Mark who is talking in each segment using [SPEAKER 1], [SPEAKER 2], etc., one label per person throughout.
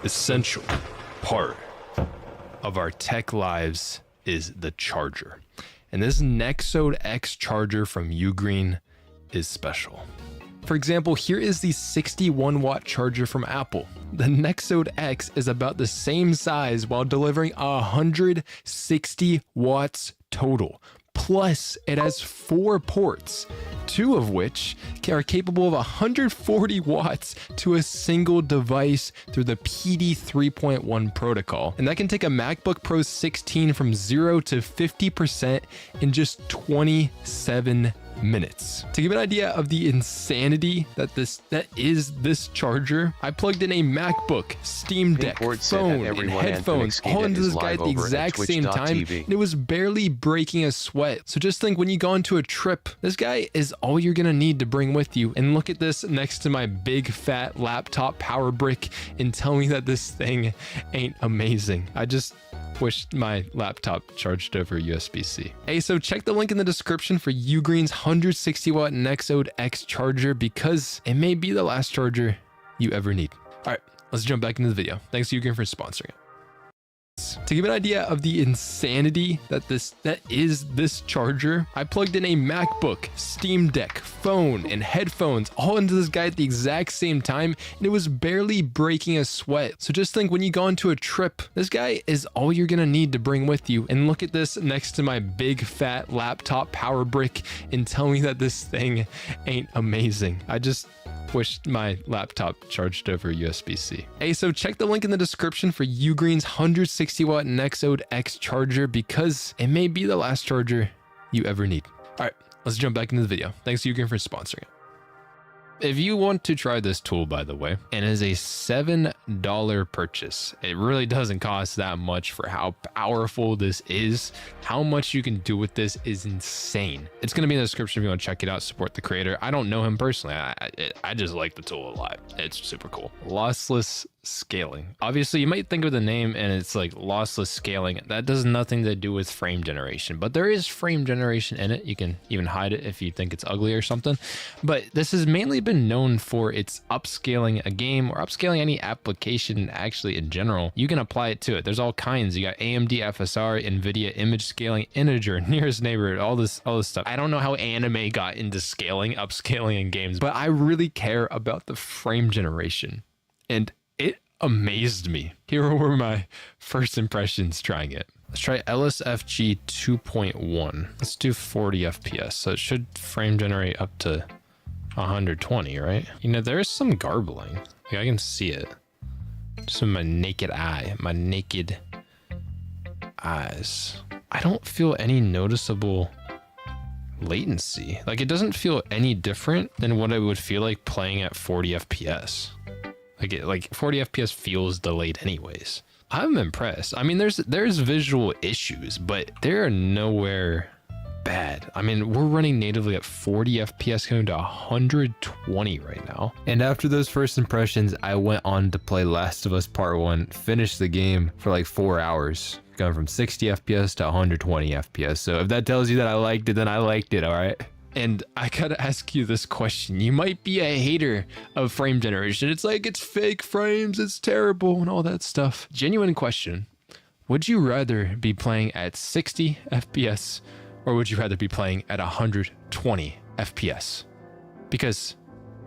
[SPEAKER 1] essential part of our tech lives is the charger. And this Nexode X charger from Ugreen is special. For example, here is the 61 watt charger from Apple. The Nexode X is about the same size while delivering 160 watts total. Plus, it has 4 ports, 2 of which are capable of 140 watts to a single device through the PD 3.1 protocol. And that can take a MacBook Pro 16 from 0 to 50% in just 27 minutes. To give an idea of the insanity that is this charger, I plugged in a MacBook, Steam Deck, phone, and headphones all into this guy at the exact same time, and it was barely breaking a sweat. So just think, when you go into a trip, this guy is all you're gonna need to bring with you. And look at this next to my big fat laptop power brick and tell me that this thing ain't amazing. I just wish my laptop charged over USB-C. Hey, so check the link in the description for Ugreen's 160 watt Nexode X charger, because it may be the last charger you ever need. All right, let's jump back into the video. Thanks to Ugreen for sponsoring it. To give an idea of the insanity that is this charger, I plugged in a MacBook, Steam Deck, phone, and headphones all into this guy at the exact same time, and it was barely breaking a sweat. So just think, when you go into a trip, this guy is all you're gonna need to bring with you. And look at this next to my big fat laptop power brick and tell me that this thing ain't amazing. I just wish my laptop charged over USB-C. Hey, so check the link in the description for Ugreen's 160 watt Nexode X charger, because it may be the last charger you ever need. All right, let's jump back into the video. Thanks to Ugreen for sponsoring it. If you want to try this tool, by the way, and it is a $7 purchase, it really doesn't cost that much for how powerful this is. How much you can do with this is insane. It's going to be in the description if you want to check it out, support the creator. I don't know him personally. I just like the tool a lot. It's super cool. Lossless scaling. Obviously, you might think of the name and it's like lossless scaling. That does nothing to do with frame generation, but there is frame generation in it. You can even hide it if you think it's ugly or something. But this has mainly been known for its upscaling a game or upscaling any application actually in general. You can apply it to it. There's all kinds. You got AMD FSR, NVIDIA image scaling, integer, nearest neighbor, all this stuff. I don't know how anime got into scaling, upscaling in games, but I really care about the frame generation. And it amazed me. Here were my first impressions trying it. Let's try LSFG 2.1. Let's do 40 FPS. So it should frame generate up to 120, right? You know, there's some garbling. Like, I can see it. Just with my naked eye, my naked eyes. I don't feel any noticeable latency. Like, it doesn't feel any different than what I would feel like playing at 40 FPS. Like 40 FPS feels delayed anyways. I'm impressed. I mean, there's visual issues, but they're nowhere bad. I mean, we're running natively at 40 FPS going to 120 right now. And after those first impressions, I went on to play Last of Us Part 1, finished the game for like 4 hours, going from 60 FPS to 120 FPS. So if that tells you that I liked it, then I liked it, all right? And I gotta ask you this question. You might be a hater of frame generation. It's like, it's fake frames, it's terrible, and all that stuff. Genuine question. Would you rather be playing at 60 FPS, or would you rather be playing at 120 FPS? Because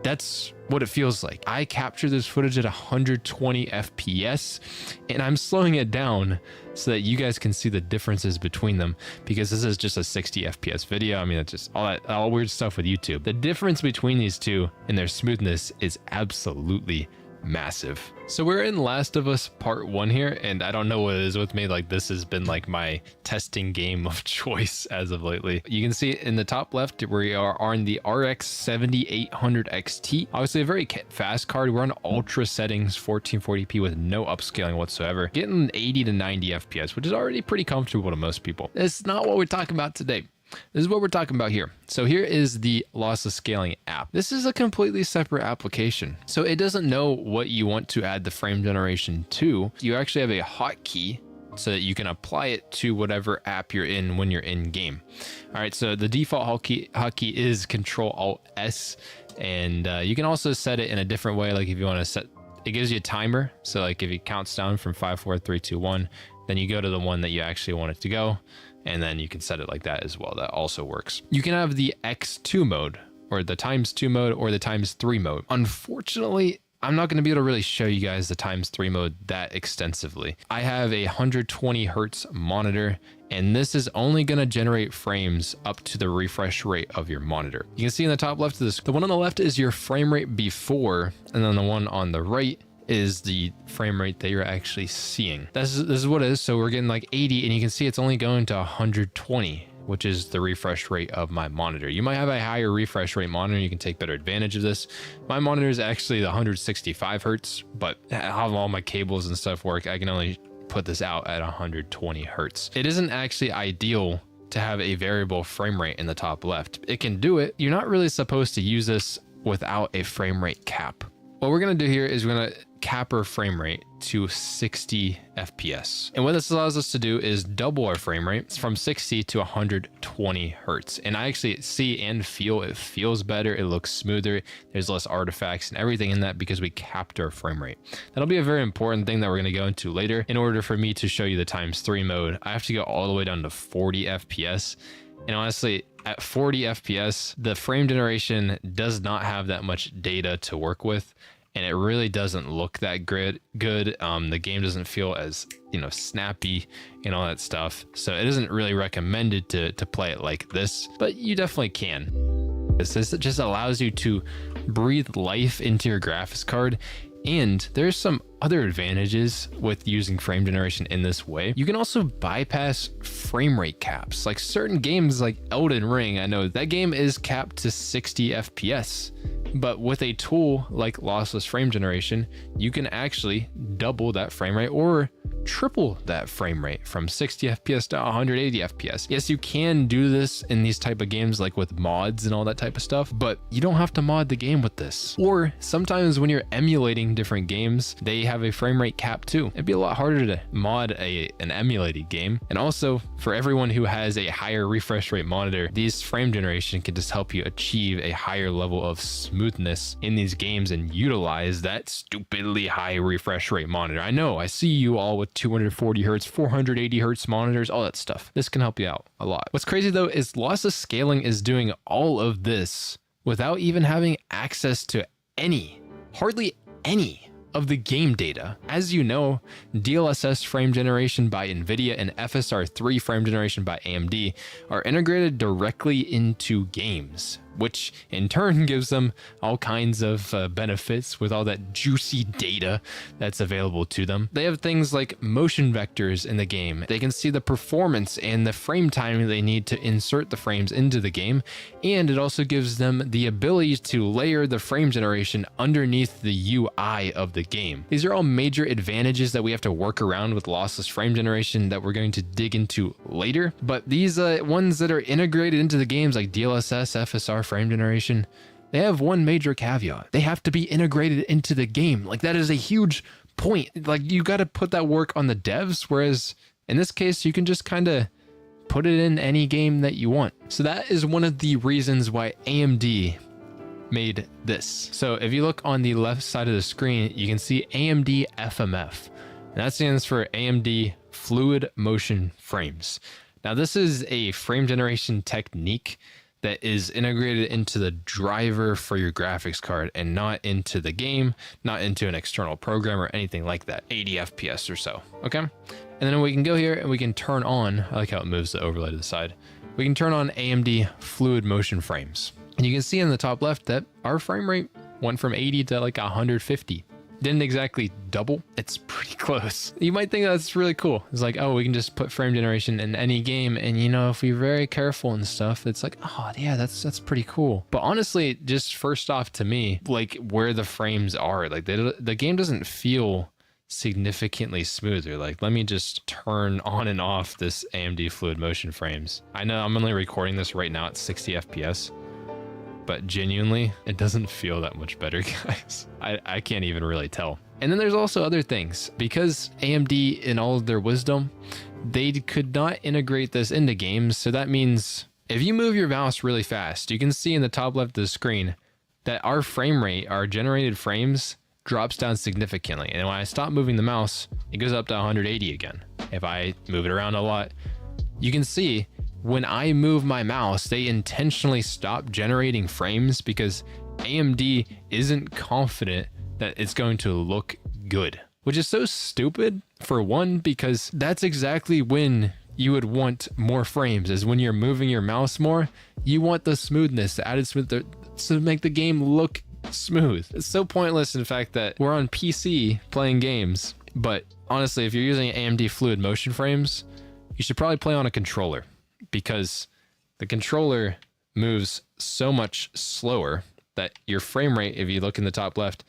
[SPEAKER 1] that's what it feels like. I capture this footage at 120 FPS, and I'm slowing it down so that you guys can see the differences between them, because this is just a 60 FPS video. I mean, it's just all weird stuff with YouTube. The difference between these two and their smoothness is absolutely massive. So we're in Last of Us Part 1 here, and I don't know what it is with me. Like, this has been like my testing game of choice as of lately. You can see in the top left, we are on the RX 7800 XT. Obviously a very fast card. We're on ultra settings, 1440p with no upscaling whatsoever. Getting 80 to 90 FPS, which is already pretty comfortable to most people. It's not what we're talking about today. This is what we're talking about here. So here is the lossless scaling app. This is a completely separate application. So it doesn't know what you want to add the frame generation to. You actually have a hotkey so that you can apply it to whatever app you're in when you're in game. All right, so the default hotkey is Control Alt S, and you can also set it in a different way. Like if you want to set it gives you a timer. So like if it counts down from 5, 4, 3, 2, 1, then you go to the one that you actually want it to go. And then you can set it like that as well. That also works. You can have the X2 mode, or the ×2 mode, or the ×3 mode. Unfortunately, I'm not going to be able to really show you guys the ×3 mode that extensively. I have a 120 hertz monitor, and this is only going to generate frames up to the refresh rate of your monitor. You can see in the top left of this, the one on the left is your frame rate before, and then the one on the right is the frame rate that you're actually seeing. This is what it is. So we're getting like 80, and you can see it's only going to 120, which is the refresh rate of my monitor. You might have a higher refresh rate monitor. You can take better advantage of this. My monitor is actually the 165 hertz, but how all my cables and stuff work, I can only put this out at 120 hertz. It isn't actually ideal to have a variable frame rate in the top left. It can do it. You're not really supposed to use this without a frame rate cap. What we're gonna do here is we're gonna cap our frame rate to 60 FPS. And what this allows us to do is double our frame rate from 60 to 120 hertz. And I actually see and feel it feels better. It looks smoother. There's less artifacts and everything in that because we capped our frame rate. That'll be a very important thing that we're gonna go into later. In order for me to show you the ×3 mode, I have to go all the way down to 40 FPS. And honestly, at 40 FPS, the frame generation does not have that much data to work with, and it really doesn't look that good. The game doesn't feel as, snappy and all that stuff. So it isn't really recommended to play it like this, but you definitely can. This just allows you to breathe life into your graphics card. And there's some other advantages with using frame generation in this way. You can also bypass frame rate caps. Like certain games like Elden Ring, I know that game is capped to 60 FPS. But with a tool like lossless frame generation, you can actually double that frame rate or triple that frame rate from 60 FPS to 180 FPS. Yes, you can do this in these type of games like with mods and all that type of stuff, but you don't have to mod the game with this. Or sometimes when you're emulating different games, they have a frame rate cap too. It'd be a lot harder to mod an emulated game. And also for everyone who has a higher refresh rate monitor, these frame generation can just help you achieve a higher level of smoothness in these games and utilize that stupidly high refresh rate monitor. I know, I see you all with 240 hertz, 480 hertz monitors, all that stuff. This can help you out a lot. What's crazy though is lossless scaling is doing all of this without even having access to hardly any of the game data. As you know, DLSS frame generation by NVIDIA and FSR3 frame generation by AMD are integrated directly into games, which in turn gives them all kinds of benefits with all that juicy data that's available to them. They have things like motion vectors in the game. They can see the performance and the frame timing they need to insert the frames into the game. And it also gives them the ability to layer the frame generation underneath the UI of the game. These are all major advantages that we have to work around with lossless frame generation that we're going to dig into later. But these ones that are integrated into the games like DLSS, FSR, frame generation, they have one major caveat. They have to be integrated into the game. Like that is a huge point. Like you got to put that work on the devs, whereas in this case, you can just kind of put it in any game that you want. So that is one of the reasons why AMD made this. So if you look on the left side of the screen, you can see AMD FMF. And that stands for AMD Fluid Motion Frames. Now this is a frame generation technique that is integrated into the driver for your graphics card and not into the game, not into an external program or anything like that. 80 FPS or so, okay? And then we can go here and we can turn on, I like how it moves the overlay to the side. We can turn on AMD Fluid Motion Frames. And you can see in the top left that our frame rate went from 80 to like 150. Didn't exactly double. It's pretty close. You might think that's really cool. It's like, oh, we can just put frame generation in any game. And if we're very careful and stuff, it's like, oh yeah, that's pretty cool. But honestly, just first off to me, like where the frames are, like the game doesn't feel significantly smoother. Like, let me just turn on and off this AMD Fluid Motion Frames. I know I'm only recording this right now at 60 FPS. But genuinely, it doesn't feel that much better, guys. I can't even really tell. And then there's also other things. Because AMD, in all of their wisdom, they could not integrate this into games. So that means if you move your mouse really fast, you can see in the top left of the screen that our frame rate, our generated frames, drops down significantly. And when I stop moving the mouse, it goes up to 180 again. If I move it around a lot, you can see when I move my mouse, they intentionally stop generating frames because AMD isn't confident that it's going to look good, which is so stupid for one, because that's exactly when you would want more frames, is when you're moving your mouse more. You want the smoothness, the added smooth to make the game look smooth. It's so pointless, in fact, that we're on PC playing games. But honestly, if you're using AMD Fluid Motion frames, you should probably play on a controller, because the controller moves so much slower that your frame rate, if you look in the top left,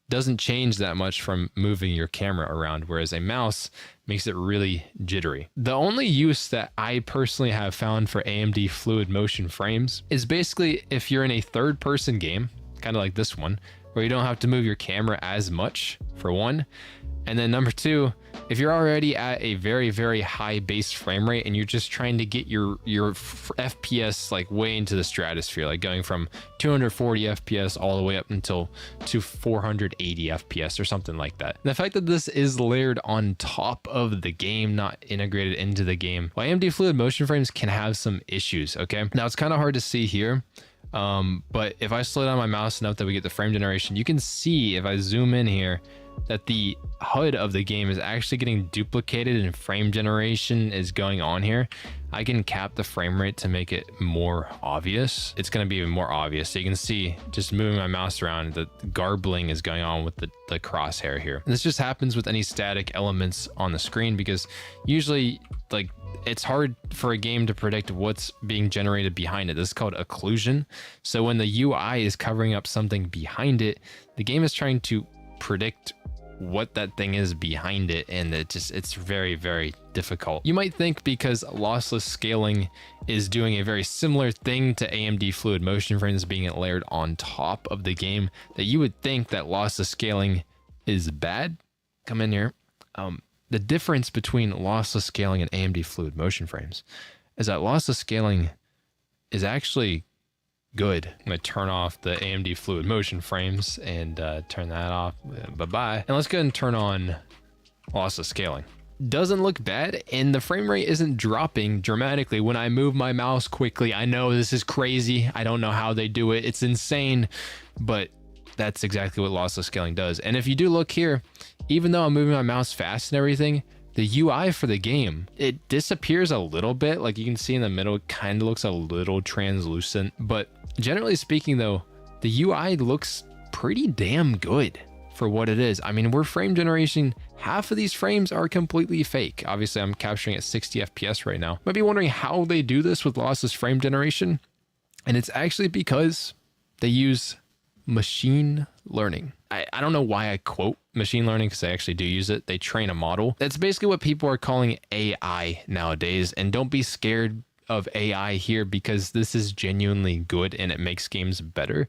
[SPEAKER 1] doesn't change that much from moving your camera around, whereas a mouse makes it really jittery. The only use that I personally have found for AMD Fluid Motion frames is basically if you're in a third-person game, kind of like this one, where you don't have to move your camera as much, for one. And then number two, if you're already at a very, very high base frame rate and you're just trying to get your FPS like way into the stratosphere, like going from 240 FPS all the way up until to 480 FPS or something like that. And the fact that this is layered on top of the game, not integrated into the game, well, AMD Fluid Motion frames can have some issues, okay? Now, it's kind of hard to see here, but if I slow down my mouse enough that we get the frame generation, you can see if I zoom in here, that the HUD of the game is actually getting duplicated and frame generation is going on here. I can cap the frame rate to make it more obvious. It's going to be even more obvious. So you can see just moving my mouse around, the garbling is going on with the crosshair here. And this just happens with any static elements on the screen, because usually like it's hard for a game to predict what's being generated behind it. This is called occlusion. So when the UI is covering up something behind it, the game is trying to predict what that thing is behind it, and it's very, very difficult. You might think because lossless scaling is doing a very similar thing to AMD Fluid Motion frames being layered on top of the game, that you would think that lossless scaling is bad. Come in here. The difference between lossless scaling and AMD Fluid Motion frames is that lossless scaling is actually good. I'm gonna turn off the AMD Fluid Motion frames and turn that off. Bye-bye. And let's go ahead and turn on lossless scaling. Doesn't look bad, and the frame rate isn't dropping dramatically when I move my mouse quickly. I know this is crazy. I don't know how they do it. It's insane, but that's exactly what lossless scaling does. And if you do look here, even though I'm moving my mouse fast and everything, the UI for the game, it disappears a little bit. Like you can see in the middle, it kind of looks a little translucent, but generally speaking though, the UI looks pretty damn good for what it is. I mean, we're frame generation, half of these frames are completely fake. Obviously I'm capturing at 60 FPS right now. Might be wondering how they do this with lossless frame generation. And it's actually because they use machine learning. I don't know why I quote machine learning, because I actually do use it. They train a model. That's basically what people are calling AI nowadays. And don't be scared of AI here, because this is genuinely good and it makes games better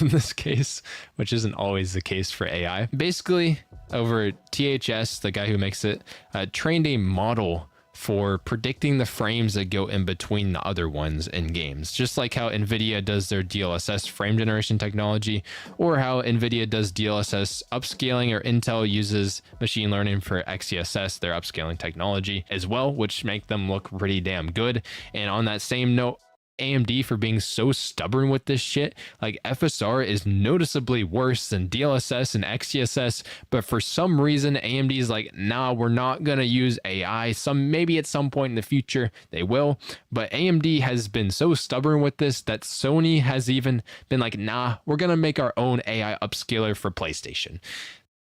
[SPEAKER 1] in this case, which isn't always the case for AI. Basically, over THS, the guy who makes it, trained a model for predicting the frames that go in between the other ones in games. Just like how NVIDIA does their DLSS frame generation technology, or how NVIDIA does DLSS upscaling, or Intel uses machine learning for XeSS, their upscaling technology as well, which make them look pretty damn good. And on that same note, AMD for being so stubborn with this shit. Like FSR is noticeably worse than DLSS and XeSS, but for some reason AMD is like, nah, we're not gonna use AI. Maybe at some point in the future they will, but AMD has been so stubborn with this that Sony has even been like, nah, we're gonna make our own AI upscaler for PlayStation.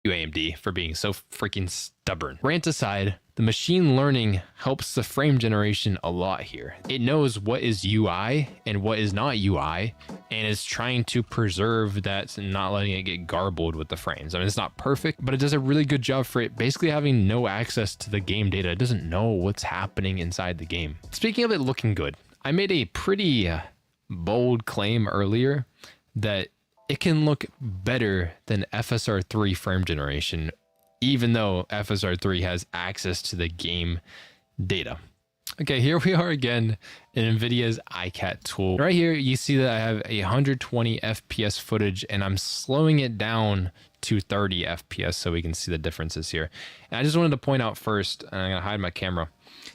[SPEAKER 1] You AMD for being so freaking stubborn. Rant aside, the machine learning helps the frame generation a lot here. It knows what is UI and what is not UI, and is trying to preserve that and not letting it get garbled with the frames. I mean, it's not perfect, but it does a really good job for it basically having no access to the game data. It doesn't know what's happening inside the game. Speaking of it looking good, I made a pretty bold claim earlier that it can look better than FSR3 frame generation, even though FSR3 has access to the game data. Okay, here we are again in NVIDIA's iCat tool. Right here, you see that I have 120 FPS footage and I'm slowing it down 230 FPS so we can see the differences here. And I just wanted to point out first, and I'm gonna hide my camera,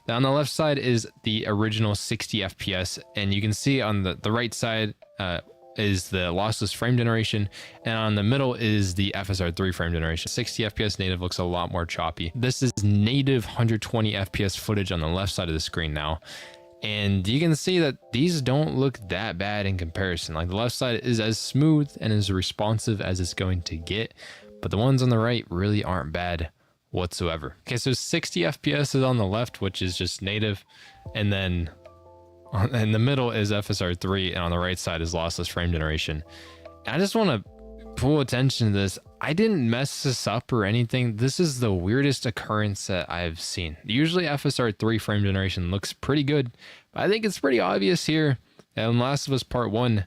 [SPEAKER 1] that on the left side is the original 60 FPS, and you can see on the right side is the lossless frame generation, and on the middle is the FSR3 frame generation. 60 FPS native looks a lot more choppy. This is native 120 FPS footage on the left side of the screen now. And you can see that these don't look that bad in comparison. Like the left side is as smooth and as responsive as it's going to get, but the ones on the right really aren't bad whatsoever. Okay, so 60 FPS is on the left, which is just native, and then in the middle is FSR3, and on the right side is lossless frame generation. And I just want to pull attention to this. I didn't mess this up or anything. This is the weirdest occurrence that I've seen. Usually FSR3 frame generation looks pretty good, but I think it's pretty obvious here. And in Last of Us Part 1,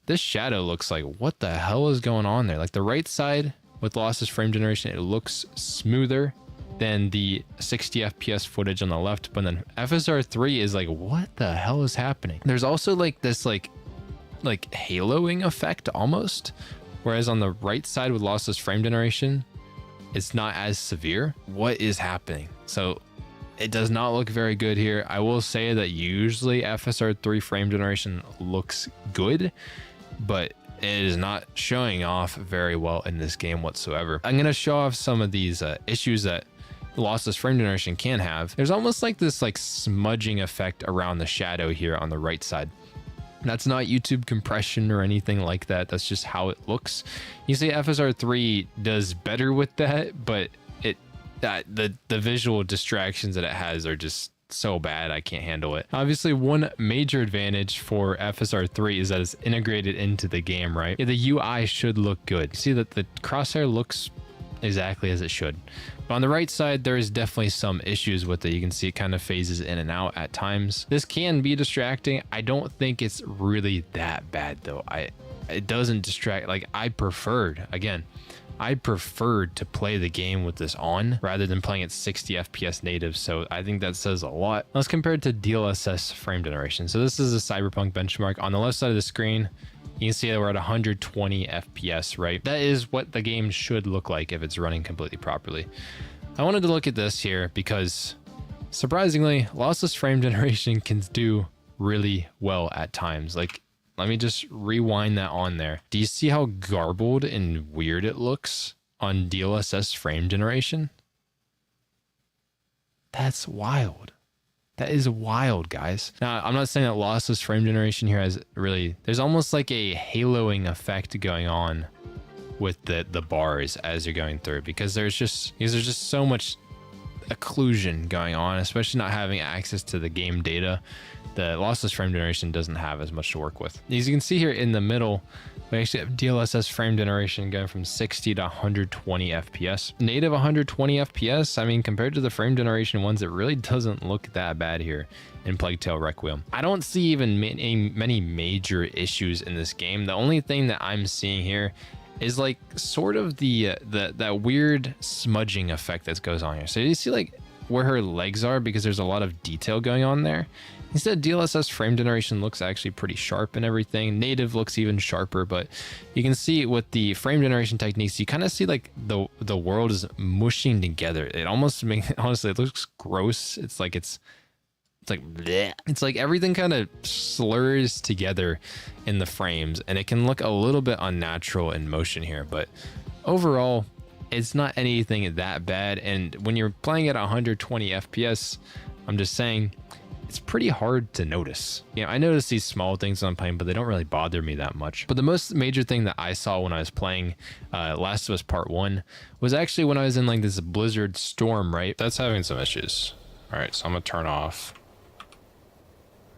[SPEAKER 1] this shadow looks like, what the hell is going on there? Like the right side with lossless frame generation, it looks smoother than the 60 FPS footage on the left, but then FSR3 is like, what the hell is happening? There's also like this like haloing effect almost, whereas on the right side with lossless frame generation, it's not as severe. What is happening? So it does not look very good here. I will say that usually FSR3 frame generation looks good, but it is not showing off very well in this game whatsoever. I'm going to show off some of these issues that lossless frame generation can have. There's almost like this like smudging effect around the shadow here on the right side. That's not YouTube compression or anything like that. That's just how it looks. You see FSR3 does better with that, but the visual distractions that it has are just so bad I can't handle it. Obviously, one major advantage for FSR3 is that it's integrated into the game, right? Yeah, the UI should look good. You see that the crosshair looks exactly as it should. But on the right side, there is definitely some issues with it. You can see it kind of phases in and out at times. This can be distracting. I don't think it's really that bad though. It doesn't distract. Like I preferred to play the game with this on rather than playing at 60 FPS native. So I think that says a lot. Let's compare it to DLSS frame generation. So this is a Cyberpunk benchmark. On the left side of the screen, you can see that we're at 120 FPS, right? That is what the game should look like if it's running completely properly. I wanted to look at this here because surprisingly, lossless frame generation can do really well at times. Like, let me just rewind that on there. Do you see how garbled and weird it looks on DLSS frame generation? That's wild. That is wild, guys. Now, I'm not saying that lossless frame generation here has really... There's almost like a haloing effect going on with the bars as you're going through, because there's just so much occlusion going on, especially not having access to the game data. The lossless frame generation doesn't have as much to work with. As you can see here in the middle, we actually have DLSS frame generation going from 60 to 120 FPS. Native 120 FPS, I mean, compared to the frame generation ones, it really doesn't look that bad here in Plague Tale Requiem. I don't see even many major issues in this game. The only thing that I'm seeing here is like sort of that weird smudging effect that goes on here. So you see like where her legs are, because there's a lot of detail going on there. Instead, DLSS frame generation looks actually pretty sharp and everything. Native looks even sharper, but you can see with the frame generation techniques, you kind of see like the world is mushing together. It almost makes, honestly, it looks gross. It's like bleh. It's like everything kind of slurs together in the frames, and it can look a little bit unnatural in motion here, but overall, it's not anything that bad. And when you're playing at 120 FPS, I'm just saying, it's pretty hard to notice. You know, I notice these small things when I'm playing, but they don't really bother me that much. But the most major thing that I saw when I was playing Last of Us Part 1 was actually when I was in like this blizzard storm, right? That's having some issues. All right, so I'm gonna turn off.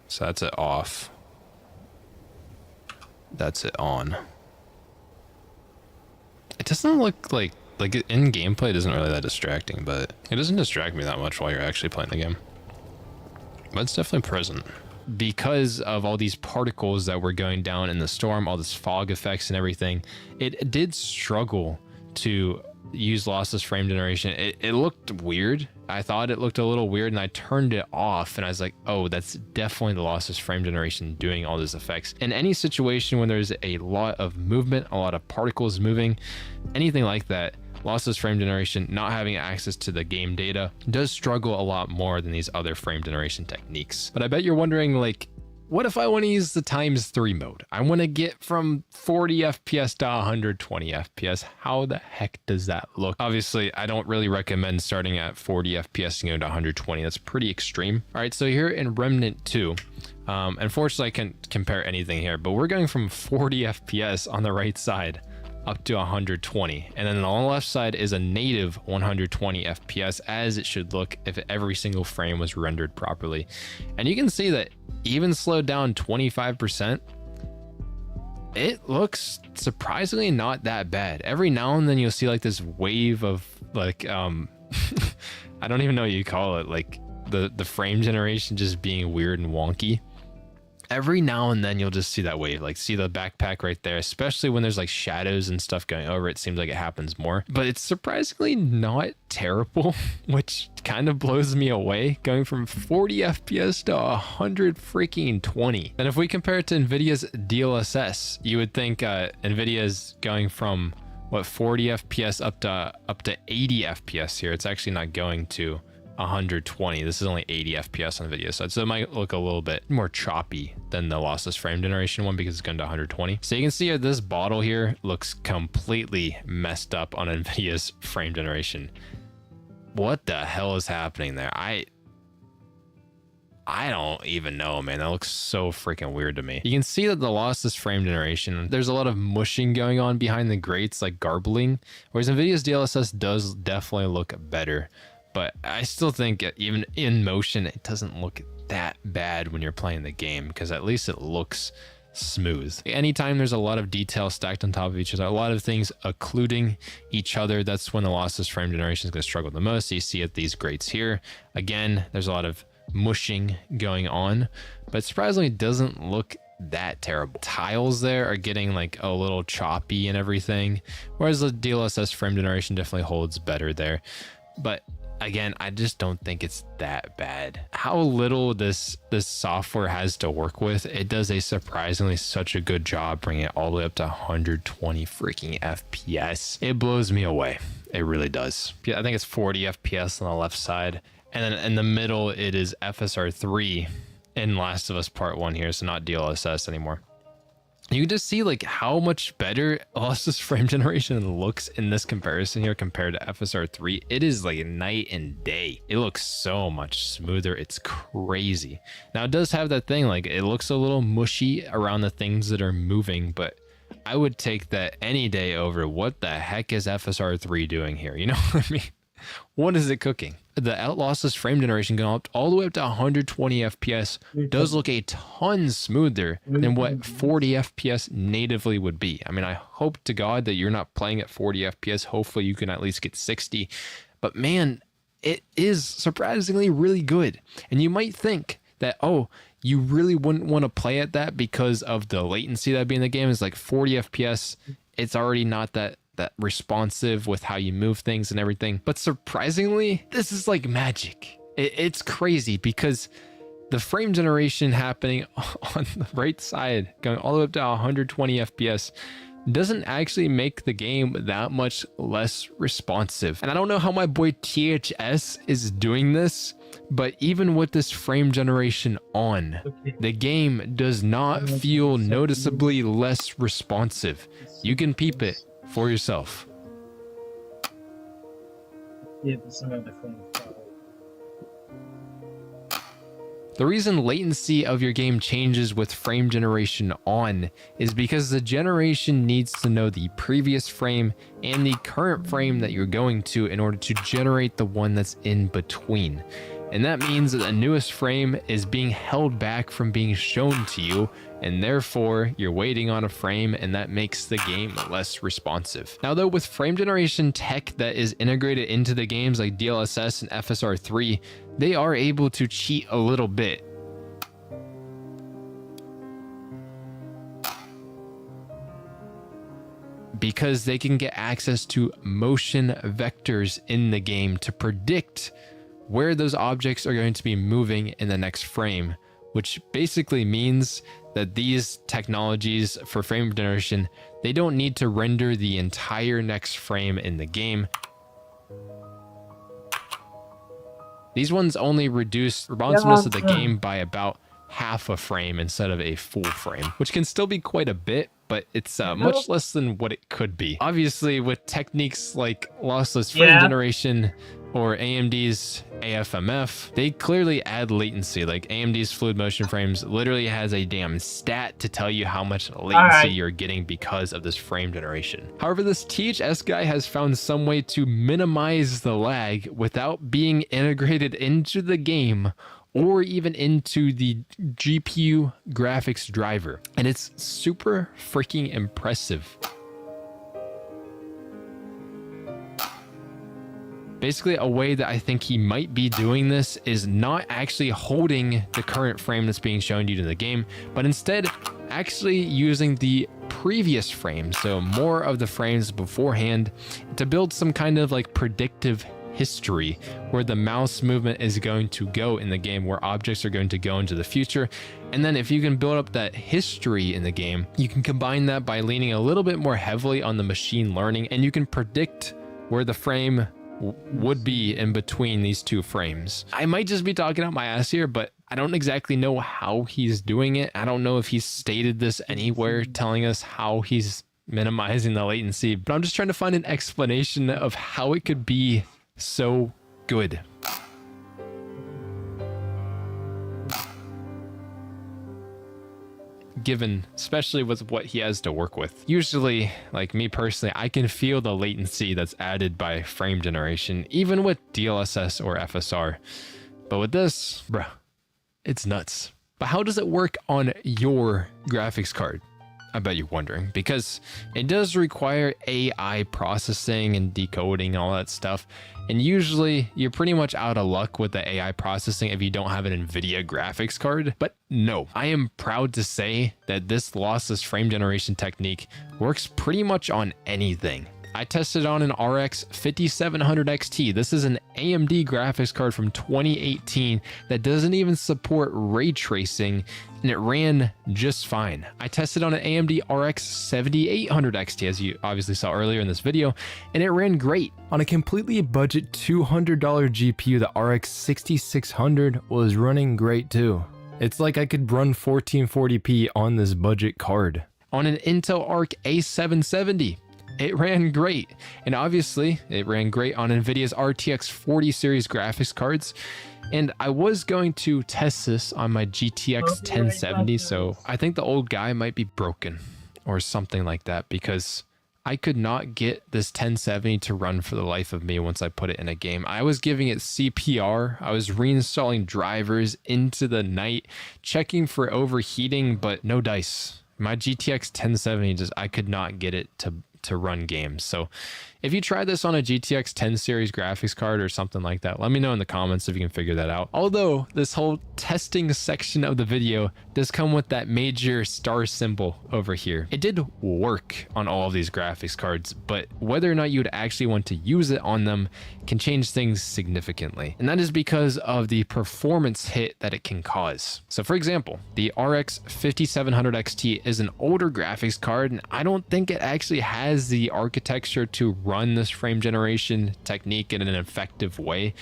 [SPEAKER 1] So that's it off. That's it on. It doesn't look like in gameplay, it isn't really that distracting, but it doesn't distract me that much while you're actually playing the game. But it's definitely present. Because of all these particles that were going down in the storm, all this fog effects and everything, it did struggle to use lossless frame generation, it looked weird. I thought it looked a little weird, and I turned it off, and I was like, oh, that's definitely the lossless frame generation doing all these effects. In any situation when there's a lot of movement, a lot of particles moving, anything like that, lossless frame generation, not having access to the game data, does struggle a lot more than these other frame generation techniques. But I bet you're wondering, like, what if I want to use the ×3 mode? I want to get from 40 FPS to 120 FPS. How the heck does that look? Obviously, I don't really recommend starting at 40 FPS and going to 120. That's pretty extreme. All right, so here in Remnant 2, unfortunately, I can't compare anything here, but we're going from 40 FPS on the right side up to 120, and then on the left side is a native 120 FPS, as it should look if every single frame was rendered properly. And you can see that even slowed down 25%, it looks surprisingly not that bad. Every now and then you'll see like this wave of like I don't even know what you call it, like the frame generation just being weird and wonky. Every now and then you'll just see that wave, like see the backpack right there, especially when there's like shadows and stuff going over it. Seems like it happens more, but it's surprisingly not terrible, which kind of blows me away, going from 40 FPS to 100 freaking 20. And if we compare it to NVIDIA's DLSS, you would think NVIDIA's going from what, 40 FPS up to 80 FPS here. It's actually not going to 120. This is only 80 FPS on the video side, so it might look a little bit more choppy than the lossless frame generation one because it's going to 120. So you can see this bottle here looks completely messed up on NVIDIA's frame generation. What the hell is happening there? I don't even know, man. That looks so freaking weird to me. You can see that the lossless frame generation, there's a lot of mushing going on behind the grates, like garbling, whereas NVIDIA's DLSS does definitely look better. But I still think even in motion, it doesn't look that bad when you're playing the game, because at least it looks smooth. Anytime there's a lot of detail stacked on top of each other, a lot of things occluding each other, that's when the lossless frame generation is going to struggle the most. So you see at these grates here, again, there's a lot of mushing going on, but surprisingly it doesn't look that terrible. Tiles there are getting like a little choppy and everything, whereas the DLSS frame generation definitely holds better there. But again, I just don't think it's that bad. How little this software has to work with, it does a surprisingly such a good job bringing it all the way up to 120 freaking FPS. It blows me away. It really does. Yeah, I think it's 40 FPS on the left side, and then in the middle it is FSR 3 in Last of Us Part 1 here, so not DLSS anymore. You can just see like how much better lossless frame generation looks in this comparison here compared to FSR 3. It is like night and day. It looks so much smoother. It's crazy. Now it does have that thing, like it looks a little mushy around the things that are moving, but I would take that any day over what the heck is FSR 3 doing here? You know what I mean? What is it cooking? The lossless frame generation going up all the way up to 120 FPS does look a ton smoother than what 40 FPS natively would be. I mean, I hope to God that you're not playing at 40 FPS. Hopefully you can at least get 60. But man, it is surprisingly really good. And you might think that, oh, you really wouldn't want to play at that because of the latency that'd be in the game. It's like 40 FPS. It's already not that responsive with how you move things and everything. But surprisingly, this is like magic. It's crazy because the frame generation happening on the right side, going all the way up to 120 FPS, doesn't actually make the game that much less responsive. And I don't know how my boy THS is doing this, but even with this frame generation on, the game does not feel noticeably less responsive. You can peep it for yourself. The reason latency of your game changes with frame generation on is because the generation needs to know the previous frame and the current frame that you're going to in order to generate the one that's in between. And that means that the newest frame is being held back from being shown to you, and therefore you're waiting on a frame, and that makes the game less responsive. Now though, with frame generation tech that is integrated into the games like DLSS and FSR 3, they are able to cheat a little bit. because they can get access to motion vectors in the game to predict where those objects are going to be moving in the next frame, which basically means that these technologies for frame generation, they don't need to render the entire next frame in the game. These ones only reduce responsiveness of the game by about half a frame instead of a full frame, which can still be quite a bit, but it's much less than what it could be. Obviously, with techniques like lossless frame generation or AMD's AFMF, they clearly add latency. Like AMD's fluid motion frames literally has a damn stat to tell you how much latency you're getting because of this frame generation. However, this THS guy has found some way to minimize the lag without being integrated into the game or even into the GPU graphics driver. And it's super freaking impressive. Basically, a way that I think he might be doing this is not actually holding the current frame that's being shown to you in the game, but instead actually using the previous frame, so more of the frames beforehand, to build some kind of like predictive history where the mouse movement is going to go in the game, where objects are going to go into the future. And then if you can build up that history in the game, you can combine that by leaning a little bit more heavily on the machine learning, and you can predict where the frame would be in between these two frames. I might just be talking out my ass here, but I don't exactly know how he's doing it. I don't know if he's stated this anywhere telling us how he's minimizing the latency, but I'm just trying to find an explanation of how it could be so good. Given, especially with what he has to work with. Usually, like me personally, I can feel the latency that's added by frame generation, even with DLSS or FSR. But with this, bruh, it's nuts. But how does it work on your graphics card? I bet you're wondering, because it does require AI processing and decoding, all that stuff. And usually you're pretty much out of luck with the AI processing if you don't have an NVIDIA graphics card. But no, I am proud to say that this lossless frame generation technique works pretty much on anything. I tested on an RX 5700 XT. This is an AMD graphics card from 2018 that doesn't even support ray tracing, and it ran just fine. I tested on an AMD RX 7800 XT, as you obviously saw earlier in this video, and it ran great. On a completely budget $200 GPU, the RX 6600 was running great too. It's like I could run 1440p on this budget card. On an Intel Arc A770, it ran great. And obviously, it ran great on NVIDIA's RTX 40 series graphics cards. And I was going to test this on my GTX 1070, so I think the old guy might be broken or something like that, because I could not get this 1070 to run for the life of me once I put it in a game. I was giving it CPR. I was reinstalling drivers into the night, checking for overheating, but no dice. My GTX 1070, I could not get it to run games. So if you try this on a GTX 10 series graphics card or something like that, let me know in the comments if you can figure that out. Although this whole testing section of the video does come with that major star symbol over here. It did work on all of these graphics cards, but whether or not you'd actually want to use it on them can change things significantly. And that is because of the performance hit that it can cause. So for example, the RX 5700 XT is an older graphics card, and I don't think it actually has the architecture to run this frame generation technique in an effective way,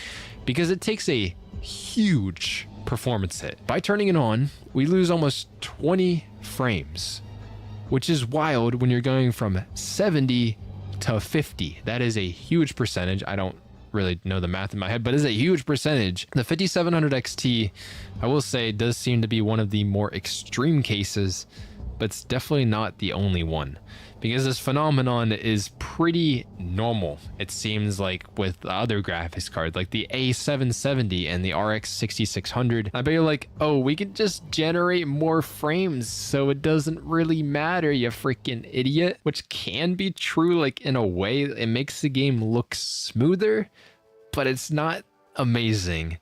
[SPEAKER 1] because it takes a huge performance hit. By turning it on, we lose almost 20 frames, which is wild when you're going from 70 to 50. That is a huge percentage. I don't really know the math in my head, but it's a huge percentage. The 5700 XT, I will say, does seem to be one of the more extreme cases, but it's definitely not the only one, because this phenomenon is pretty normal, it seems like, with the other graphics cards like the A770 and the RX 6600. I bet you're like, oh, we can just generate more frames, so it doesn't really matter, you freaking idiot. Which can be true, like in a way. It makes the game look smoother, but it's not amazing,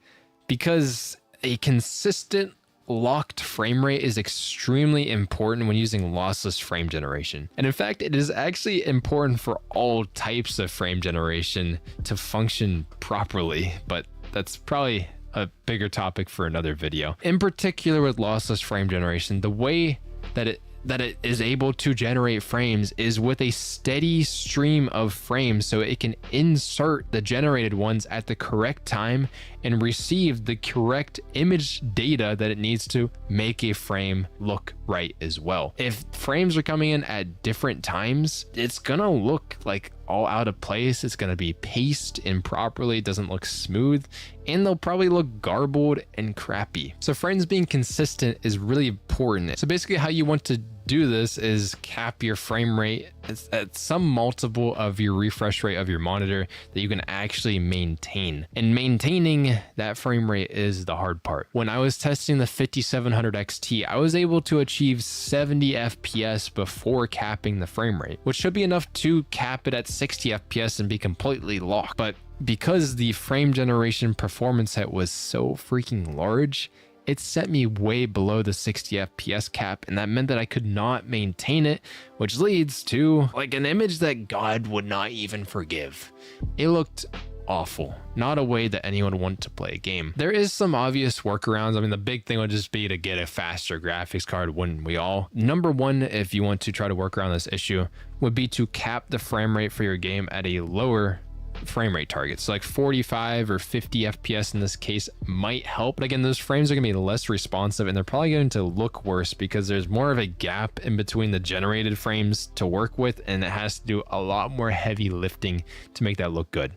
[SPEAKER 1] because a consistent locked frame rate is extremely important when using lossless frame generation. And in fact, it is actually important for all types of frame generation to function properly, but that's probably a bigger topic for another video. In particular with lossless frame generation, the way that it is able to generate frames is with a steady stream of frames, so it can insert the generated ones at the correct time and receive the correct image data that it needs to make a frame look right as well. If frames are coming in at different times, it's gonna look like all out of place. It's gonna be paced improperly, it doesn't look smooth, and they'll probably look garbled and crappy. So frames being consistent is really important. So basically how you want to do this is cap your frame rate at some multiple of your refresh rate of your monitor that you can actually maintain. And maintaining that frame rate is the hard part. When I was testing the 5700 XT, I was able to achieve 70 FPS before capping the frame rate, which should be enough to cap it at 60 FPS and be completely locked. But because the frame generation performance set was so freaking large, it set me way below the 60 FPS cap, and that meant that I could not maintain it, which leads to like an image that God would not even forgive. It looked awful, not a way that anyone would want to play a game. There is some obvious workarounds. I mean, the big thing would just be to get a faster graphics card, wouldn't we all? Number one, if you want to try to work around this issue, would be to cap the frame rate for your game at a lower frame rate targets. So like 45 or 50 FPS in this case might help, but again, those frames are gonna be less responsive and they're probably going to look worse because there's more of a gap in between the generated frames to work with, and it has to do a lot more heavy lifting to make that look good.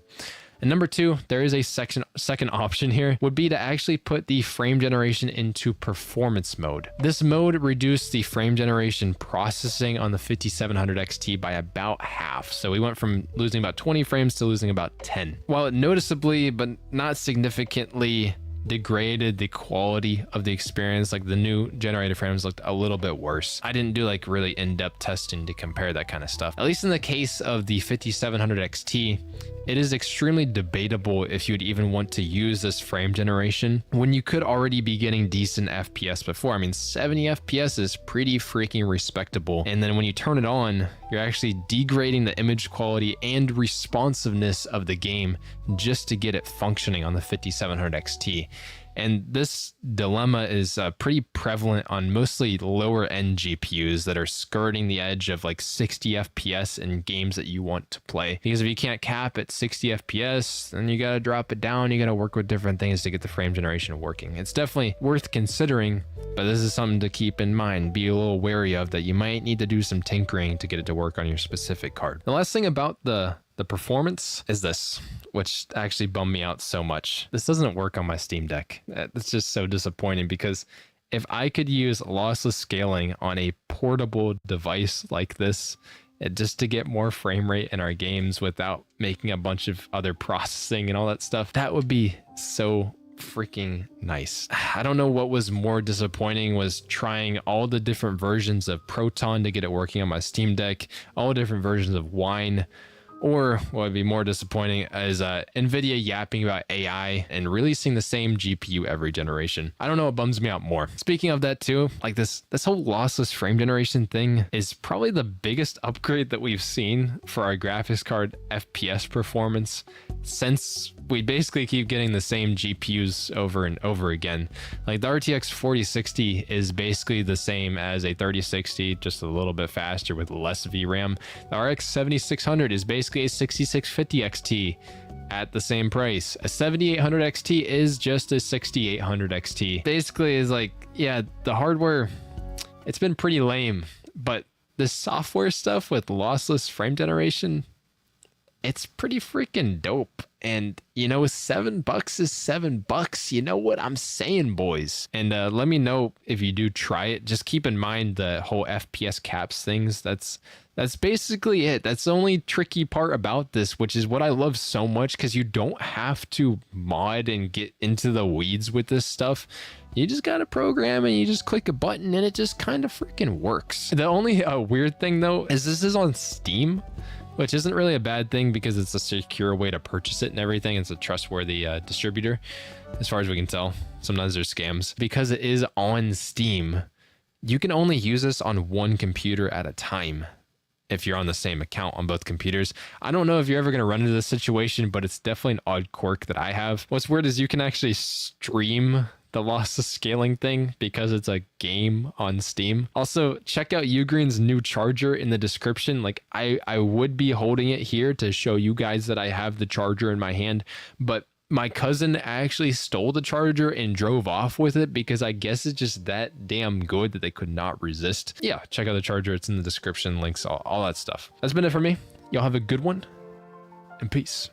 [SPEAKER 1] And number two, there is a second option here, would be to actually put the frame generation into performance mode. This mode reduced the frame generation processing on the 5700 XT by about half. So we went from losing about 20 frames to losing about 10. While it noticeably, but not significantly, degraded the quality of the experience, like the new generated frames looked a little bit worse. I didn't do like really in-depth testing to compare that kind of stuff. At least in the case of the 5700 XT, it is extremely debatable if you'd even want to use this frame generation when you could already be getting decent FPS before. I mean, 70 FPS is pretty freaking respectable. And then when you turn it on, you're actually degrading the image quality and responsiveness of the game just to get it functioning on the 5700 XT. And this dilemma is pretty prevalent on mostly lower end GPUs that are skirting the edge of like 60 FPS in games that you want to play. Because if you can't cap at 60 FPS, then you gotta drop it down. You gotta work with different things to get the frame generation working. It's definitely worth considering, but this is something to keep in mind. Be a little wary of that. You might need to do some tinkering to get it to work on your specific card. The last thing about the performance is this, which actually bummed me out so much. This doesn't work on my Steam Deck. It's just so disappointing because if I could use lossless scaling on a portable device like this, just to get more frame rate in our games without making a bunch of other processing and all that stuff, that would be so freaking nice. I don't know what was more disappointing, was trying all the different versions of Proton to get it working on my Steam Deck, all different versions of Wine, or what would be more disappointing is NVIDIA yapping about AI and releasing the same GPU every generation. I don't know what bums me out more. Speaking of that too, like this whole lossless frame generation thing is probably the biggest upgrade that we've seen for our graphics card FPS performance since we basically keep getting the same GPUs over and over again. Like the RTX 4060 is basically the same as a 3060, just a little bit faster with less VRAM. The RX 7600 is basically a 6650 XT at the same price. A 7800 XT is just a 6800 XT. Basically is like, yeah, the hardware, it's been pretty lame, but the software stuff with lossless frame generation, it's pretty freaking dope. And you know, $7 is $7. You know what I'm saying, boys? And let me know if you do try it. Just keep in mind the whole FPS caps things. That's basically it. That's the only tricky part about this, which is what I love so much, because you don't have to mod and get into the weeds with this stuff. You just got to program and you just click a button and it just kind of freaking works. The only weird thing though is this is on Steam. which isn't really a bad thing because it's a secure way to purchase it and everything. It's a trustworthy distributor, as far as we can tell. Sometimes there's scams. Because it is on Steam, you can only use this on one computer at a time if you're on the same account on both computers. I don't know if you're ever going to run into this situation, but it's definitely an odd quirk that I have. What's weird is you can actually stream the loss of scaling thing because it's a game on Steam. Also, check out Ugreen's new charger in the description. Like I would be holding it here to show you guys that I have the charger in my hand, but my cousin actually stole the charger and drove off with it because I guess it's just that damn good that they could not resist. Yeah, check out the charger. It's in the description, links, all that stuff. That's been it for me. Y'all have a good one, and peace.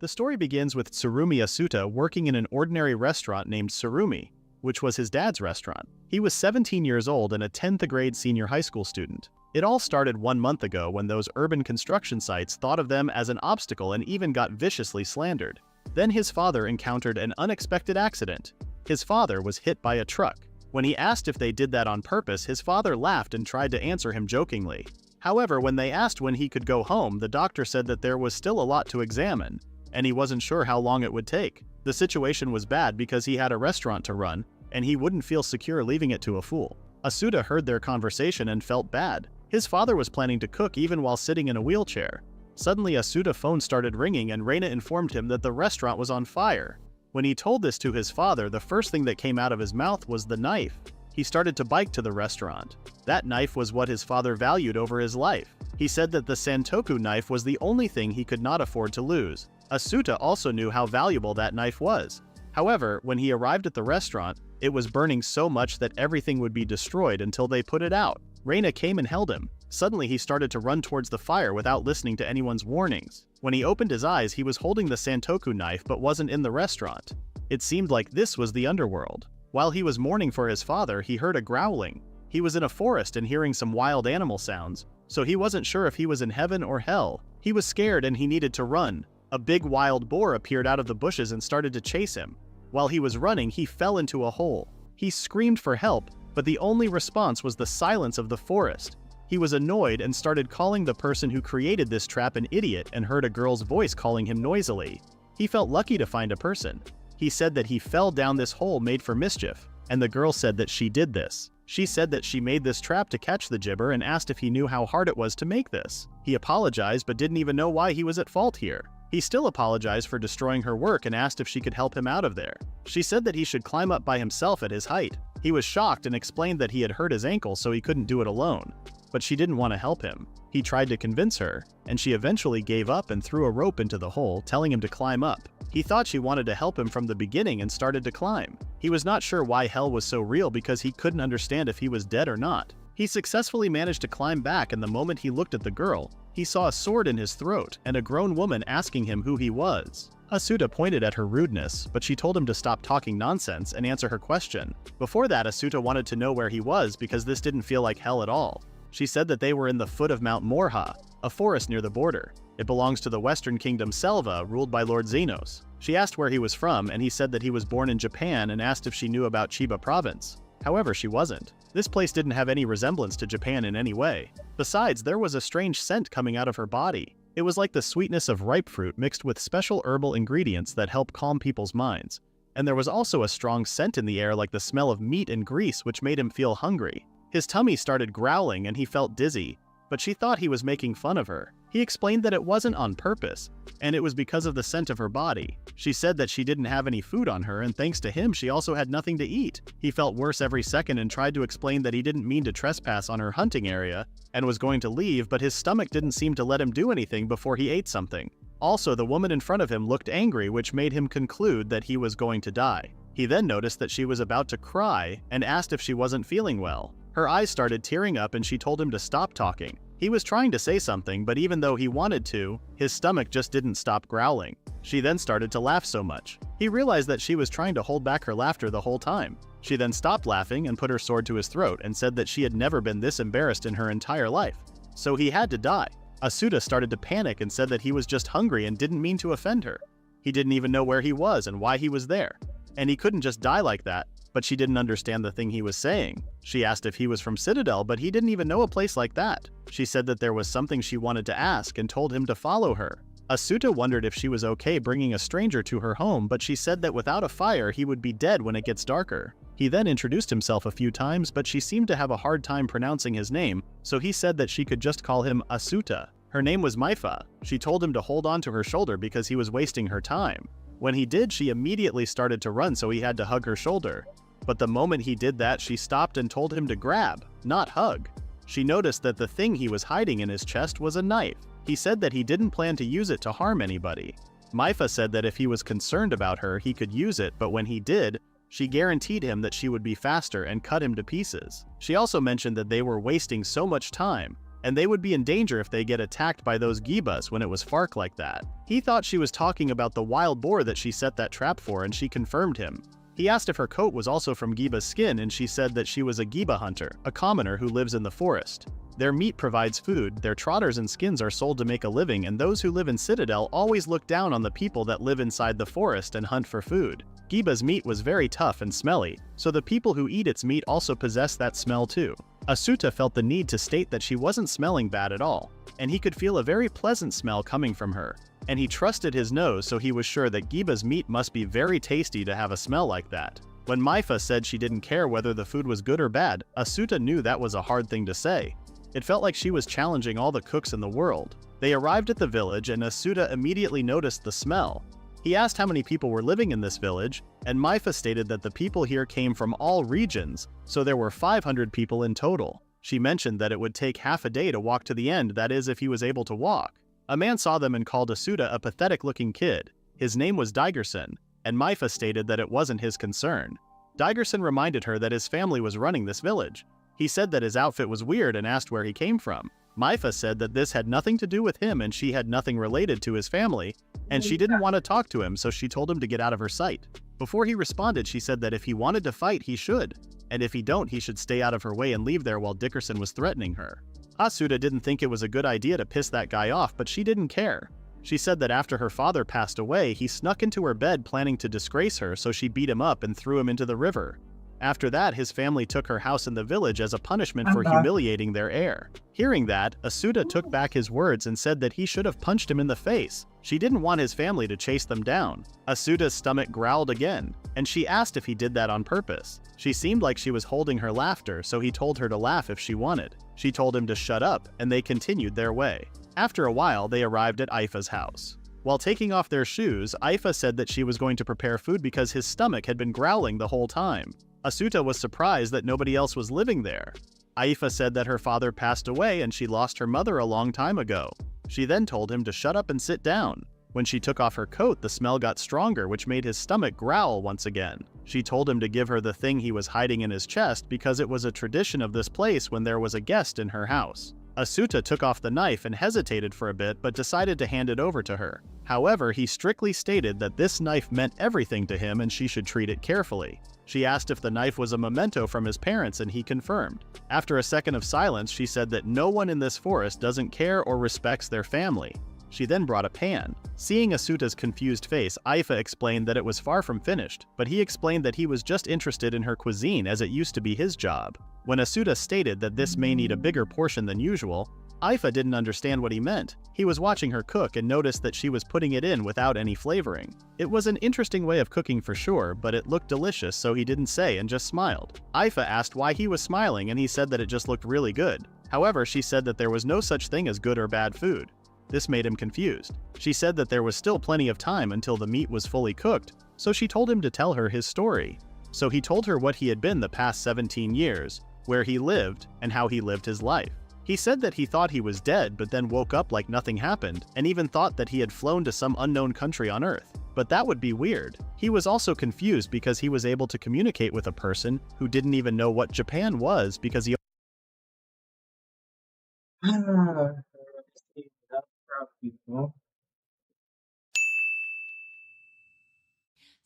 [SPEAKER 2] The story begins with Tsurumi Asuta working in an ordinary restaurant named Tsurumi, which was his dad's restaurant. He was 17 years old and a 10th grade senior high school student. It all started 1 month ago when those urban construction sites thought of them as an obstacle and even got viciously slandered. Then his father encountered an unexpected accident. His father was hit by a truck. When he asked if they did that on purpose, his father laughed and tried to answer him jokingly. However, when they asked when he could go home, the doctor said that there was still a lot to examine, and he wasn't sure how long it would take. The situation was bad because he had a restaurant to run, and he wouldn't feel secure leaving it to a fool. Asuta heard their conversation and felt bad. His father was planning to cook even while sitting in a wheelchair. Suddenly, Asuta's phone started ringing and Reina informed him that the restaurant was on fire. When he told this to his father, the first thing that came out of his mouth was the knife. He started to bike to the restaurant. That knife was what his father valued over his life. He said that the Santoku knife was the only thing he could not afford to lose. Asuta also knew how valuable that knife was. However, when he arrived at the restaurant, it was burning so much that everything would be destroyed until they put it out. Reina came and held him. Suddenly he started to run towards the fire without listening to anyone's warnings. When he opened his eyes, he was holding the Santoku knife but wasn't in the restaurant. It seemed like this was the underworld. While he was mourning for his father, he heard a growling. He was in a forest and hearing some wild animal sounds, so he wasn't sure if he was in heaven or hell. He was scared and he needed to run. A big wild boar appeared out of the bushes and started to chase him. While he was running, he fell into a hole. He screamed for help, but the only response was the silence of the forest. He was annoyed and started calling the person who created this trap an idiot and heard a girl's voice calling him noisily. He felt lucky to find a person. He said that he fell down this hole made for mischief, and the girl said that she did this. She said that she made this trap to catch the gibber and asked if he knew how hard it was to make this. He apologized but didn't even know why he was at fault here. He still apologized for destroying her work and asked if she could help him out of there. She said that he should climb up by himself at his height. He was shocked and explained that he had hurt his ankle so he couldn't do it alone. But she didn't want to help him. He tried to convince her, and she eventually gave up and threw a rope into the hole, telling him to climb up. He thought she wanted to help him from the beginning and started to climb. He was not sure why hell was so real because he couldn't understand if he was dead or not. He successfully managed to climb back, and the moment he looked at the girl, he saw a sword in his throat and a grown woman asking him who he was. Asuta pointed at her rudeness, but she told him to stop talking nonsense and answer her question. Before that, Asuta wanted to know where he was because this didn't feel like hell at all. She said that they were in the foot of Mount Morha, a forest near the border. It belongs to the Western Kingdom Selva, ruled by Lord Xenos. She asked where he was from, and he said that he was born in Japan and asked if she knew about Chiba province. However, she wasn't. This place didn't have any resemblance to Japan in any way. Besides, there was a strange scent coming out of her body. It was like the sweetness of ripe fruit mixed with special herbal ingredients that help calm people's minds. And there was also a strong scent in the air like the smell of meat and grease, which made him feel hungry. His tummy started growling and he felt dizzy, but she thought he was making fun of her. He explained that it wasn't on purpose, and it was because of the scent of her body. She said that she didn't have any food on her, and thanks to him, she also had nothing to eat. He felt worse every second and tried to explain that he didn't mean to trespass on her hunting area and was going to leave, but his stomach didn't seem to let him do anything before he ate something. Also, the woman in front of him looked angry, which made him conclude that he was going to die. He then noticed that she was about to cry and asked if she wasn't feeling well. Her eyes started tearing up and she told him to stop talking. He was trying to say something, but even though he wanted to, his stomach just didn't stop growling. She then started to laugh so much. He realized that she was trying to hold back her laughter the whole time. She then stopped laughing and put her sword to his throat and said that she had never been this embarrassed in her entire life. So he had to die. Asuta started to panic and said that he was just hungry and didn't mean to offend her. He didn't even know where he was and why he was there. And he couldn't just die like that, but she didn't understand the thing he was saying. She asked if he was from Citadel, but he didn't even know a place like that. She said that there was something she wanted to ask and told him to follow her. Asuta wondered if she was okay bringing a stranger to her home, but she said that without a fire he would be dead when it gets darker. He then introduced himself a few times, but she seemed to have a hard time pronouncing his name, so he said that she could just call him Asuta. Her name was Maifa. She told him to hold on to her shoulder because he was wasting her time. When he did, she immediately started to run, so he had to hug her shoulder. But the moment he did that, she stopped and told him to grab, not hug. She noticed that the thing he was hiding in his chest was a knife. He said that he didn't plan to use it to harm anybody. Maifa said that if he was concerned about her, he could use it, but when he did, she guaranteed him that she would be faster and cut him to pieces. She also mentioned that they were wasting so much time, and they would be in danger if they get attacked by those Gibas when it was FARC like that. He thought she was talking about the wild boar that she set that trap for, and she confirmed him. He asked if her coat was also from Giba's skin, and she said that she was a Giba hunter, a commoner who lives in the forest. Their meat provides food, their trotters and skins are sold to make a living, and those who live in Citadel always look down on the people that live inside the forest and hunt for food. Giba's meat was very tough and smelly, so the people who eat its meat also possess that smell too. Asuta felt the need to state that she wasn't smelling bad at all, and he could feel a very pleasant smell coming from her. And he trusted his nose, so he was sure that Giba's meat must be very tasty to have a smell like that. When Maifa said she didn't care whether the food was good or bad, Asuta knew that was a hard thing to say. It felt like she was challenging all the cooks in the world. They arrived at the village and Asuta immediately noticed the smell. He asked how many people were living in this village, and Maifa stated that the people here came from all regions, so there were 500 people in total. She mentioned that it would take half a day to walk to the end, that is if he was able to walk. A man saw them and called Asuta a pathetic-looking kid. His name was Digerson, and Maifa stated that it wasn't his concern. Digerson reminded her that his family was running this village. He said that his outfit was weird and asked where he came from. Maifa said that this had nothing to do with him and she had nothing related to his family, and she didn't want to talk to him, so she told him to get out of her sight. Before he responded, she said that if he wanted to fight, he should, and if he don't, he should stay out of her way and leave there while Dickerson was threatening her. Asuta didn't think it was a good idea to piss that guy off, but she didn't care. She said that after her father passed away, he snuck into her bed planning to disgrace her, so she beat him up and threw him into the river. After that, his family took her house in the village as a punishment for humiliating their heir. Hearing that, Asuta took back his words and said that he should have punched him in the face. She didn't want his family to chase them down. Asuta's stomach growled again, and she asked if he did that on purpose. She seemed like she was holding her laughter, so he told her to laugh if she wanted. She told him to shut up, and they continued their way. After a while, they arrived at Aifa's house. While taking off their shoes, Aifa said that she was going to prepare food because his stomach had been growling the whole time. Asuta was surprised that nobody else was living there. Aifa said that her father passed away and she lost her mother a long time ago. She then told him to shut up and sit down. When she took off her coat, the smell got stronger, which made his stomach growl once again. She told him to give her the thing he was hiding in his chest because it was a tradition of this place when there was a guest in her house. Asuta took off the knife and hesitated for a bit but decided to hand it over to her. However, he strictly stated that this knife meant everything to him and she should treat it carefully. She asked if the knife was a memento from his parents and he confirmed. After a second of silence, she said that no one in this forest doesn't care or respects their family. She then brought a pan. Seeing Asuta's confused face, Aifa explained that it was far from finished, but he explained that he was just interested in her cuisine as it used to be his job. When Asuta stated that this may need a bigger portion than usual, Aifa didn't understand what he meant. He was watching her cook and noticed that she was putting it in without any flavoring. It was an interesting way of cooking for sure, but it looked delicious, so he didn't say and just smiled. Aifa asked why he was smiling and he said that it just looked really good. However, she said that there was no such thing as good or bad food. This made him confused. She said that there was still plenty of time until the meat was fully cooked, so she told him to tell her his story. So he told her what he had been the past 17 years, where he lived, and how he lived his life. He said that he thought he was dead but then woke up like nothing happened, and even thought that he had flown to some unknown country on Earth. But that would be weird. He was also confused because he was able to communicate with a person who didn't even know what Japan was because he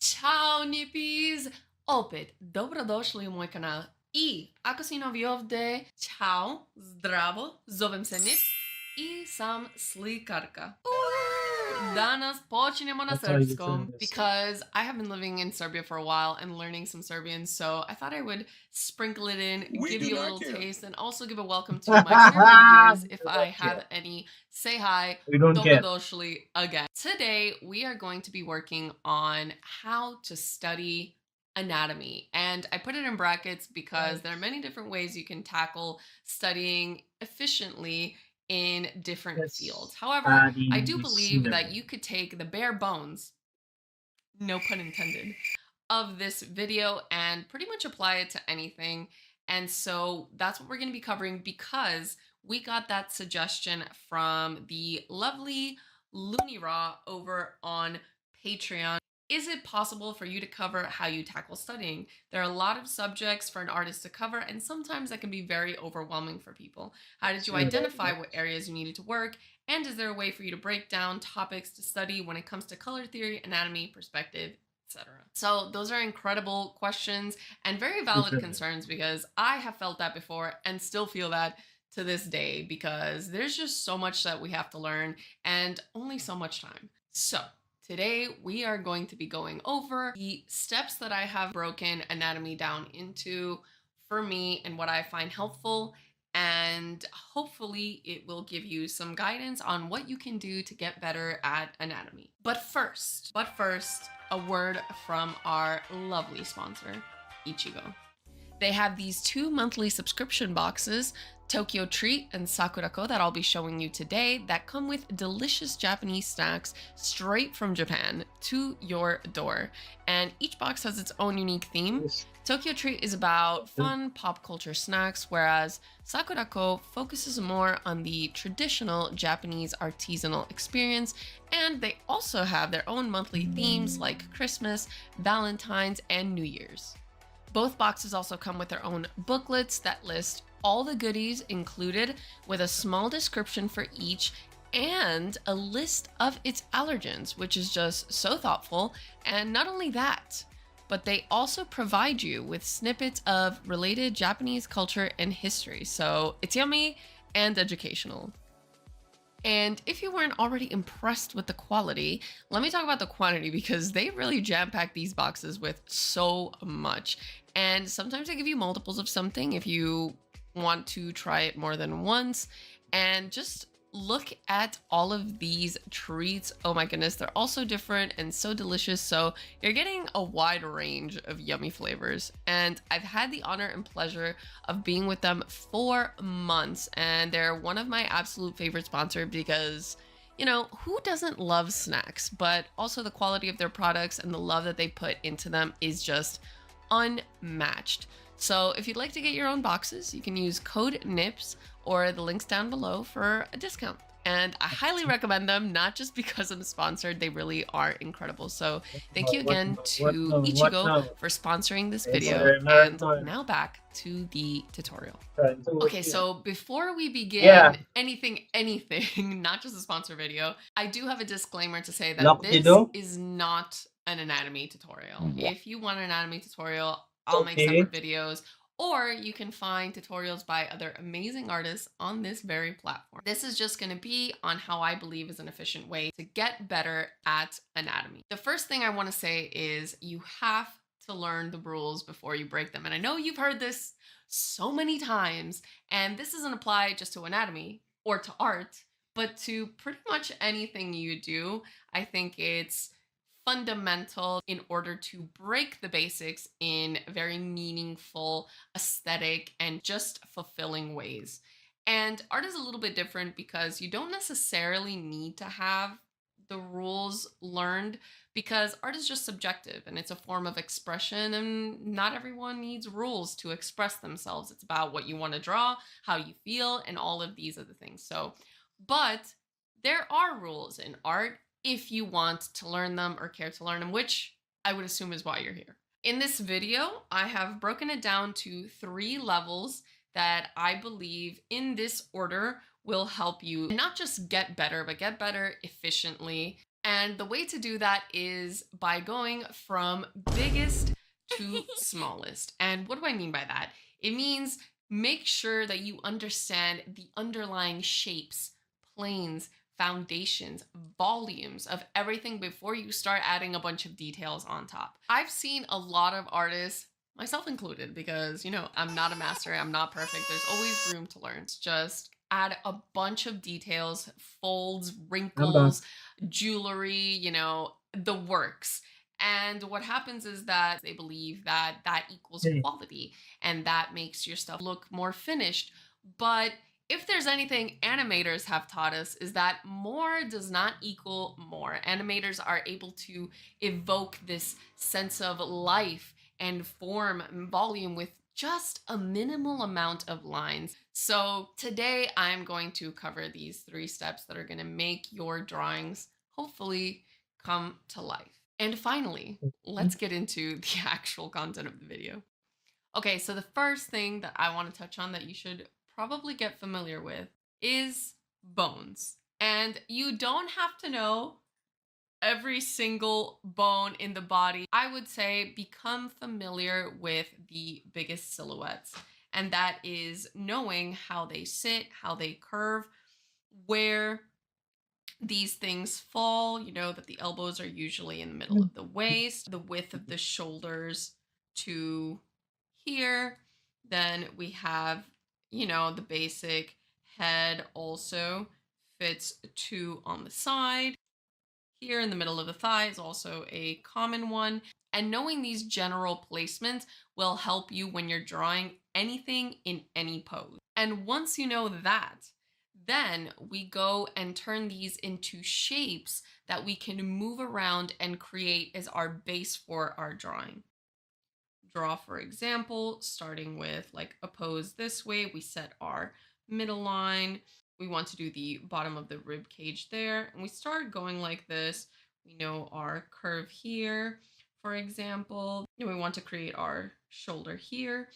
[SPEAKER 3] Ćao nippies! Opet, dobrodošli u moj kanal. I ako si novi ovdje, ćao, zdravo, zovem se Nips I sam slikarka. Danas počinjemo na srpskom because I have been living in Serbia for a while and learning some Serbian, so I thought I would sprinkle it in, give you a little taste, and also give a welcome to my Serbian viewers if I have any. Say hi,
[SPEAKER 4] We don't care.
[SPEAKER 3] dobrodošli again. Today we are going to be working on how to study anatomy, and I put it in brackets because there are many different ways you can tackle studying efficiently in different fields. However, I do believe that you could take the bare bones, no pun intended, of this video and pretty much apply it to anything. And so that's what we're going to be covering because we got that suggestion from the lovely Looney Raw over on Patreon. Is it possible for you to cover how you tackle studying? There are a lot of subjects for an artist to cover, and sometimes that can be very overwhelming for people. How did you identify what areas you needed to work? And is there a way for you to break down topics to study when it comes to color theory, anatomy, perspective, etc.? So those are incredible questions and very valid concerns because I have felt that before and still feel that to this day because there's just so much that we have to learn and only so much time. So today, we are going to be going over the steps that I have broken anatomy down into for me and what I find helpful, and hopefully it will give you some guidance on what you can do to get better at anatomy. But first, a word from our lovely sponsor, Ichigo. They have these 2 monthly subscription boxes, Tokyo Treat and Sakurako, that I'll be showing you today, that come with delicious Japanese snacks straight from Japan to your door. And each box has its own unique theme. Tokyo Treat is about fun pop culture snacks, whereas Sakurako focuses more on the traditional Japanese artisanal experience, and they also have their own monthly themes like Christmas, Valentine's, and New Year's. Both boxes also come with their own booklets that list all the goodies included with a small description for each and a list of its allergens, which is just so thoughtful. And not only that, but they also provide you with snippets of related Japanese culture and history. So it's yummy and educational. And if you weren't already impressed with the quality, let me talk about the quantity because they really jam-pack these boxes with so much. And sometimes they give you multiples of something if you want to try it more than once. And just look at all of these treats. Oh my goodness, they're all so different and so delicious. So you're getting a wide range of yummy flavors. And I've had the honor and pleasure of being with them for months. And they're one of my absolute favorite sponsors because, you know, who doesn't love snacks? But also the quality of their products and the love that they put into them is just unmatched. So if you'd like to get your own boxes, you can use code NIPS or the links down below for a discount. And I highly recommend them, not just because I'm sponsored, they really are incredible. So thank you again to Ichigo for sponsoring this video. And now back to the tutorial. Okay, so before we begin anything, not just a sponsor video, I do have a disclaimer to say that this is not an anatomy tutorial. If you want an anatomy tutorial, I'll make separate videos, or you can find tutorials by other amazing artists on this very platform. This is just going to be on how I believe is an efficient way to get better at anatomy. The first thing I want to say is you have to learn the rules before you break them. And I know you've heard this so many times, and this doesn't apply just to anatomy or to art, but to pretty much anything you do. I think it's fundamental in order to break the basics in very meaningful, aesthetic, and just fulfilling ways. And art is a little bit different because you don't necessarily need to have the rules learned because art is just subjective and it's a form of expression, and not everyone needs rules to express themselves. It's about what you want to draw, how you feel, and all of these other things. So, but there are rules in art if you want to learn them or care to learn them, which I would assume is why you're here. In this video, I have broken it down to 3 levels that I believe in this order will help you not just get better, but get better efficiently And the way to do that is by going from biggest to smallest. And what do I mean by that? It means make sure that you understand the underlying shapes, planes, foundations, volumes of everything before you start adding a bunch of details on top. I've seen a lot of artists, myself included, because, I'm not a master, I'm not perfect. There's always room to learn. Just add a bunch of details, folds,
[SPEAKER 4] I'm done.
[SPEAKER 3] wrinkles, jewelry, the works. And what happens is that they believe that that equals
[SPEAKER 4] Hey,
[SPEAKER 3] quality and that makes your stuff look more finished. But if there's anything animators have taught us is that more does not equal more. Animators are able to evoke this sense of life and form and volume with just a minimal amount of lines. So today I'm going to cover these 3 steps that are going to make your drawings hopefully come to life. And finally, let's get into the actual content of the video. Okay, so the first thing that I want to touch on that you should probably get familiar with is bones. And you don't have to know every single bone in the body. I would say become familiar with the biggest silhouettes. And that is knowing how they sit, how they curve, where these things fall. You know that the elbows are usually in the middle of the waist, the width of the shoulders to here. Then we have, the basic head also fits 2 on the side. Here in the middle of the thigh is also a common one. And knowing these general placements will help you when you're drawing anything in any pose. And once you know that, then we go and turn these into shapes that we can move around and create as our base for our drawing. Draw, for example, starting with like a pose this way, we set our middle line. We want to do the bottom of the rib cage there. And we start going like this. We know our curve here, for example. And we want to create our shoulder here.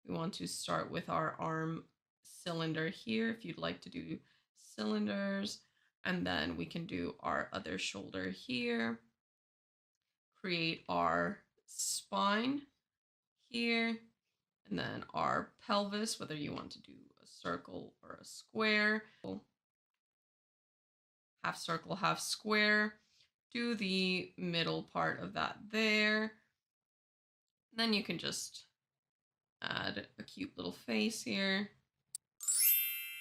[SPEAKER 3] We want to start with our arm cylinder here if you'd like to do cylinders. And then we can do our other shoulder here. Create our spine here. And then our pelvis, whether you want to do a circle or a square. Half circle, half square. Do the middle part of that there. Then you can just add a cute little face here.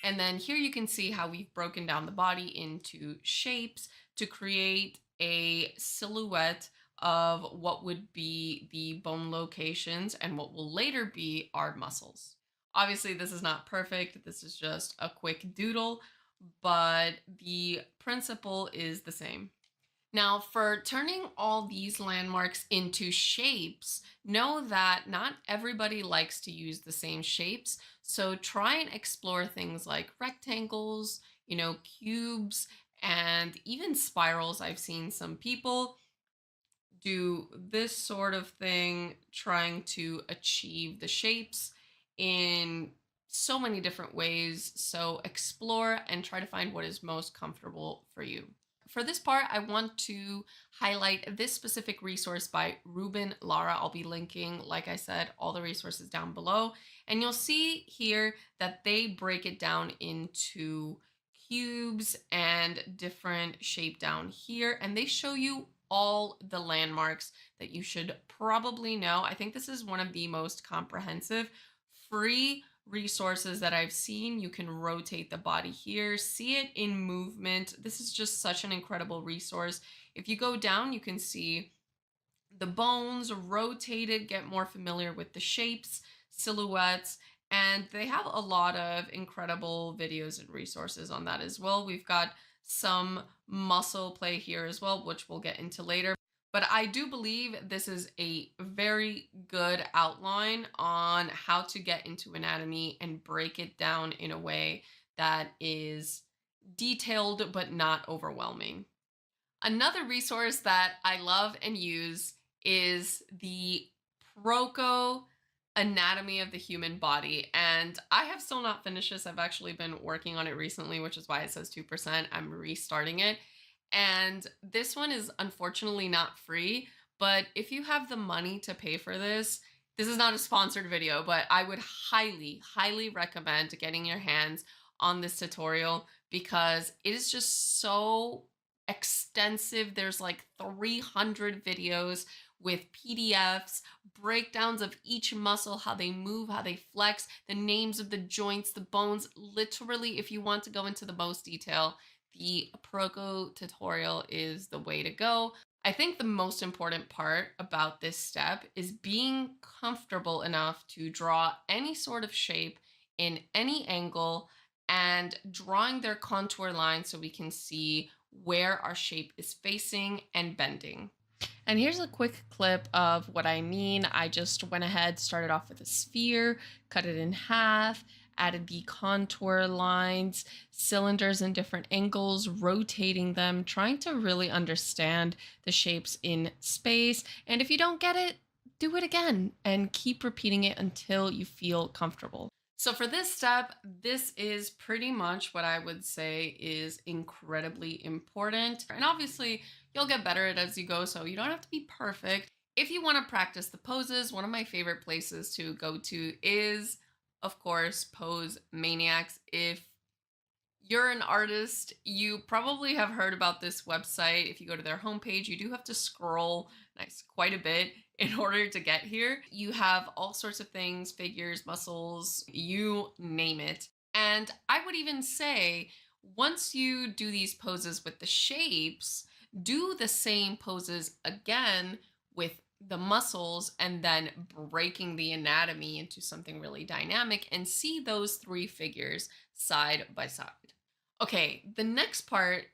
[SPEAKER 3] And then here you can see how we've broken down the body into shapes to create a silhouette of what would be the bone locations and what will later be our muscles. Obviously, this is not perfect. This is just a quick doodle, but the principle is the same. Now, for turning all these landmarks into shapes, know that not everybody likes to use the same shapes. So try and explore things like rectangles, cubes, and even spirals. I've seen some people do this sort of thing, trying to achieve the shapes in so many different ways. So explore and try to find what is most comfortable for you. For this part, I want to highlight this specific resource by Ruben Lara. I'll be linking, like I said, all the resources down below. And you'll see here that they break it down into cubes and different shape down here. And they show you all the landmarks that you should probably know. I think this is one of the most comprehensive free resources that I've seen. You can rotate the body here, see it in movement. This is just such an incredible resource. If you go down, you can see the bones rotated, get more familiar with the shapes, silhouettes, and they have a lot of incredible videos and resources on that as well. We've got some muscle play here as well, which we'll get into later. But I do believe this is a very good outline on how to get into anatomy and break it down in a way that is detailed but not overwhelming. Another resource that I love and use is the Proko Anatomy of the Human Body. And I have still not finished this. I've actually been working on it recently, which is why it says 2%. I'm restarting it. And this one is unfortunately not free, but if you have the money to pay for this is not a sponsored video, but I would highly, highly recommend getting your hands on this tutorial because it is just so extensive. There's like 300 videos with PDFs, breakdowns of each muscle, how they move, how they flex, the names of the joints, the bones. Literally, if you want to go into the most detail, the Proko tutorial is the way to go. I think the most important part about this step is being comfortable enough to draw any sort of shape in any angle and drawing their contour lines so we can see where our shape is facing and bending. And here's a quick clip of what I mean. I just went ahead, started off with a sphere, cut it in half, added the contour lines, cylinders in different angles, rotating them, trying to really understand the shapes in space. And if you don't get it, do it again and keep repeating it until you feel comfortable. So for this step, this is pretty much what I would say is incredibly important. And obviously, you'll get better at it as you go, so you don't have to be perfect. If you want to practice the poses, one of my favorite places to go to is, of course, Pose Maniacs. If you're an artist, you probably have heard about this website. If you go to their homepage, you do have to scroll quite a bit in order to get here. You have all sorts of things, figures, muscles, you name it. And I would even say, once you do these poses with the shapes, do the same poses again with the muscles and then breaking the anatomy into something really dynamic and see those three figures side by side. Okay, the next part,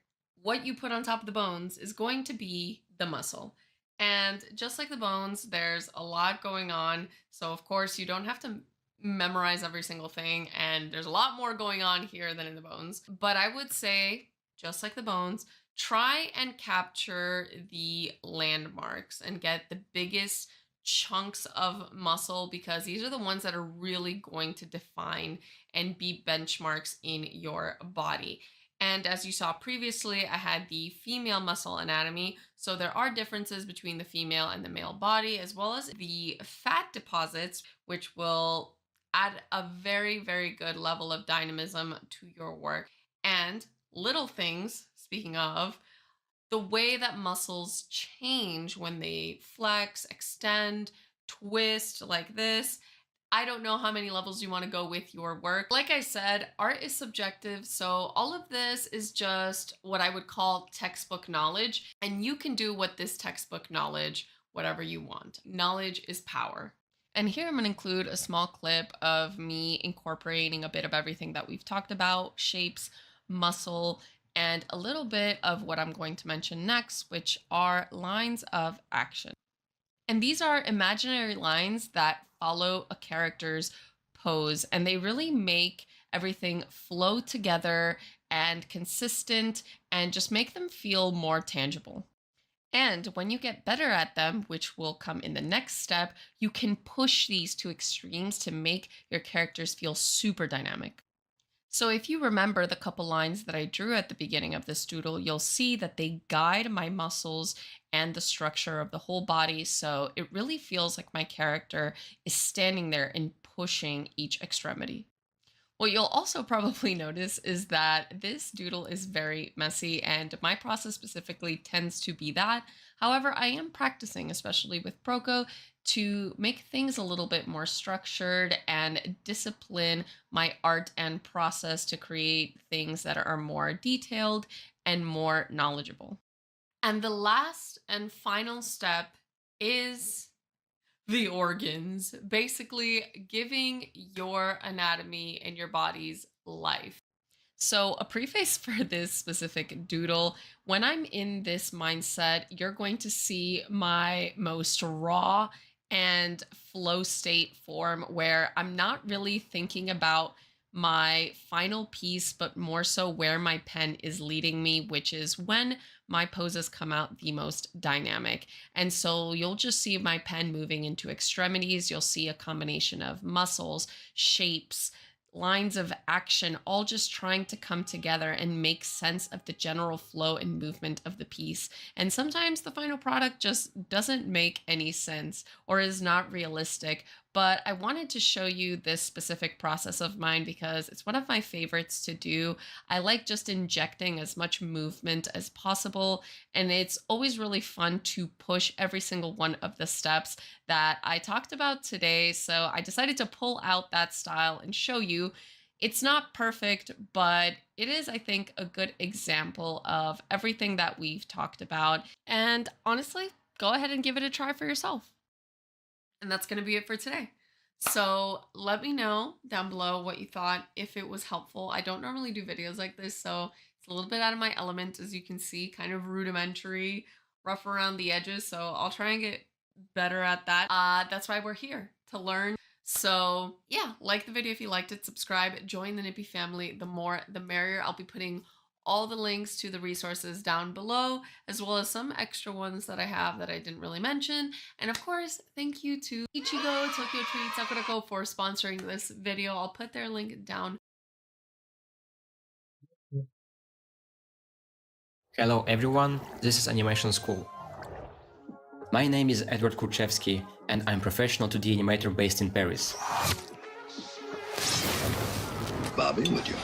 [SPEAKER 3] what you put on top of the bones, is going to be the muscle. And just like the bones, there's a lot going on. So of course you don't have to memorize every single thing, and there's a lot more going on here than in the bones. But I would say, just like the bones, try and capture the landmarks and get the biggest chunks of muscle, because these are the ones that are really going to define and be benchmarks in your body. And as you saw previously, I had the female muscle anatomy. So there are differences between the female and the male body, as well as the fat deposits, which will add a very, very good level of dynamism to your work. And little things, speaking of, the way that muscles change when they flex, extend, twist like this. I don't know how many levels you want to go with your work. Like I said, art is subjective, so all of this is just what I would call textbook knowledge, and you can do with this textbook knowledge whatever you want. Knowledge is power. And here I'm going to include a small clip of me incorporating a bit of everything that we've talked about: shapes, muscle, and a little bit of what I'm going to mention next, which are lines of action. And these are imaginary lines that follow a character's pose, and they really make everything flow together and consistent and just make them feel more tangible. And when you get better at them, which will come in the next step, you can push these to extremes to make your characters feel super dynamic. So if you remember the couple lines that I drew at the beginning of this doodle, you'll see that they guide my muscles and the structure of the whole body. So it really feels like my character is standing there and pushing each extremity. What you'll also probably notice is that this doodle is very messy, and my process specifically tends to be that. However, I am practicing, especially with Proko, to make things a little bit more structured and discipline my art and process to create things that are more detailed and more knowledgeable. And the last and final step is the organs, basically giving your anatomy and your body's life. So a preface for this specific doodle: when I'm in this mindset, you're going to see my most raw and flow state form, where I'm not really thinking about my final piece, but more so where my pen is leading me, which is when my poses come out the most dynamic. And so you'll just see my pen moving into extremities. You'll see a combination of muscles, shapes, lines of action, all just trying to come together and make sense of the general flow and movement of the piece. And sometimes the final product just doesn't make any sense or is not realistic. But I wanted to show you this specific process of mine because it's one of my favorites to do. I like just injecting as much movement as possible, and it's always really fun to push every single one of the steps that I talked about today. So I decided to pull out that style and show you. It's not perfect, but it is, I think, a good example of everything that we've talked about. And honestly, go ahead and give it a try for yourself. And that's going to be it for today. So let me know down below what you thought, if it was helpful. I don't normally do videos like this, so it's a little bit out of my element, as you can see, kind of rudimentary, rough around the edges. So I'll try and get better at that. That's why we're here, to learn. So yeah, like the video if you liked it, subscribe, join the Nippy family. The more, the merrier. I'll be putting all the links to the resources down below, as well as some extra ones that I have that I didn't really mention. And of course, thank you to Ichigo, Tokyo Treat, Sakurako for sponsoring this video. I'll put their link down.
[SPEAKER 4] Hello everyone, this is Animation School. My name is Edward Kurchevsky, and I'm professional 2D animator based in Paris.
[SPEAKER 5] Bobby, would you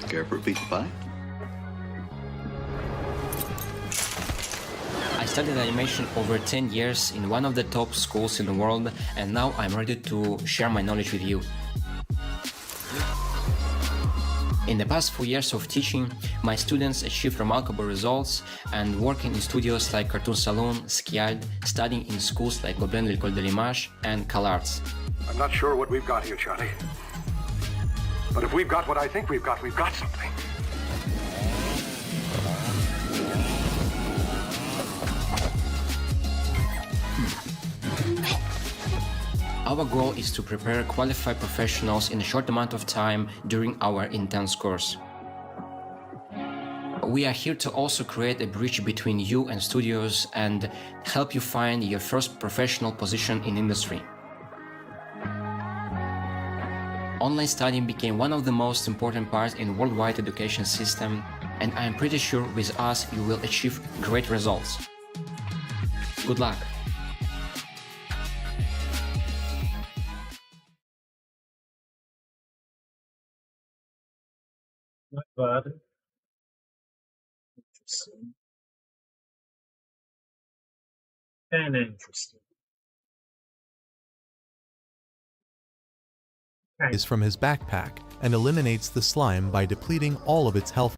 [SPEAKER 5] care for a piece of pie?
[SPEAKER 4] I studied animation over 10 years in one of the top schools in the world, and now I'm ready to share my knowledge with you. In the past 4 years of teaching, my students achieved remarkable results and working in studios like Cartoon Saloon, Skiald, studying in schools like Gobelin l'École de l'Image and CalArts.
[SPEAKER 6] I'm not sure what we've got here, Charlie. But if we've got what I think we've got something.
[SPEAKER 4] Our goal is to prepare qualified professionals in a short amount of time during our intense course. We are here to also create a bridge between you and studios and help you find your first professional position in industry. Online studying became one of the most important parts in worldwide education system, and I am pretty sure with us you will achieve great results. Good luck!
[SPEAKER 7] Not bad. Interesting. And interesting.
[SPEAKER 8] Is from his backpack and eliminates the slime by depleting all of its health.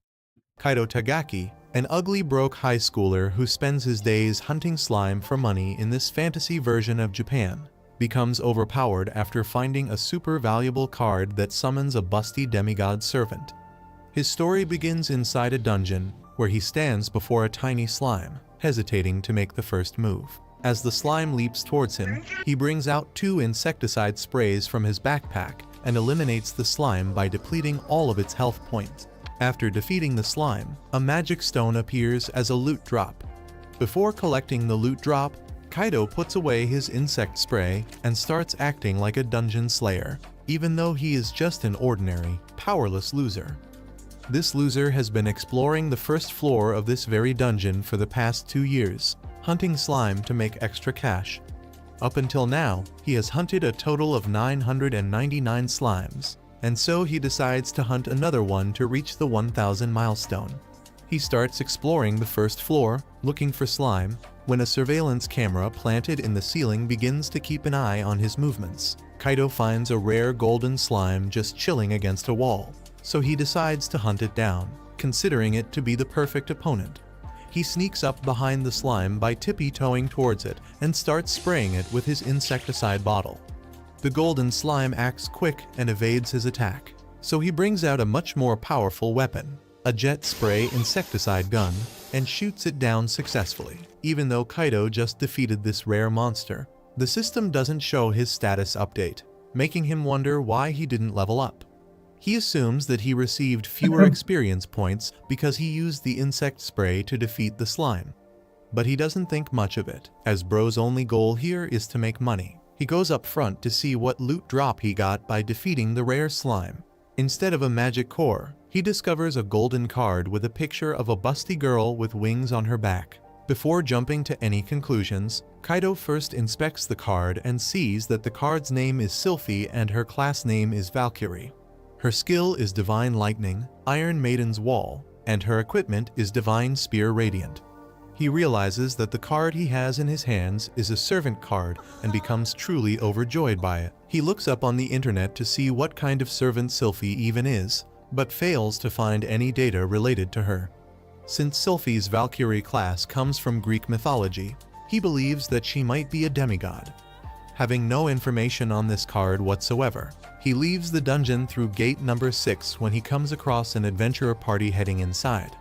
[SPEAKER 8] Kaido Tagaki, an ugly broke high schooler who spends his days hunting slime for money in this fantasy version of Japan, becomes overpowered after finding a super valuable card that summons a busty demigod servant. His story begins inside a dungeon where he stands before a tiny slime, hesitating to make the first move. As the slime leaps towards him, he brings out 2 insecticide sprays from his backpack and eliminates the slime by depleting all of its health points. After defeating the slime, a magic stone appears as a loot drop. Before collecting the loot drop, Kaido puts away his insect spray and starts acting like a dungeon slayer, even though he is just an ordinary, powerless loser. This loser has been exploring the first floor of this very dungeon for the past 2 years, hunting slime to make extra cash. Up until now, he has hunted a total of 999 slimes, and so he decides to hunt another one to reach the 1000 milestone. He starts exploring the first floor, looking for slime, when a surveillance camera planted in the ceiling begins to keep an eye on his movements. Kaido finds a rare golden slime just chilling against a wall, so he decides to hunt it down, considering it to be the perfect opponent. He sneaks up behind the slime by tippy-toeing towards it and starts spraying it with his insecticide bottle. The golden slime acts quick and evades his attack, so he brings out a much more powerful weapon, a jet spray insecticide gun, and shoots it down successfully. Even though Kaido just defeated this rare monster, the system doesn't show his status update, making him wonder why he didn't level up. He assumes that he received fewer experience points because he used the insect spray to defeat the slime. But he doesn't think much of it, as Bro's only goal here is to make money. He goes up front to see what loot drop he got by defeating the rare slime. Instead of a magic core, he discovers a golden card with a picture of a busty girl with wings on her back. Before jumping to any conclusions, Kaido first inspects the card and sees that the card's name is Sylphie and her class name is Valkyrie. Her skill is Divine Lightning, Iron Maiden's Wall, and her equipment is Divine Spear Radiant. He realizes that the card he has in his hands is a servant card and becomes truly overjoyed by it. He looks up on the internet to see what kind of servant Sylphie even is, but fails to find any data related to her. Since Sylphie's Valkyrie class comes from Greek mythology, he believes that she might be a demigod. Having no information on this card whatsoever, he leaves the dungeon through gate number 6 when he comes across an adventurer party heading inside.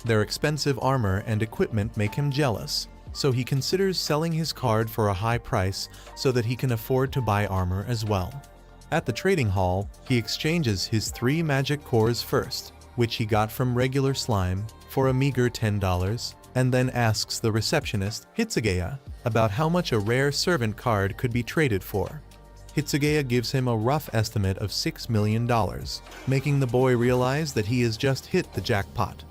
[SPEAKER 8] Their expensive armor and equipment make him jealous, so he considers selling his card for a high price so that he can afford to buy armor as well. At the trading hall, he exchanges his 3 magic cores first, which he got from regular slime, for a meager $10, and then asks the receptionist, Hitsugeya, about how much a rare servant card could be traded for. Hitsugeya gives him a rough estimate of $6 million, making the boy realize that he has just hit the jackpot.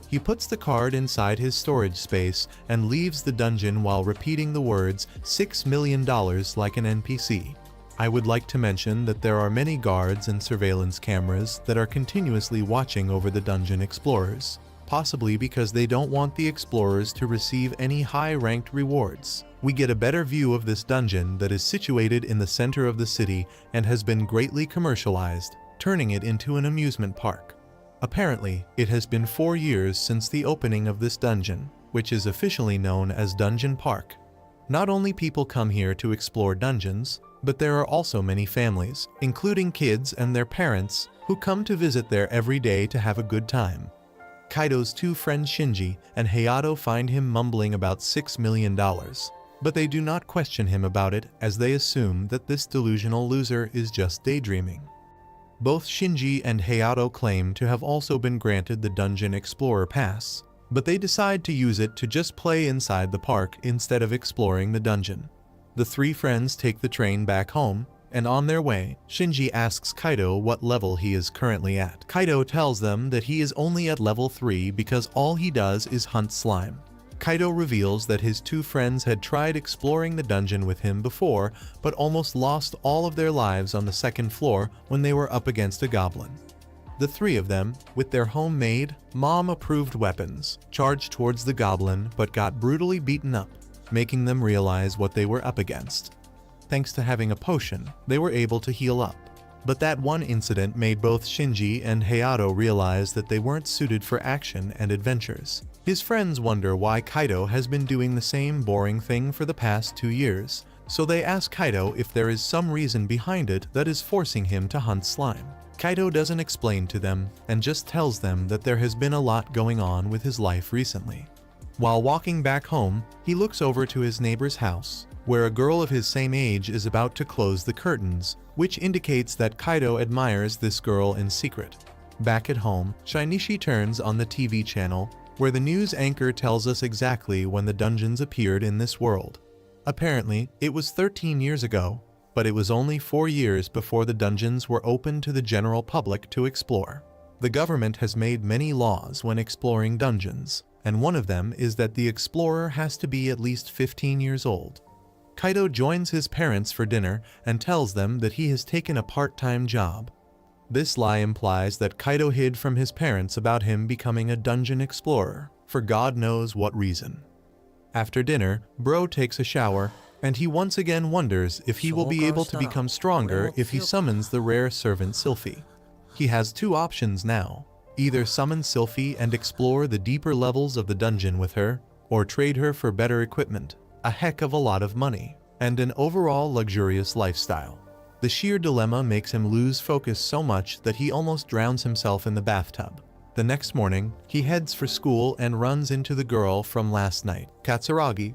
[SPEAKER 8] He puts the card inside his storage space and leaves the dungeon while repeating the words $6 million like an NPC. I would like to mention that there are many guards and surveillance cameras that are continuously watching over the dungeon explorers, possibly because they don't want the explorers to receive any high-ranked rewards. We get a better view of this dungeon that is situated in the center of the city and has been greatly commercialized, turning it into an amusement park. Apparently, it has been 4 years since the opening of this dungeon, which is officially known as Dungeon Park. Not only people come here to explore dungeons, but there are also many families, including kids and their parents, who come to visit there every day to have a good time. Kaido's 2 friends Shinji and Hayato find him mumbling about $6 million, but they do not question him about it as they assume that this delusional loser is just daydreaming. Both Shinji and Hayato claim to have also been granted the Dungeon Explorer Pass, but they decide to use it to just play inside the park instead of exploring the dungeon. The 3 friends take the train back home, and on their way, Shinji asks Kaido what level he is currently at. Kaido tells them that he is only at level 3 because all he does is hunt slime. Kaido reveals that his 2 friends had tried exploring the dungeon with him before, but almost lost all of their lives on the 2nd floor when they were up against a goblin. The 3 of them, with their homemade, mom-approved weapons, charged towards the goblin but got brutally beaten up, making them realize what they were up against. Thanks to having a potion, they were able to heal up. But that one incident made both Shinji and Hayato realize that they weren't suited for action and adventures. His friends wonder why Kaido has been doing the same boring thing for the past 2 years, so they ask Kaido if there is some reason behind it that is forcing him to hunt slime. Kaido doesn't explain to them and just tells them that there has been a lot going on with his life recently. While walking back home, he looks over to his neighbor's house, where a girl of his same age is about to close the curtains, which indicates that Kaido admires this girl in secret. Back at home, Shinichi turns on the TV channel, where the news anchor tells us exactly when the dungeons appeared in this world. Apparently, it was 13 years ago, but it was only 4 years before the dungeons were open to the general public to explore. The government has made many laws when exploring dungeons, and one of them is that the explorer has to be at least 15 years old. Kaido joins his parents for dinner and tells them that he has taken a part-time job. This lie implies that Kaido hid from his parents about him becoming a dungeon explorer, for God knows what reason. After dinner, Bro takes a shower, and he once again wonders if he will be able to become stronger if he summons the rare servant Sylphie. He has 2 options now: either summon Sylphie and explore the deeper levels of the dungeon with her, or trade her for better equipment, a heck of a lot of money, and an overall luxurious lifestyle. The sheer dilemma makes him lose focus so much that he almost drowns himself in the bathtub. The next morning, he heads for school and runs into the girl from last night, Katsuragi.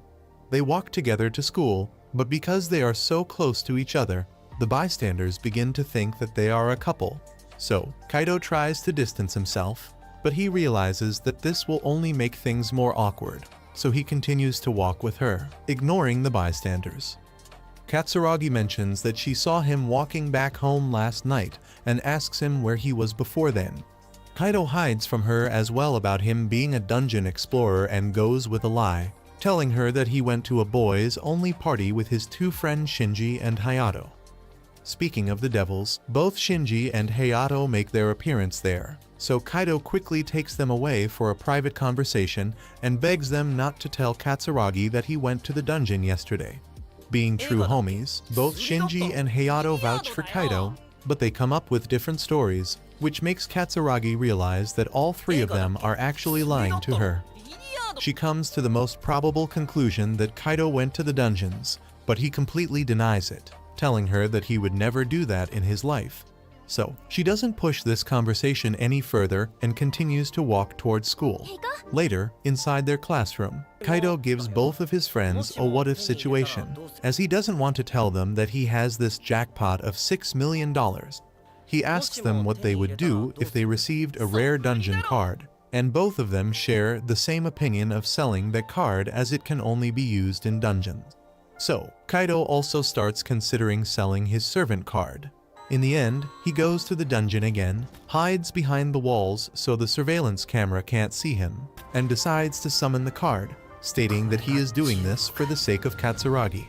[SPEAKER 8] They walk together to school, but because they are so close to each other, the bystanders begin to think that they are a couple. So, Kaido tries to distance himself, but he realizes that this will only make things more awkward, so he continues to walk with her, ignoring the bystanders. Katsuragi mentions that she saw him walking back home last night and asks him where he was before then. Kaido hides from her as well about him being a dungeon explorer and goes with a lie, telling her that he went to a boys-only party with his two friends Shinji and Hayato. Speaking of the devils, both Shinji and Hayato make their appearance there, so Kaido quickly takes them away for a private conversation and begs them not to tell Katsuragi that he went to the dungeon yesterday. Being true homies, both Shinji and Hayato vouch for Kaido, but they come up with different stories, which makes Katsuragi realize that all three of them are actually lying to her. She comes to the most probable conclusion that Kaido went to the dungeons, but he completely denies it, telling her that he would never do that in his life. So, she doesn't push this conversation any further and continues to walk towards school. Later, inside their classroom, Kaido gives both of his friends a what-if situation, as he doesn't want to tell them that he has this jackpot of $6 million. He asks them what they would do if they received a rare dungeon card, and both of them share the same opinion of selling that card as it can only be used in dungeons. So, Kaido also starts considering selling his servant card. In the end, he goes to the dungeon again, hides behind the walls so the surveillance camera can't see him, and decides to summon the card, stating that he is doing this for the sake of Katsuragi.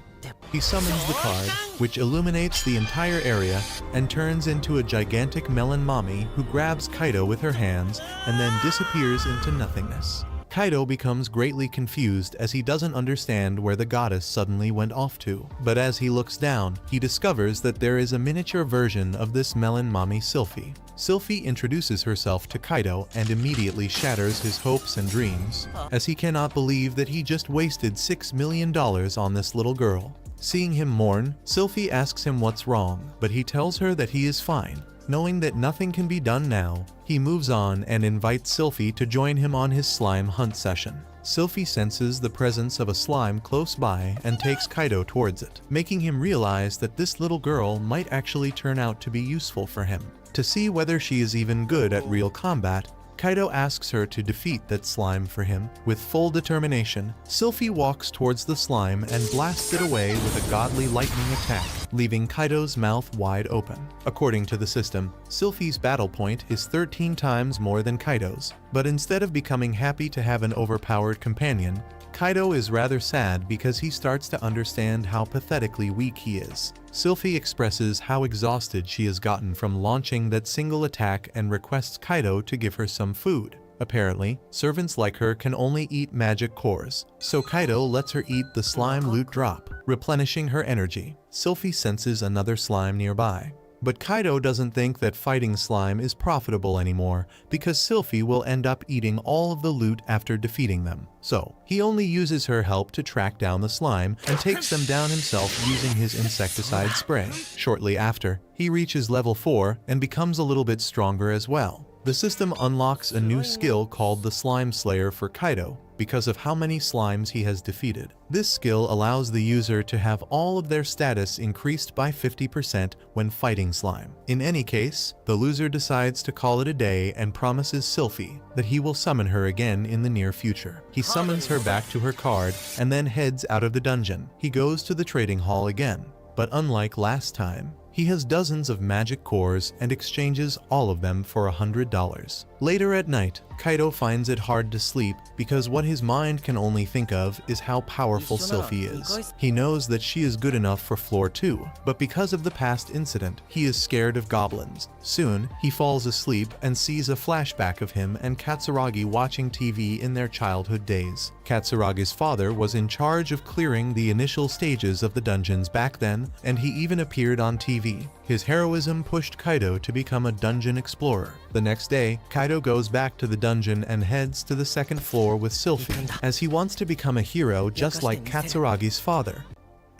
[SPEAKER 8] He summons the card, which illuminates the entire area and turns into a gigantic melon mommy who grabs Kaido with her hands and then disappears into nothingness. Kaido becomes greatly confused as he doesn't understand where the goddess suddenly went off to. But as he looks down, he discovers that there is a miniature version of this melon mommy Sylphie. Sylphie introduces herself to Kaido and immediately shatters his hopes and dreams, as he cannot believe that he just wasted $6 million on this little girl. Seeing him mourn, Sylphie asks him what's wrong, but he tells her that he is fine. Knowing that nothing can be done now, he moves on and invites Sylphie to join him on his slime hunt session. Sylphie senses the presence of a slime close by and takes Kaido towards it, making him realize that this little girl might actually turn out to be useful for him. To see whether she is even good at real combat, Kaido asks her to defeat that slime for him. With full determination, Sylphie walks towards the slime and blasts it away with a godly lightning attack, leaving Kaido's mouth wide open. According to the system, Sylphie's battle point is 13 times more than Kaido's, but instead of becoming happy to have an overpowered companion, Kaido is rather sad because he starts to understand how pathetically weak he is. Sylphie expresses how exhausted she has gotten from launching that single attack and requests Kaido to give her some food. Apparently, servants like her can only eat magic cores, so Kaido lets her eat the slime loot drop, replenishing her energy. Sylphie senses another slime nearby. But Kaido doesn't think that fighting slime is profitable anymore because Sylphie will end up eating all of the loot after defeating them. So, he only uses her help to track down the slime and takes them down himself using his insecticide spray. Shortly after, he reaches level 4 and becomes a little bit stronger as well. The system unlocks a new skill called the Slime Slayer for Kaido because of how many slimes he has defeated. This skill allows the user to have all of their status increased by 50% when fighting slime. In any case, the loser decides to call it a day and promises Sylphie that he will summon her again in the near future. He summons her back to her card and then heads out of the dungeon. He goes to the trading hall again, but unlike last time, he has dozens of magic cores and exchanges all of them for $100. Later at night, Kaido finds it hard to sleep because what his mind can only think of is how powerful Sylphie is. He knows that she is good enough for floor 2, but because of the past incident, he is scared of goblins. Soon, he falls asleep and sees a flashback of him and Katsuragi watching TV in their childhood days. Katsuragi's father was in charge of clearing the initial stages of the dungeons back then, and he even appeared on TV. His heroism pushed Kaido to become a dungeon explorer. The next day, Kaido goes back to the dungeon and heads to the second floor with Sylphie, as he wants to become a hero just like Katsuragi's father.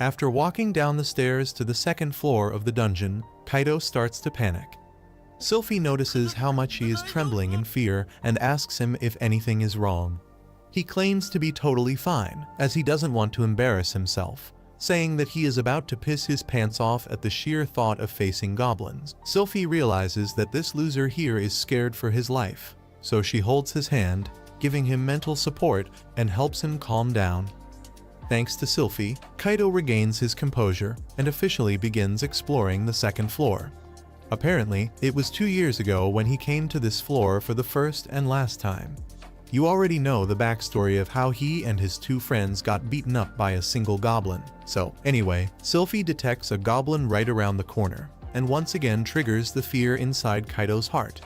[SPEAKER 8] After walking down the stairs to the second floor of the dungeon, Kaido starts to panic. Sylphie notices how much he is trembling in fear and asks him if anything is wrong. He claims to be totally fine, as he doesn't want to embarrass himself, saying that he is about to piss his pants off at the sheer thought of facing goblins. Sylphie realizes that this loser here is scared for his life, so she holds his hand, giving him mental support and helps him calm down. Thanks to Sylphie, Kaido regains his composure and officially begins exploring the second floor. Apparently, it was 2 years ago when he came to this floor for the first and last time. You already know the backstory of how he and his 2 friends got beaten up by a single goblin. So, anyway, Sylphie detects a goblin right around the corner, and once again triggers the fear inside Kaido's heart.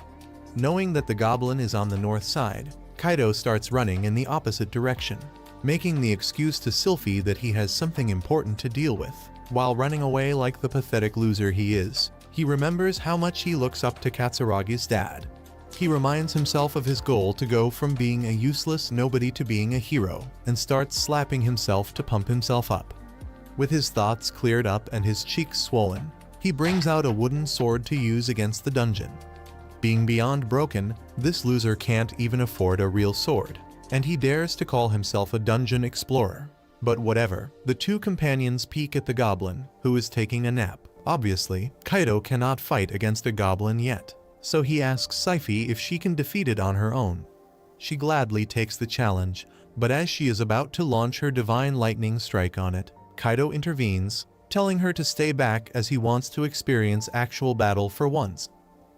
[SPEAKER 8] Knowing that the goblin is on the north side, Kaido starts running in the opposite direction, making the excuse to Sylphie that he has something important to deal with. While running away like the pathetic loser he is, he remembers how much he looks up to Katsuragi's dad. He reminds himself of his goal to go from being a useless nobody to being a hero, and starts slapping himself to pump himself up. With his thoughts cleared up and his cheeks swollen, he brings out a wooden sword to use against the dungeon. Being beyond broken, this loser can't even afford a real sword, and he dares to call himself a dungeon explorer. But whatever, the 2 companions peek at the goblin, who is taking a nap. Obviously, Kaido cannot fight against a goblin yet, so he asks Sylphie if she can defeat it on her own. She gladly takes the challenge, but as she is about to launch her divine lightning strike on it, Kaido intervenes, telling her to stay back as he wants to experience actual battle for once.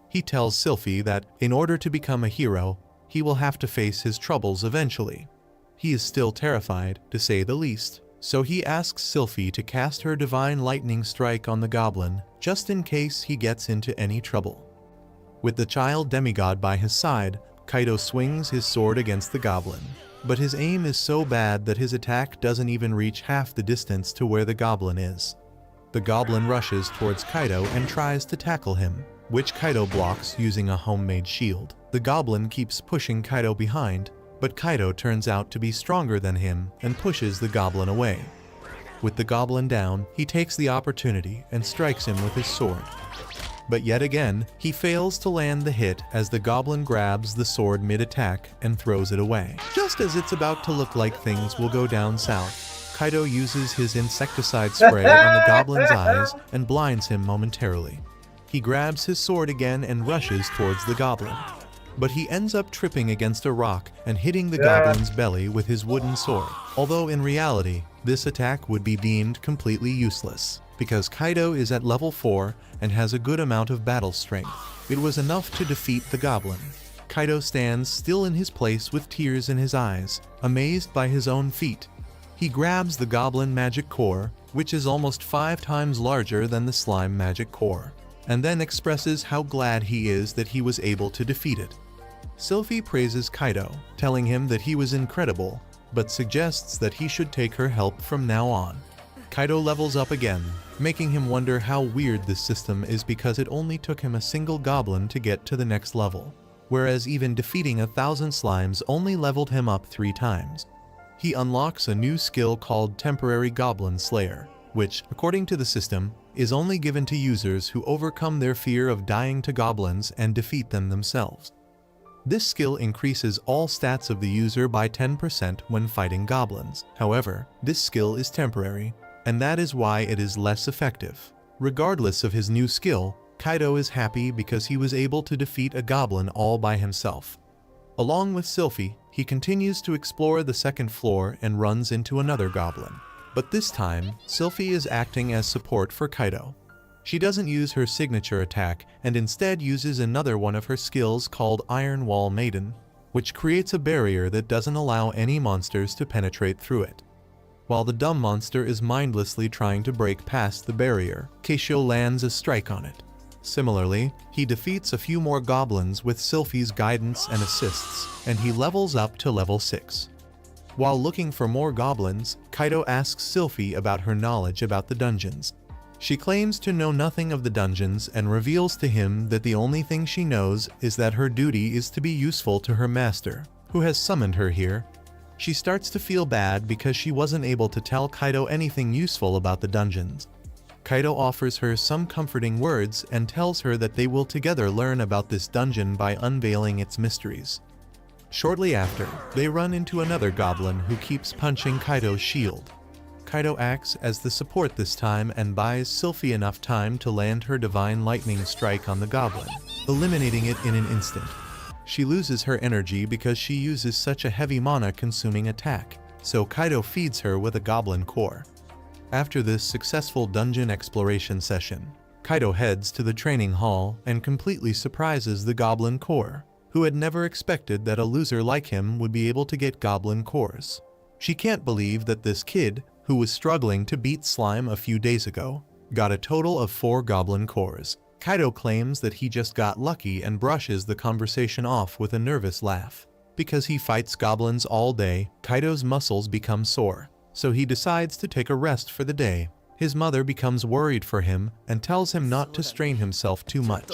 [SPEAKER 8] He tells Sylphie that, in order to become a hero, he will have to face his troubles eventually. He is still terrified, to say the least, so he asks Sylphie to cast her divine lightning strike on the goblin, just in case he gets into any trouble. With the child demigod by his side, Kaido swings his sword against the goblin, but his aim is so bad that his attack doesn't even reach half the distance to where the goblin is. The goblin rushes towards Kaido and tries to tackle him, which Kaido blocks using a homemade shield. The goblin keeps pushing Kaido behind, but Kaido turns out to be stronger than him and pushes the goblin away. With the goblin down, he takes the opportunity and strikes him with his sword. But yet again, he fails to land the hit as the goblin grabs the sword mid-attack and throws it away. Just as it's about to look like things will go down south, Kaido uses his insecticide spray on the goblin's eyes and blinds him momentarily. He grabs his sword again and rushes towards the goblin. But he ends up tripping against a rock and hitting the goblin's belly with his wooden sword. Although in reality, this attack would be deemed completely useless, because Kaido is at level 4 and has a good amount of battle strength. It was enough to defeat the goblin. Kaido stands still in his place with tears in his eyes, amazed by his own feat. He grabs the goblin magic core, which is almost 5 times larger than the slime magic core, and then expresses how glad he is that he was able to defeat it. Sylphie praises Kaido, telling him that he was incredible, but suggests that he should take her help from now on. Kaido levels up again, making him wonder how weird this system is because it only took him a single goblin to get to the next level, whereas even defeating 1,000 slimes only leveled him up 3 times. He unlocks a new skill called Temporary Goblin Slayer, which, according to the system, is only given to users who overcome their fear of dying to goblins and defeat them themselves. This skill increases all stats of the user by 10% when fighting goblins. However, this skill is temporary, and that is why it is less effective. Regardless of his new skill, Kaido is happy because he was able to defeat a goblin all by himself. Along with Sylphie, he continues to explore the second floor and runs into another goblin. But this time, Sylphie is acting as support for Kaido. She doesn't use her signature attack and instead uses another one of her skills called Iron Wall Maiden, which creates a barrier that doesn't allow any monsters to penetrate through it. While the dumb monster is mindlessly trying to break past the barrier, Keisho lands a strike on it. Similarly, he defeats a few more goblins with Sylphie's guidance and assists, and he levels up to level 6. While looking for more goblins, Kaido asks Sylphie about her knowledge about the dungeons. She claims to know nothing of the dungeons and reveals to him that the only thing she knows is that her duty is to be useful to her master, who has summoned her here. She starts to feel bad because she wasn't able to tell Kaido anything useful about the dungeons. Kaido offers her some comforting words and tells her that they will together learn about this dungeon by unveiling its mysteries. Shortly after, they run into another goblin who keeps punching Kaido's shield. Kaido acts as the support this time and buys Sylphie enough time to land her divine lightning strike on the goblin, eliminating it in an instant. She loses her energy because she uses such a heavy mana-consuming attack, so Kaido feeds her with a goblin core. After this successful dungeon exploration session, Kaido heads to the training hall and completely surprises the goblin core, who had never expected that a loser like him would be able to get goblin cores. She can't believe that this kid, who was struggling to beat Slime a few days ago, got a total of 4 goblin cores. Kaido claims that he just got lucky and brushes the conversation off with a nervous laugh. Because he fights goblins all day, Kaido's muscles become sore, so he decides to take a rest for the day. His mother becomes worried for him and tells him not to strain himself too much.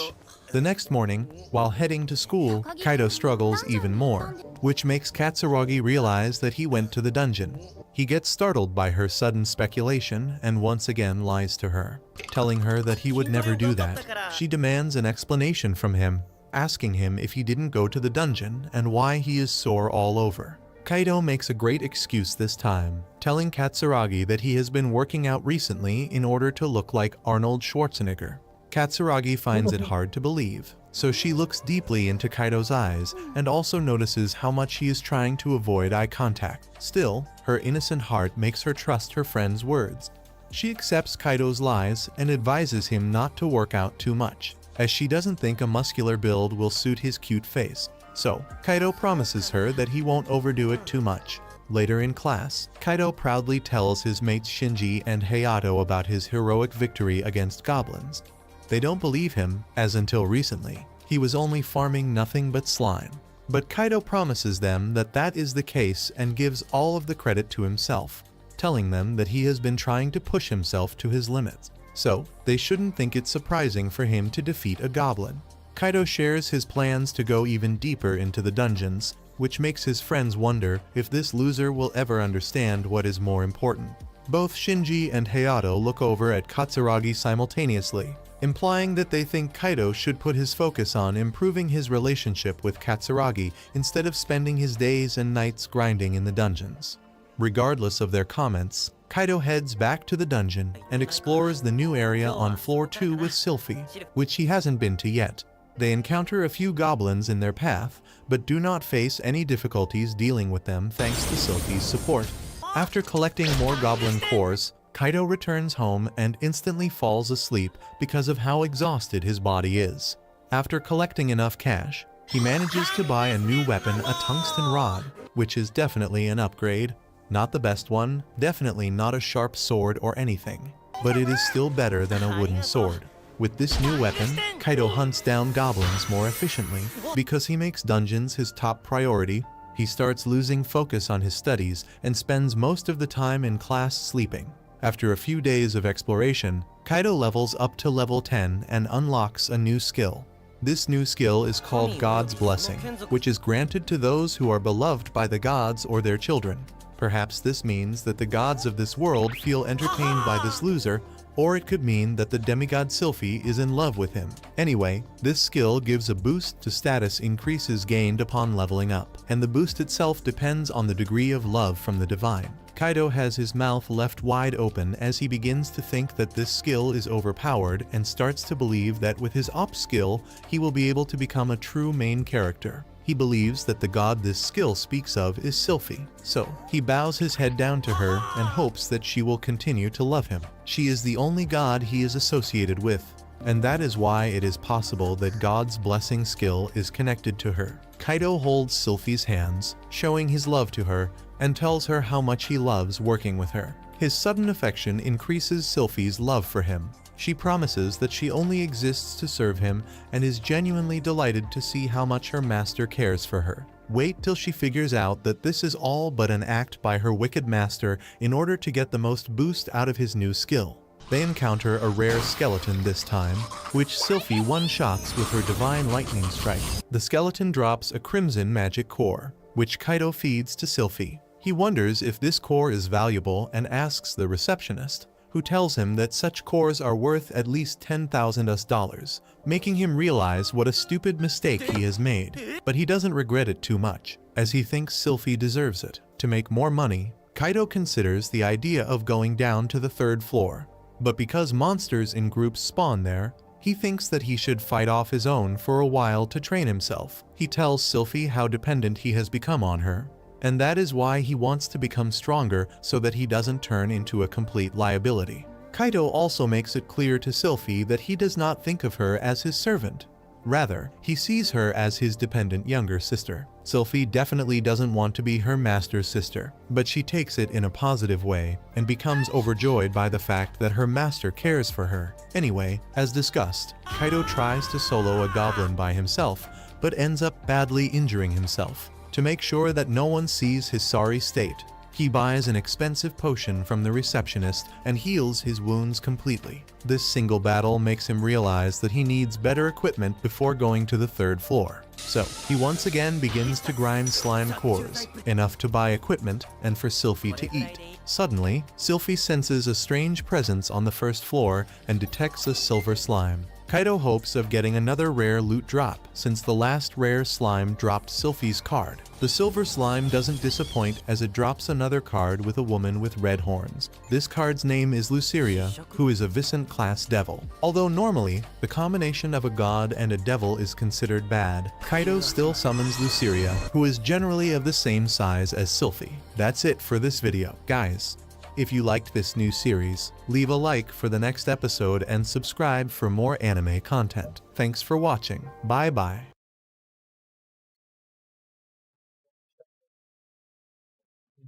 [SPEAKER 8] The next morning, while heading to school, Kaido struggles even more, which makes Katsuragi realize that he went to the dungeon. He gets startled by her sudden speculation and once again lies to her, telling her that he would never do that. She demands an explanation from him, asking him if he didn't go to the dungeon and why he is sore all over. Kaido makes a great excuse this time, telling Katsuragi that he has been working out recently in order to look like Arnold Schwarzenegger. Katsuragi finds it hard to believe, so she looks deeply into Kaido's eyes and also notices how much he is trying to avoid eye contact. Still, her innocent heart makes her trust her friend's words. She accepts Kaido's lies and advises him not to work out too much, as she doesn't think a muscular build will suit his cute face. So, Kaido promises her that he won't overdo it too much. Later in class, Kaido proudly tells his mates Shinji and Hayato about his heroic victory against goblins. They don't believe him, as until recently, he was only farming nothing but slime. But Kaido promises them that that is the case and gives all of the credit to himself, telling them that he has been trying to push himself to his limits, so they shouldn't think it surprising for him to defeat a goblin. Kaido shares his plans to go even deeper into the dungeons, which makes his friends wonder if this loser will ever understand what is more important. Both Shinji and Hayato look over at Katsuragi simultaneously, implying that they think Kaido should put his focus on improving his relationship with Katsuragi instead of spending his days and nights grinding in the dungeons. Regardless of their comments, Kaido heads back to the dungeon and explores the new area on floor 2 with Sylphie, which he hasn't been to yet. They encounter a few goblins in their path, but do not face any difficulties dealing with them thanks to Sylphie's support. After collecting more goblin cores, Kaido returns home and instantly falls asleep because of how exhausted his body is. After collecting enough cash, he manages to buy a new weapon, a tungsten rod, which is definitely an upgrade. Not the best one, definitely not a sharp sword or anything, but it is still better than a wooden sword. With this new weapon, Kaido hunts down goblins more efficiently. Because he makes dungeons his top priority, he starts losing focus on his studies and spends most of the time in class sleeping. After a few days of exploration, Kaido levels up to level 10 and unlocks a new skill. This new skill is called God's Blessing, which is granted to those who are beloved by the gods or their children. Perhaps this means that the gods of this world feel entertained by this loser, or it could mean that the demigod Sylphie is in love with him. Anyway, this skill gives a boost to status increases gained upon leveling up, and the boost itself depends on the degree of love from the divine. Kaido has his mouth left wide open as he begins to think that this skill is overpowered and starts to believe that with his op skill, he will be able to become a true main character. He believes that the god this skill speaks of is Sylphie, so he bows his head down to her and hopes that she will continue to love him. She is the only god he is associated with, and that is why it is possible that God's blessing skill is connected to her. Kaido holds Sylphie's hands, showing his love to her, and tells her how much he loves working with her. His sudden affection increases Sylphie's love for him. She promises that she only exists to serve him and is genuinely delighted to see how much her master cares for her. Wait till she figures out that this is all but an act by her wicked master in order to get the most boost out of his new skill. They encounter a rare skeleton this time, which Sylphie one-shots with her divine lightning strike. The skeleton drops a crimson magic core, which Kaido feeds to Sylphie. He wonders if this core is valuable and asks the receptionist, who tells him that such cores are worth at least $10,000, making him realize what a stupid mistake he has made. But he doesn't regret it too much, as he thinks Sylphie deserves it. To make more money, Kaido considers the idea of going down to the 3rd floor. But because monsters in groups spawn there, he thinks that he should fight off his own for a while to train himself. He tells Sylphie how dependent he has become on her, and that is why he wants to become stronger so that he doesn't turn into a complete liability. Kaido also makes it clear to Sylphie that he does not think of her as his servant. Rather, he sees her as his dependent younger sister. Sylphie definitely doesn't want to be her master's sister, but she takes it in a positive way and becomes overjoyed by the fact that her master cares for her. Anyway, as discussed, Kaido tries to solo a goblin by himself, but ends up badly injuring himself. To make sure that no one sees his sorry state, he buys an expensive potion from the receptionist and heals his wounds completely. This single battle makes him realize that he needs better equipment before going to the 3rd floor. So, he once again begins to grind slime cores, enough to buy equipment and for Sylphie to eat. Suddenly, Sylphie senses a strange presence on the 1st floor and detects a silver slime. Kaido hopes of getting another rare loot drop, since the last rare slime dropped Sylphie's card. The silver slime doesn't disappoint as it drops another card with a woman with red horns. This card's name is Luceria, who is a Vicent-class devil. Although normally, the combination of a god and a devil is considered bad, Kaido still summons Luceria, who is generally of the same size as Sylphie. That's it for this video. Guys, if you liked this new series, leave a like for the next episode and subscribe for more anime content. Thanks for watching. Bye bye.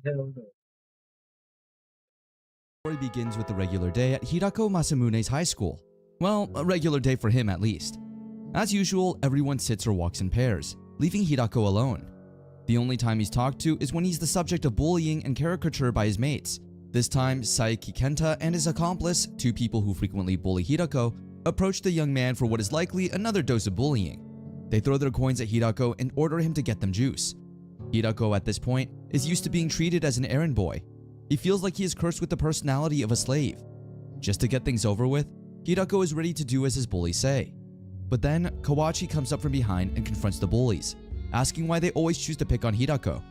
[SPEAKER 7] Hell no.
[SPEAKER 9] The story begins with a regular day at Hirako Masamune's high school. Well, a regular day for him at least. As usual, everyone sits or walks in pairs, leaving Hirako alone. The only time he's talked to is when he's the subject of bullying and caricature by his mates. This time, Saeki Kenta and his accomplice, 2 people who frequently bully Hirako, approach the young man for what is likely another dose of bullying. They throw their coins at Hirako and order him to get them juice. Hirako at this point is used to being treated as an errand boy. He feels like he is cursed with the personality of a slave. Just to get things over with, Hirako is ready to do as his bullies say. But then, Kawachi comes up from behind and confronts the bullies, asking why they always choose to pick on Hirako.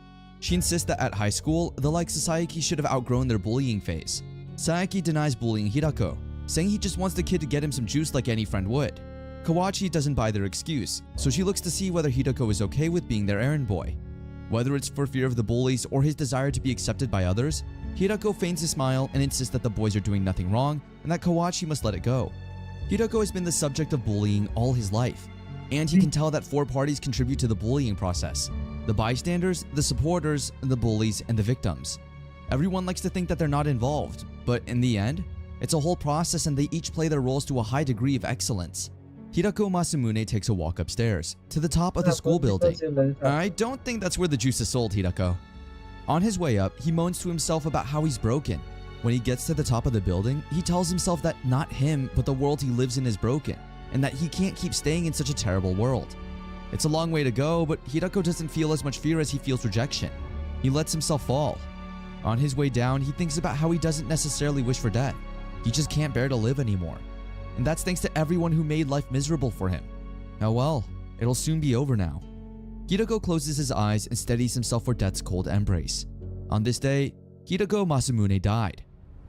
[SPEAKER 9] She insists that at high school, the likes of Saeki should have outgrown their bullying phase. Saeki denies bullying Hirako, saying he just wants the kid to get him some juice like any friend would. Kawachi doesn't buy their excuse, so she looks to see whether Hirako is okay with being their errand boy. Whether it's for fear of the bullies or his desire to be accepted by others, Hirako feigns a smile and insists that the boys are doing nothing wrong and that Kawachi must let it go. Hirako has been the subject of bullying all his life, and he can tell that 4 parties contribute to the bullying process: the bystanders, the supporters, the bullies, and the victims. Everyone likes to think that they're not involved, but in the end, it's a whole process and they each play their roles to a high degree of excellence. Hirako Masamune takes a walk upstairs, to the top of the school building. I don't think that's where the juice is sold, Hirako. On his way up, he moans to himself about how he's broken. When he gets to the top of the building, he tells himself that not him, but the world he lives in is broken, and that he can't keep staying in such a terrible world. It's a long way to go, but Hirako doesn't feel as much fear as he feels rejection. He lets himself fall. On his way down, he thinks about how he doesn't necessarily wish for death. He just can't bear to live anymore. And that's thanks to everyone who made life miserable for him. Oh well, it'll soon be over now. Hirako closes his eyes and steadies himself for death's cold embrace. On this day, Hirako Masamune died.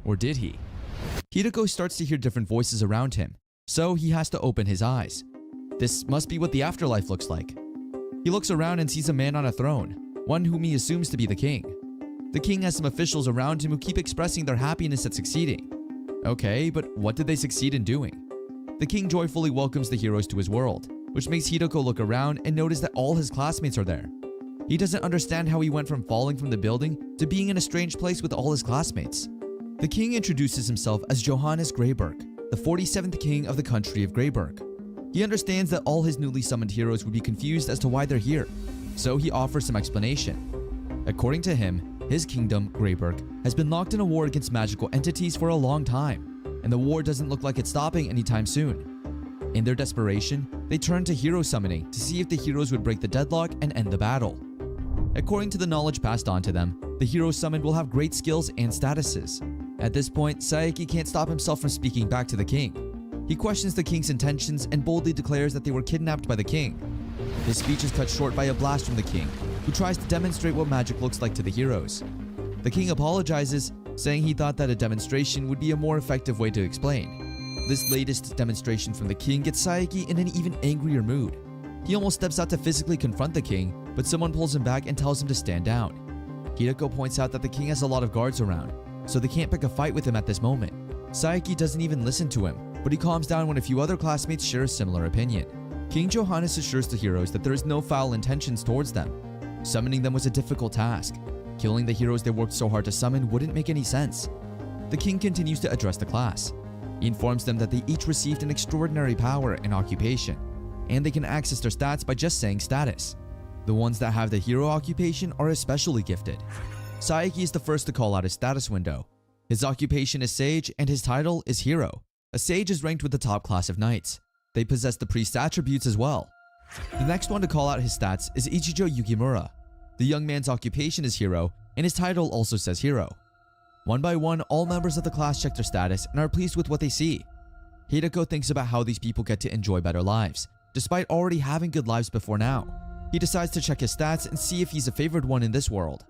[SPEAKER 9] Or did he? Hirako starts to hear different voices around him, so he has to open his eyes. This must be what the afterlife looks like. He looks around and sees a man on a throne, one whom he assumes to be the king. The king has some officials around him who keep expressing their happiness at succeeding. Okay, but what did they succeed in doing? The king joyfully welcomes the heroes to his world, which makes Hirako look around and notice that all his classmates are there. He doesn't understand how he went from falling from the building to being in a strange place with all his classmates. The king introduces himself as Johannes Greyberg, the 47th king of the country of Greyberg. He understands that all his newly summoned heroes would be confused as to why they're here, so he offers some explanation. According to him, his kingdom, Greyberg, has been locked in a war against magical entities for a long time, and the war doesn't look like it's stopping anytime soon. In their desperation, they turn to hero summoning to see if the heroes would break the deadlock and end the battle. According to the knowledge passed on to them, the heroes summoned will have great skills and statuses. At this point, Saeki can't stop himself from speaking back to the king. He questions the king's intentions and boldly declares that they were kidnapped by the king. His speech is cut short by a blast from the king, who tries to demonstrate what magic looks like to the heroes. The king apologizes, saying he thought that a demonstration would be a more effective way to explain. This latest demonstration from the king gets Saeki in an even angrier mood. He almost steps out to physically confront the king, but someone pulls him back and tells him to stand down. Hideko points out that the king has a lot of guards around, so they can't pick a fight with him at this moment. Saeki doesn't even listen to him, but he calms down when a few other classmates share a similar opinion. King Johannes assures the heroes that there is no foul intentions towards them. Summoning them was a difficult task. Killing the heroes they worked so hard to summon wouldn't make any sense. The king continues to address the class. He informs them that they each received an extraordinary power and occupation, and they can access their stats by just saying status. The ones that have the hero occupation are especially gifted. Saeki is the first to call out his status window. His occupation is Sage and his title is Hero. A Sage is ranked with the top class of knights. They possess the priest attributes as well. The next one to call out his stats is Ichijo Yukimura. The young man's occupation is Hero, and his title also says Hero. One by one, all members of the class check their status and are pleased with what they see. Hideko thinks about how these people get to enjoy better lives, despite already having good lives before now. He decides to check his stats and see if he's a favored one in this world.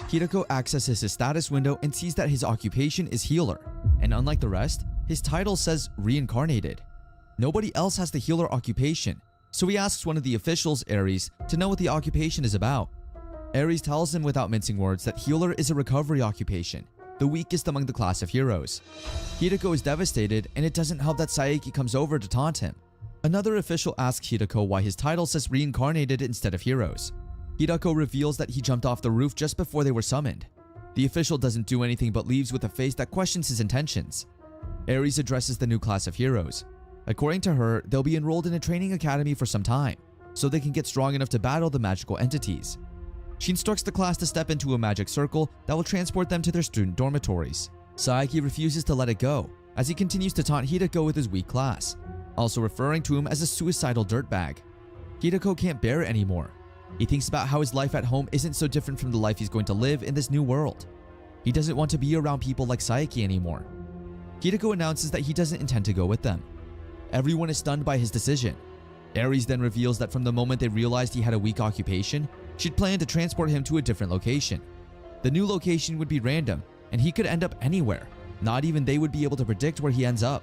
[SPEAKER 9] Hideko accesses his status window and sees that his occupation is Healer, and unlike the rest, his title says Reincarnated. Nobody else has the healer occupation, so he asks one of the officials, Ares, to know what the occupation is about. Ares tells him without mincing words that healer is a recovery occupation, the weakest among the class of heroes. Hideko is devastated, and it doesn't help that Saeki comes over to taunt him. Another official asks Hideko why his title says Reincarnated instead of Heroes. Hideko reveals that he jumped off the roof just before they were summoned. The official doesn't do anything but leaves with a face that questions his intentions. Ares addresses the new class of heroes. According to her, they'll be enrolled in a training academy for some time, so they can get strong enough to battle the magical entities. She instructs the class to step into a magic circle that will transport them to their student dormitories. Saeki refuses to let it go, as he continues to taunt Hideko with his weak class, also referring to him as a suicidal dirtbag. Hideko can't bear it anymore. He thinks about how his life at home isn't so different from the life he's going to live in this new world. He doesn't want to be around people like Saeki anymore. Hideko announces that he doesn't intend to go with them. Everyone is stunned by his decision. Ares then reveals that from the moment they realized he had a weak occupation, she'd planned to transport him to a different location. The new location would be random, and he could end up anywhere. Not even they would be able to predict where he ends up.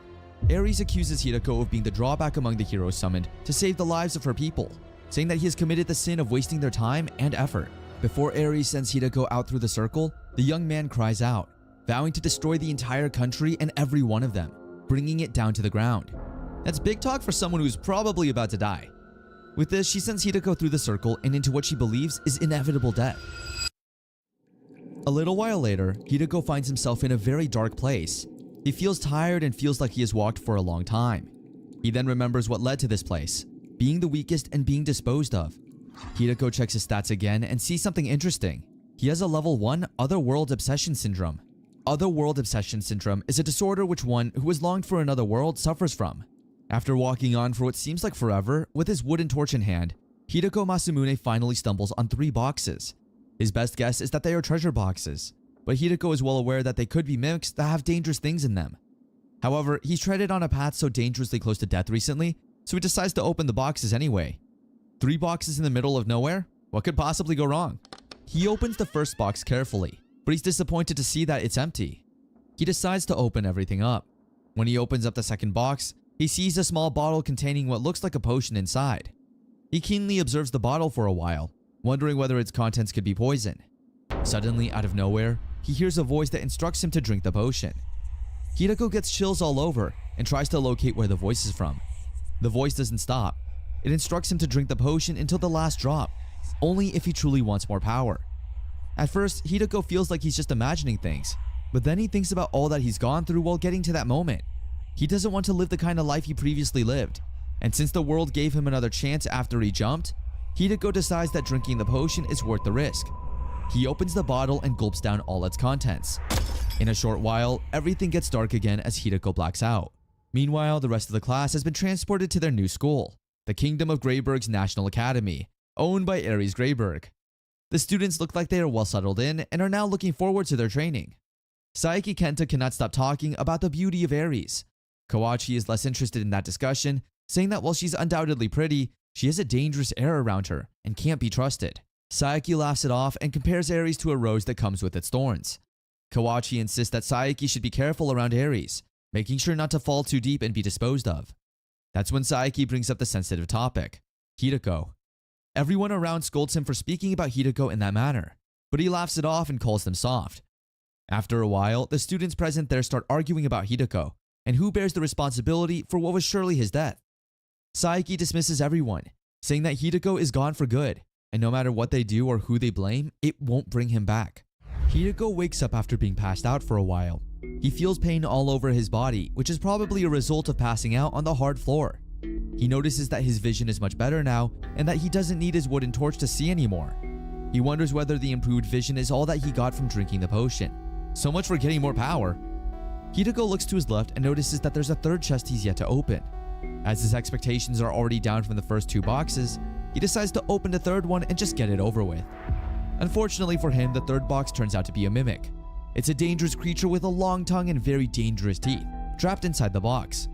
[SPEAKER 9] Ares accuses Hideko of being the drawback among the heroes summoned to save the lives of her people, saying that he has committed the sin of wasting their time and effort. Before Ares sends Hideko out through the circle, the young man cries out, vowing to destroy the entire country and every one of them, bringing it down to the ground. That's big talk for someone who's probably about to die. With this, she sends Hideko through the circle and into what she believes is inevitable death. A little while later, Hideko finds himself in a very dark place. He feels tired and feels like he has walked for a long time. He then remembers what led to this place, being the weakest and being disposed of. Hideko checks his stats again and sees something interesting. He has a level 1 Otherworld Obsession Syndrome. Otherworld Obsession Syndrome is a disorder which one who has longed for another world suffers from. After walking on for what seems like forever, with his wooden torch in hand, Hideko Masamune finally stumbles on 3 boxes. His best guess is that they are treasure boxes, but Hideko is well aware that they could be mimics that have dangerous things in them. However, he's treaded on a path so dangerously close to death recently, so he decides to open the boxes anyway. 3 boxes in the middle of nowhere? What could possibly go wrong? He opens the first box carefully, but he's disappointed to see that it's empty. He decides to open everything up. When he opens up the second box, he sees a small bottle containing what looks like a potion inside. He keenly observes the bottle for a while, wondering whether its contents could be poison. Suddenly, out of nowhere, he hears a voice that instructs him to drink the potion. Hideko gets chills all over and tries to locate where the voice is from. The voice doesn't stop. It instructs him to drink the potion until the last drop, only if he truly wants more power. At first, Hideko feels like he's just imagining things, but then he thinks about all that he's gone through while getting to that moment. He doesn't want to live the kind of life he previously lived, and since the world gave him another chance after he jumped, Hideko decides that drinking the potion is worth the risk. He opens the bottle and gulps down all its contents. In a short while, everything gets dark again as Hideko blacks out. Meanwhile, the rest of the class has been transported to their new school, the Kingdom of Greyberg's National Academy, owned by Ares Greyberg. The students look like they are well settled in and are now looking forward to their training. Saeki Kenta cannot stop talking about the beauty of Ares. Kawachi is less interested in that discussion, saying that while she's undoubtedly pretty, she has a dangerous air around her and can't be trusted. Saeki laughs it off and compares Ares to a rose that comes with its thorns. Kawachi insists that Saeki should be careful around Ares, making sure not to fall too deep and be disposed of. That's when Saeki brings up the sensitive topic, Hideko. Everyone around scolds him for speaking about Hideko in that manner. but he laughs it off and calls them soft. After a while, the students present there start arguing about Hideko and who bears the responsibility for what was surely his death. Saiki dismisses everyone, saying that Hideko is gone for good, and no matter what they do or who they blame, it won't bring him back. Hideko wakes up after being passed out for a while. He feels pain all over his body, which is probably a result of passing out on the hard floor. He notices that his vision is much better now and that he doesn't need his wooden torch to see anymore. He wonders whether the improved vision is all that he got from drinking the potion. So much for getting more power. Hideko looks to his left and notices that there's a third chest he's yet to open. As his expectations are already down from the first 2 boxes, he decides to open the third one and just get it over with. Unfortunately for him, the third box turns out to be a mimic. It's a dangerous creature with a long tongue and very dangerous teeth, trapped inside the box.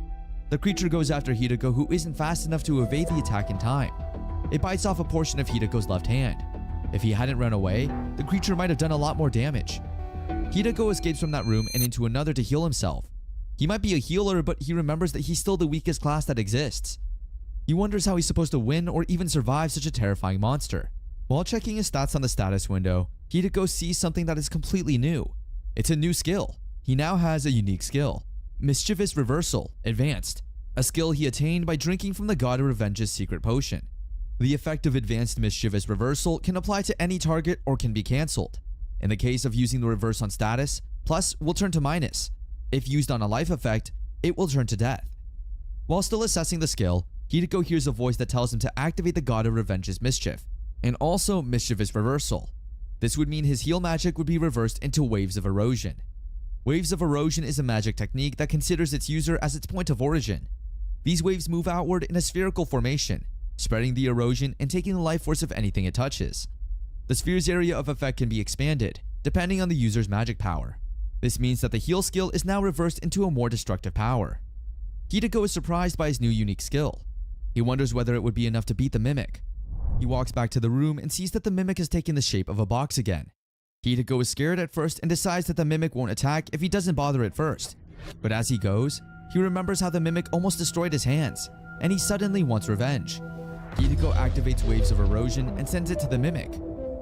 [SPEAKER 9] The creature goes after Hideko, who isn't fast enough to evade the attack in time. It bites off a portion of Hideko's left hand. If he hadn't run away, the creature might have done a lot more damage. Hideko escapes from that room and into another to heal himself. He might be a healer, but he remembers that he's still the weakest class that exists. He wonders how he's supposed to win or even survive such a terrifying monster. While checking his stats on the status window, Hideko sees something that is completely new. It's a new skill. He now has a unique skill, Mischievous Reversal, Advanced, a skill he attained by drinking from the God of Revenge's secret potion. The effect of Advanced Mischievous Reversal can apply to any target or can be cancelled. In the case of using the reverse on status, plus will turn to minus. If used on a life effect, it will turn to death. While still assessing the skill, Hideko hears a voice that tells him to activate the God of Revenge's mischief, and also Mischievous Reversal. This would mean his heal magic would be reversed into Waves of Erosion. Waves of Erosion is a magic technique that considers its user as its point of origin. These waves move outward in a spherical formation, spreading the erosion and taking the life force of anything it touches. The sphere's area of effect can be expanded, depending on the user's magic power. This means that the heal skill is now reversed into a more destructive power. Hideko is surprised by his new unique skill. He wonders whether it would be enough to beat the mimic. He walks back to the room and sees that the mimic has taken the shape of a box again. Hideko is scared at first and decides that the mimic won't attack if he doesn't bother at first. But as he goes, he remembers how the mimic almost destroyed his hands, and he suddenly wants revenge. Hideko activates Waves of Erosion and sends it to the mimic.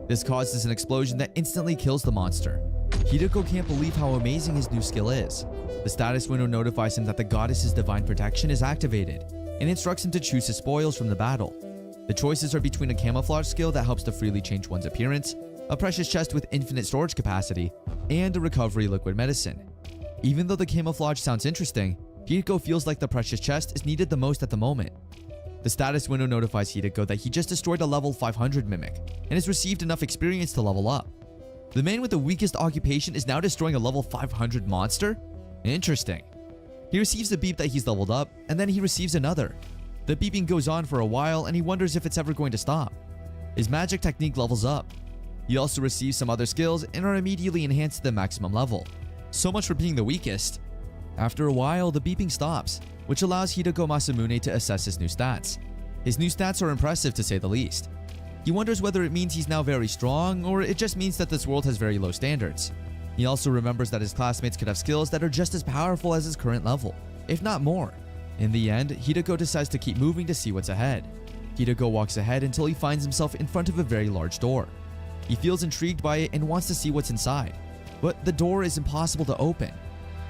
[SPEAKER 9] This causes an explosion that instantly kills the monster. Hideko can't believe how amazing his new skill is. The status window notifies him that the goddess's divine protection is activated, and instructs him to choose his spoils from the battle. The choices are between a camouflage skill that helps to freely change one's appearance, a precious chest with infinite storage capacity, and a recovery liquid medicine. Even though the camouflage sounds interesting, Hideko feels like the precious chest is needed the most at the moment. The status window notifies Hideko that he just destroyed a level 500 mimic and has received enough experience to level up. The man with the weakest occupation is now destroying a level 500 monster? Interesting. He receives a beep that he's leveled up, and then he receives another. The beeping goes on for a while and he wonders if it's ever going to stop. His magic technique levels up. He also receives some other skills and are immediately enhanced to the maximum level. So much for being the weakest. After a while, the beeping stops, which allows Hideko Masamune to assess his new stats. His new stats are impressive to say the least. He wonders whether it means he's now very strong or it just means that this world has very low standards. He also remembers that his classmates could have skills that are just as powerful as his current level, if not more. In the end, Hideko decides to keep moving to see what's ahead. Hideko walks ahead until he finds himself in front of a very large door. He feels intrigued by it and wants to see what's inside, but the door is impossible to open.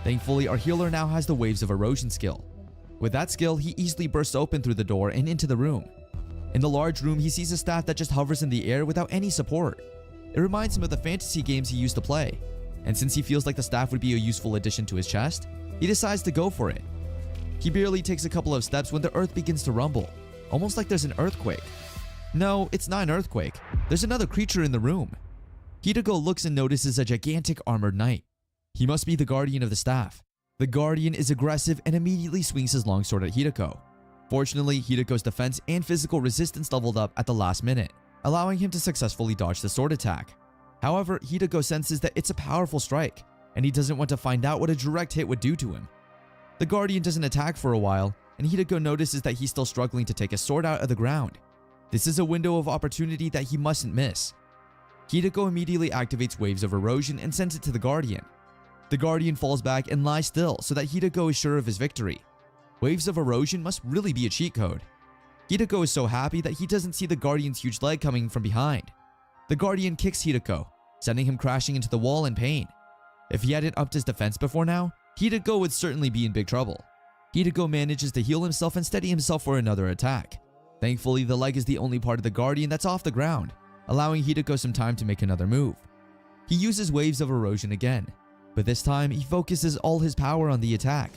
[SPEAKER 9] Thankfully, our healer now has the Waves of Erosion skill. With that skill, he easily bursts open through the door and into the room. In the large room, he sees a staff that just hovers in the air without any support. It reminds him of the fantasy games he used to play, and since he feels like the staff would be a useful addition to his chest, he decides to go for it. He barely takes a couple of steps when the earth begins to rumble, almost like there's an earthquake. No, it's not an earthquake. There's another creature in the room. Hideko looks and notices a gigantic armored knight. He must be the guardian of the staff. The guardian is aggressive and immediately swings his longsword at Hideko. Fortunately, Hideko's defense and physical resistance leveled up at the last minute, allowing him to successfully dodge the sword attack. However, Hideko senses that it's a powerful strike, and he doesn't want to find out what a direct hit would do to him. The guardian doesn't attack for a while, and Hideko notices that he's still struggling to take his sword out of the ground. This is a window of opportunity that he mustn't miss. Hideko immediately activates Waves of Erosion and sends it to the guardian. The guardian falls back and lies still so that Hideko is sure of his victory. Waves of Erosion must really be a cheat code. Hideko is so happy that he doesn't see the guardian's huge leg coming from behind. The guardian kicks Hideko, sending him crashing into the wall in pain. If he hadn't upped his defense before now, Hideko would certainly be in big trouble. Hideko manages to heal himself and steady himself for another attack. Thankfully, the leg is the only part of the Guardian that's off the ground, allowing Hideko some time to make another move. He uses Waves of Erosion again, but this time he focuses all his power on the attack.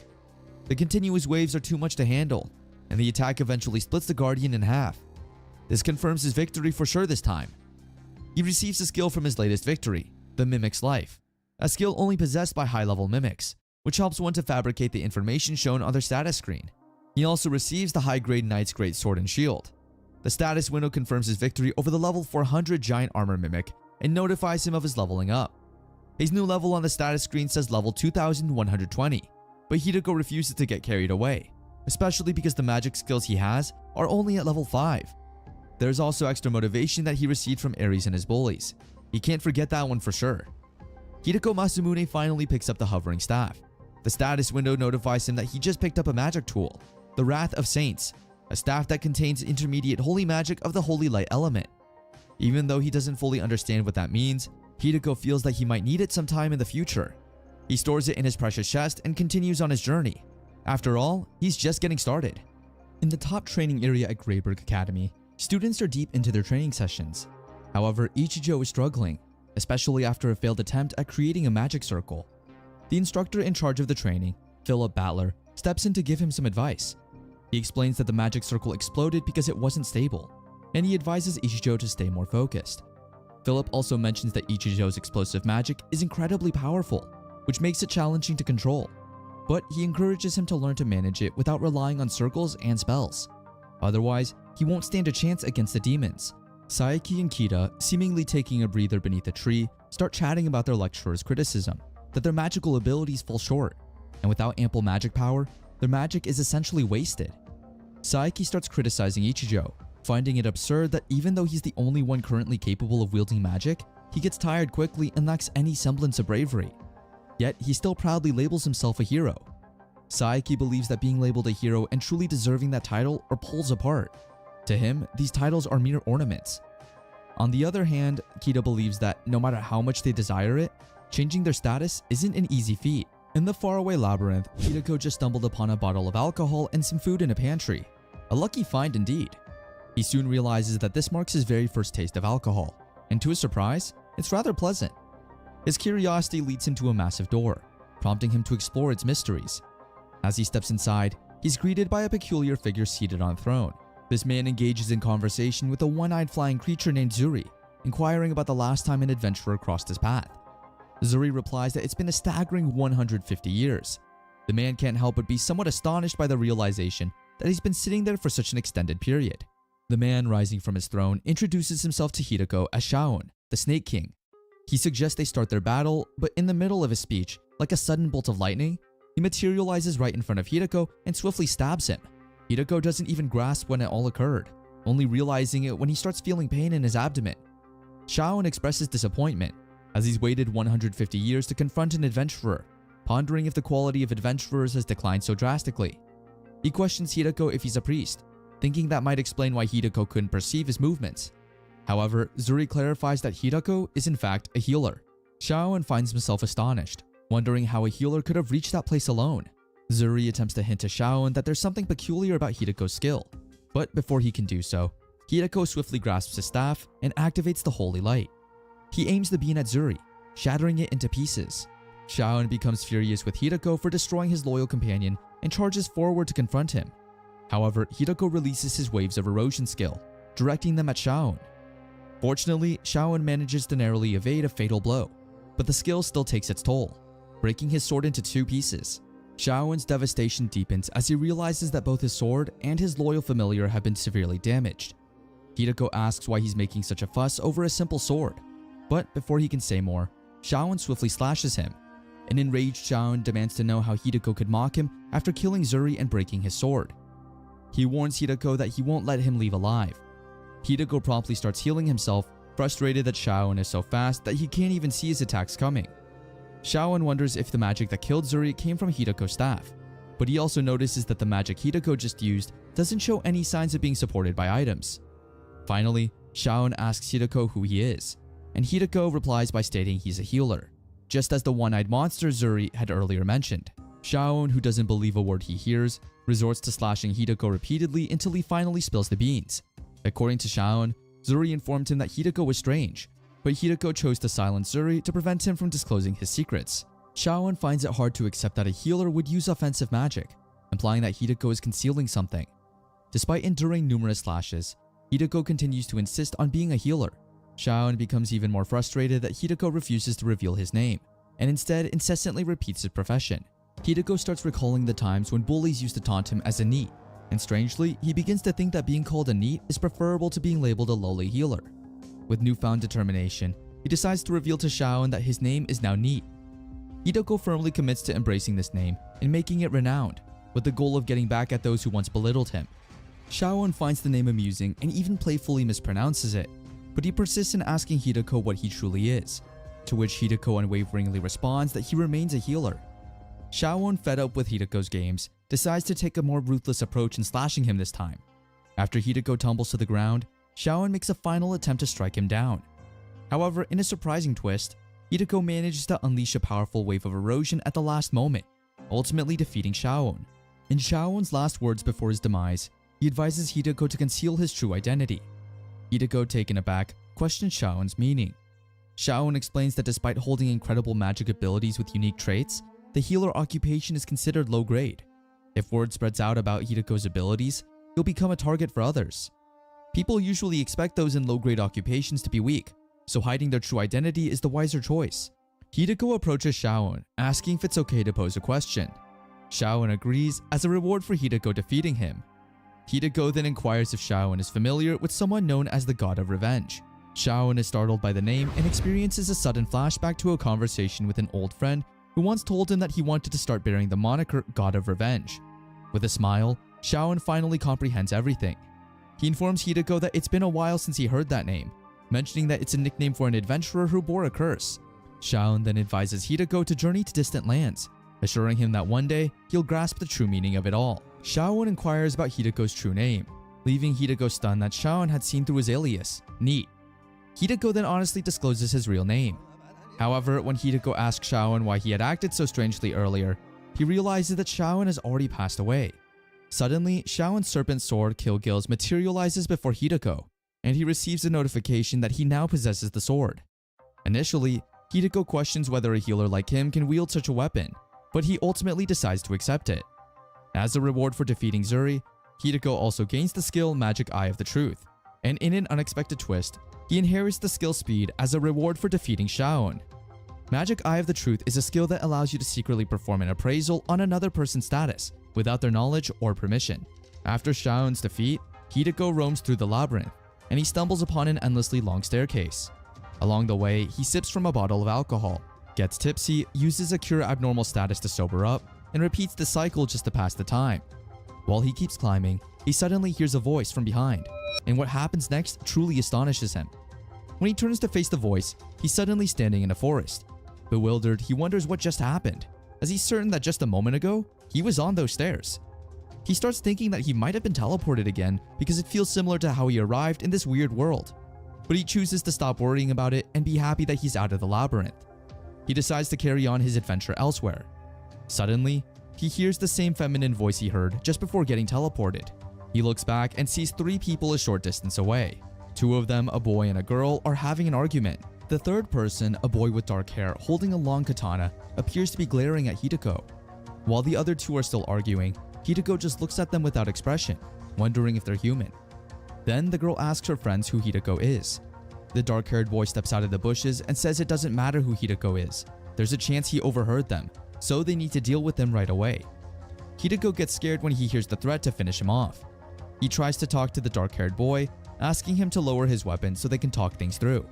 [SPEAKER 9] The continuous waves are too much to handle, and the attack eventually splits the Guardian in half. This confirms his victory for sure this time. He receives a skill from his latest victory, the Mimic's Life, a skill only possessed by high-level mimics, which helps one to fabricate the information shown on their status screen. He also receives the high-grade Knight's Great Sword and Shield. The status window confirms his victory over the level 400 Giant Armor Mimic and notifies him of his leveling up. His new level on the status screen says level 2120, but Hideko refuses to get carried away, especially because the magic skills he has are only at level 5. There's also extra motivation that he received from Ares and his bullies. He can't forget that one for sure. Hideko Masamune finally picks up the hovering staff. The status window notifies him that he just picked up a magic tool, the Wrath of Saints, a staff that contains intermediate holy magic of the holy light element. Even though he doesn't fully understand what that means, Hideko feels that he might need it sometime in the future. He stores it in his precious chest and continues on his journey. After all, he's just getting started. In the top training area at Greyberg Academy, students are deep into their training sessions. However, Ichijo is struggling, especially after a failed attempt at creating a magic circle. The instructor in charge of the training, Philip Battler, steps in to give him some advice. He explains that the magic circle exploded because it wasn't stable, and he advises Ichijo to stay more focused. Philip also mentions that Ichijo's explosive magic is incredibly powerful, which makes it challenging to control, but he encourages him to learn to manage it without relying on circles and spells. Otherwise, he won't stand a chance against the demons. Saiki and Kita, seemingly taking a breather beneath a tree, start chatting about their lecturer's criticism, that their magical abilities fall short, and without ample magic power, their magic is essentially wasted. Saiki starts criticizing Ichijo, finding it absurd that even though he's the only one currently capable of wielding magic, he gets tired quickly and lacks any semblance of bravery. Yet, he still proudly labels himself a hero. Saiki believes that being labeled a hero and truly deserving that title are poles apart. To him, these titles are mere ornaments. On the other hand, Kita believes that no matter how much they desire it, changing their status isn't an easy feat. In the faraway labyrinth, Hideko just stumbled upon a bottle of alcohol and some food in a pantry. A lucky find indeed. He soon realizes that this marks his very first taste of alcohol, and to his surprise, it's rather pleasant. His curiosity leads him to a massive door, prompting him to explore its mysteries. As he steps inside, he's greeted by a peculiar figure seated on a throne. This man engages in conversation with a one-eyed flying creature named Zuri, inquiring about the last time an adventurer crossed his path. Zuri replies that it's been a staggering 150 years. The man can't help but be somewhat astonished by the realization that he's been sitting there for such an extended period. The man, rising from his throne, introduces himself to Hideko as Shaon, the Snake King. He suggests they start their battle, but in the middle of his speech, like a sudden bolt of lightning, he materializes right in front of Hideko and swiftly stabs him. Hideko doesn't even grasp when it all occurred, only realizing it when he starts feeling pain in his abdomen. Shaon expresses disappointment, as he's waited 150 years to confront an adventurer, pondering if the quality of adventurers has declined so drastically. He questions Hideko if he's a priest, thinking that might explain why Hideko couldn't perceive his movements. However, Zuri clarifies that Hideko is in fact a healer. Shaon finds himself astonished, wondering how a healer could have reached that place alone. Zuri attempts to hint to Shaon that there's something peculiar about Hideko's skill, but before he can do so, Hideko swiftly grasps his staff and activates the holy light. He aims the beam at Zuri, shattering it into pieces. Shaon becomes furious with Hideko for destroying his loyal companion and charges forward to confront him. However, Hideko releases his Waves of Erosion skill, directing them at Shaon. Fortunately, Shaon manages to narrowly evade a fatal blow, but the skill still takes its toll, breaking his sword into 2 pieces. Shaon's devastation deepens as he realizes that both his sword and his loyal familiar have been severely damaged. Hideko asks why he's making such a fuss over a simple sword, but before he can say more, Shaon swiftly slashes him. An enraged Shaon demands to know how Hideko could mock him after killing Zuri and breaking his sword. He warns Hideko that he won't let him leave alive. Hideko promptly starts healing himself, frustrated that Shaon is so fast that he can't even see his attacks coming. Shaon wonders if the magic that killed Zuri came from Hideko's staff, but he also notices that the magic Hideko just used doesn't show any signs of being supported by items. Finally, Shaon asks Hideko who he is, and Hideko replies by stating he's a healer, just as the one-eyed monster Zuri had earlier mentioned. Shaon, who doesn't believe a word he hears, resorts to slashing Hideko repeatedly until he finally spills the beans. According to Shaon, Zuri informed him that Hideko was strange, but Hideko chose to silence Zuri to prevent him from disclosing his secrets. Shaon finds it hard to accept that a healer would use offensive magic, implying that Hideko is concealing something. Despite enduring numerous slashes, Hideko continues to insist on being a healer. Shaon becomes even more frustrated that Hideko refuses to reveal his name, and instead incessantly repeats his profession. Hideko starts recalling the times when bullies used to taunt him as a NEET, and strangely, he begins to think that being called a NEET is preferable to being labeled a lowly healer. With newfound determination, he decides to reveal to Shaon that his name is now NEET. Hideko firmly commits to embracing this name and making it renowned, with the goal of getting back at those who once belittled him. Shaon finds the name amusing and even playfully mispronounces it, but he persists in asking Hideko what he truly is, to which Hideko unwaveringly responds that he remains a healer. Shaon, fed up with Hideko's games, decides to take a more ruthless approach in slashing him this time. After Hideko tumbles to the ground, Shaon makes a final attempt to strike him down. However, in a surprising twist, Hideko manages to unleash a powerful wave of erosion at the last moment, ultimately defeating Shaon. In Shaon's last words before his demise, he advises Hideko to conceal his true identity. Hideko, taken aback, questions Shaon's meaning. Shaon explains that despite holding incredible magic abilities with unique traits, the healer occupation is considered low grade. If word spreads out about Hideko's abilities, he'll become a target for others. People usually expect those in low grade occupations to be weak, so hiding their true identity is the wiser choice. Hideko approaches Shaon, asking if it's okay to pose a question. Shaon agrees as a reward for Hideko defeating him. Hideko then inquires if Shaon is familiar with someone known as the God of Revenge. Shaon is startled by the name and experiences a sudden flashback to a conversation with an old friend who once told him that he wanted to start bearing the moniker God of Revenge. With a smile, Shaon finally comprehends everything. He informs Hideko that it's been a while since he heard that name, mentioning that it's a nickname for an adventurer who bore a curse. Shaon then advises Hideko to journey to distant lands, assuring him that one day he'll grasp the true meaning of it all. Shaon inquires about Hideko's true name, leaving Hideko stunned that Shaon had seen through his alias, NEET. Hideko then honestly discloses his real name. However, when Hideko asks Shaon why he had acted so strangely earlier, he realizes that Shaon has already passed away. Suddenly, Shaon's serpent sword Kilgills materializes before Hideko, and he receives a notification that he now possesses the sword. Initially, Hideko questions whether a healer like him can wield such a weapon, but he ultimately decides to accept it. As a reward for defeating Zuri, Hideko also gains the skill Magic Eye of the Truth, and in an unexpected twist, he inherits the skill Speed as a reward for defeating Shaon. Magic Eye of the Truth is a skill that allows you to secretly perform an appraisal on another person's status, without their knowledge or permission. After Shaon's defeat, Hideko roams through the labyrinth, and he stumbles upon an endlessly long staircase. Along the way, he sips from a bottle of alcohol, gets tipsy, uses a cure abnormal status to sober up, and repeats the cycle just to pass the time. While he keeps climbing, he suddenly hears a voice from behind, and what happens next truly astonishes him. When he turns to face the voice, he's suddenly standing in a forest. Bewildered, he wonders what just happened, as he's certain that just a moment ago, he was on those stairs. He starts thinking that he might have been teleported again because it feels similar to how he arrived in this weird world. But he chooses to stop worrying about it and be happy that he's out of the labyrinth. He decides to carry on his adventure elsewhere. Suddenly, he hears the same feminine voice he heard just before getting teleported. He looks back and sees 3 people a short distance away. 2 of them, a boy and a girl, are having an argument. The third person, a boy with dark hair holding a long katana, appears to be glaring at Hideko. While the other 2 are still arguing, Hideko just looks at them without expression, wondering if they're human. Then the girl asks her friends who Hideko is. The dark-haired boy steps out of the bushes and says it doesn't matter who Hideko is. There's a chance he overheard them, so they need to deal with him right away. Hideko gets scared when he hears the threat to finish him off. He tries to talk to the dark-haired boy, asking him to lower his weapon so they can talk things through.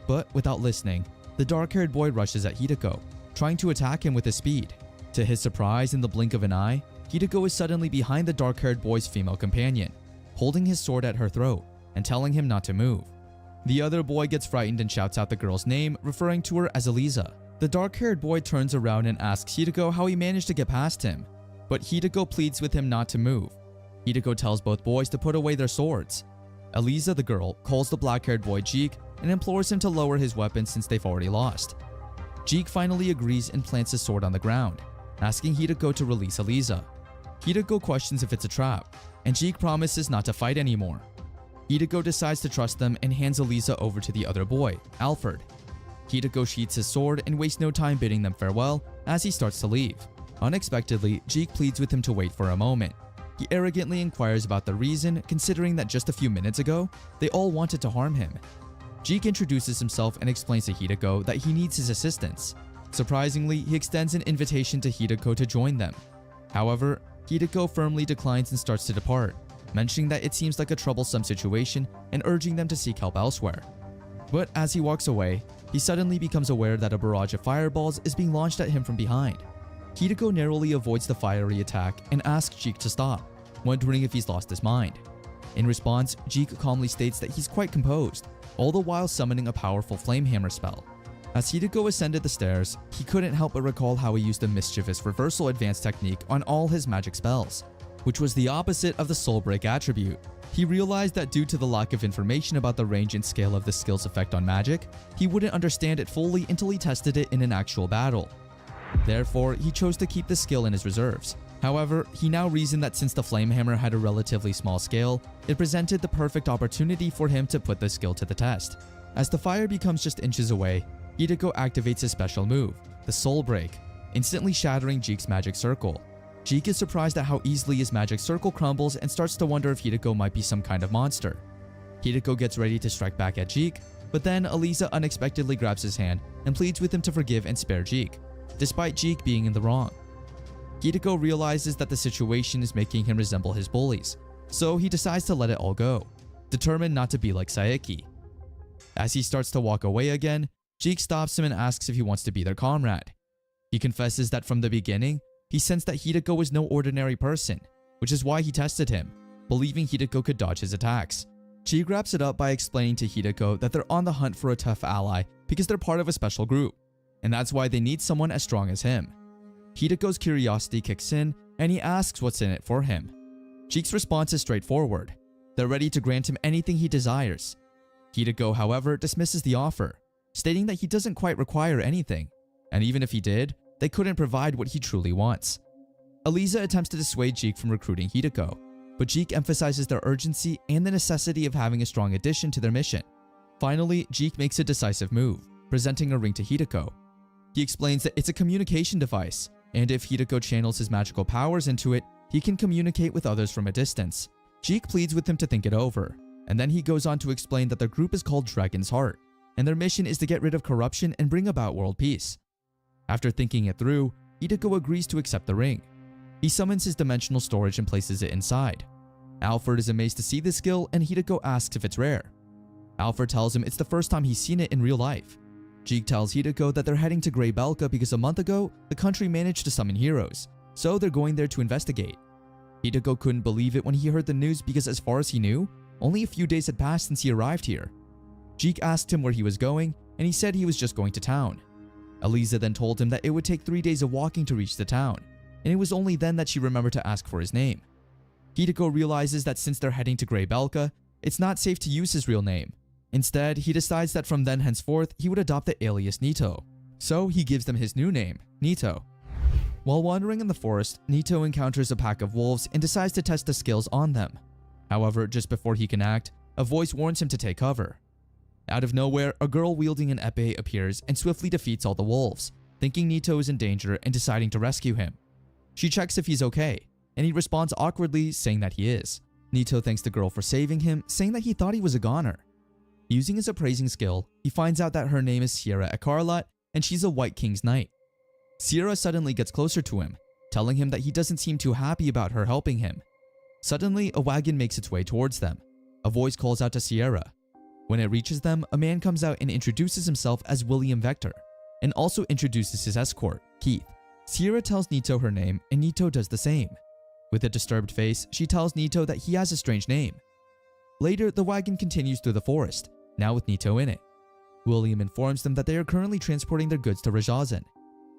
[SPEAKER 9] But without listening, the dark-haired boy rushes at Hideko, trying to attack him with his speed. To his surprise, in the blink of an eye, Hideko is suddenly behind the dark-haired boy's female companion, holding his sword at her throat and telling him not to move. The other boy gets frightened and shouts out the girl's name, referring to her as Eliza. The dark-haired boy turns around and asks Hideko how he managed to get past him, but Hideko pleads with him not to move. Hideko tells both boys to put away their swords. Eliza, the girl, calls the black-haired boy Jeek and implores him to lower his weapon since they've already lost. Jeek finally agrees and plants his sword on the ground, asking Hideko to release Aliza. Hideko questions if it's a trap, and Jeek promises not to fight anymore. Hideko decides to trust them and hands Aliza over to the other boy, Alfred. Hideko sheathes his sword and wastes no time bidding them farewell as he starts to leave. Unexpectedly, Jeek pleads with him to wait for a moment. He arrogantly inquires about the reason, considering that just a few minutes ago, they all wanted to harm him. Jeek introduces himself and explains to Hideko that he needs his assistance. Surprisingly, he extends an invitation to Hideko to join them. However, Hideko firmly declines and starts to depart, mentioning that it seems like a troublesome situation and urging them to seek help elsewhere. But as he walks away, he suddenly becomes aware that a barrage of fireballs is being launched at him from behind. Hideko narrowly avoids the fiery attack and asks Jeek to stop, wondering if he's lost his mind. In response, Jeek calmly states that he's quite composed, all the while summoning a powerful flame hammer spell. As Hideko ascended the stairs, he couldn't help but recall how he used a mischievous reversal advance technique on all his magic spells, which was the opposite of the soul break attribute. He realized that due to the lack of information about the range and scale of the skill's effect on magic, he wouldn't understand it fully until he tested it in an actual battle. Therefore, he chose to keep the skill in his reserves. However, he now reasoned that since the flame hammer had a relatively small scale, it presented the perfect opportunity for him to put the skill to the test. As the fire becomes just inches away, Hideko activates his special move, the Soul Break, instantly shattering Jeek's magic circle. Jeek is surprised at how easily his magic circle crumbles and starts to wonder if Hideko might be some kind of monster. Hideko gets ready to strike back at Jeek, but then Aliza unexpectedly grabs his hand and pleads with him to forgive and spare Jeek, despite Jeek being in the wrong. Hideko realizes that the situation is making him resemble his bullies, so he decides to let it all go, determined not to be like Saeki. As he starts to walk away again, Jeek stops him and asks if he wants to be their comrade. He confesses that from the beginning, he sensed that Hideko was no ordinary person, which is why he tested him, believing Hideko could dodge his attacks. Jeek wraps it up by explaining to Hideko that they're on the hunt for a tough ally because they're part of a special group, and that's why they need someone as strong as him. Hideko's curiosity kicks in, and he asks what's in it for him. Jeek's response is straightforward. They're ready to grant him anything he desires. Hideko, however, dismisses the offer, stating that he doesn't quite require anything, and even if he did, they couldn't provide what he truly wants. Aliza attempts to dissuade Jeek from recruiting Hideko, but Jeek emphasizes their urgency and the necessity of having a strong addition to their mission. Finally, Jeek makes a decisive move, presenting a ring to Hideko. He explains that it's a communication device, and if Hideko channels his magical powers into it, he can communicate with others from a distance. Jeek pleads with him to think it over, and then he goes on to explain that their group is called Dragon's Heart, and their mission is to get rid of corruption and bring about world peace. After thinking it through, Hideko agrees to accept the ring. He summons his dimensional storage and places it inside. Alfred is amazed to see the skill, and Hideko asks if it's rare. Alfred tells him it's the first time he's seen it in real life. Jeek tells Hideko that they're heading to Grey Belka because a month ago, the country managed to summon heroes, so they're going there to investigate. Hideko couldn't believe it when he heard the news because as far as he knew, only a few days had passed since he arrived here. Jeek asked him where he was going, and he said he was just going to town. Aliza then told him that it would take 3 days of walking to reach the town, and it was only then that she remembered to ask for his name. Hideko realizes that since they're heading to Grey Belka, it's not safe to use his real name. Instead, he decides that from then henceforth, he would adopt the alias Nito. So he gives them his new name, Nito. While wandering in the forest, Nito encounters a pack of wolves and decides to test the skills on them. However, just before he can act, a voice warns him to take cover. Out of nowhere, a girl wielding an epee appears and swiftly defeats all the wolves, thinking Nito is in danger and deciding to rescue him. She checks if he's okay, and he responds awkwardly, saying that he is. Nito thanks the girl for saving him, saying that he thought he was a goner. Using his appraising skill, he finds out that her name is Sierra Ekarlat, and she's a White King's knight. Sierra suddenly gets closer to him, telling him that he doesn't seem too happy about her helping him. Suddenly, a wagon makes its way towards them. A voice calls out to Sierra. When it reaches them, a man comes out and introduces himself as William Vector, and also introduces his escort, Keith. Sierra tells Nito her name, and Nito does the same. With a disturbed face, she tells Nito that he has a strange name. Later, the wagon continues through the forest, now with Nito in it. William informs them that they are currently transporting their goods to Rajazan.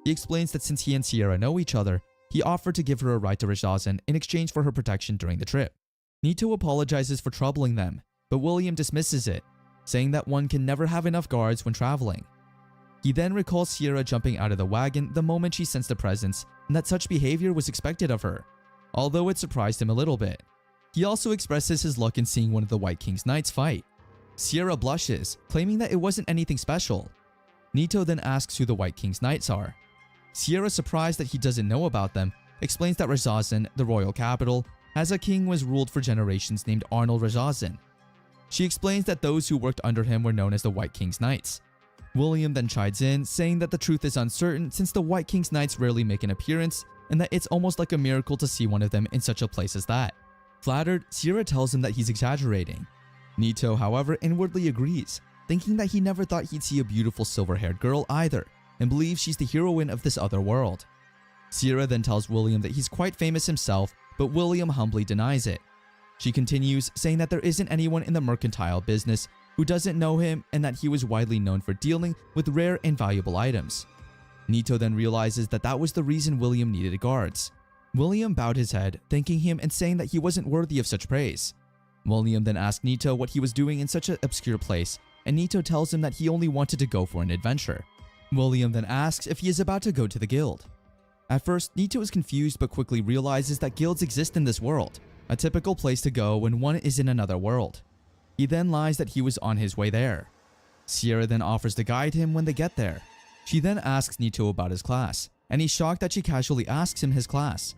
[SPEAKER 9] He explains that since he and Sierra know each other, he offered to give her a ride to Rajazan in exchange for her protection during the trip. Nito apologizes for troubling them, but William dismisses it. saying that one can never have enough guards when traveling. He then recalls Sierra jumping out of the wagon the moment she sensed the presence and that such behavior was expected of her, although it surprised him a little bit. He also expresses his luck in seeing one of the White King's knights fight. Sierra blushes, claiming that it wasn't anything special. Nito then asks who the White King's knights are. Sierra, surprised that he doesn't know about them, explains that Rajazan, the royal capital, as a king was ruled for generations named Arnold Rajazan. She explains that those who worked under him were known as the White King's Knights. William then chides in, saying that the truth is uncertain since the White King's Knights rarely make an appearance and that it's almost like a miracle to see one of them in such a place as that. Flattered, Sierra tells him that he's exaggerating. Nito, however, inwardly agrees, thinking that he never thought he'd see a beautiful silver-haired girl either, and believes she's the heroine of this other world. Sierra then tells William that he's quite famous himself, but William humbly denies it. She continues, saying that there isn't anyone in the mercantile business who doesn't know him and that he was widely known for dealing with rare and valuable items. Nito then realizes that that was the reason William needed guards. William bowed his head, thanking him and saying that he wasn't worthy of such praise. William then asked Nito what he was doing in such an obscure place, and Nito tells him that he only wanted to go for an adventure. William then asks if he is about to go to the guild. At first, Nito is confused but quickly realizes that guilds exist in this world, a typical place to go when one is in another world. He then lies that he was on his way there. Sierra then offers to guide him when they get there. She then asks Nito about his class, and he's shocked that she casually asks him his class.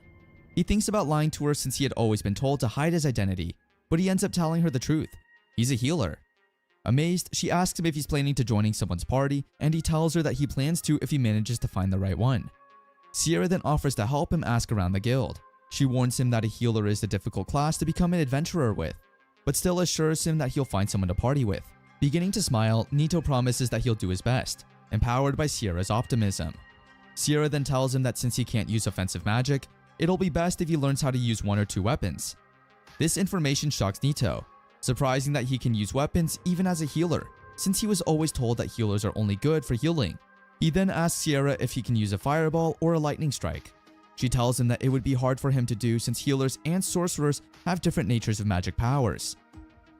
[SPEAKER 9] He thinks about lying to her since he had always been told to hide his identity, but he ends up telling her the truth. He's a healer. Amazed, she asks him if he's planning to joining someone's party, and he tells her that he plans to if he manages to find the right one. Sierra then offers to help him ask around the guild. She warns him that a healer is a difficult class to become an adventurer with, but still assures him that he'll find someone to party with. Beginning to smile, Nito promises that he'll do his best, empowered by Sierra's optimism. Sierra then tells him that since he can't use offensive magic, it'll be best if he learns how to use 1 or 2 weapons. This information shocks Nito, surprising that he can use weapons even as a healer, since he was always told that healers are only good for healing. He then asks Sierra if he can use a fireball or a lightning strike. She tells him that it would be hard for him to do since healers and sorcerers have different natures of magic powers.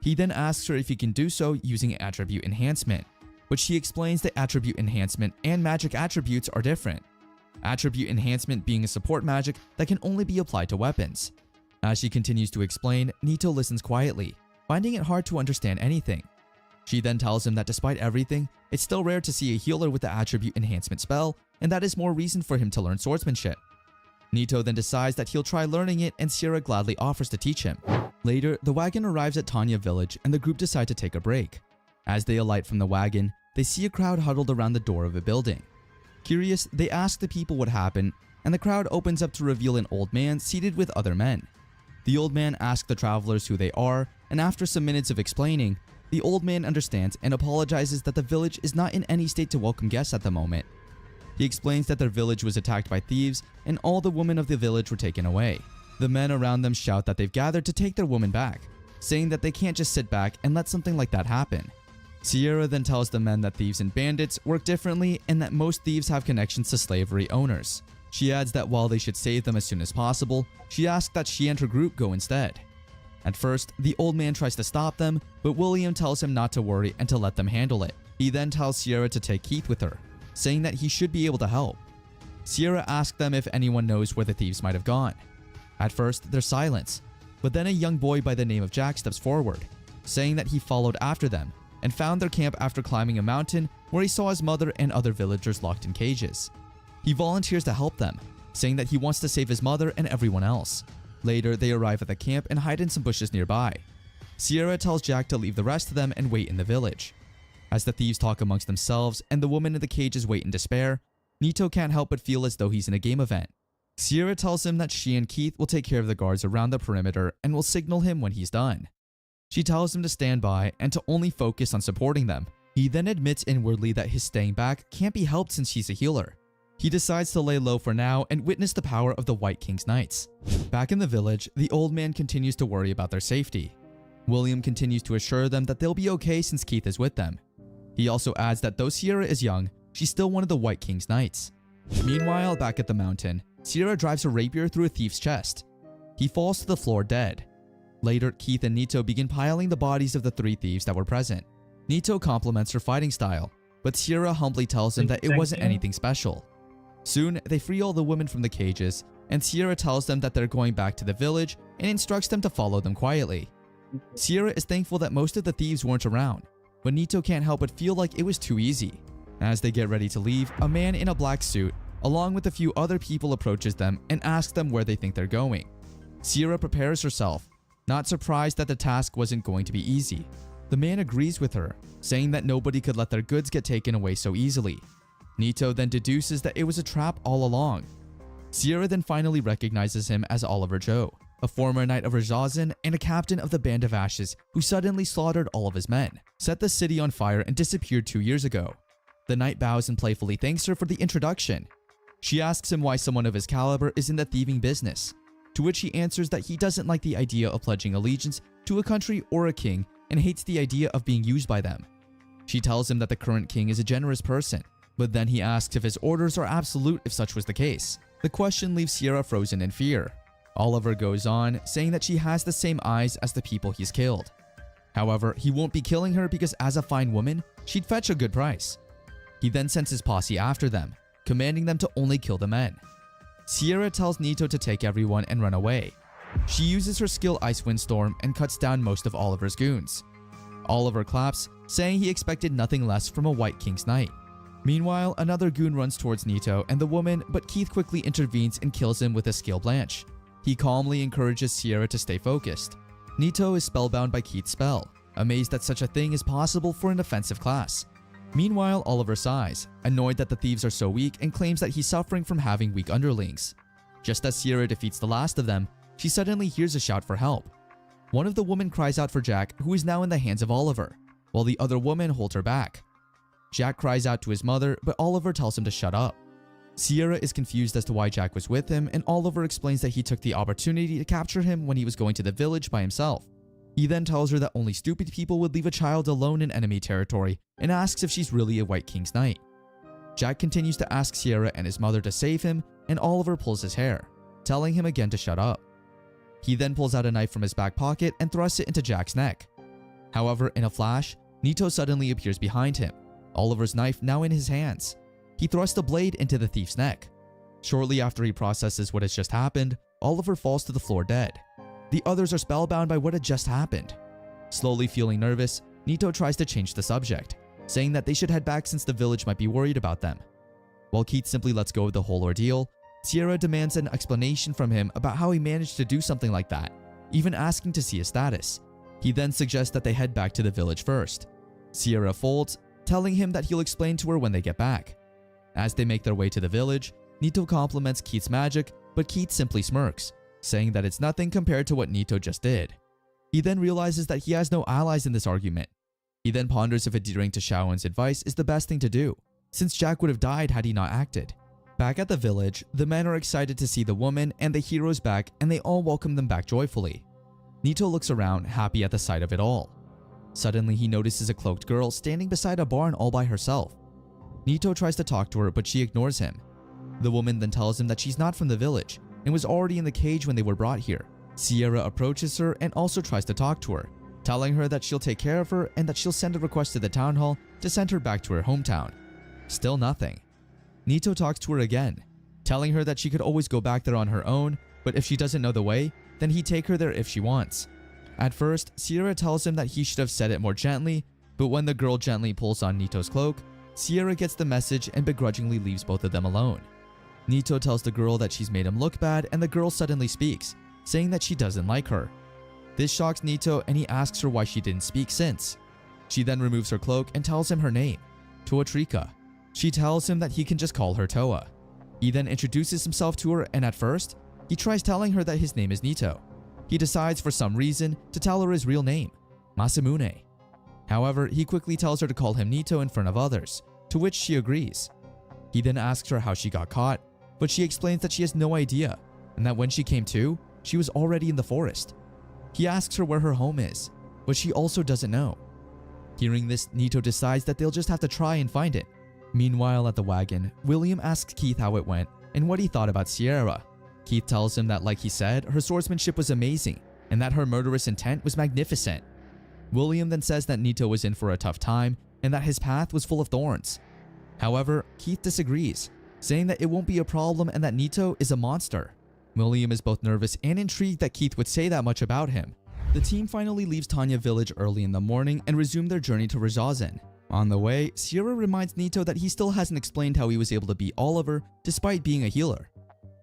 [SPEAKER 9] He then asks her if he can do so using attribute enhancement, which she explains that attribute enhancement and magic attributes are different. Attribute enhancement being a support magic that can only be applied to weapons. As she continues to explain, Nito listens quietly, finding it hard to understand anything. She then tells him that despite everything, it's still rare to see a healer with the attribute enhancement spell, and that is more reason for him to learn swordsmanship. Nito then decides that he'll try learning it, and Sierra gladly offers to teach him. Later, the wagon arrives at Tanya village and the group decide to take a break. As they alight from the wagon, they see a crowd huddled around the door of a building. Curious, they ask the people what happened, and the crowd opens up to reveal an old man seated with other men. The old man asks the travelers who they are, and after some minutes of explaining, the old man understands and apologizes that the village is not in any state to welcome guests at the moment. He explains that their village was attacked by thieves and all the women of the village were taken away. The men around them shout that they've gathered to take their woman back, saying that they can't just sit back and let something like that happen. Sierra then tells the men that thieves and bandits work differently and that most thieves have connections to slavery owners. She adds that while they should save them as soon as possible, she asks that she and her group go instead. At first, the old man tries to stop them, but William tells him not to worry and to let them handle it. He then tells Sierra to take Keith with her, saying that he should be able to help. Sierra asks them if anyone knows where the thieves might have gone. At first, there's silence, but then a young boy by the name of Jack steps forward, saying that he followed after them and found their camp after climbing a mountain where he saw his mother and other villagers locked in cages. He volunteers to help them, saying that he wants to save his mother and everyone else. Later, they arrive at the camp and hide in some bushes nearby. Sierra tells Jack to leave the rest of them and wait in the village. As the thieves talk amongst themselves and the woman in the cages wait in despair, Nito can't help but feel as though he's in a game event. Sierra tells him that she and Keith will take care of the guards around the perimeter and will signal him when he's done. She tells him to stand by and to only focus on supporting them. He then admits inwardly that his staying back can't be helped since he's a healer. He decides to lay low for now and witness the power of the White King's Knights. Back in the village, the old man continues to worry about their safety. William continues to assure them that they'll be okay since Keith is with them. He also adds that though Sierra is young, she's still one of the White King's Knights. Meanwhile, back at the mountain, Sierra drives a rapier through a thief's chest. He falls to the floor dead. Later, Keith and Nito begin piling the bodies of the 3 thieves that were present. Nito compliments her fighting style, but Sierra humbly tells him that it wasn't anything special. Soon, they free all the women from the cages, and Sierra tells them that they're going back to the village and instructs them to follow them quietly. Sierra is thankful that most of the thieves weren't around, but Nito can't help but feel like it was too easy. As they get ready to leave, a man in a black suit, along with a few other people, approaches them and asks them where they think they're going. Sierra prepares herself, not surprised that the task wasn't going to be easy. The man agrees with her, saying that nobody could let their goods get taken away so easily. Nito then deduces that it was a trap all along. Sierra then finally recognizes him as Oliver Joe, a former knight of Rajazan and a captain of the Band of Ashes who suddenly slaughtered all of his men, set the city on fire, and disappeared 2 years ago. The knight bows and playfully thanks her for the introduction. She asks him why someone of his caliber is in the thieving business, to which he answers that he doesn't like the idea of pledging allegiance to a country or a king and hates the idea of being used by them. She tells him that the current king is a generous person, but then he asks if his orders are absolute if such was the case. The question leaves Sierra frozen in fear. Oliver goes on, saying that she has the same eyes as the people he's killed. However, he won't be killing her because as a fine woman, she'd fetch a good price. He then sends his posse after them, commanding them to only kill the men. Sierra tells Nito to take everyone and run away. She uses her skill Icewind Storm and cuts down most of Oliver's goons. Oliver claps, saying he expected nothing less from a White King's knight. Meanwhile, another goon runs towards Nito and the woman, but Keith quickly intervenes and kills him with a skill Blanche. He calmly encourages Sierra to stay focused. Nito is spellbound by Keith's spell, amazed that such a thing is possible for an offensive class. Meanwhile, Oliver sighs, annoyed that the thieves are so weak, and claims that he's suffering from having weak underlings. Just as Sierra defeats the last of them, she suddenly hears a shout for help. One of the women cries out for Jack, who is now in the hands of Oliver, while the other woman holds her back. Jack cries out to his mother, but Oliver tells him to shut up. Sierra is confused as to why Jack was with him, and Oliver explains that he took the opportunity to capture him when he was going to the village by himself. He then tells her that only stupid people would leave a child alone in enemy territory and asks if she's really a White King's knight. Jack continues to ask Sierra and his mother to save him, and Oliver pulls his hair, telling him again to shut up. He then pulls out a knife from his back pocket and thrusts it into Jack's neck. However, in a flash, Nito suddenly appears behind him, Oliver's knife now in his hands. He thrusts the blade into the thief's neck. Shortly after he processes what has just happened, Oliver falls to the floor dead. The others are spellbound by what had just happened. Slowly feeling nervous, Nito tries to change the subject, saying that they should head back since the village might be worried about them. While Keith simply lets go of the whole ordeal, Sierra demands an explanation from him about how he managed to do something like that, even asking to see his status. He then suggests that they head back to the village first. Sierra folds, telling him that he'll explain to her when they get back. As they make their way to the village, Nito compliments Keith's magic, but Keith simply smirks, saying that it's nothing compared to what Nito just did. He then realizes that he has no allies in this argument. He then ponders if adhering to Shaowen's advice is the best thing to do, since Jack would have died had he not acted. Back at the village, the men are excited to see the woman and the heroes back, and they all welcome them back joyfully. Nito looks around, happy at the sight of it all. Suddenly, he notices a cloaked girl standing beside a barn all by herself. Nito tries to talk to her, but she ignores him. The woman then tells him that she's not from the village and was already in the cage when they were brought here. Sierra approaches her and also tries to talk to her, telling her that she'll take care of her and that she'll send a request to the town hall to send her back to her hometown. Still nothing. Nito talks to her again, telling her that she could always go back there on her own, but if she doesn't know the way, then he'd take her there if she wants. At first, Sierra tells him that he should have said it more gently, but when the girl gently pulls on Nito's cloak, Sierra gets the message and begrudgingly leaves both of them alone. Nito tells the girl that she's made him look bad, and the girl suddenly speaks, saying that she doesn't like her. This shocks Nito, and he asks her why she didn't speak since. She then removes her cloak and tells him her name, Toatrika. She tells him that he can just call her Toa. He then introduces himself to her, and at first, he tries telling her that his name is Nito. He decides for some reason to tell her his real name, Masamune. However, he quickly tells her to call him Nito in front of others, to which she agrees. He then asks her how she got caught, but she explains that she has no idea, and that when she came to, she was already in the forest. He asks her where her home is, but she also doesn't know. Hearing this, Nito decides that they'll just have to try and find it. Meanwhile, at the wagon, William asks Keith how it went and what he thought about Sierra. Keith tells him that, like he said, her swordsmanship was amazing and that her murderous intent was magnificent. William then says that Nito was in for a tough time and that his path was full of thorns. However, Keith disagrees, saying that it won't be a problem and that Nito is a monster. William is both nervous and intrigued that Keith would say that much about him. The team finally leaves Tanya Village early in the morning and resume their journey to Rajazan. On the way, Sierra reminds Nito that he still hasn't explained how he was able to beat Oliver despite being a healer.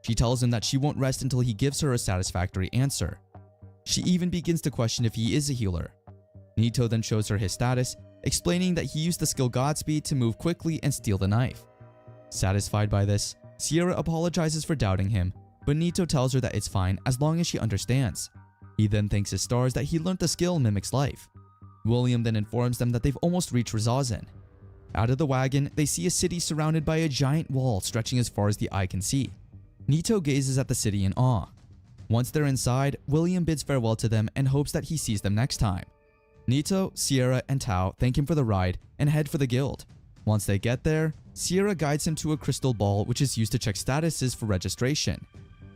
[SPEAKER 9] She tells him that she won't rest until he gives her a satisfactory answer. She even begins to question if he is a healer. Nito then shows her his status, explaining that he used the skill Godspeed to move quickly and steal the knife. Satisfied by this, Sierra apologizes for doubting him, but Nito tells her that it's fine as long as she understands. He then thanks his stars that he learned the skill Mimic's life. William then informs them that they've almost reached Rajazan. Out of the wagon, they see a city surrounded by a giant wall stretching as far as the eye can see. Nito gazes at the city in awe. Once they're inside, William bids farewell to them and hopes that he sees them next time. Nito, Sierra, and Tao thank him for the ride and head for the guild. Once they get there, Sierra guides him to a crystal ball which is used to check statuses for registration.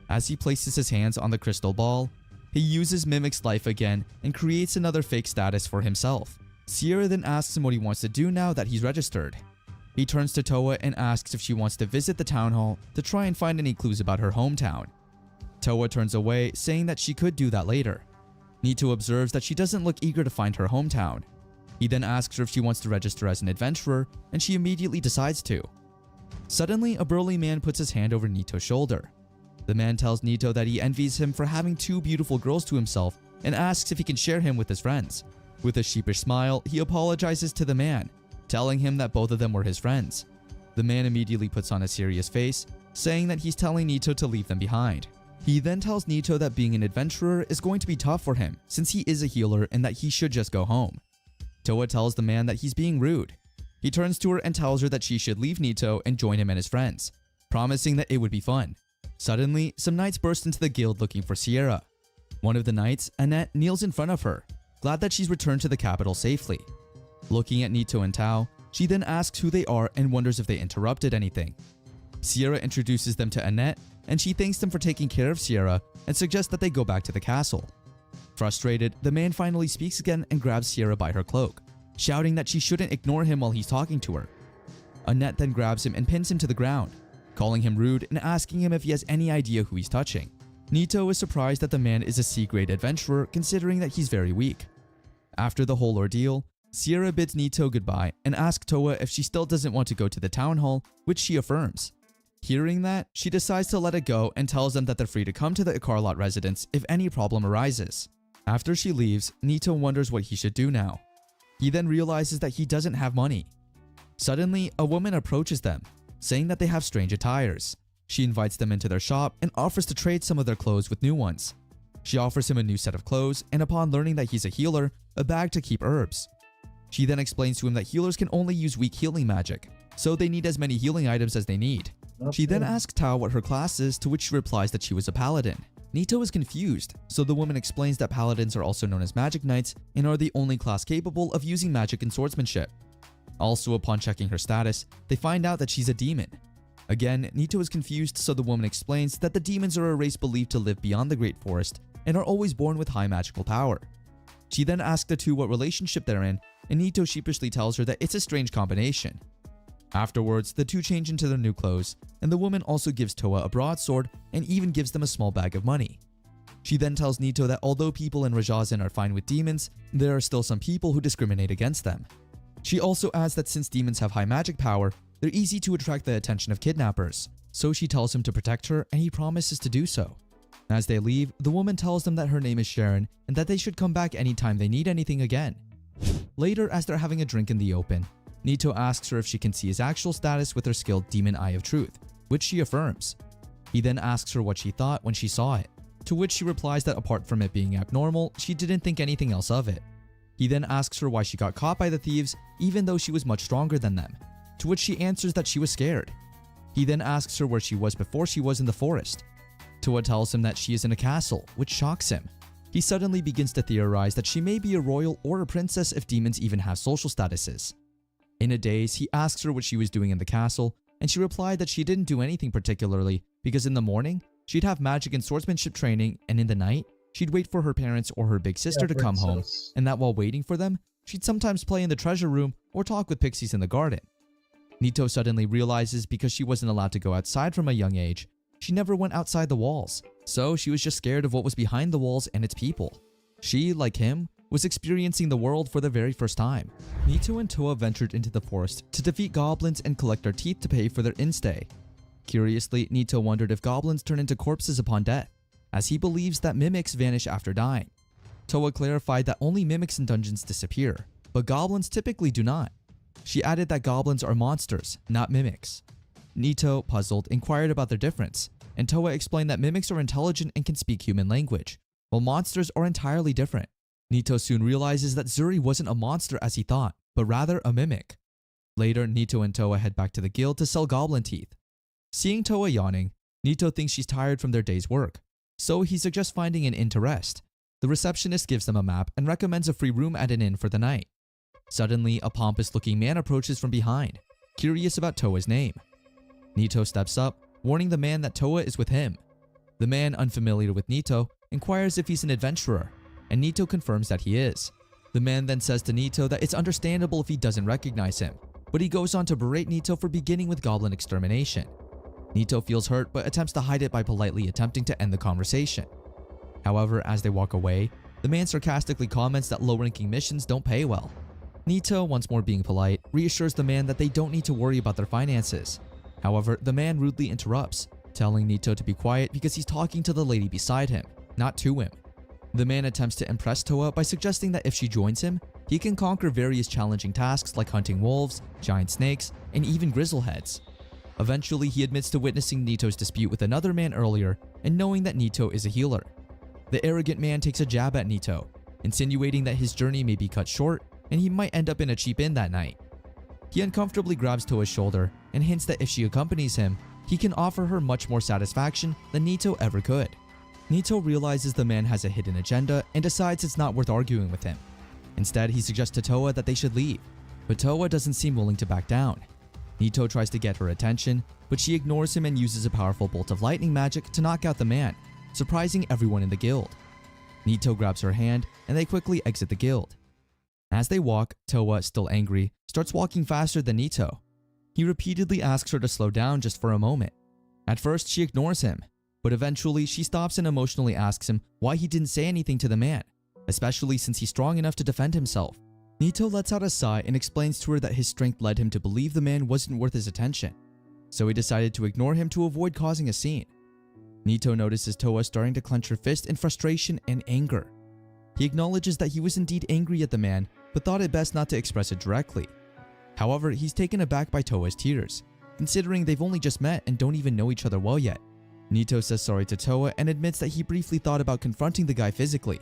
[SPEAKER 9] As he places his hands on the crystal ball, he uses Mimic's life again and creates another fake status for himself. Sierra then asks him what he wants to do now that he's registered. He turns to Toa and asks if she wants to visit the town hall to try and find any clues about her hometown. Toa turns away, saying that she could do that later. Nito observes that she doesn't look eager to find her hometown. He then asks her if she wants to register as an adventurer, and she immediately decides to. Suddenly, a burly man puts his hand over Nito's shoulder. The man tells Nito that he envies him for having two beautiful girls to himself and asks if he can share him with his friends. With a sheepish smile, he apologizes to the man, telling him that both of them were his friends. The man immediately puts on a serious face, saying that he's telling Nito to leave them behind. He then tells Nito that being an adventurer is going to be tough for him since he is a healer and that he should just go home. Toa tells the man that he's being rude. He turns to her and tells her that she should leave Nito and join him and his friends, promising that it would be fun. Suddenly, some knights burst into the guild looking for Sierra. One of the knights, Annette, kneels in front of her, glad that she's returned to the capital safely. Looking at Nito and Tao, she then asks who they are and wonders if they interrupted anything. Sierra introduces them to Annette, and she thanks them for taking care of Sierra and suggests that they go back to the castle. Frustrated, the man finally speaks again and grabs Sierra by her cloak, shouting that she shouldn't ignore him while he's talking to her. Annette then grabs him and pins him to the ground, calling him rude and asking him if he has any idea who he's touching. Nito is surprised that the man is a C-grade adventurer considering that he's very weak. After the whole ordeal, Sierra bids Nito goodbye and asks Toa if she still doesn't want to go to the town hall, which she affirms. Hearing that, she decides to let it go and tells them that they're free to come to the Icarlot residence if any problem arises. After she leaves, Nito wonders what he should do now. He then realizes that he doesn't have money. Suddenly, a woman approaches them, saying that they have strange attires. She invites them into their shop and offers to trade some of their clothes with new ones. She offers him a new set of clothes and upon learning that he's a healer, a bag to keep herbs. She then explains to him that healers can only use weak healing magic, so they need as many healing items as they need. She then asks Tao what her class is, to which she replies that she was a paladin. Nito is confused, so the woman explains that paladins are also known as magic knights and are the only class capable of using magic and swordsmanship. Also, upon checking her status, they find out that she's a demon. Again, Nito is confused, so the woman explains that the demons are a race believed to live beyond the Great Forest and are always born with high magical power. She then asks the two what relationship they're in, and Nito sheepishly tells her that it's a strange combination. Afterwards, the two change into their new clothes, and the woman also gives Toa a broadsword and even gives them a small bag of money. She then tells Nito that although people in Rajazan are fine with demons, there are still some people who discriminate against them. She also adds that since demons have high magic power, they're easy to attract the attention of kidnappers, so she tells him to protect her and he promises to do so. As they leave, the woman tells them that her name is Sharon and that they should come back anytime they need anything again. Later, as they're having a drink in the open, Nito asks her if she can see his actual status with her skill Demon Eye of Truth, which she affirms. He then asks her what she thought when she saw it, to which she replies that apart from it being abnormal, she didn't think anything else of it. He then asks her why she got caught by the thieves even though she was much stronger than them, to which she answers that she was scared. He then asks her where she was before she was in the forest. Toa tells him that she is in a castle, which shocks him. He suddenly begins to theorize that she may be a royal or a princess if demons even have social statuses. In a daze, he asks her what she was doing in the castle, and she replied that she didn't do anything particularly because in the morning, she'd have magic and swordsmanship training, and in the night, she'd wait for her parents or her big sister to come home, and that while waiting for them, she'd sometimes play in the treasure room or talk with pixies in the garden. Nito suddenly realizes because she wasn't allowed to go outside from a young age, she never went outside the walls, so she was just scared of what was behind the walls and its people. She, like him, was experiencing the world for the very first time. Nito and Toa ventured into the forest to defeat goblins and collect their teeth to pay for their instay. Curiously, Nito wondered if goblins turn into corpses upon death, as he believes that mimics vanish after dying. Toa clarified that only mimics in dungeons disappear, but goblins typically do not. She added that goblins are monsters, not mimics. Nito, puzzled, inquired about their difference, and Toa explained that mimics are intelligent and can speak human language, while monsters are entirely different. Nito soon realizes that Zuri wasn't a monster as he thought, but rather a mimic. Later, Nito and Toa head back to the guild to sell goblin teeth. Seeing Toa yawning, Nito thinks she's tired from their day's work, so he suggests finding an inn to rest. The receptionist gives them a map and recommends a free room at an inn for the night. Suddenly, a pompous-looking man approaches from behind, curious about Toa's name. Nito steps up, warning the man that Toa is with him. The man, unfamiliar with Nito, inquires if he's an adventurer, and Nito confirms that he is. The man then says to Nito that it's understandable if he doesn't recognize him, but he goes on to berate Nito for beginning with goblin extermination. Nito feels hurt but attempts to hide it by politely attempting to end the conversation. However, as they walk away, the man sarcastically comments that low-ranking missions don't pay well. Nito, once more being polite, reassures the man that they don't need to worry about their finances. However, the man rudely interrupts, telling Nito to be quiet because he's talking to the lady beside him, not to him. The man attempts to impress Toa by suggesting that if she joins him, he can conquer various challenging tasks like hunting wolves, giant snakes, and even grizzleheads. Eventually, he admits to witnessing Nito's dispute with another man earlier and knowing that Nito is a healer. The arrogant man takes a jab at Nito, insinuating that his journey may be cut short and he might end up in a cheap inn that night. He uncomfortably grabs Toa's shoulder and hints that if she accompanies him, he can offer her much more satisfaction than Nito ever could. Nito realizes the man has a hidden agenda and decides it's not worth arguing with him. Instead, he suggests to Toa that they should leave, but Toa doesn't seem willing to back down. Nito tries to get her attention, but she ignores him and uses a powerful bolt of lightning magic to knock out the man, surprising everyone in the guild. Nito grabs her hand and they quickly exit the guild. As they walk, Toa, still angry, starts walking faster than Nito. He repeatedly asks her to slow down just for a moment. At first, she ignores him, but eventually she stops and emotionally asks him why he didn't say anything to the man, especially since he's strong enough to defend himself. Nito lets out a sigh and explains to her that his strength led him to believe the man wasn't worth his attention, so he decided to ignore him to avoid causing a scene. Nito notices Toa starting to clench her fist in frustration and anger. He acknowledges that he was indeed angry at the man, but thought it best not to express it directly. However, he's taken aback by Toa's tears, considering they've only just met and don't even know each other well yet. Nito says sorry to Toa and admits that he briefly thought about confronting the guy physically.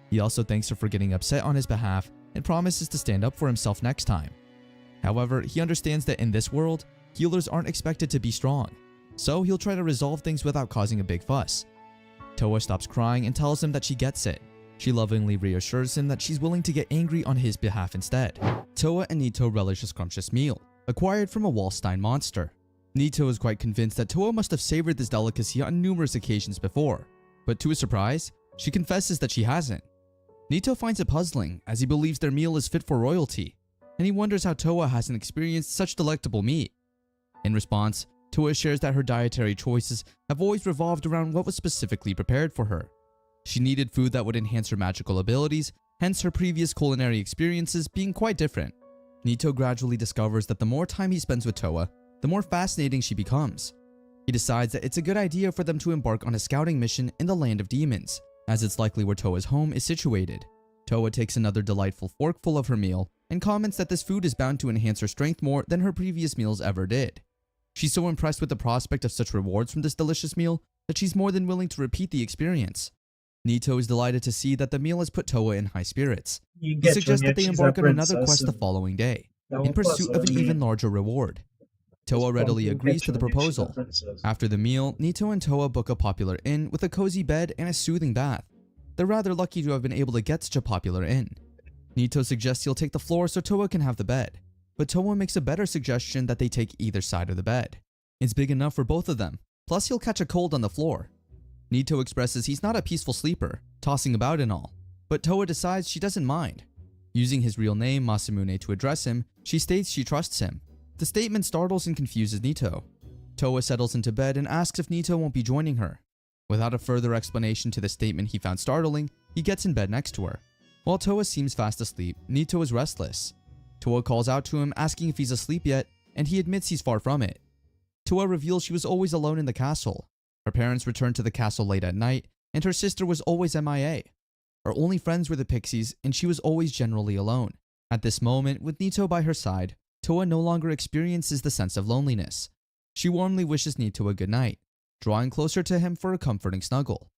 [SPEAKER 9] He also thanks her for getting upset on his behalf and promises to stand up for himself next time. However, he understands that in this world, healers aren't expected to be strong, so he'll try to resolve things without causing a big fuss. Toa stops crying and tells him that she gets it. She lovingly reassures him that she's willing to get angry on his behalf instead. Toa and Nito relish a scrumptious meal, acquired from a Wallstein monster. Nito is quite convinced that Toa must have savored this delicacy on numerous occasions before, but to his surprise, she confesses that she hasn't. Nito finds it puzzling, as he believes their meal is fit for royalty, and he wonders how Toa hasn't experienced such delectable meat. In response, Toa shares that her dietary choices have always revolved around what was specifically prepared for her. She needed food that would enhance her magical abilities, hence her previous culinary experiences being quite different. Nito gradually discovers that the more time he spends with Toa, the more fascinating she becomes. He decides that it's a good idea for them to embark on a scouting mission in the Land of Demons, as it's likely where Toa's home is situated. Toa takes another delightful forkful of her meal and comments that this food is bound to enhance her strength more than her previous meals ever did. She's so impressed with the prospect of such rewards from this delicious meal that she's more than willing to repeat the experience. Nito is delighted to see that the meal has put Toa in high spirits. He suggests that they embark on another quest the following day, in pursuit of an even larger reward. Toa readily agrees to the proposal. After the meal, Nito and Toa book a popular inn with a cozy bed and a soothing bath. They're rather lucky to have been able to get such a popular inn. Nito suggests he'll take the floor so Toa can have the bed, but Toa makes a better suggestion that they take either side of the bed. It's big enough for both of them, plus he'll catch a cold on the floor. Nito expresses he's not a peaceful sleeper, tossing about and all, but Toa decides she doesn't mind. Using his real name, Masamune, to address him, she states she trusts him. The statement startles and confuses Nito. Toa settles into bed and asks if Nito won't be joining her. Without a further explanation to the statement he found startling, he gets in bed next to her. While Toa seems fast asleep, Nito is restless. Toa calls out to him asking if he's asleep yet, and he admits he's far from it. Toa reveals she was always alone in the castle. Her parents returned to the castle late at night, and her sister was always MIA. Her only friends were the pixies, and she was always generally alone. At this moment, with Nito by her side, Toa no longer experiences the sense of loneliness. She warmly wishes Nito a good night, drawing closer to him for a comforting snuggle.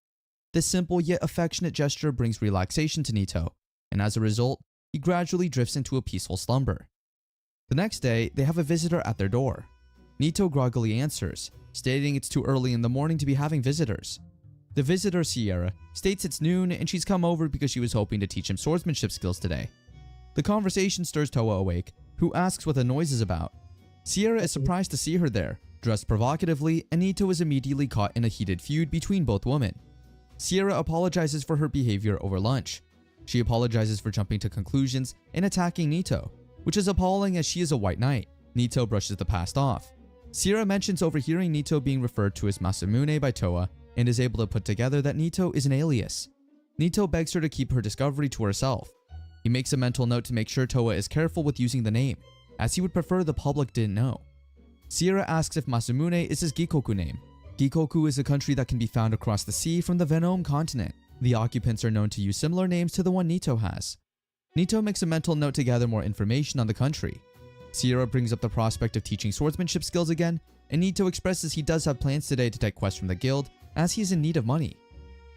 [SPEAKER 9] This simple yet affectionate gesture brings relaxation to Nito, and as a result, he gradually drifts into a peaceful slumber. The next day, they have a visitor at their door. Nito groggily answers, stating it's too early in the morning to be having visitors. The visitor, Sierra, states it's noon and she's come over because she was hoping to teach him swordsmanship skills today. The conversation stirs Toa awake, who asks what the noise is about. Sierra is surprised to see her there, dressed provocatively, and Nito is immediately caught in a heated feud between both women. Sierra apologizes for her behavior over lunch. She apologizes for jumping to conclusions and attacking Nito, which is appalling as she is a white knight. Nito brushes the past off. Sierra mentions overhearing Nito being referred to as Masamune by Toa and is able to put together that Nito is an alias. Nito begs her to keep her discovery to herself. He makes a mental note to make sure Toa is careful with using the name, as he would prefer the public didn't know. Sierra asks if Masamune is his Gikoku name. Gikoku is a country that can be found across the sea from the Venome continent. The occupants are known to use similar names to the one Nito has. Nito makes a mental note to gather more information on the country. Sierra brings up the prospect of teaching swordsmanship skills again, and Nito expresses he does have plans today to take quests from the guild, as he is in need of money.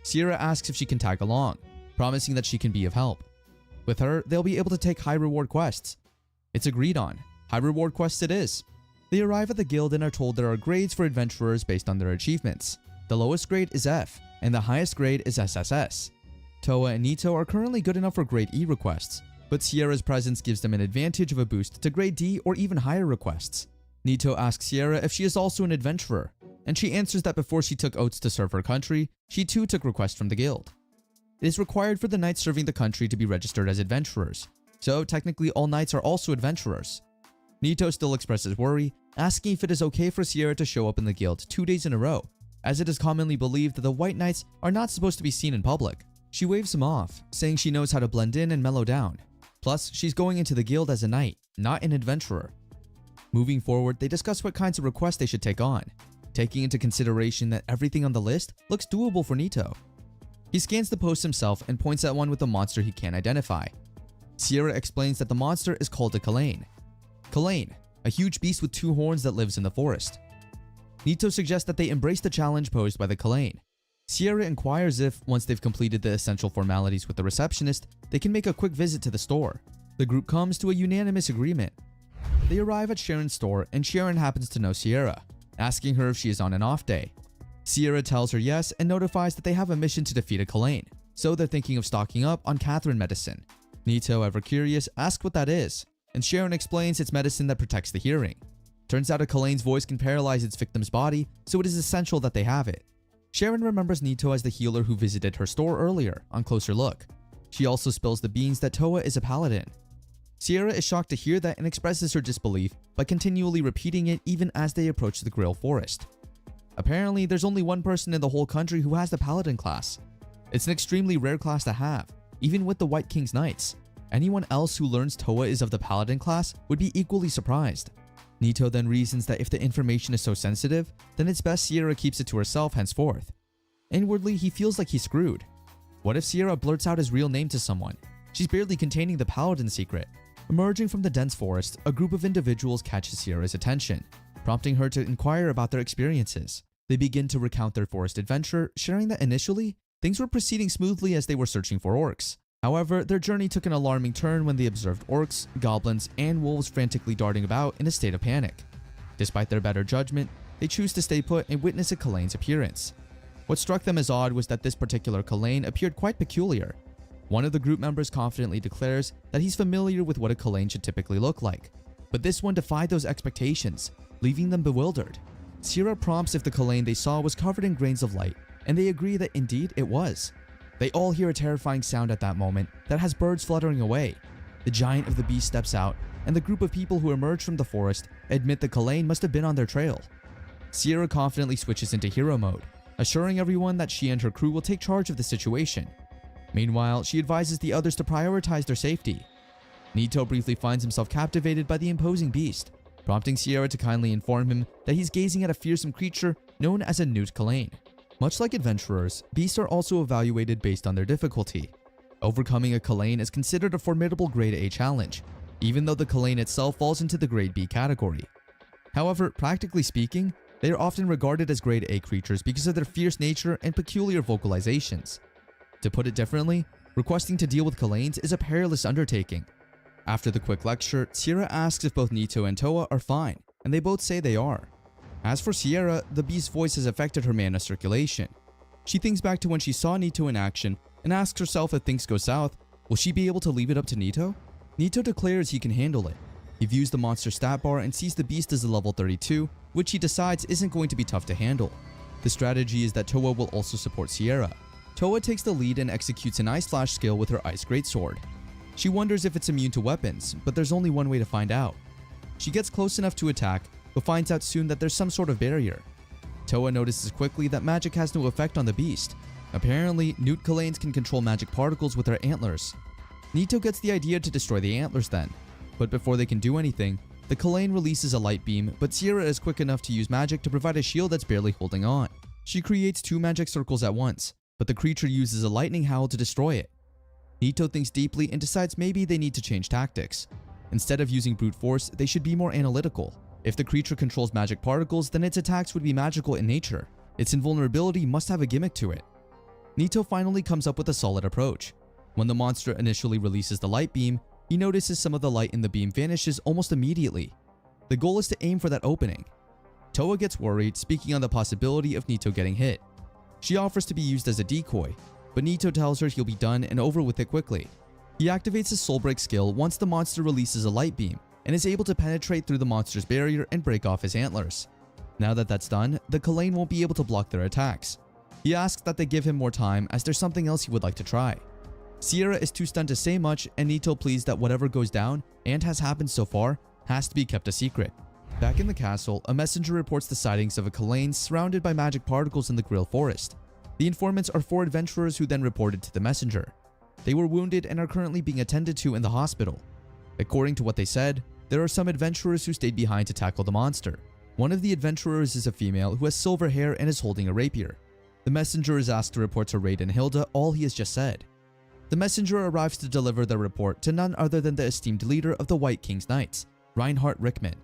[SPEAKER 9] Sierra asks if she can tag along, promising that she can be of help. With her, they'll be able to take high reward quests. It's agreed on. High reward quests it is. They arrive at the guild and are told there are grades for adventurers based on their achievements. The lowest grade is F, and the highest grade is SSS. Toa and Nito are currently good enough for grade E requests, but Sierra's presence gives them an advantage of a boost to grade D or even higher requests. Nito asks Sierra if she is also an adventurer, and she answers that before she took oaths to serve her country, she too took requests from the guild. It is required for the knights serving the country to be registered as adventurers, so technically all knights are also adventurers. Nito still expresses worry, asking if it is okay for Sierra to show up in the guild 2 days in a row, as it is commonly believed that the white knights are not supposed to be seen in public. She waves him off, saying she knows how to blend in and mellow down. Plus, she's going into the guild as a knight, not an adventurer. Moving forward, they discuss what kinds of requests they should take on, taking into consideration that everything on the list looks doable for Nito. He scans the post himself and points at one with a monster he can't identify. Sierra explains that the monster is called a Kalain. Kalain, a huge beast with 2 horns that lives in the forest. Nito suggests that they embrace the challenge posed by the Kalain. Sierra inquires if, once they've completed the essential formalities with the receptionist, they can make a quick visit to the store. The group comes to a unanimous agreement. They arrive at Sharon's store and Sharon happens to know Sierra, asking her if she is on an off day. Sierra tells her yes and notifies that they have a mission to defeat a Kalain, so they're thinking of stocking up on Catherine medicine. Nito, ever curious, asks what that is, and Sharon explains it's medicine that protects the hearing. Turns out a Kalain's voice can paralyze its victim's body, so it is essential that they have it. Sharon remembers Nito as the healer who visited her store earlier, on closer look. She also spills the beans that Toa is a paladin. Sierra is shocked to hear that and expresses her disbelief by continually repeating it even as they approach the Grill Forest. Apparently, there's only one person in the whole country who has the paladin class. It's an extremely rare class to have, even with the White King's Knights. Anyone else who learns Toa is of the paladin class would be equally surprised. Nito then reasons that if the information is so sensitive, then it's best Sierra keeps it to herself henceforth. Inwardly, he feels like he's screwed. What if Sierra blurts out his real name to someone? She's barely containing the paladin secret. Emerging from the dense forest, a group of individuals catches Sierra's attention, prompting her to inquire about their experiences. They begin to recount their forest adventure, sharing that initially, things were proceeding smoothly as they were searching for orcs. However, their journey took an alarming turn when they observed orcs, goblins, and wolves frantically darting about in a state of panic. Despite their better judgment, they choose to stay put and witness a Kalain's appearance. What struck them as odd was that this particular Kalain appeared quite peculiar. One of the group members confidently declares that he's familiar with what a Kalain should typically look like, but this one defied those expectations, leaving them bewildered. Sierra prompts if the Kalain they saw was covered in grains of light, and they agree that indeed it was. They all hear a terrifying sound at that moment that has birds fluttering away. The giant of the beast steps out, and the group of people who emerge from the forest admit the Kalain must have been on their trail. Sierra confidently switches into hero mode, assuring everyone that she and her crew will take charge of the situation. Meanwhile, she advises the others to prioritize their safety. Nito briefly finds himself captivated by the imposing beast, prompting Sierra to kindly inform him that he's gazing at a fearsome creature known as a Newt Kalain. Much like adventurers, beasts are also evaluated based on their difficulty. Overcoming a Kalain is considered a formidable Grade A challenge, even though the Kalain itself falls into the Grade B category. However, practically speaking, they are often regarded as Grade A creatures because of their fierce nature and peculiar vocalizations. To put it differently, requesting to deal with Kalains is a perilous undertaking. After the quick lecture, Sierra asks if both Nito and Toa are fine, and they both say they are. As for Sierra, the beast's voice has affected her mana circulation. She thinks back to when she saw Nito in action and asks herself if things go south, will she be able to leave it up to Nito? Nito declares he can handle it. He views the monster stat bar and sees the beast as a level 32, which he decides isn't going to be tough to handle. The strategy is that Toa will also support Sierra. Toa takes the lead and executes an Ice Slash skill with her Ice Greatsword. She wonders if it's immune to weapons, but there's only one way to find out. She gets close enough to attack, but finds out soon that there's some sort of barrier. Toa notices quickly that magic has no effect on the beast. Apparently, Newt Kalains can control magic particles with their antlers. Nito gets the idea to destroy the antlers then, but before they can do anything, the Kalain releases a light beam, but Sierra is quick enough to use magic to provide a shield that's barely holding on. She creates 2 magic circles at once, but the creature uses a lightning howl to destroy it. Nito thinks deeply and decides maybe they need to change tactics. Instead of using brute force, they should be more analytical. If the creature controls magic particles, then its attacks would be magical in nature. Its invulnerability must have a gimmick to it. Nito finally comes up with a solid approach. When the monster initially releases the light beam, he notices some of the light in the beam vanishes almost immediately. The goal is to aim for that opening. Toa gets worried, speaking on the possibility of Nito getting hit. She offers to be used as a decoy, but Nito tells her he'll be done and over with it quickly. He activates his Soul Break skill once the monster releases a light beam and is able to penetrate through the monster's barrier and break off his antlers. Now that that's done, the Kalain won't be able to block their attacks. He asks that they give him more time as there's something else he would like to try. Sierra is too stunned to say much, and Nito pleads that whatever goes down, and has happened so far, has to be kept a secret. Back in the castle, a messenger reports the sightings of a Kalain surrounded by magic particles in the Grill Forest. The informants are 4 adventurers who then reported to the messenger. They were wounded and are currently being attended to in the hospital. According to what they said, there are some adventurers who stayed behind to tackle the monster. One of the adventurers is a female who has silver hair and is holding a rapier. The messenger is asked to report to Raid and Hilda all he has just said. The messenger arrives to deliver their report to none other than the esteemed leader of the White King's Knights, Reinhardt Rickman.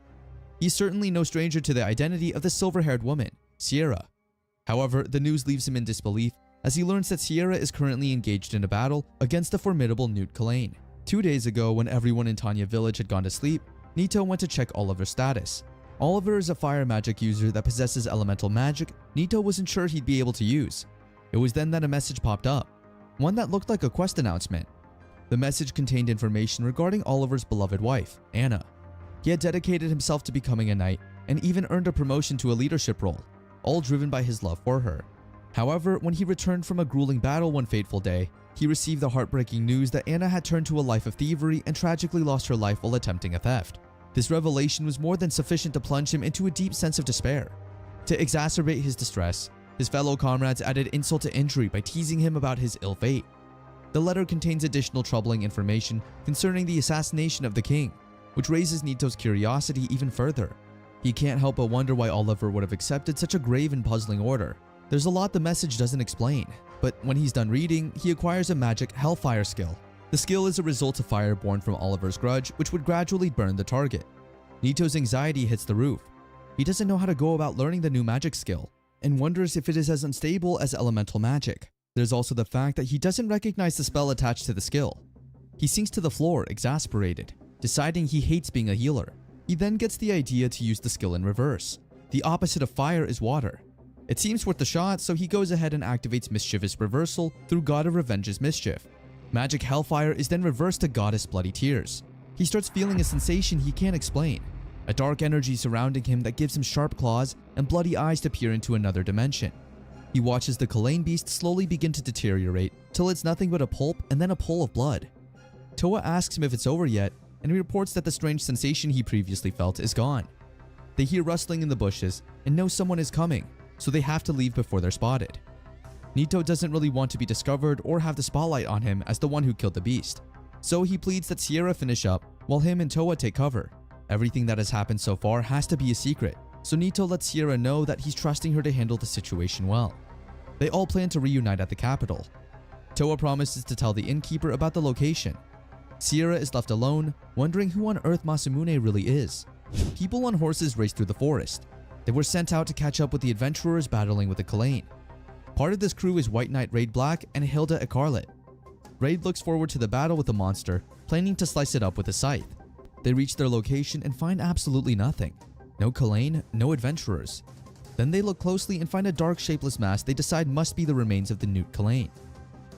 [SPEAKER 9] He's certainly no stranger to the identity of the silver-haired woman, Sierra. However, the news leaves him in disbelief as he learns that Sierra is currently engaged in a battle against the formidable Newt Kalain. 2 days ago, when everyone in Tanya Village had gone to sleep, Nito went to check Oliver's status. Oliver is a fire magic user that possesses elemental magic Nito wasn't sure he'd be able to use. It was then that a message popped up, one that looked like a quest announcement. The message contained information regarding Oliver's beloved wife, Anna. He had dedicated himself to becoming a knight and even earned a promotion to a leadership role, all driven by his love for her. However, when he returned from a grueling battle one fateful day, he received the heartbreaking news that Anna had turned to a life of thievery and tragically lost her life while attempting a theft. This revelation was more than sufficient to plunge him into a deep sense of despair. To exacerbate his distress, his fellow comrades added insult to injury by teasing him about his ill fate. The letter contains additional troubling information concerning the assassination of the king, which raises Nito's curiosity even further. He can't help but wonder why Oliver would have accepted such a grave and puzzling order. There's a lot the message doesn't explain, but when he's done reading, he acquires a magic Hellfire skill. The skill is a result of fire born from Oliver's grudge, which would gradually burn the target. Nito's anxiety hits the roof. He doesn't know how to go about learning the new magic skill, and wonders if it is as unstable as elemental magic. There's also the fact that he doesn't recognize the spell attached to the skill. He sinks to the floor, exasperated, deciding he hates being a healer. He then gets the idea to use the skill in reverse. The opposite of fire is water. It seems worth the shot, so he goes ahead and activates Mischievous Reversal through God of Revenge's Mischief. Magic Hellfire is then reversed to Goddess Bloody Tears. He starts feeling a sensation he can't explain, a dark energy surrounding him that gives him sharp claws and bloody eyes to peer into another dimension. He watches the Kalain beast slowly begin to deteriorate till it's nothing but a pulp and then a pool of blood. Toa asks him if it's over yet, and he reports that the strange sensation he previously felt is gone. They hear rustling in the bushes and know someone is coming, so they have to leave before they're spotted. Nito doesn't really want to be discovered or have the spotlight on him as the one who killed the beast, so he pleads that Sierra finish up while him and Toa take cover. Everything that has happened so far has to be a secret, so Nito lets Sierra know that he's trusting her to handle the situation well. They all plan to reunite at the capital. Toa promises to tell the innkeeper about the location. Sierra is left alone, wondering who on earth Masamune really is. People on horses race through the forest. They were sent out to catch up with the adventurers battling with the Kalain. Part of this crew is White Knight Raid Black and Hilda Ecarlet. Raid looks forward to the battle with the monster, planning to slice it up with a scythe. They reach their location and find absolutely nothing. No Kalain, no adventurers. Then they look closely and find a dark shapeless mass they decide must be the remains of the Newt Kalain.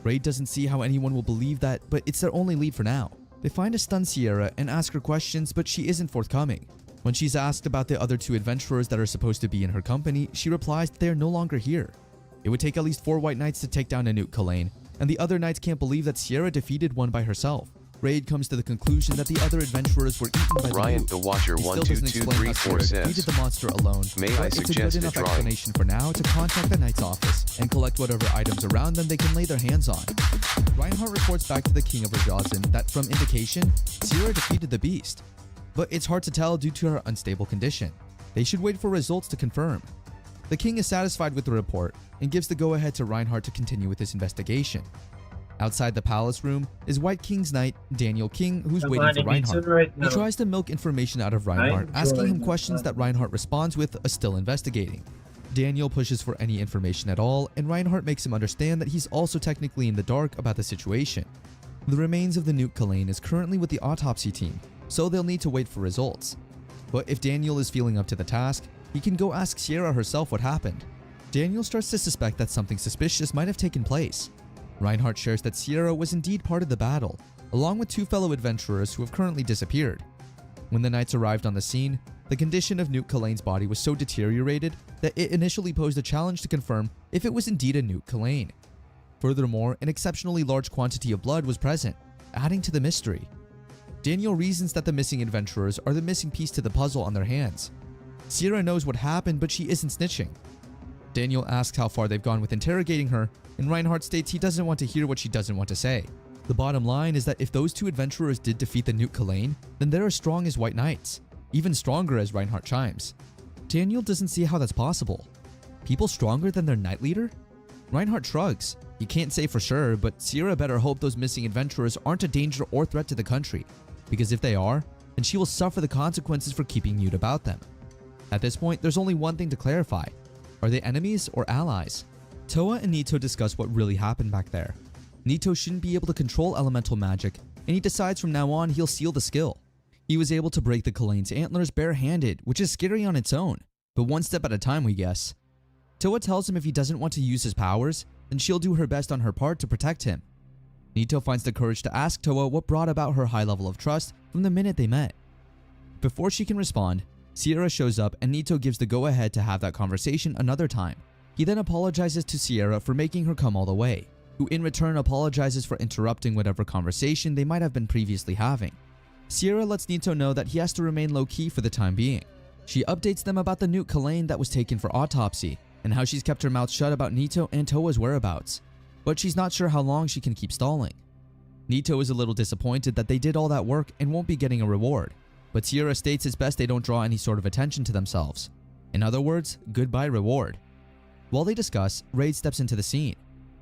[SPEAKER 9] Raid doesn't see how anyone will believe that, but it's their only lead for now. They find a stunned Sierra and ask her questions, but she isn't forthcoming. When she's asked about the other two adventurers that are supposed to be in her company, she replies that they are no longer here. It would take at least 4 White Knights to take down a Newt Kalain, and the other knights can't believe that Sierra defeated one by herself. Raid comes to the conclusion that the other adventurers were eaten by
[SPEAKER 10] Ryan
[SPEAKER 9] the
[SPEAKER 10] the Watcher
[SPEAKER 9] He still
[SPEAKER 10] 1 2
[SPEAKER 9] doesn't
[SPEAKER 10] 2
[SPEAKER 9] explain
[SPEAKER 10] 3
[SPEAKER 9] how
[SPEAKER 10] 4
[SPEAKER 9] Sierra defeated
[SPEAKER 10] says.
[SPEAKER 9] the monster alone,
[SPEAKER 10] May
[SPEAKER 9] but
[SPEAKER 10] I
[SPEAKER 9] it's a
[SPEAKER 10] suggest
[SPEAKER 9] good
[SPEAKER 10] a
[SPEAKER 9] enough
[SPEAKER 10] drawing?
[SPEAKER 9] explanation for now to contact the knight's office and collect whatever items around them they can lay their hands on. Reinhardt reports back to the king of Rajazan that from indication, Sierra defeated the beast, but it's hard to tell due to her unstable condition. They should wait for results to confirm. The king is satisfied with the report and gives the go-ahead to Reinhardt to continue with his investigation. Outside the palace room is White King's knight, Daniel King, who's waiting for Reinhardt. He tries to milk information out of Reinhardt, asking him questions that Reinhardt responds with a still investigating. Daniel pushes for any information at all, and Reinhardt makes him understand that he's also technically in the dark about the situation. The remains of the Newt Kalain is currently with the autopsy team, so they'll need to wait for results. But if Daniel is feeling up to the task, he can go ask Sierra herself what happened. Daniel starts to suspect that something suspicious might have taken place. Reinhardt shares that Sierra was indeed part of the battle, along with 2 fellow adventurers who have currently disappeared. When the knights arrived on the scene, the condition of Newt Kalain's body was so deteriorated that it initially posed a challenge to confirm if it was indeed a Newt Kalain. Furthermore, an exceptionally large quantity of blood was present, adding to the mystery. Daniel reasons that the missing adventurers are the missing piece to the puzzle on their hands. Sierra knows what happened, but she isn't snitching. Daniel asks how far they've gone with interrogating her, and Reinhardt states he doesn't want to hear what she doesn't want to say. The bottom line is that if those 2 adventurers did defeat the Newt Kalain, then they're as strong as White Knights. Even stronger, as Reinhardt chimes. Daniel doesn't see how that's possible. People stronger than their knight leader? Reinhardt shrugs. He can't say for sure, but Sierra better hope those missing adventurers aren't a danger or threat to the country, because if they are, then she will suffer the consequences for keeping mute about them. At this point, there's only one thing to clarify. Are they enemies or allies? Toa and Nito discuss what really happened back there. Nito shouldn't be able to control elemental magic, and he decides from now on he'll seal the skill. He was able to break the Kalain's antlers barehanded, which is scary on its own, but one step at a time, we guess. Toa tells him if he doesn't want to use his powers, then she'll do her best on her part to protect him. Nito finds the courage to ask Toa what brought about her high level of trust from the minute they met. Before she can respond, Sierra shows up and Nito gives the go-ahead to have that conversation another time. He then apologizes to Sierra for making her come all the way, who in return apologizes for interrupting whatever conversation they might have been previously having. Sierra lets Nito know that he has to remain low-key for the time being. She updates them about the Newt Kalain that was taken for autopsy, and how she's kept her mouth shut about Nito and Toa's whereabouts, but she's not sure how long she can keep stalling. Nito is a little disappointed that they did all that work and won't be getting a reward, but Sierra states it's best they don't draw any sort of attention to themselves. In other words, goodbye reward. While they discuss, Raid steps into the scene.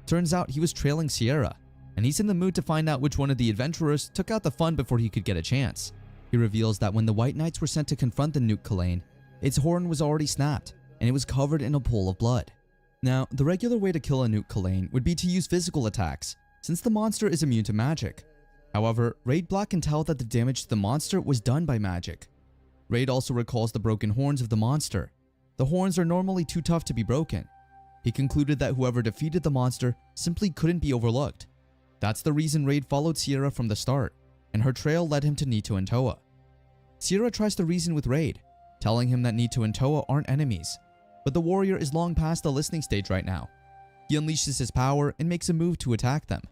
[SPEAKER 9] Turns out he was trailing Sierra, and he's in the mood to find out which one of the adventurers took out the fun before he could get a chance. He reveals that when the White Knights were sent to confront the Newt Kalain, its horn was already snapped, and it was covered in a pool of blood. Now, the regular way to kill a Newt Kalain would be to use physical attacks, since the monster is immune to magic. However, Raid Black can tell that the damage to the monster was done by magic. Raid also recalls the broken horns of the monster. The horns are normally too tough to be broken. He concluded that whoever defeated the monster simply couldn't be overlooked. That's the reason Raid followed Sierra from the start, and her trail led him to Nito and Toa. Sierra tries to reason with Raid, telling him that Nito and Toa aren't enemies, but the warrior is long past the listening stage right now. He unleashes his power and makes a move to attack them.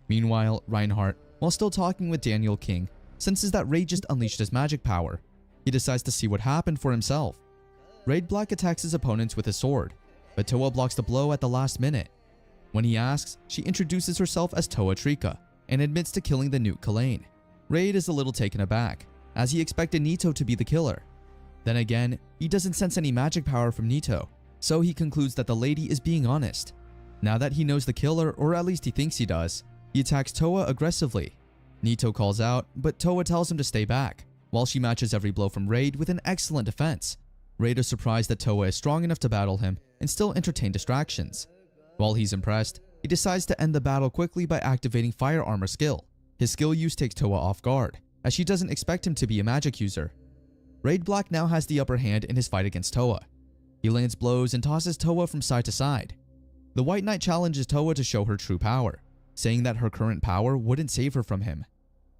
[SPEAKER 9] Meanwhile, Reinhardt, while still talking with Daniel King, senses that Raid just unleashed his magic power. He decides to see what happened for himself. Raid Black attacks his opponents with his sword, but Toa blocks the blow at the last minute. When he asks, she introduces herself as Toa Trika and admits to killing the Newt Kalain. Raid is a little taken aback, as he expected Nito to be the killer. Then again, he doesn't sense any magic power from Nito, so he concludes that the lady is being honest. Now that he knows the killer, or at least he thinks he does, he attacks Toa aggressively. Nito calls out, but Toa tells him to stay back, while she matches every blow from Raid with an excellent defense. Raid is surprised that Toa is strong enough to battle him and still entertain distractions. While he's impressed, he decides to end the battle quickly by activating Fire Armor skill. His skill use takes Toa off guard, as she doesn't expect him to be a magic user. Raid Black now has the upper hand in his fight against Toa. He lands blows and tosses Toa from side to side. The White Knight challenges Toa to show her true power, saying that her current power wouldn't save her from him.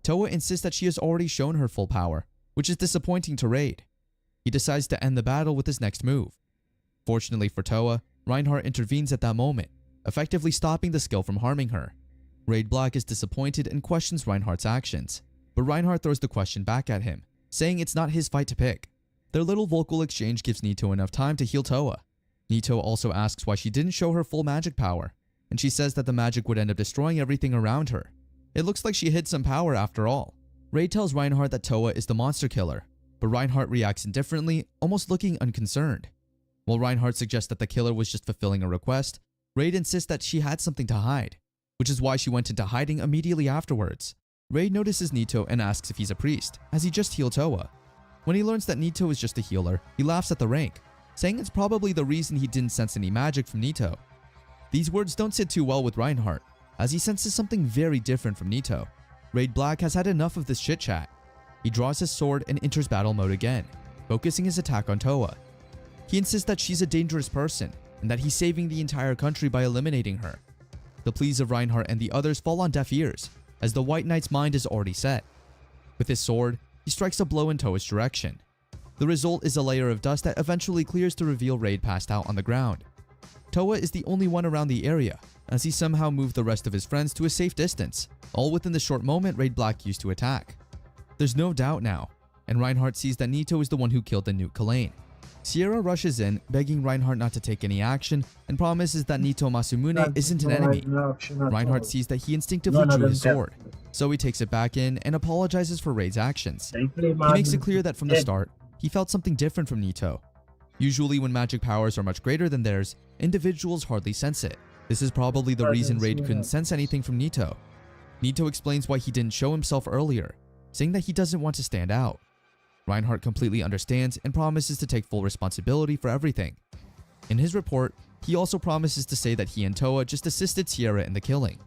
[SPEAKER 9] Toa insists that she has already shown her full power, which is disappointing to Raid. He decides to end the battle with his next move. Fortunately for Toa, Reinhardt intervenes at that moment, effectively stopping the skill from harming her. Raid Black is disappointed and questions Reinhardt's actions, but Reinhardt throws the question back at him, saying it's not his fight to pick. Their little vocal exchange gives Nito enough time to heal Toa. Nito also asks why she didn't show her full magic power, and she says that the magic would end up destroying everything around her. It looks like she hid some power after all. Raid tells Reinhardt that Toa is the monster killer, but Reinhardt reacts indifferently, almost looking unconcerned. While Reinhardt suggests that the killer was just fulfilling a request, Raid insists that she had something to hide, which is why she went into hiding immediately afterwards. Raid notices Nito and asks if he's a priest, as he just healed Toa. When he learns that Nito is just a healer, he laughs at the rank, saying it's probably the reason he didn't sense any magic from Nito. These words don't sit too well with Reinhardt, as he senses something very different from Nito. Raid Black has had enough of this chit-chat. He draws his sword and enters battle mode again, focusing his attack on Toa. He insists that she's a dangerous person, and that he's saving the entire country by eliminating her. The pleas of Reinhardt and the others fall on deaf ears, as the White Knight's mind is already set. With his sword, he strikes a blow in Toa's direction. The result is a layer of dust that eventually clears to reveal Raid passed out on the ground. Toa is the only one around the area, as he somehow moved the rest of his friends to a safe distance, all within the short moment Raid Black used to attack. There's no doubt now, and Reinhardt sees that Nito is the one who killed the Newt Kalain. Sierra rushes in, begging Reinhardt not to take any action, and promises that Nito Masamune isn't an enemy. Reinhardt sees that he instinctively drew his sword, so he takes it back in and apologizes for Raid's actions. He makes it clear that from the start, he felt something different from Nito. Usually when magic powers are much greater than theirs, individuals hardly sense it. This is probably the reason Raid couldn't sense anything from Nito. Nito explains why he didn't show himself earlier, saying that he doesn't want to stand out. Reinhardt completely understands and promises to take full responsibility for everything. In his report, he also promises to say that he and Toa just assisted Sierra in the killing.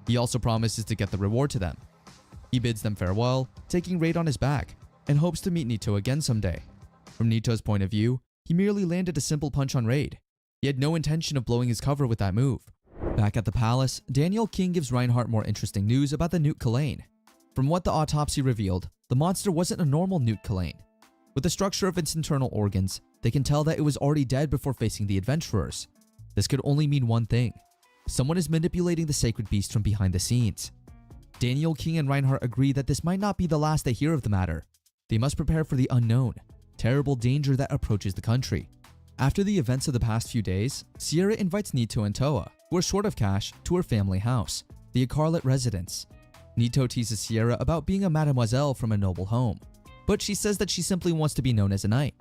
[SPEAKER 9] He also promises to get the reward to them. He bids them farewell, taking Raid on his back, and hopes to meet Nito again someday. From Nito's point of view, he merely landed a simple punch on Raid. He had no intention of blowing his cover with that move. Back at the palace, Daniel King gives Reinhardt more interesting news about the Newt Kalain. From what the autopsy revealed, the monster wasn't a normal Newt Kalain. With the structure of its internal organs, they can tell that it was already dead before facing the adventurers. This could only mean one thing. Someone is manipulating the sacred beast from behind the scenes. Daniel King and Reinhardt agree that this might not be the last they hear of the matter. They must prepare for the unknown, terrible danger that approaches the country. After the events of the past few days, Sierra invites Nito and Toa, who are short of cash, to her family house, the Acarlet residence. Nito teases Sierra about being a mademoiselle from a noble home, but she says that she simply wants to be known as a knight.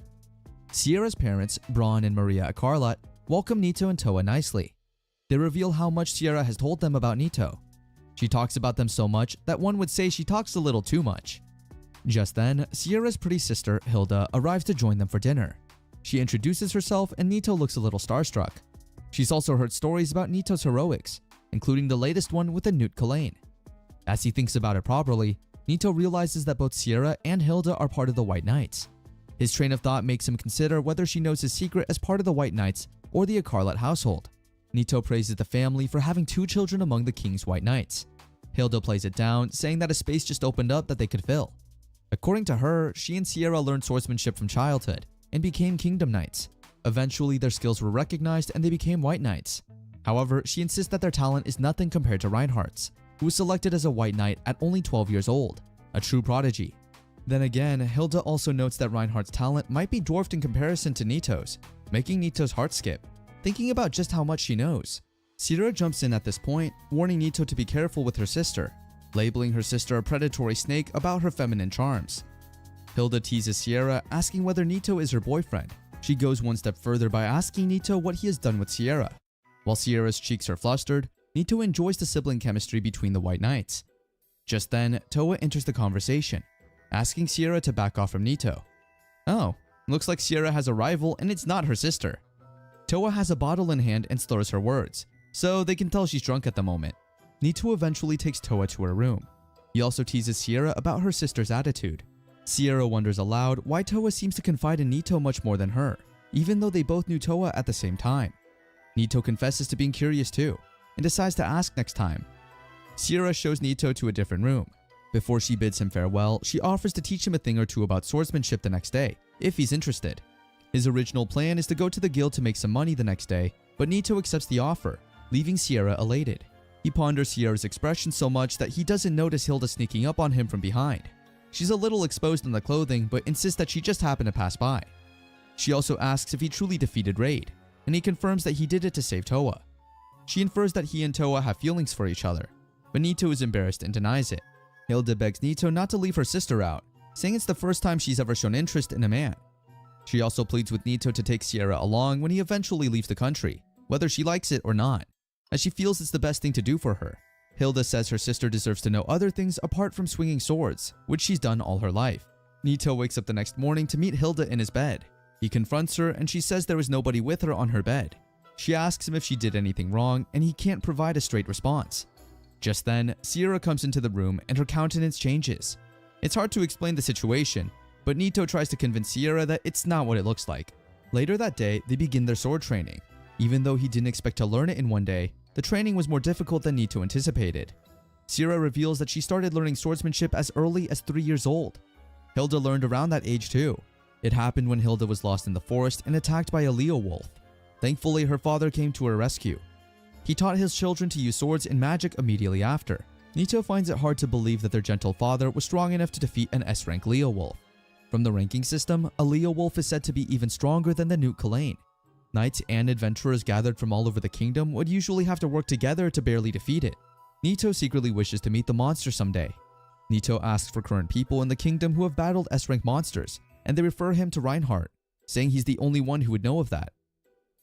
[SPEAKER 9] Sierra's parents, Braun and Maria Acarlet, welcome Nito and Toa nicely. They reveal how much Sierra has told them about Nito. She talks about them so much that one would say she talks a little too much. Just then, Sierra's pretty sister, Hilda, arrives to join them for dinner. She introduces herself and Nito looks a little starstruck. She's also heard stories about Nito's heroics, including the latest one with the Newt Kalain. As he thinks about it properly, Nito realizes that both Sierra and Hilda are part of the White Knights. His train of thought makes him consider whether she knows his secret as part of the White Knights or the Acarlet household. Nito praises the family for having 2 children among the King's White Knights. Hilda plays it down, saying that a space just opened up that they could fill. According to her, she and Sierra learned swordsmanship from childhood and became Kingdom Knights. Eventually, their skills were recognized and they became White Knights. However, she insists that their talent is nothing compared to Reinhardt's, who was selected as a White Knight at only 12 years old, a true prodigy. Then again, Hilda also notes that Reinhardt's talent might be dwarfed in comparison to Nito's, making Nito's heart skip, thinking about just how much she knows. Sierra jumps in at this point, warning Nito to be careful with her sister, labeling her sister a predatory snake about her feminine charms. Hilda teases Sierra, asking whether Nito is her boyfriend. She goes one step further by asking Nito what he has done with Sierra. While Sierra's cheeks are flustered, Nito enjoys the sibling chemistry between the White Knights. Just then, Towa enters the conversation, asking Sierra to back off from Nito. Oh, looks like Sierra has a rival and it's not her sister. Towa has a bottle in hand and slurs her words, so they can tell she's drunk at the moment. Nito eventually takes Towa to her room. He also teases Sierra about her sister's attitude. Sierra wonders aloud why Towa seems to confide in Nito much more than her, even though they both knew Towa at the same time. Nito confesses to being curious too, and decides to ask next time. Sierra shows Nito to a different room. Before she bids him farewell, she offers to teach him a thing or two about swordsmanship the next day, if he's interested. His original plan is to go to the guild to make some money the next day, but Nito accepts the offer, leaving Sierra elated. He ponders Sierra's expression so much that he doesn't notice Hilda sneaking up on him from behind. She's a little exposed in the clothing, but insists that she just happened to pass by. She also asks if he truly defeated Raid, and he confirms that he did it to save Towa. She infers that he and Towa have feelings for each other, but Nito is embarrassed and denies it. Hilda begs Nito not to leave her sister out, saying it's the first time she's ever shown interest in a man. She also pleads with Nito to take Sierra along when he eventually leaves the country, whether she likes it or not, as she feels it's the best thing to do for her. Hilda says her sister deserves to know other things apart from swinging swords, which she's done all her life. Nito wakes up the next morning to meet Hilda in his bed. He confronts her and she says there was nobody with her on her bed. She asks him if she did anything wrong and he can't provide a straight response. Just then, Sierra comes into the room and her countenance changes. It's hard to explain the situation, but Nito tries to convince Sierra that it's not what it looks like. Later that day, they begin their sword training. Even though he didn't expect to learn it in one day, the training was more difficult than Nito anticipated. Sierra reveals that she started learning swordsmanship as early as 3 years old. Hilda learned around that age too. It happened when Hilda was lost in the forest and attacked by a Leo wolf. Thankfully, her father came to her rescue. He taught his children to use swords and magic immediately after. Nito finds it hard to believe that their gentle father was strong enough to defeat an S-rank Leo wolf. From the ranking system, a Leo wolf is said to be even stronger than the Newt Kalain. Knights and adventurers gathered from all over the kingdom would usually have to work together to barely defeat it. Nito secretly wishes to meet the monster someday. Nito asks for current people in the kingdom who have battled S-rank monsters, and they refer him to Reinhardt, saying he's the only one who would know of that.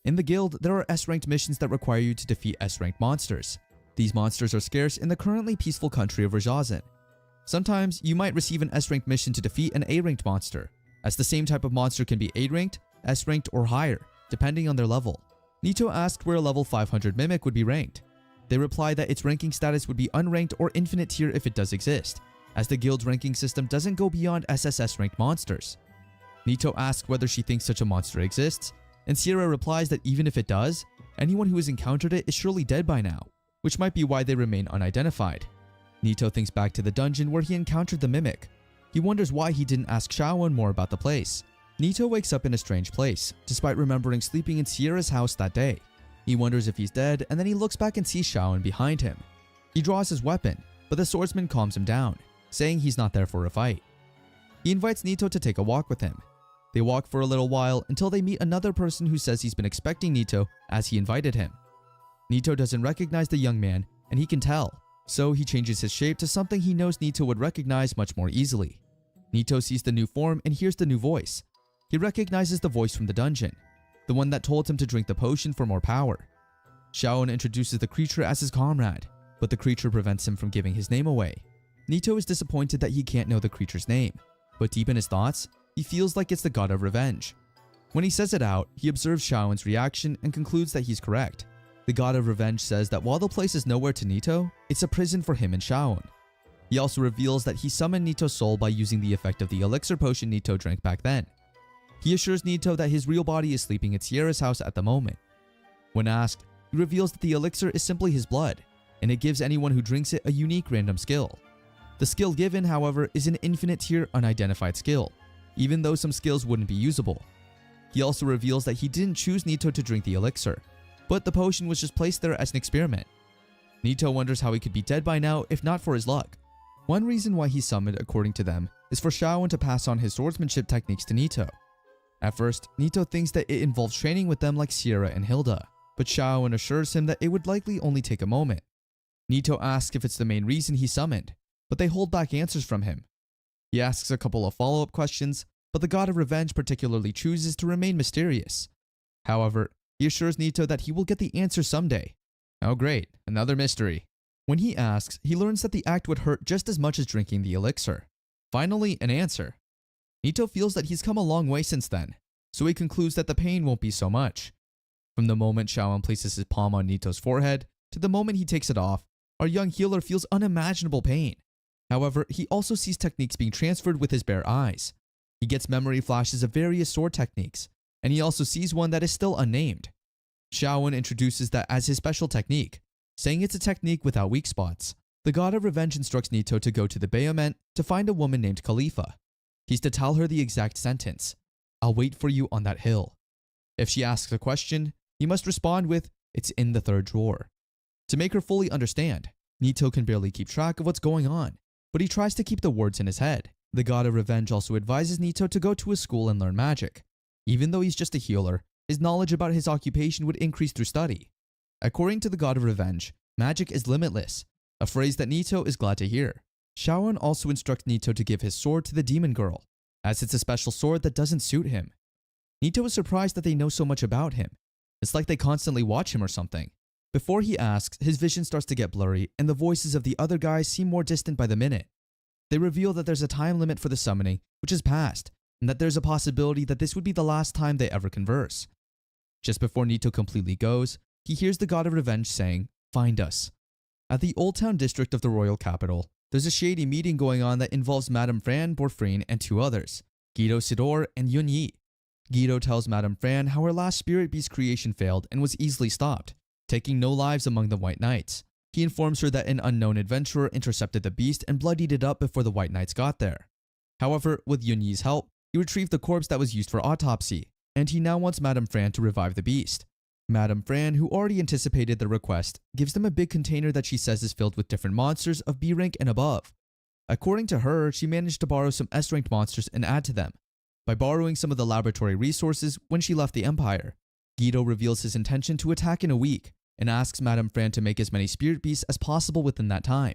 [SPEAKER 9] In the guild, there are S-ranked missions that require you to defeat S-ranked monsters. These monsters are scarce in the currently peaceful country of Rajazan. Sometimes, you might receive an S-ranked mission to defeat an A-ranked monster, as the same type of monster can be A-ranked, S-ranked, or higher, depending on their level. Nito asked where a level 500 Mimic would be ranked. They reply that its ranking status would be unranked or infinite tier if it does exist, as the guild's ranking system doesn't go beyond SSS ranked monsters. Nito asks whether she thinks such a monster exists, and Sierra replies that even if it does, anyone who has encountered it is surely dead by now, which might be why they remain unidentified. Nito thinks back to the dungeon where he encountered the Mimic. He wonders why he didn't ask Shaowen more about the place. Nito wakes up in a strange place, despite remembering sleeping in Sierra's house that day. He wonders if he's dead, and then he looks back and sees Shaowen behind him. He draws his weapon, but the swordsman calms him down, saying he's not there for a fight. He invites Nito to take a walk with him. They walk for a little while until they meet another person who says he's been expecting Nito as he invited him. Nito doesn't recognize the young man, and he can tell, so he changes his shape to something he knows Nito would recognize much more easily. Nito sees the new form and hears the new voice. He recognizes the voice from the dungeon, the one that told him to drink the potion for more power. Shaowen introduces the creature as his comrade, but the creature prevents him from giving his name away. Nito is disappointed that he can't know the creature's name, but deep in his thoughts, he feels like it's the god of revenge. When he says it out, he observes Shaowen's reaction and concludes that he's correct. The god of revenge says that while the place is nowhere to Nito, it's a prison for him and Shaowen. He also reveals that he summoned Nito's soul by using the effect of the elixir potion Nito drank back then. He assures Nito that his real body is sleeping at Sierra's house at the moment. When asked, he reveals that the elixir is simply his blood, and it gives anyone who drinks it a unique random skill. The skill given, however, is an infinite tier unidentified skill, even though some skills wouldn't be usable. He also reveals that he didn't choose Nito to drink the elixir, but the potion was just placed there as an experiment. Nito wonders how he could be dead by now if not for his luck. One reason why he's summoned, according to them, is for Xiaowen to pass on his swordsmanship techniques to Nito. At first, Nito thinks that it involves training with them like Sierra and Hilda, but Xiaowen assures him that it would likely only take a moment. Nito asks if it's the main reason he's summoned, but they hold back answers from him. He asks a couple of follow-up questions, but the god of revenge particularly chooses to remain mysterious. However, he assures Nito that he will get the answer someday. Oh great, another mystery. When he asks, he learns that the act would hurt just as much as drinking the elixir. Finally, an answer. Nito feels that he's come a long way since then, so he concludes that the pain won't be so much. From the moment Xiaowen places his palm on Nito's forehead to the moment he takes it off, our young healer feels unimaginable pain. However, he also sees techniques being transferred with his bare eyes. He gets memory flashes of various sword techniques, and he also sees one that is still unnamed. Xiaowen introduces that as his special technique, saying it's a technique without weak spots. The god of revenge instructs Nito to go to the Bayament to find a woman named Khalifa. He's to tell her the exact sentence, "I'll wait for you on that hill." If she asks a question, he must respond with, "It's in the third drawer." To make her fully understand, Nito can barely keep track of what's going on, but he tries to keep the words in his head. The god of revenge also advises Nito to go to a school and learn magic. Even though he's just a healer, his knowledge about his occupation would increase through study. According to the god of revenge, magic is limitless, a phrase that Nito is glad to hear. Xiaowen also instructs Nito to give his sword to the demon girl, as it's a special sword that doesn't suit him. Nito is surprised that they know so much about him. It's like they constantly watch him or something. Before he asks, his vision starts to get blurry and the voices of the other guys seem more distant by the minute. They reveal that there's a time limit for the summoning, which has passed, and that there's a possibility that this would be the last time they ever converse. Just before Nito completely goes, he hears the god of revenge saying, "Find us." At the Old Town district of the royal capital, there's a shady meeting going on that involves Madame Fran Borfrine and two others, Guido Sidor and Yun Yi. Guido tells Madame Fran how her last spirit beast creation failed and was easily stopped, taking no lives among the White Knights. He informs her that an unknown adventurer intercepted the beast and bloodied it up before the White Knights got there. However, with Yun Yi's help, he retrieved the corpse that was used for autopsy, and he now wants Madame Fran to revive the beast. Madame Fran, who already anticipated the request, gives them a big container that she says is filled with different monsters of B rank and above. According to her, she managed to borrow some S-ranked monsters and add to them, by borrowing some of the laboratory resources when she left the Empire. Guido reveals his intention to attack in a week, and asks Madame Fran to make as many spirit beasts as possible within that time.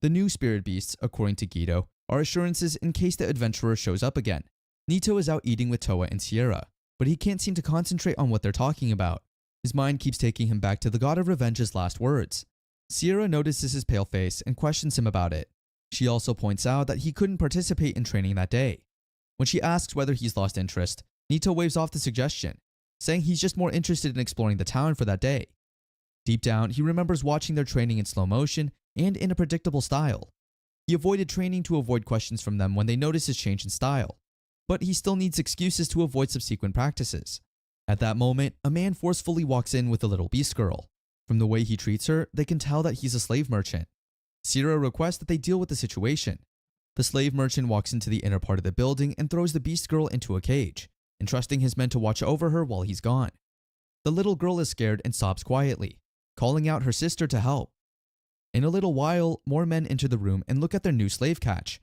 [SPEAKER 9] The new spirit beasts, according to Guido, are assurances in case the adventurer shows up again. Nito is out eating with Toa and Sierra, but he can't seem to concentrate on what they're talking about. His mind keeps taking him back to the god of revenge's last words. Sierra notices his pale face and questions him about it. She also points out that he couldn't participate in training that day. When she asks whether he's lost interest, Nito waves off the suggestion, saying he's just more interested in exploring the town for that day. Deep down, he remembers watching their training in slow motion and in a predictable style. He avoided training to avoid questions from them when they notice his change in style, but he still needs excuses to avoid subsequent practices. At that moment, a man forcefully walks in with a little beast girl. From the way he treats her, they can tell that he's a slave merchant. Sierra requests that they deal with the situation. The slave merchant walks into the inner part of the building and throws the beast girl into a cage, entrusting his men to watch over her while he's gone. The little girl is scared and sobs quietly, calling out her sister to help. In a little while, more men enter the room and look at their new slave catch.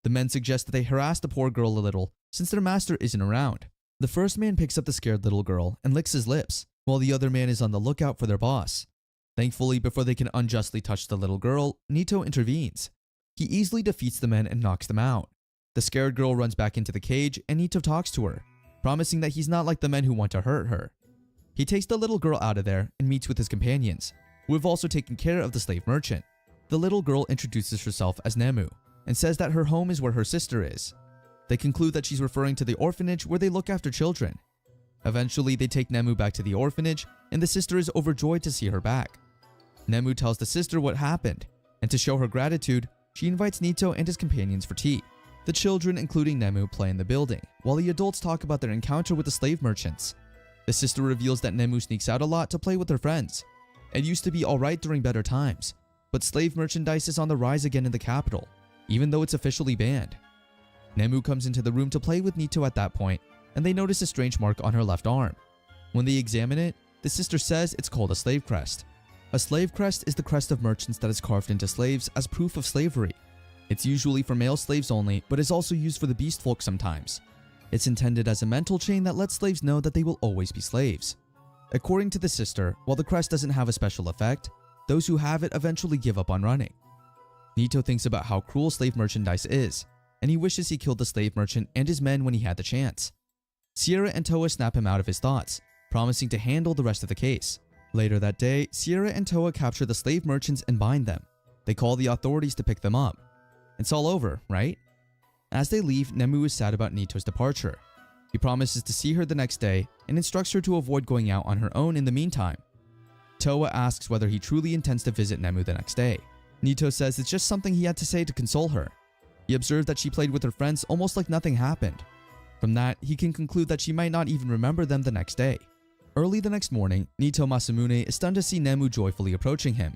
[SPEAKER 9] The men suggest that they harass the poor girl a little since their master isn't around. The first man picks up the scared little girl and licks his lips, while the other man is on the lookout for their boss. Thankfully, before they can unjustly touch the little girl, Nito intervenes. He easily defeats the men and knocks them out. The scared girl runs back into the cage and Nito talks to her, promising that he's not like the men who want to hurt her. He takes the little girl out of there and meets with his companions, who have also taken care of the slave merchant. The little girl introduces herself as Nemu and says that her home is where her sister is. They conclude that she's referring to the orphanage where they look after children. Eventually, they take Nemu back to the orphanage, and the sister is overjoyed to see her back. Nemu tells the sister what happened, and to show her gratitude, she invites Nito and his companions for tea. The children, including Nemu, play in the building, while the adults talk about their encounter with the slave merchants. The sister reveals that Nemu sneaks out a lot to play with her friends. It used to be alright during better times, but slave merchandise is on the rise again in the capital, even though it's officially banned. Nemu comes into the room to play with Nito at that point, and they notice a strange mark on her left arm. When they examine it, The sister says it's called a slave crest. A slave crest is the crest of merchants that is carved into slaves as proof of slavery. It's usually for male slaves only, but is also used for the beast folk sometimes. It's intended as a mental chain that lets slaves know that they will always be slaves. According to the sister, while the crest doesn't have a special effect, those who have it eventually give up on running. Nito thinks about how cruel slave merchandise is, and he wishes he killed the slave merchant and his men when he had the chance. Sierra and Toa snap him out of his thoughts, promising to handle the rest of the case. Later that day, Sierra and Toa capture the slave merchants and bind them. They call the authorities to pick them up. It's all over, right? As they leave, Nemu is sad about Nito's departure. He promises to see her the next day and instructs her to avoid going out on her own in the meantime. Toa asks whether he truly intends to visit Nemu the next day. Nito says it's just something he had to say to console her. He observed that she played with her friends almost like nothing happened. From that, he can conclude that she might not even remember them the next day. Early the next morning, Nito Masamune is stunned to see Nemu joyfully approaching him.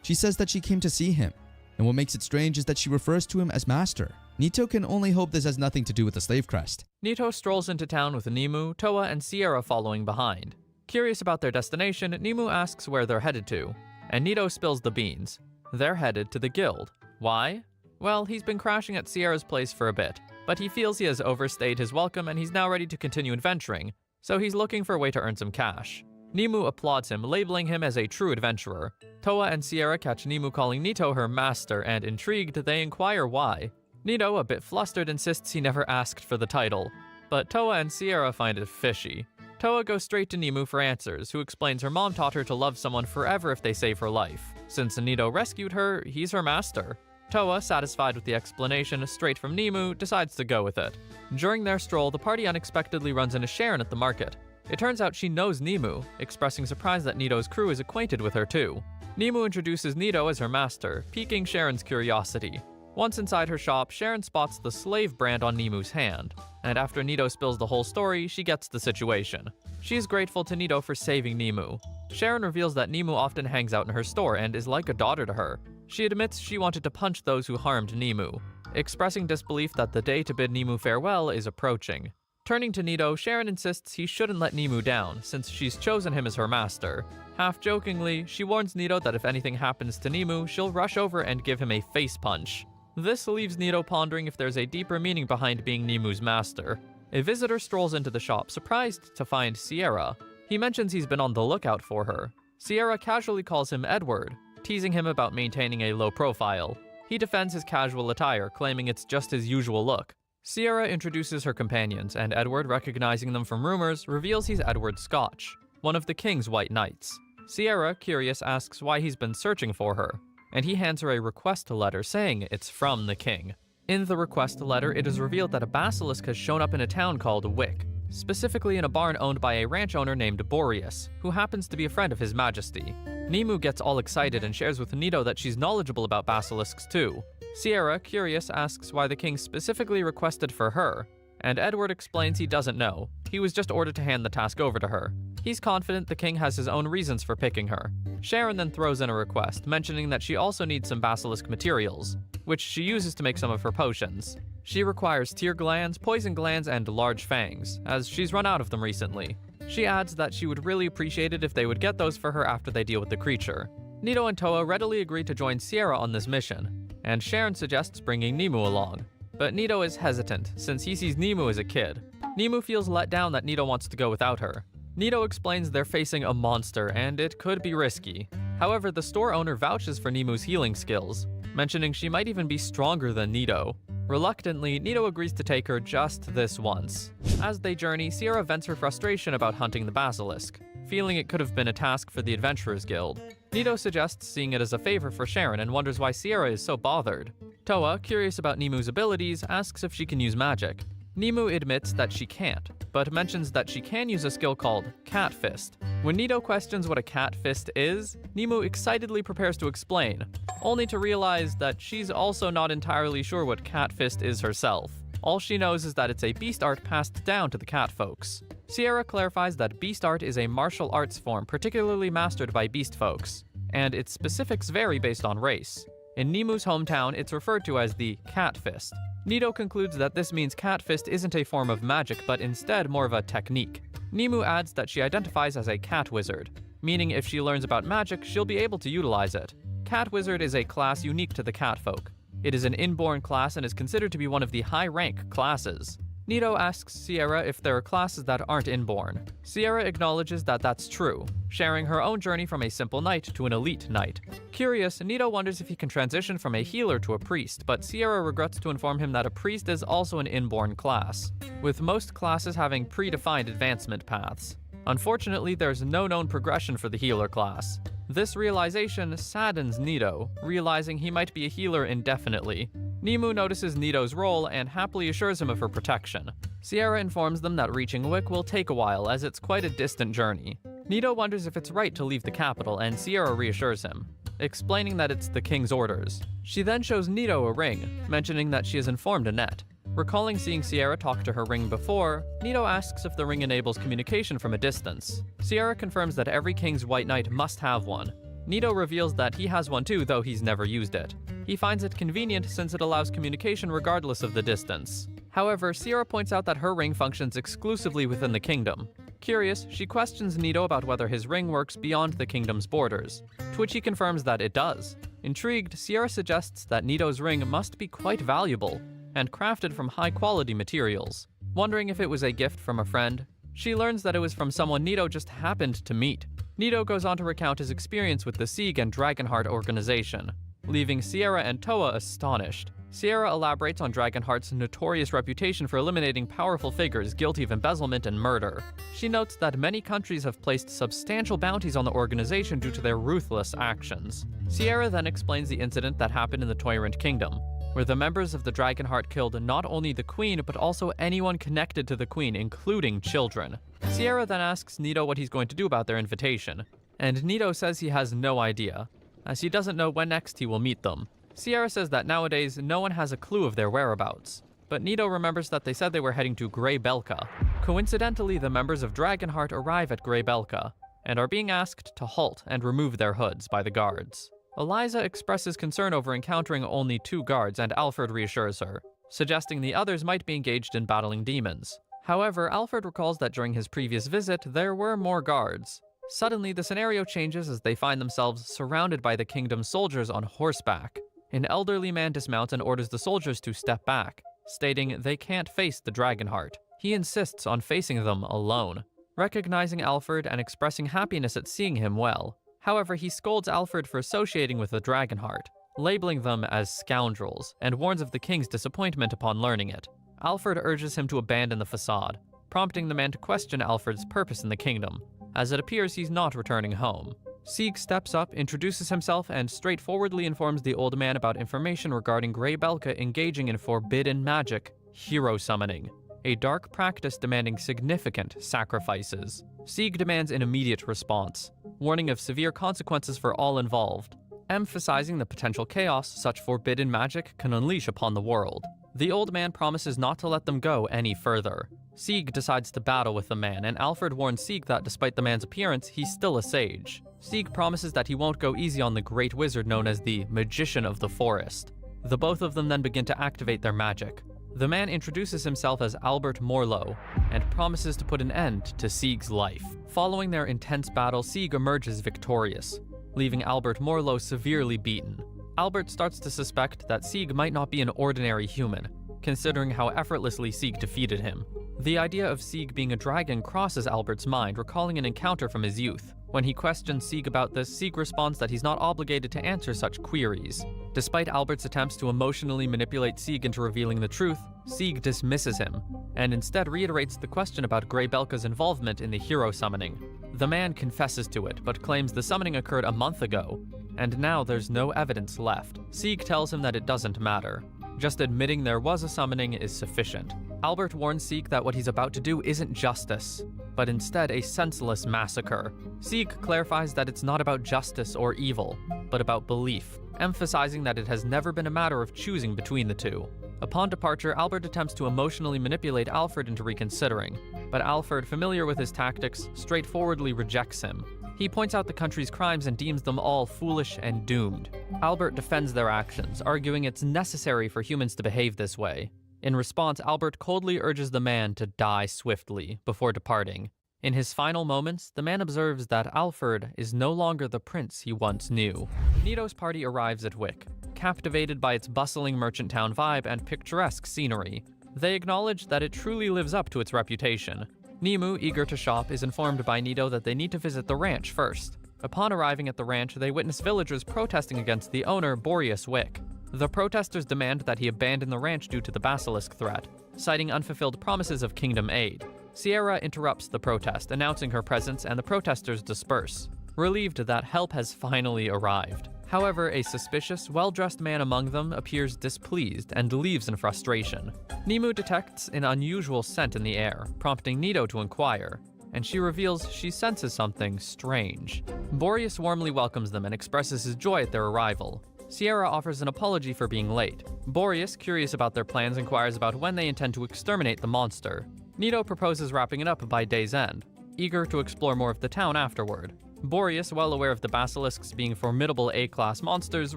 [SPEAKER 9] She says that she came to see him, and what makes it strange is that she refers to him as master. Nito can only hope this has nothing to do with the slave crest.
[SPEAKER 10] Nito strolls into town with Nemu, Toa, and Sierra following behind. Curious about their destination, Nemu asks where they're headed to, and Nito spills the beans. They're headed to the guild. Why? Well, he's been crashing at Sierra's place for a bit, but he feels he has overstayed his welcome and he's now ready to continue adventuring, so he's looking for a way to earn some cash. Nemu applauds him, labeling him as a true adventurer. Toa and Sierra catch Nemu calling Nito her master, and intrigued, they inquire why. Nito, a bit flustered, insists he never asked for the title, but Toa and Sierra find it fishy. Toa goes straight to Nemu for answers, who explains her mom taught her to love someone forever if they save her life. Since Nito rescued her, he's her master. Toa, satisfied with the explanation straight from Nemu, decides to go with it. During their stroll, the party unexpectedly runs into Sharon at the market. It turns out she knows Nemu, expressing surprise that Nito's crew is acquainted with her too. Nemu introduces Nito as her master, piquing Sharon's curiosity. Once inside her shop, Sharon spots the slave brand on Nemu's hand, and after Nito spills the whole story, she gets the situation. She's grateful to Nito for saving Nemu. Sharon reveals that Nemu often hangs out in her store and is like a daughter to her. She admits she wanted to punch those who harmed Nemu, expressing disbelief that the day to bid Nemu farewell is approaching. Turning to Nito, Sharon insists he shouldn't let Nemu down, since she's chosen him as her master. Half-jokingly, she warns Nito that if anything happens to Nemu, she'll rush over and give him a face punch. This leaves Nito pondering if there's a deeper meaning behind being Nemu's master. A visitor strolls into the shop, surprised to find Sierra. He mentions he's been on the lookout for her. Sierra casually calls him Edward, teasing him about maintaining a low profile. He defends his casual attire, claiming it's just his usual look. Sierra introduces her companions, and Edward, recognizing them from rumors, reveals he's Edward Scotch, one of the king's white knights. Sierra, curious, asks why he's been searching for her, and he hands her a request letter saying it's from the king. In the request letter, it is revealed that a basilisk has shown up in a town called Wick, specifically in a barn owned by a ranch owner named Boreas, who happens to be a friend of His Majesty. Nemu gets all excited and shares with Nito that she's knowledgeable about basilisks too. Sierra, curious, asks why the king specifically requested for her, and Edward explains he doesn't know. He was just ordered to hand the task over to her. He's confident the king has his own reasons for picking her. Sharon then throws in a request, mentioning that she also needs some basilisk materials, which she uses to make some of her potions. She requires tear glands, poison glands, and large fangs, as she's run out of them recently. She adds that she would really appreciate it if they would get those for her after they deal with the creature. Nito and Toa readily agree to join Sierra on this mission, and Sharon suggests bringing Nemu along. But Nito is hesitant, since he sees Nemu as a kid. Nemu feels let down that Nito wants to go without her. Nito explains they're facing a monster, and it could be risky. However, the store owner vouches for Nemu's healing skills, mentioning she might even be stronger than Nito. Reluctantly, Nito agrees to take her just this once. As they journey, Sierra vents her frustration about hunting the basilisk, feeling it could have been a task for the Adventurers Guild. Nito suggests seeing it as a favor for Sharon and wonders why Sierra is so bothered. Toa, curious about Nemu's abilities, asks if she can use magic. Nemu admits that she can't, but mentions that she can use a skill called Cat Fist. When Nito questions what a Cat Fist is, Nemu excitedly prepares to explain, only to realize that she's also not entirely sure what Cat Fist is herself. All she knows is that it's a beast art passed down to the cat folks. Sierra clarifies that beast art is a martial arts form particularly mastered by beast folks, and its specifics vary based on race. In Nemu's hometown, it's referred to as the Cat Fist. Nito concludes that this means Cat Fist isn't a form of magic, but instead more of a technique. Nimue adds that she identifies as a cat wizard, meaning if she learns about magic, she'll be able to utilize it. Cat Wizard is a class unique to the catfolk. It is an inborn class and is considered to be one of the high-rank classes. Nito asks Sierra if there are classes that aren't inborn. Sierra acknowledges that that's true, sharing her own journey from a simple knight to an elite knight. Curious, Nito wonders if he can transition from a healer to a priest, but Sierra regrets to inform him that a priest is also an inborn class, with most classes having predefined advancement paths. Unfortunately, there's no known progression for the healer class. This realization saddens Nito, realizing he might be a healer indefinitely. Nimue notices Nito's role and happily assures him of her protection. Sierra informs them that reaching Wick will take a while, as it's quite a distant journey. Nito wonders if it's right to leave the capital, and Sierra reassures him, explaining that it's the king's orders. She then shows Nito a ring, mentioning that she has informed Annette. Recalling seeing Sierra talk to her ring before, Nito asks if the ring enables communication from a distance. Sierra confirms that every king's white knight must have one. Nito reveals that he has one too, though he's never used it. He finds it convenient since it allows communication regardless of the distance. However, Sierra points out that her ring functions exclusively within the kingdom. Curious, she questions Nito about whether his ring works beyond the kingdom's borders, to which he confirms that it does. Intrigued, Sierra suggests that Nito's ring must be quite valuable, and crafted from high-quality materials. Wondering if it was a gift from a friend, she learns that it was from someone Nito just happened to meet. Nito goes on to recount his experience with the Sieg and Dragonheart organization, leaving Sierra and Toa astonished. Sierra elaborates on Dragonheart's notorious reputation for eliminating powerful figures guilty of embezzlement and murder. She notes that many countries have placed substantial bounties on the organization due to their ruthless actions. Sierra then explains the incident that happened in the Toyrant Kingdom, where the members of the Dragonheart killed not only the queen, but also anyone connected to the queen, including children. Sierra then asks Nito what he's going to do about their invitation, and Nito says he has no idea, as he doesn't know when next he will meet them. Sierra says that nowadays no one has a clue of their whereabouts, but Nito remembers that they said they were heading to Grey Belka. Coincidentally, the members of Dragonheart arrive at Grey Belka, and are being asked to halt and remove their hoods by the guards. Eliza expresses concern over encountering only 2 guards, and Alfred reassures her, suggesting the others might be engaged in battling demons. However, Alfred recalls that during his previous visit, there were more guards. Suddenly, the scenario changes as they find themselves surrounded by the kingdom's soldiers on horseback. An elderly man dismounts and orders the soldiers to step back, stating they can't face the Dragonheart. He insists on facing them alone, recognizing Alfred and expressing happiness at seeing him well. However, he scolds Alfred for associating with the Dragonheart, labeling them as scoundrels, and warns of the king's disappointment upon learning it. Alfred urges him to abandon the facade, prompting the man to question Alfred's purpose in the kingdom, as it appears he's not returning home. Sieg steps up, introduces himself, and straightforwardly informs the old man about information regarding Grey Belka engaging in forbidden magic, hero summoning, a dark practice demanding significant sacrifices. Sieg demands an immediate response, warning of severe consequences for all involved, emphasizing the potential chaos such forbidden magic can unleash upon the world. The old man promises not to let them go any further. Sieg decides to battle with the man, and Alfred warns Sieg that despite the man's appearance, he's still a sage. Sieg promises that he won't go easy on the great wizard known as the Magician of the Forest. The both of them then begin to activate their magic. The man introduces himself as Albert Morlow, and promises to put an end to Sieg's life. Following their intense battle, Sieg emerges victorious, leaving Albert Morlow severely beaten. Albert starts to suspect that Sieg might not be an ordinary human, considering how effortlessly Sieg defeated him. The idea of Sieg being a dragon crosses Albert's mind, recalling an encounter from his youth. When he questions Sieg about this, Sieg responds that he's not obligated to answer such queries. Despite Albert's attempts to emotionally manipulate Sieg into revealing the truth, Sieg dismisses him, and instead reiterates the question about Grey Belka's involvement in the hero summoning. The man confesses to it, but claims the summoning occurred a month ago, and now there's no evidence left. Sieg tells him that it doesn't matter. Just admitting there was a summoning is sufficient. Albert warns Sieg that what he's about to do isn't justice, but instead a senseless massacre. Sieg clarifies that it's not about justice or evil, but about belief, emphasizing that it has never been a matter of choosing between the two. Upon departure, Albert attempts to emotionally manipulate Alfred into reconsidering, but Alfred, familiar with his tactics, straightforwardly rejects him, He points out the country's crimes and deems them all foolish and doomed. Albert defends their actions, arguing it's necessary for humans to behave this way. In response, Albert coldly urges the man to die swiftly before departing. In his final moments, the man observes that Alfred is no longer the prince he once knew. Nito's party arrives at Wick, captivated by its bustling merchant town vibe and picturesque scenery. They acknowledge that it truly lives up to its reputation. Nimue, eager to shop, is informed by Nito that they need to visit the ranch first. Upon arriving at the ranch, they witness villagers protesting against the owner, Boreas Wick. The protesters demand that he abandon the ranch due to the basilisk threat, citing unfulfilled promises of kingdom aid. Sierra interrupts the protest, announcing her presence, and the protesters disperse, relieved that help has finally arrived. However, a suspicious, well-dressed man among them appears displeased and leaves in frustration. Nimue detects an unusual scent in the air, prompting Nito to inquire, and she reveals she senses something strange. Boreas warmly welcomes them and expresses his joy at their arrival. Sierra offers an apology for being late. Boreas, curious about their plans, inquires about when they intend to exterminate the monster. Nito proposes wrapping it up by day's end, eager to explore more of the town afterward. Boreas, well aware of the basilisks being formidable A-class monsters,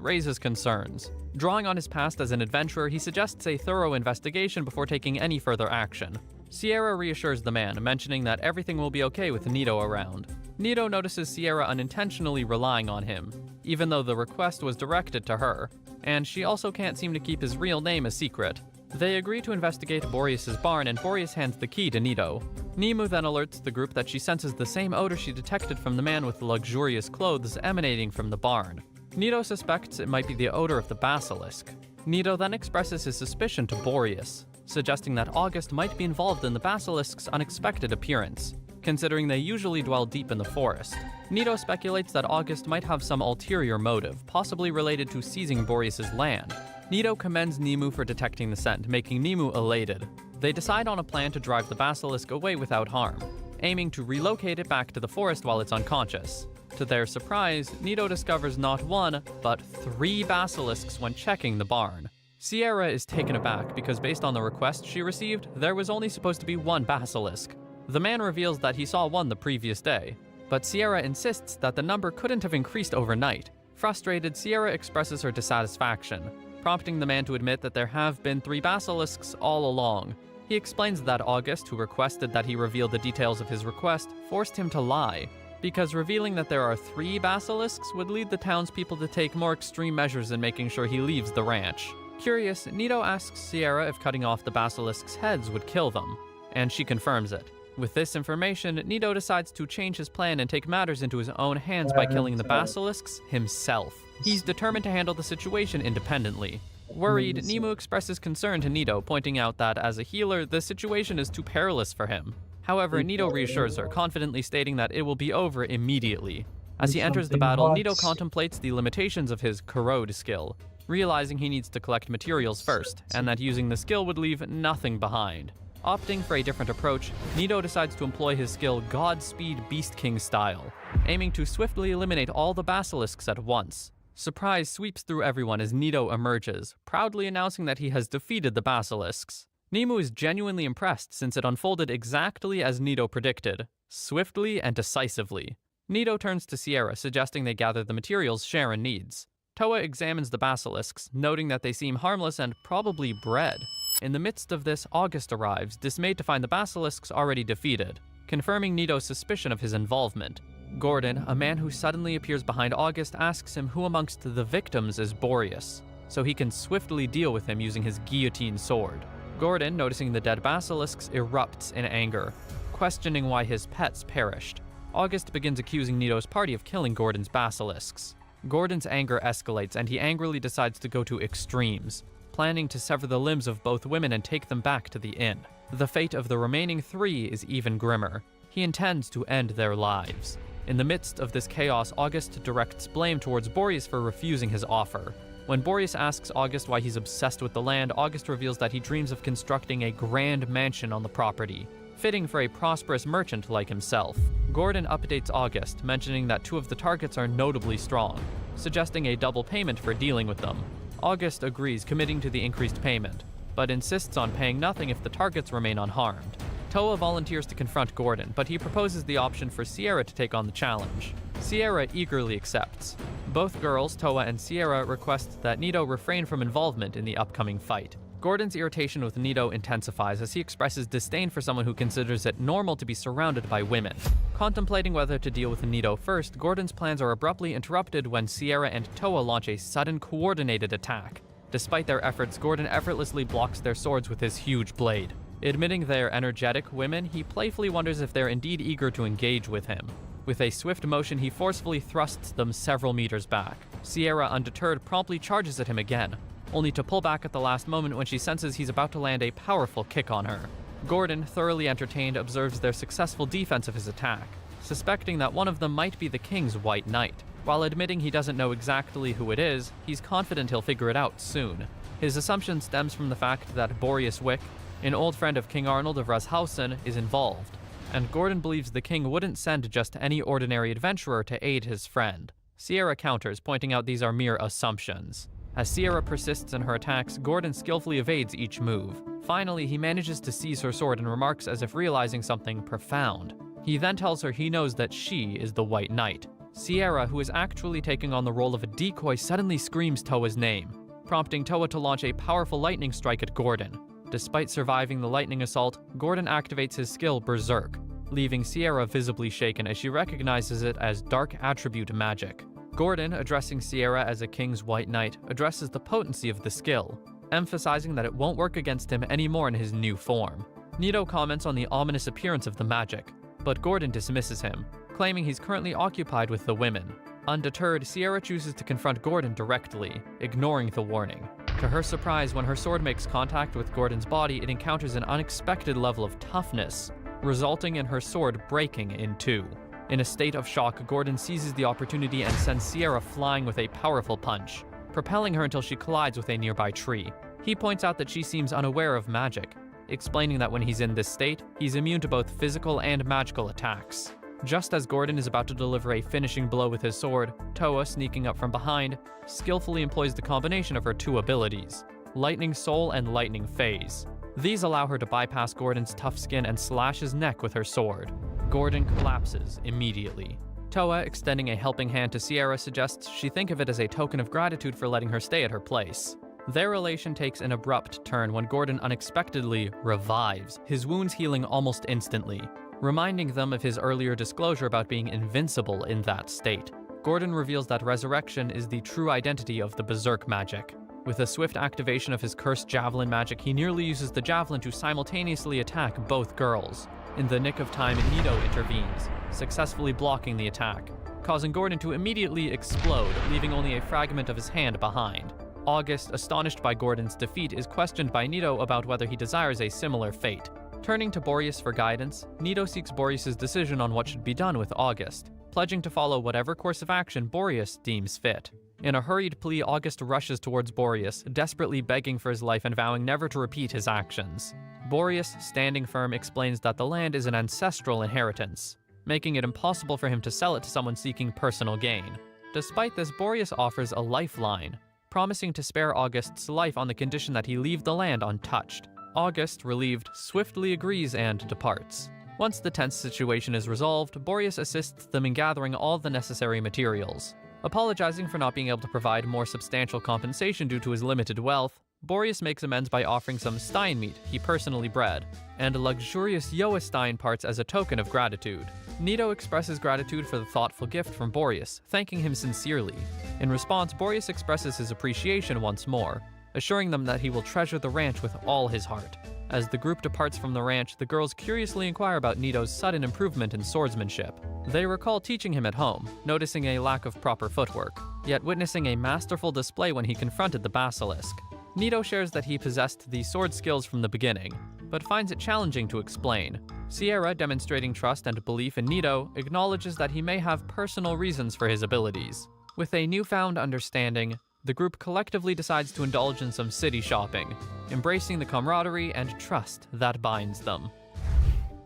[SPEAKER 10] raises concerns. Drawing on his past as an adventurer, he suggests a thorough investigation before taking any further action. Sierra reassures the man, mentioning that everything will be okay with Nito around. Nito notices Sierra unintentionally relying on him, even though the request was directed to her, and she also can't seem to keep his real name a secret. They agree to investigate Boreas' barn, and Boreas hands the key to Nito. Nimue then alerts the group that she senses the same odor she detected from the man with the luxurious clothes emanating from the barn. Nito suspects it might be the odor of the basilisk. Nito then expresses his suspicion to Boreas, suggesting that August might be involved in the basilisk's unexpected appearance, considering they usually dwell deep in the forest. Nito speculates that August might have some ulterior motive, possibly related to seizing Boreas' land. Nito commends Nimue for detecting the scent, making Nimue elated. They decide on a plan to drive the basilisk away without harm, aiming to relocate it back to the forest while it's unconscious. To their surprise, Nito discovers not one, but 3 basilisks when checking the barn. Sierra is taken aback because based on the request she received, there was only supposed to be 1 basilisk. The man reveals that he saw one the previous day, but Sierra insists that the number couldn't have increased overnight. Frustrated, Sierra expresses her dissatisfaction, prompting the man to admit that there have been 3 basilisks all along. He explains that August, who requested that he reveal the details of his request, forced him to lie, because revealing that there are 3 basilisks would lead the townspeople to take more extreme measures in making sure he leaves the ranch. Curious, Nito asks Sierra if cutting off the basilisk's heads would kill them, and she confirms it. With this information, Nito decides to change his plan and take matters into his own hands by killing the basilisks himself. He's determined to handle the situation independently. Worried, Nimue expresses concern to Nito, pointing out that as a healer, the situation is too perilous for him. However, Nito reassures her, confidently stating that it will be over immediately. As he enters the battle, Nito contemplates the limitations of his Corrode skill, realizing he needs to collect materials first, and that using the skill would leave nothing behind. Opting for a different approach, Nito decides to employ his skill Godspeed Beast King style, aiming to swiftly eliminate all the basilisks at once. Surprise sweeps through everyone as Nito emerges, proudly announcing that he has defeated the basilisks. Nimue is genuinely impressed since it unfolded exactly as Nito predicted, swiftly and decisively. Nito turns to Sierra, suggesting they gather the materials Sharon needs. Toa examines the basilisks, noting that they seem harmless and probably bred. In the midst of this, August arrives, dismayed to find the basilisks already defeated, confirming Nito's suspicion of his involvement. Gordon, a man who suddenly appears behind August, asks him who amongst the victims is Boreas, so he can swiftly deal with him using his guillotine sword. Gordon, noticing the dead basilisks, erupts in anger, questioning why his pets perished. August begins accusing Nito's party of killing Gordon's basilisks. Gordon's anger escalates, and he angrily decides to go to extremes, planning to sever the limbs of both women and take them back to the inn. The fate of the remaining 3 is even grimmer. He intends to end their lives. In the midst of this chaos, August directs blame towards Boreas for refusing his offer. When Boreas asks August why he's obsessed with the land, August reveals that he dreams of constructing a grand mansion on the property, fitting for a prosperous merchant like himself. Gordon updates August, mentioning that 2 of the targets are notably strong, suggesting a double payment for dealing with them. August agrees, committing to the increased payment, but insists on paying nothing if the targets remain unharmed. Toa volunteers to confront Gordon, but he proposes the option for Sierra to take on the challenge. Sierra eagerly accepts. Both girls, Toa and Sierra, request that Nito refrain from involvement in the upcoming fight. Gordon's irritation with Nito intensifies as he expresses disdain for someone who considers it normal to be surrounded by women. Contemplating whether to deal with Nito first, Gordon's plans are abruptly interrupted when Sierra and Toa launch a sudden coordinated attack. Despite their efforts, Gordon effortlessly blocks their swords with his huge blade. Admitting they're energetic women, he playfully wonders if they're indeed eager to engage with him. With a swift motion, he forcefully thrusts them several meters back. Sierra, undeterred, promptly charges at him again, only to pull back at the last moment when she senses he's about to land a powerful kick on her. Gordon, thoroughly entertained, observes their successful defense of his attack, suspecting that one of them might be the King's White Knight. While admitting he doesn't know exactly who it is, he's confident he'll figure it out soon. His assumption stems from the fact that Boreas Wick, an old friend of King Arnold of Rashausen, is involved, and Gordon believes the king wouldn't send just any ordinary adventurer to aid his friend. Sierra counters, pointing out these are mere assumptions. As Sierra persists in her attacks, Gordon skillfully evades each move. Finally, he manages to seize her sword and remarks as if realizing something profound. He then tells her he knows that she is the White Knight. Sierra, who is actually taking on the role of a decoy, suddenly screams Toa's name, prompting Toa to launch a powerful lightning strike at Gordon. Despite surviving the lightning assault, Gordon activates his skill Berserk, leaving Sierra visibly shaken as she recognizes it as Dark Attribute magic. Gordon, addressing Sierra as a King's White Knight, addresses the potency of the skill, emphasizing that it won't work against him anymore in his new form. Nito comments on the ominous appearance of the magic, but Gordon dismisses him, claiming he's currently occupied with the women. Undeterred, Sierra chooses to confront Gordon directly, ignoring the warning. To her surprise, when her sword makes contact with Gordon's body, it encounters an unexpected level of toughness, resulting in her sword breaking in two. In a state of shock, Gordon seizes the opportunity and sends Sierra flying with a powerful punch, propelling her until she collides with a nearby tree. He points out that she seems unaware of magic, explaining that when he's in this state, he's immune to both physical and magical attacks. Just as Gordon is about to deliver a finishing blow with his sword, Toa, sneaking up from behind, skillfully employs the combination of her two abilities, Lightning Soul and Lightning Phase. These allow her to bypass Gordon's tough skin and slash his neck with her sword. Gordon collapses immediately. Toa, extending a helping hand to Sierra, suggests she think of it as a token of gratitude for letting her stay at her place. Their relation takes an abrupt turn when Gordon unexpectedly revives, his wounds healing almost instantly, reminding them of his earlier disclosure about being invincible in that state. Gordon reveals that resurrection is the true identity of the Berserk magic. With a swift activation of his cursed javelin magic, he nearly uses the javelin to simultaneously attack both girls. In the nick of time, Nito intervenes, successfully blocking the attack, causing Gordon to immediately explode, leaving only a fragment of his hand behind. August, astonished by Gordon's defeat, is questioned by Nito about whether he desires a similar fate. Turning to Boreas for guidance, Nito seeks Boreas' decision on what should be done with August, pledging to follow whatever course of action Boreas deems fit. In a hurried plea, August rushes towards Boreas, desperately begging for his life and vowing never to repeat his actions. Boreas, standing firm, explains that the land is an ancestral inheritance, making it impossible for him to sell it to someone seeking personal gain. Despite this, Boreas offers a lifeline, promising to spare August's life on the condition that he leave the land untouched. August, relieved, swiftly agrees and departs. Once the tense situation is resolved, Boreas assists them in gathering all the necessary materials. Apologizing for not being able to provide more substantial compensation due to his limited wealth, Boreas makes amends by offering some Stein meat he personally bred, and luxurious Yoastein parts as a token of gratitude. Nito expresses gratitude for the thoughtful gift from Boreas, thanking him sincerely. In response, Boreas expresses his appreciation once more, assuring them that he will treasure the ranch with all his heart. As the group departs from the ranch, the girls curiously inquire about Nito's sudden improvement in swordsmanship. They recall teaching him at home, noticing a lack of proper footwork, yet witnessing a masterful display when he confronted the basilisk. Nito shares that he possessed the sword skills from the beginning, but finds it challenging to explain. Sierra, demonstrating trust and belief in Nito, acknowledges that he may have personal reasons for his abilities. With a newfound understanding, the group collectively decides to indulge in some city shopping, embracing the camaraderie and trust that binds them.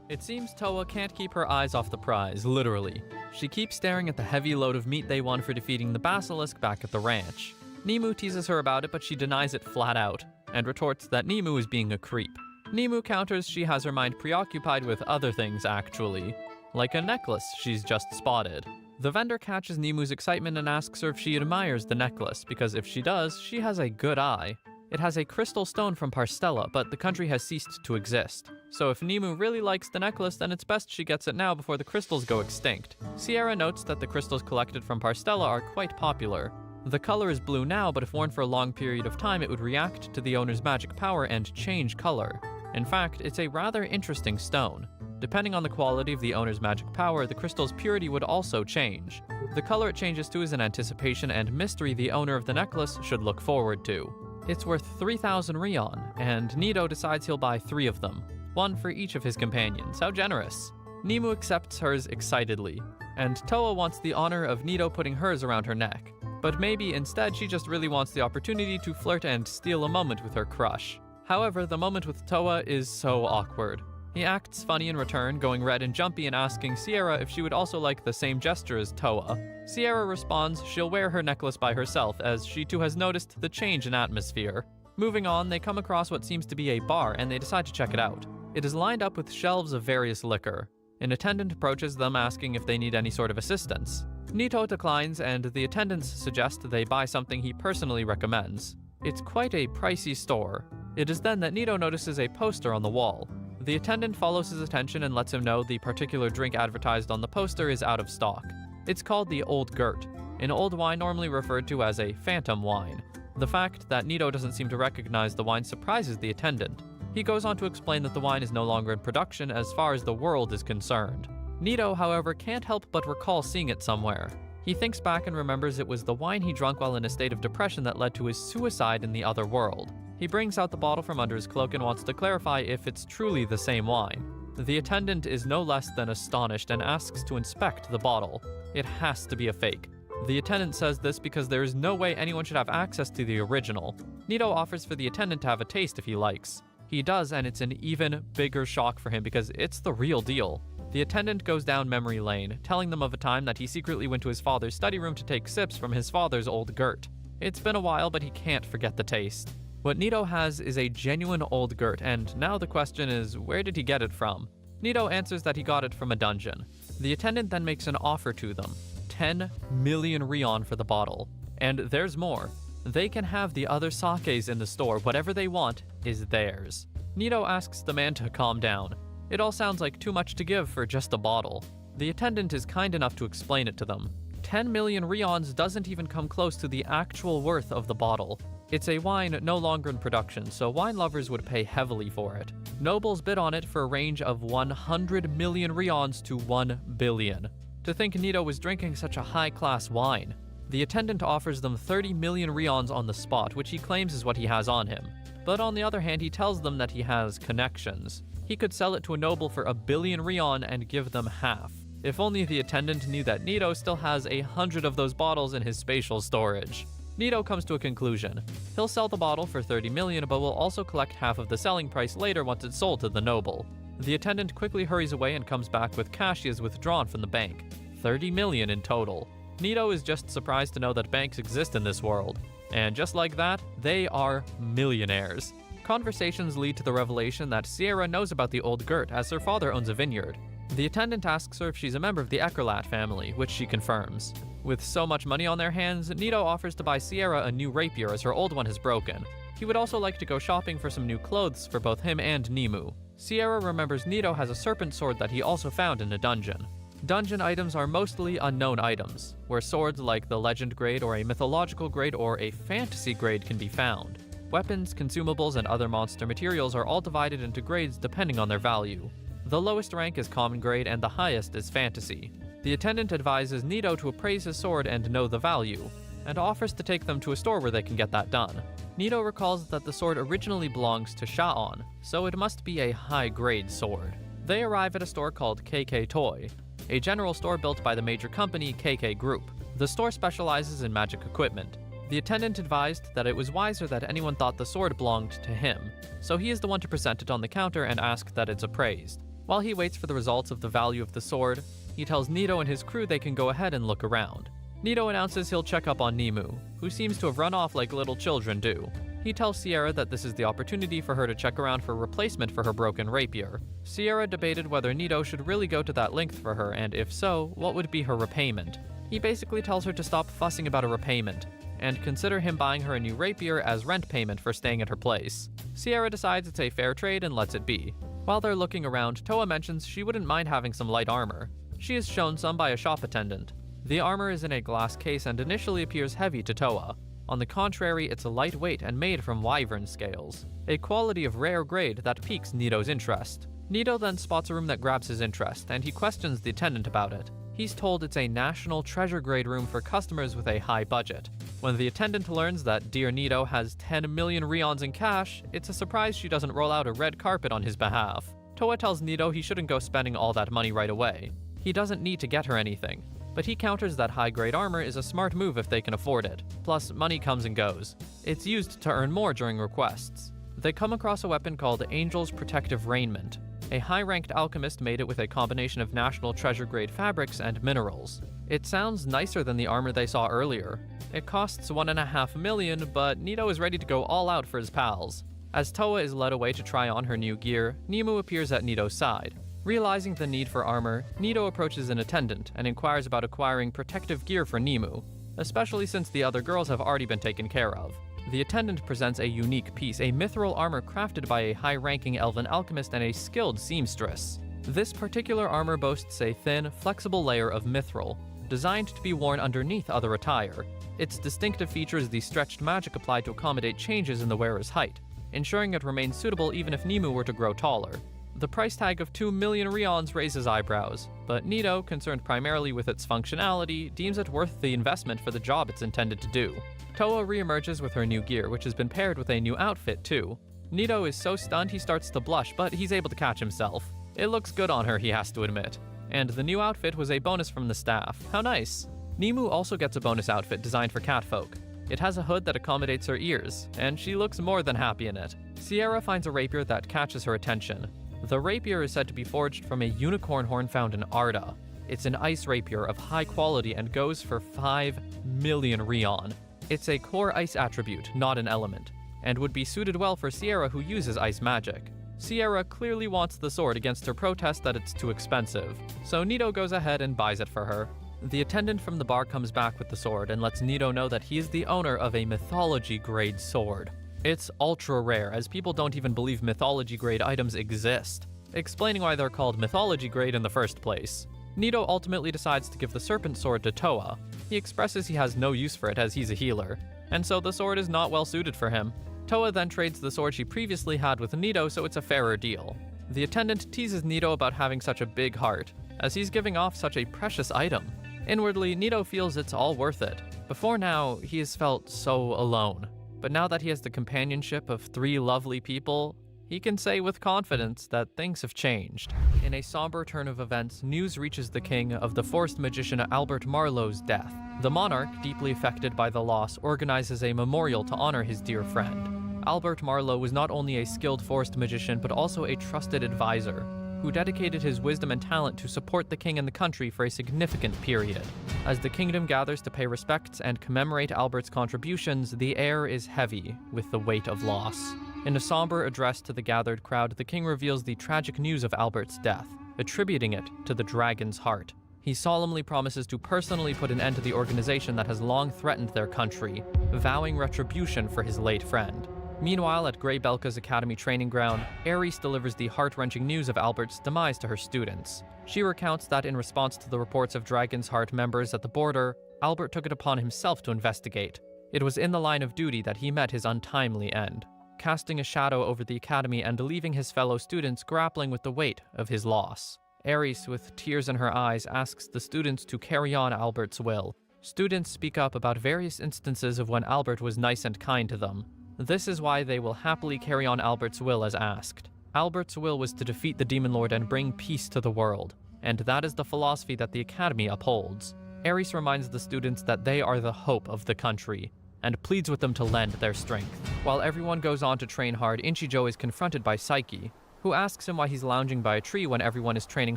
[SPEAKER 10] It seems Toa can't keep her eyes off the prize, literally. She keeps staring at the heavy load of meat they won for defeating the basilisk back at the ranch. Nemu teases her about it, but she denies it flat out, and retorts that Nemu is being a creep. Nemu counters she has her mind preoccupied with other things actually, like a necklace she's just spotted. The vendor catches Nemu's excitement and asks her if she admires the necklace, because if she does, she has a good eye. It has a crystal stone from Parstella, but the country has ceased to exist. So if Nemu really likes the necklace, then it's best she gets it now before the crystals go extinct. Sierra notes that the crystals collected from Parstella are quite popular. The color is blue now, but if worn for a long period of time, it would react to the owner's magic power and change color. In fact, it's a rather interesting stone. Depending on the quality of the owner's magic power, the crystal's purity would also change. The color it changes to is an anticipation and mystery the owner of the necklace should look forward to. It's worth 3,000 Rion, and Nito decides he'll buy 3 of them, one for each of his companions. How generous! Nemu accepts hers excitedly, and Toa wants the honor of Nito putting hers around her neck. But maybe instead she just really wants the opportunity to flirt and steal a moment with her crush. However, the moment with Toa is so awkward. He acts funny in return, going red and jumpy and asking Sierra if she would also like the same gesture as Toa. Sierra responds she'll wear her necklace by herself, as she too has noticed the change in atmosphere. Moving on, they come across what seems to be a bar and they decide to check it out. It is lined up with shelves of various liquor. An attendant approaches them asking if they need any sort of assistance. Nito declines, and the attendants suggest they buy something he personally recommends. It's quite a pricey store. It is then that Nito notices a poster on the wall. The attendant follows his attention and lets him know the particular drink advertised on the poster is out of stock. It's called the Old Gert, an old wine normally referred to as a phantom wine. The fact that Nito doesn't seem to recognize the wine surprises the attendant. He goes on to explain that the wine is no longer in production as far as the world is concerned. Nito, however, can't help but recall seeing it somewhere. He thinks back and remembers it was the wine he drank while in a state of depression that led to his suicide in the other world. He brings out the bottle from under his cloak and wants to clarify if it's truly the same wine. The attendant is no less than astonished and asks to inspect the bottle. It has to be a fake. The attendant says this because there is no way anyone should have access to the original. Nito offers for the attendant to have a taste if he likes. He does, and it's an even bigger shock for him because it's the real deal. The attendant goes down memory lane, telling them of a time that he secretly went to his father's study room to take sips from his father's old Gert. It's been a while, but he can't forget the taste. What Nito has is a genuine old Gert, and now the question is, where did he get it from? Nito answers that he got it from a dungeon. The attendant then makes an offer to them, 10 million Rion for the bottle. And there's more. They can have the other sakes in the store, whatever they want is theirs. Nito asks the man to calm down. It all sounds like too much to give for just a bottle. The attendant is kind enough to explain it to them. 10 million Rions doesn't even come close to the actual worth of the bottle. It's a wine no longer in production, so wine lovers would pay heavily for it. Nobles bid on it for a range of 100 million Rions to 1 billion. To think Nito was drinking such a high-class wine. The attendant offers them 30 million Rions on the spot, which he claims is what he has on him. But on the other hand, he tells them that he has connections. He could sell it to a noble for 1 billion Rion and give them half. If only the attendant knew that Nito still has 100 of those bottles in his spatial storage. Nito comes to a conclusion. He'll sell the bottle for 30 million, but will also collect half of the selling price later once it's sold to the noble. The attendant quickly hurries away and comes back with cash he has withdrawn from the bank. 30 million in total. Nito is just surprised to know that banks exist in this world. And just like that, they are millionaires. Conversations lead to the revelation that Sierra knows about the Old Gert as her father owns a vineyard. The attendant asks her if she's a member of the Eckerlat family, which she confirms. With so much money on their hands, Nito offers to buy Sierra a new rapier as her old one has broken. He would also like to go shopping for some new clothes for both him and Nemu. Sierra remembers Nito has a serpent sword that he also found in a dungeon. Dungeon items are mostly unknown items, where swords like the legend grade or a mythological grade or a fantasy grade can be found. Weapons, consumables, and other monster materials are all divided into grades depending on their value. The lowest rank is common grade and the highest is fantasy. The attendant advises Nito to appraise his sword and know the value, and offers to take them to a store where they can get that done. Nito recalls that the sword originally belongs to Sha'on, so it must be a high-grade sword. They arrive at a store called KK Toy, a general store built by the major company KK Group. The store specializes in magic equipment. The attendant advised that it was wiser that anyone thought the sword belonged to him, so he is the one to present it on the counter and ask that it's appraised. While he waits for the results of the value of the sword, he tells Nito and his crew they can go ahead and look around. Nito announces he'll check up on Nemu, who seems to have run off like little children do. He tells Sierra that this is the opportunity for her to check around for a replacement for her broken rapier. Sierra debated whether Nito should really go to that length for her, and if so, what would be her repayment. He basically tells her to stop fussing about a repayment, and consider him buying her a new rapier as rent payment for staying at her place. Sierra decides it's a fair trade and lets it be. While they're looking around, Toa mentions she wouldn't mind having some light armor. She is shown some by a shop attendant. The armor is in a glass case and initially appears heavy to Toa. On the contrary, it's lightweight and made from wyvern scales, a quality of rare grade that piques Nito's interest. Nito then spots a room that grabs his interest, and he questions the attendant about it. He's told it's a national treasure grade room for customers with a high budget. When the attendant learns that dear Nito has 10 million Rions in cash, it's a surprise she doesn't roll out a red carpet on his behalf. Toa tells Nito he shouldn't go spending all that money right away. He doesn't need to get her anything, but he counters that high-grade armor is a smart move if they can afford it. Plus, money comes and goes. It's used to earn more during requests. They come across a weapon called Angel's Protective Raiment. A high-ranked alchemist made it with a combination of national treasure-grade fabrics and minerals. It sounds nicer than the armor they saw earlier. It costs 1.5 million, but Nito is ready to go all out for his pals. As Toa is led away to try on her new gear, Nemu appears at Nito's side. Realizing the need for armor, Nito approaches an attendant and inquires about acquiring protective gear for Nemu, especially since the other girls have already been taken care of. The attendant presents a unique piece, a mithril armor crafted by a high-ranking elven alchemist and a skilled seamstress. This particular armor boasts a thin, flexible layer of mithril, designed to be worn underneath other attire. Its distinctive feature is the stretched magic applied to accommodate changes in the wearer's height, ensuring it remains suitable even if Nemu were to grow taller. The price tag of 2 million Rions raises eyebrows, but Nito, concerned primarily with its functionality, deems it worth the investment for the job it's intended to do. Toa reemerges with her new gear, which has been paired with a new outfit too. Nito is so stunned he starts to blush, but he's able to catch himself. It looks good on her, he has to admit. And the new outfit was a bonus from the staff. How nice. Nemu also gets a bonus outfit designed for catfolk. It has a hood that accommodates her ears, and she looks more than happy in it. Sierra finds a rapier that catches her attention. The rapier is said to be forged from a unicorn horn found in Arda. It's an ice rapier of high quality and goes for 5 million Rion. It's a core ice attribute, not an element, and would be suited well for Sierra who uses ice magic. Sierra clearly wants the sword against her protest that it's too expensive, so Nito goes ahead and buys it for her. The attendant from the bar comes back with the sword and lets Nito know that he is the owner of a mythology-grade sword. It's ultra rare, as people don't even believe mythology-grade items exist, explaining why they're called mythology-grade in the first place. Nito ultimately decides to give the serpent sword to Toa. He expresses he has no use for it as he's a healer, and so the sword is not well suited for him. Toa then trades the sword she previously had with Nito, so it's a fairer deal. The attendant teases Nito about having such a big heart, as he's giving off such a precious item. Inwardly, Nito feels it's all worth it. Before now, he has felt so alone. But now that he has the companionship of 3 lovely people, he can say with confidence that things have changed. In a somber turn of events, news reaches the king of the forced magician Albert Marlowe's death. The monarch, deeply affected by the loss, organizes a memorial to honor his dear friend. Albert Marlowe was not only a skilled forced magician, but also a trusted advisor, who dedicated his wisdom and talent to support the king and the country for a significant period. As the kingdom gathers to pay respects and commemorate Albert's contributions, the air is heavy with the weight of loss. In a somber address to the gathered crowd, the king reveals the tragic news of Albert's death, attributing it to the dragon's heart. He solemnly promises to personally put an end to the organization that has long threatened their country, vowing retribution for his late friend. Meanwhile, at Grey Belka's academy training ground, Ares delivers the heart-wrenching news of Albert's demise to her students. She recounts that in response to the reports of Dragon's Heart members at the border, Albert took it upon himself to investigate. It was in the line of duty that he met his untimely end, casting a shadow over the academy and leaving his fellow students grappling with the weight of his loss. Ares, with tears in her eyes, asks the students to carry on Albert's will. Students speak up about various instances of when Albert was nice and kind to them. This is why they will happily carry on Albert's will as asked. Albert's will was to defeat the Demon Lord and bring peace to the world, and that is the philosophy that the Academy upholds. Ares reminds the students that they are the hope of the country, and pleads with them to lend their strength. While everyone goes on to train hard, Inchijo is confronted by Psyche, who asks him why he's lounging by a tree when everyone is training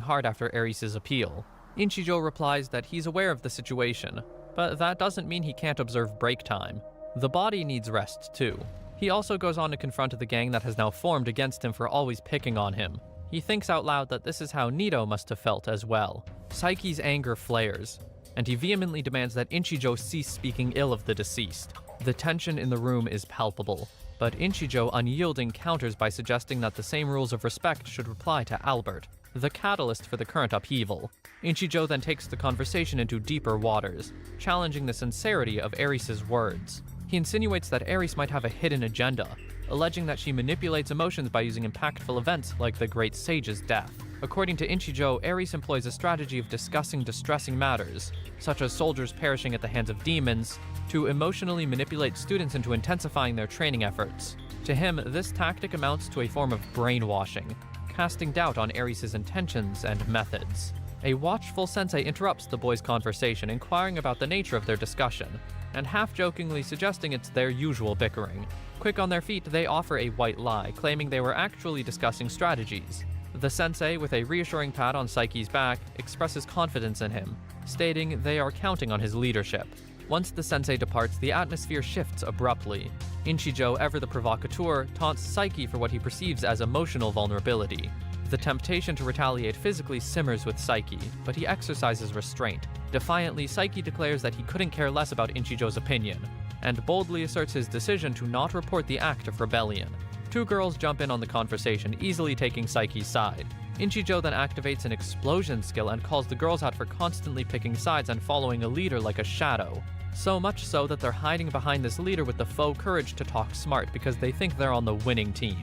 [SPEAKER 10] hard after Ares' appeal. Inchijo replies that he's aware of the situation, but that doesn't mean he can't observe break time. The body needs rest too. He also goes on to confront the gang that has now formed against him for always picking on him. He thinks out loud that this is how Nito must have felt as well. Saiki's anger flares, and he vehemently demands that Inchijo cease speaking ill of the deceased. The tension in the room is palpable, but Inchijo, unyielding, counters by suggesting that the same rules of respect should apply to Albert, the catalyst for the current upheaval. Inchijo then takes the conversation into deeper waters, challenging the sincerity of Ares' words. He insinuates that Ares might have a hidden agenda, alleging that she manipulates emotions by using impactful events like the Great Sage's death. According to Inchijo, Ares employs a strategy of discussing distressing matters, such as soldiers perishing at the hands of demons, to emotionally manipulate students into intensifying their training efforts. To him, this tactic amounts to a form of brainwashing, casting doubt on Ares' intentions and methods. A watchful sensei interrupts the boys' conversation, inquiring about the nature of their discussion, and half-jokingly suggesting it's their usual bickering. Quick on their feet, they offer a white lie, claiming they were actually discussing strategies. The sensei, with a reassuring pat on Saiki's back, expresses confidence in him, stating they are counting on his leadership. Once the sensei departs, the atmosphere shifts abruptly. Inchijo, ever the provocateur, taunts Saiki for what he perceives as emotional vulnerability. The temptation to retaliate physically simmers with Saiki, but he exercises restraint. Defiantly, Saiki declares that he couldn't care less about Inchijo's opinion, and boldly asserts his decision to not report the act of rebellion. Two girls jump in on the conversation, easily taking Saiki's side. Inchijo then activates an explosion skill and calls the girls out for constantly picking sides and following a leader like a shadow. So much so that they're hiding behind this leader with the faux courage to talk smart because they think they're on the winning team.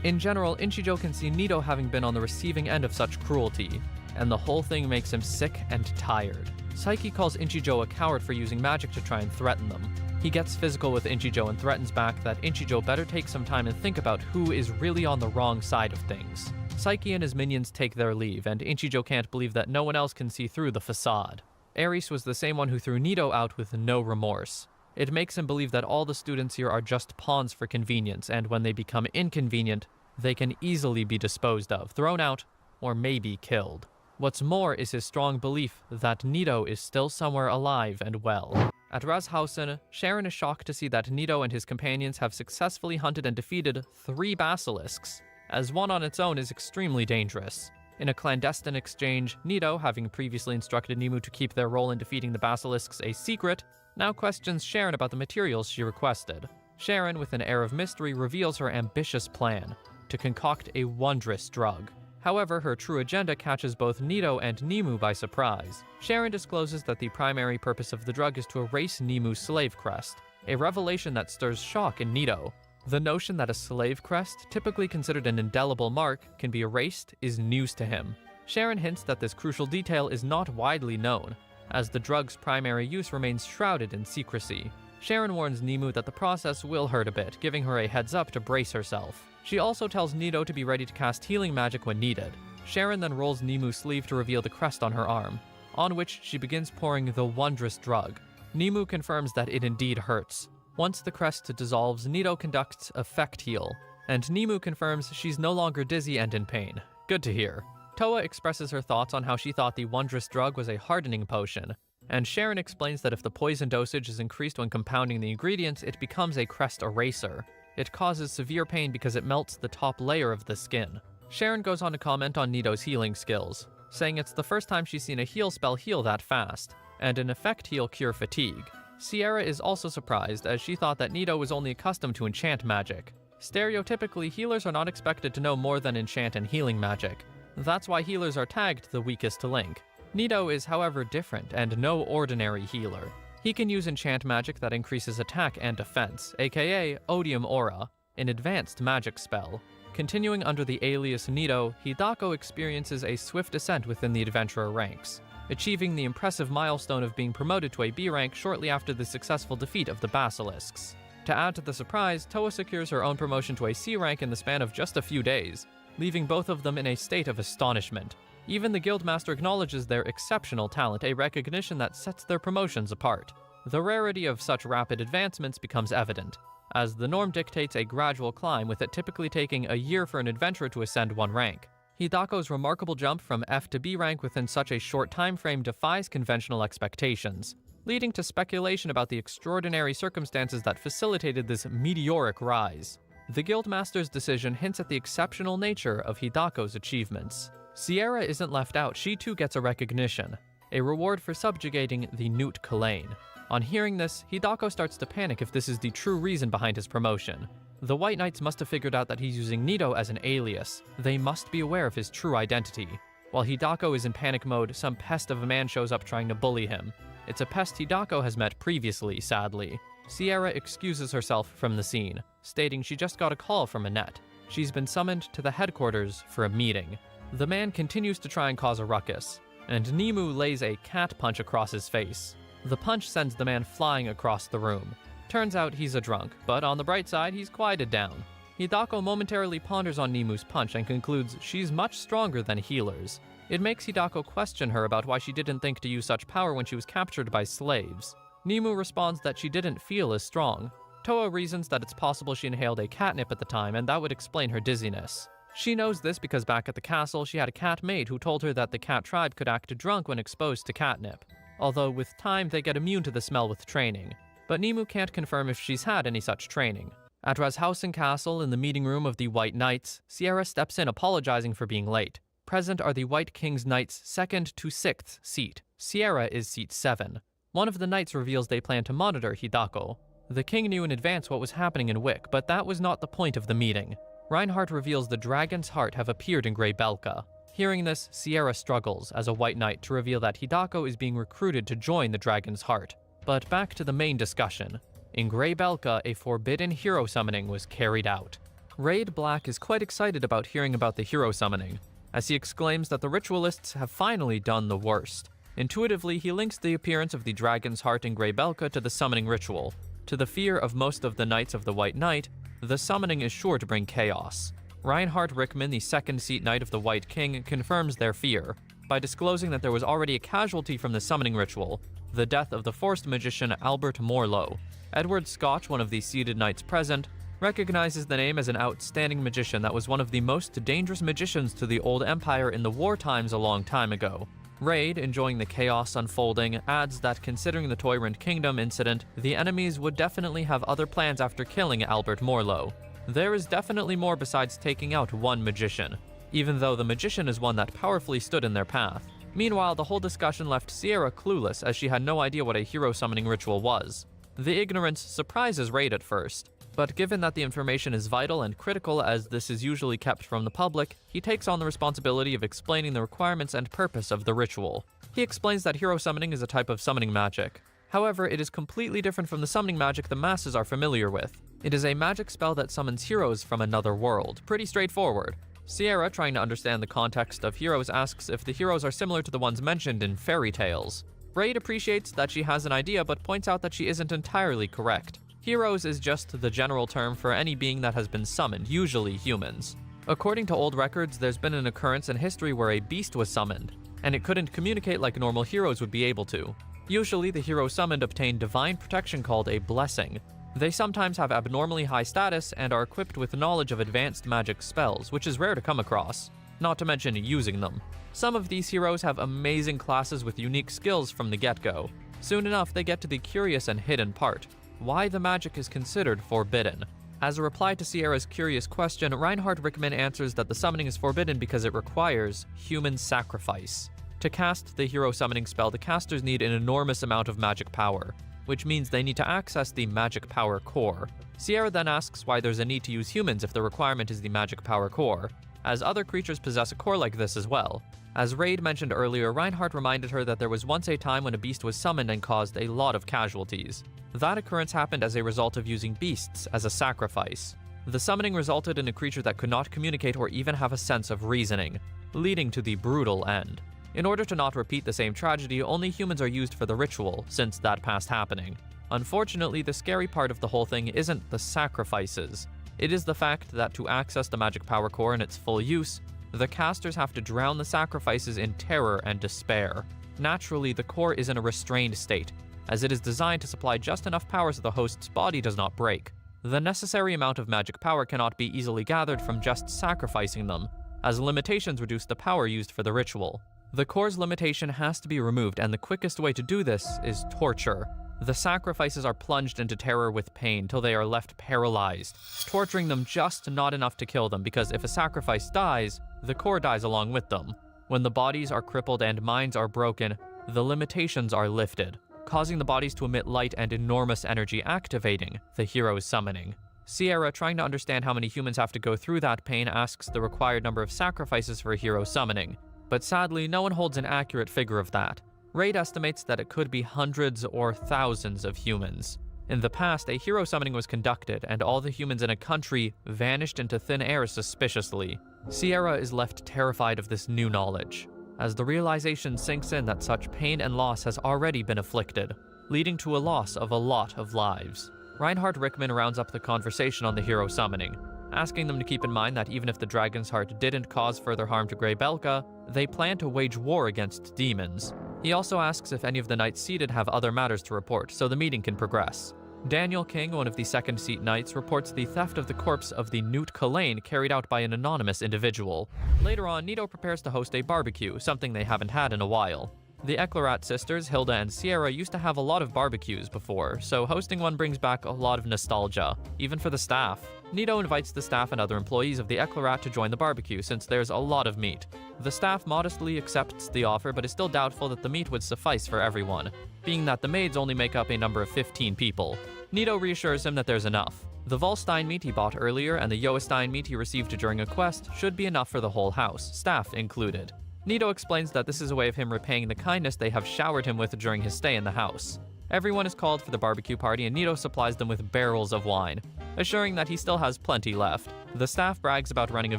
[SPEAKER 10] In general, Inchijo can see Nito having been on the receiving end of such cruelty, and the whole thing makes him sick and tired. Saiki calls Inchijo a coward for using magic to try and threaten them. He gets physical with Inchijo and threatens back that Inchijo better take some time and think about who is really on the wrong side of things. Saiki and his minions take their leave, and Inchijo can't believe that no one else can see through the facade. Ares was the same one who threw Nito out with no remorse. It makes him believe that all the students here are just pawns for convenience, and when they become inconvenient, they can easily be disposed of, thrown out, or maybe killed. What's more is his strong belief that Nito is still somewhere alive and well. At Razhausen, Sharon is shocked to see that Nito and his companions have successfully hunted and defeated 3 basilisks, as one on its own is extremely dangerous. In a clandestine exchange, Nito, having previously instructed Nimue to keep their role in defeating the basilisks a secret, now questions Sharon about the materials she requested. Sharon, with an air of mystery, reveals her ambitious plan to concoct a wondrous drug. However, her true agenda catches both Nito and Nimue by surprise. Sharon discloses that the primary purpose of the drug is to erase Nimue's slave crest, a revelation that stirs shock in Nito. The notion that a slave crest, typically considered an indelible mark, can be erased is news to him. Sharon hints that this crucial detail is not widely known, as the drug's primary use remains shrouded in secrecy. Sharon warns Nimue that the process will hurt a bit, giving her a heads up to brace herself. She also tells Nito to be ready to cast healing magic when needed. Sharon then rolls Nimue's sleeve to reveal the crest on her arm, on which she begins pouring the wondrous drug. Nimue confirms that it indeed hurts. Once the crest dissolves, Nito conducts Effect Heal, and Nimue confirms she's no longer dizzy and in pain. Good to hear. Toa expresses her thoughts on how she thought the wondrous drug was a hardening potion, and Sharon explains that if the poison dosage is increased when compounding the ingredients, it becomes a crest eraser. It causes severe pain because it melts the top layer of the skin. Sharon goes on to comment on Nito's healing skills, saying it's the first time she's seen a heal spell heal that fast, and an effect heal cure fatigue. Sierra is also surprised, as she thought that Nito was only accustomed to enchant magic. Stereotypically, healers are not expected to know more than enchant and healing magic. That's why healers are tagged the weakest link. Nito is, however, different and no ordinary healer. He can use enchant magic that increases attack and defense, aka Odium Aura, an advanced magic spell. Continuing under the alias Nito, Hidako experiences a swift ascent within the adventurer ranks, achieving the impressive milestone of being promoted to a B rank shortly after the successful defeat of the basilisks. To add to the surprise, Toa secures her own promotion to a C rank in the span of just a few days, leaving both of them in a state of astonishment. Even the Guildmaster acknowledges their exceptional talent, a recognition that sets their promotions apart. The rarity of such rapid advancements becomes evident, as the norm dictates a gradual climb, with it typically taking a year for an adventurer to ascend 1 rank. Hidako's remarkable jump from F to B rank within such a short time frame defies conventional expectations. leading to speculation about the extraordinary circumstances that facilitated this meteoric rise. The Guildmaster's decision hints at the exceptional nature of Hidako's achievements. Sierra isn't left out, she too gets a recognition, a reward for subjugating the Newt Kalain. On hearing this, Hidako starts to panic if this is the true reason behind his promotion. The White Knights must have figured out that he's using Nito as an alias. They must be aware of his true identity. While Hidako is in panic mode, some pest of a man shows up trying to bully him. It's a pest Hidako has met previously, sadly. Sierra excuses herself from the scene, stating she just got a call from Annette. She's been summoned to the headquarters for a meeting. The man continues to try and cause a ruckus, and Nimue lays a cat punch across his face. The punch sends the man flying across the room. Turns out he's a drunk, but on the bright side, he's quieted down. Hidako momentarily ponders on Nimue's punch and concludes she's much stronger than healers. It makes Hidako question her about why she didn't think to use such power when she was captured by slaves. Nimue responds that she didn't feel as strong. Toa reasons that it's possible she inhaled a catnip at the time, and that would explain her dizziness. She knows this because back at the castle, she had a cat maid who told her that the cat tribe could act drunk when exposed to catnip, although with time they get immune to the smell with training. But Nimue can't confirm if she's had any such training. At Razhausen Castle, in the meeting room of the White Knights, Sierra steps in apologizing for being late. Present are the White King's Knights' 2nd to 6th seat. Sierra is seat 7. One of the knights reveals they plan to monitor Hidako. The king knew in advance what was happening in Wick, but that was not the point of the meeting. Reinhardt reveals the Dragon's Heart have appeared in Grey Belka. Hearing this, Sierra struggles as a White Knight to reveal that Hidako is being recruited to join the Dragon's Heart. But back to the main discussion. In Grey Belka, a forbidden hero summoning was carried out. Raid Black is quite excited about hearing about the hero summoning, as he exclaims that the ritualists have finally done the worst. Intuitively, he links the appearance of the Dragon's Heart in Grey Belka to the summoning ritual. To the fear of most of the Knights of the White Knight, the summoning is sure to bring chaos. Reinhard Rickman, the 2nd seat Knight of the White King, confirms their fear by disclosing that there was already a casualty from the summoning ritual, the death of the forced magician Albert Morlow. Edward Scotch, one of the seated knights present, recognizes the name as an outstanding magician that was one of the most dangerous magicians to the Old Empire in the war times a long time ago. Raid, enjoying the chaos unfolding, adds that considering the Toyrant Kingdom incident, the enemies would definitely have other plans after killing Albert Morlow. There is definitely more besides taking out one magician, even though the magician is one that powerfully stood in their path. Meanwhile, the whole discussion left Sierra clueless as she had no idea what a hero summoning ritual was. The ignorance surprises Raid at first, but given that the information is vital and critical as this is usually kept from the public, he takes on the responsibility of explaining the requirements and purpose of the ritual. He explains that hero summoning is a type of summoning magic. However, it is completely different from the summoning magic the masses are familiar with. It is a magic spell that summons heroes from another world. Pretty straightforward. Sierra, trying to understand the context of heroes, asks if the heroes are similar to the ones mentioned in fairy tales. Raid appreciates that she has an idea but points out that she isn't entirely correct. Heroes is just the general term for any being that has been summoned, usually humans. According to old records, there's been an occurrence in history where a beast was summoned, and it couldn't communicate like normal heroes would be able to. Usually, the hero summoned obtained divine protection called a blessing. They sometimes have abnormally high status and are equipped with knowledge of advanced magic spells, which is rare to come across, not to mention using them. Some of these heroes have amazing classes with unique skills from the get-go. Soon enough, they get to the curious and hidden part: why the magic is considered forbidden. As a reply to Sierra's curious question, Reinhard Rickman answers that the summoning is forbidden because it requires human sacrifice. To cast the hero summoning spell, the casters need an enormous amount of magic power, which means they need to access the magic power core. Sierra then asks why there's a need to use humans if the requirement is the magic power core, as other creatures possess a core like this as well. As Raid mentioned earlier, Reinhardt reminded her that there was once a time when a beast was summoned and caused a lot of casualties. That occurrence happened as a result of using beasts as a sacrifice. The summoning resulted in a creature that could not communicate or even have a sense of reasoning, leading to the brutal end. In order to not repeat the same tragedy, only humans are used for the ritual, since that past happening. Unfortunately, the scary part of the whole thing isn't the sacrifices. It is the fact that to access the magic power core in its full use, the casters have to drown the sacrifices in terror and despair. Naturally, the core is in a restrained state, as it is designed to supply just enough power so the host's body does not break. The necessary amount of magic power cannot be easily gathered from just sacrificing them, as limitations reduce the power used for the ritual. The core's limitation has to be removed, and the quickest way to do this is torture. The sacrifices are plunged into terror with pain till they are left paralyzed, torturing them just not enough to kill them, because if a sacrifice dies, the core dies along with them. When the bodies are crippled and minds are broken, the limitations are lifted, causing the bodies to emit light and enormous energy, activating the hero's summoning. Sierra, trying to understand how many humans have to go through that pain, asks the required number of sacrifices for a hero summoning, but sadly no one holds an accurate figure of that. Raid estimates that it could be hundreds or thousands of humans. In the past, a hero summoning was conducted, and all the humans in a country vanished into thin air suspiciously. Sierra is left terrified of this new knowledge, as the realization sinks in that such pain and loss has already been inflicted, leading to a loss of a lot of lives. Reinhard Rickman rounds up the conversation on the hero summoning, asking them to keep in mind that even if the Dragon's Heart didn't cause further harm to Grey Belka, they plan to wage war against demons. He also asks if any of the knights seated have other matters to report, so the meeting can progress. Daniel King, one of the second seat knights, reports the theft of the corpse of the Newt Kalain carried out by an anonymous individual. Later on, Nito prepares to host a barbecue, something they haven't had in a while. The Eclarat sisters, Hilda and Sierra, used to have a lot of barbecues before, so hosting one brings back a lot of nostalgia, even for the staff. Nito invites the staff and other employees of the Eclarat to join the barbecue since there's a lot of meat. The staff modestly accepts the offer but is still doubtful that the meat would suffice for everyone, being that the maids only make up a number of 15 people. Nito reassures him that there's enough. The Volstein meat he bought earlier and the Joestein meat he received during a quest should be enough for the whole house, staff included. Nito explains that this is a way of him repaying the kindness they have showered him with during his stay in the house. Everyone is called for the barbecue party and Nito supplies them with barrels of wine, assuring that he still has plenty left. The staff brags about running a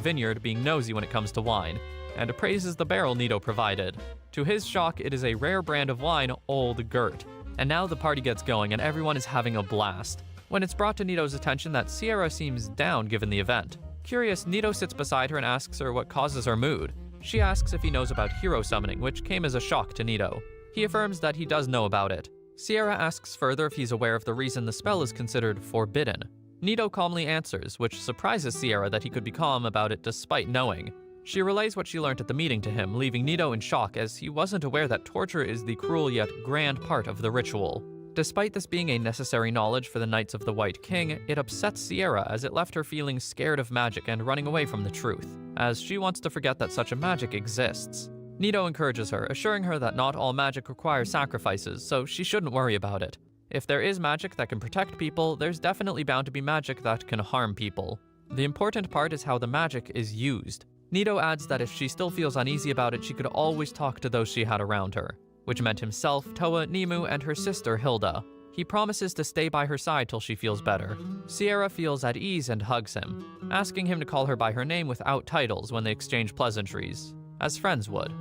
[SPEAKER 10] vineyard, being nosy when it comes to wine, and praises the barrel Nito provided. To his shock, it is a rare brand of wine, Old Gert. And now the party gets going and everyone is having a blast, when it's brought to Nito's attention that Sierra seems down given the event. Curious, Nito sits beside her and asks her what causes her mood. She asks if he knows about hero summoning, which came as a shock to Nito. He affirms that he does know about it. Sierra asks further if he's aware of the reason the spell is considered forbidden. Nito calmly answers, which surprises Sierra that he could be calm about it despite knowing. She relays what she learned at the meeting to him, leaving Nito in shock as he wasn't aware that torture is the cruel yet grand part of the ritual. Despite this being a necessary knowledge for the Knights of the White King, it upsets Sierra as it left her feeling scared of magic and running away from the truth, as she wants to forget that such a magic exists. Nito encourages her, assuring her that not all magic requires sacrifices, so she shouldn't worry about it. If there is magic that can protect people, there's definitely bound to be magic that can harm people. The important part is how the magic is used. Nito adds that if she still feels uneasy about it, she could always talk to those she had around her, which meant himself, Toa, Nimue, and her sister Hilda. He promises to stay by her side till she feels better. Sierra feels at ease and hugs him, asking him to call her by her name without titles when they exchange pleasantries, as friends would.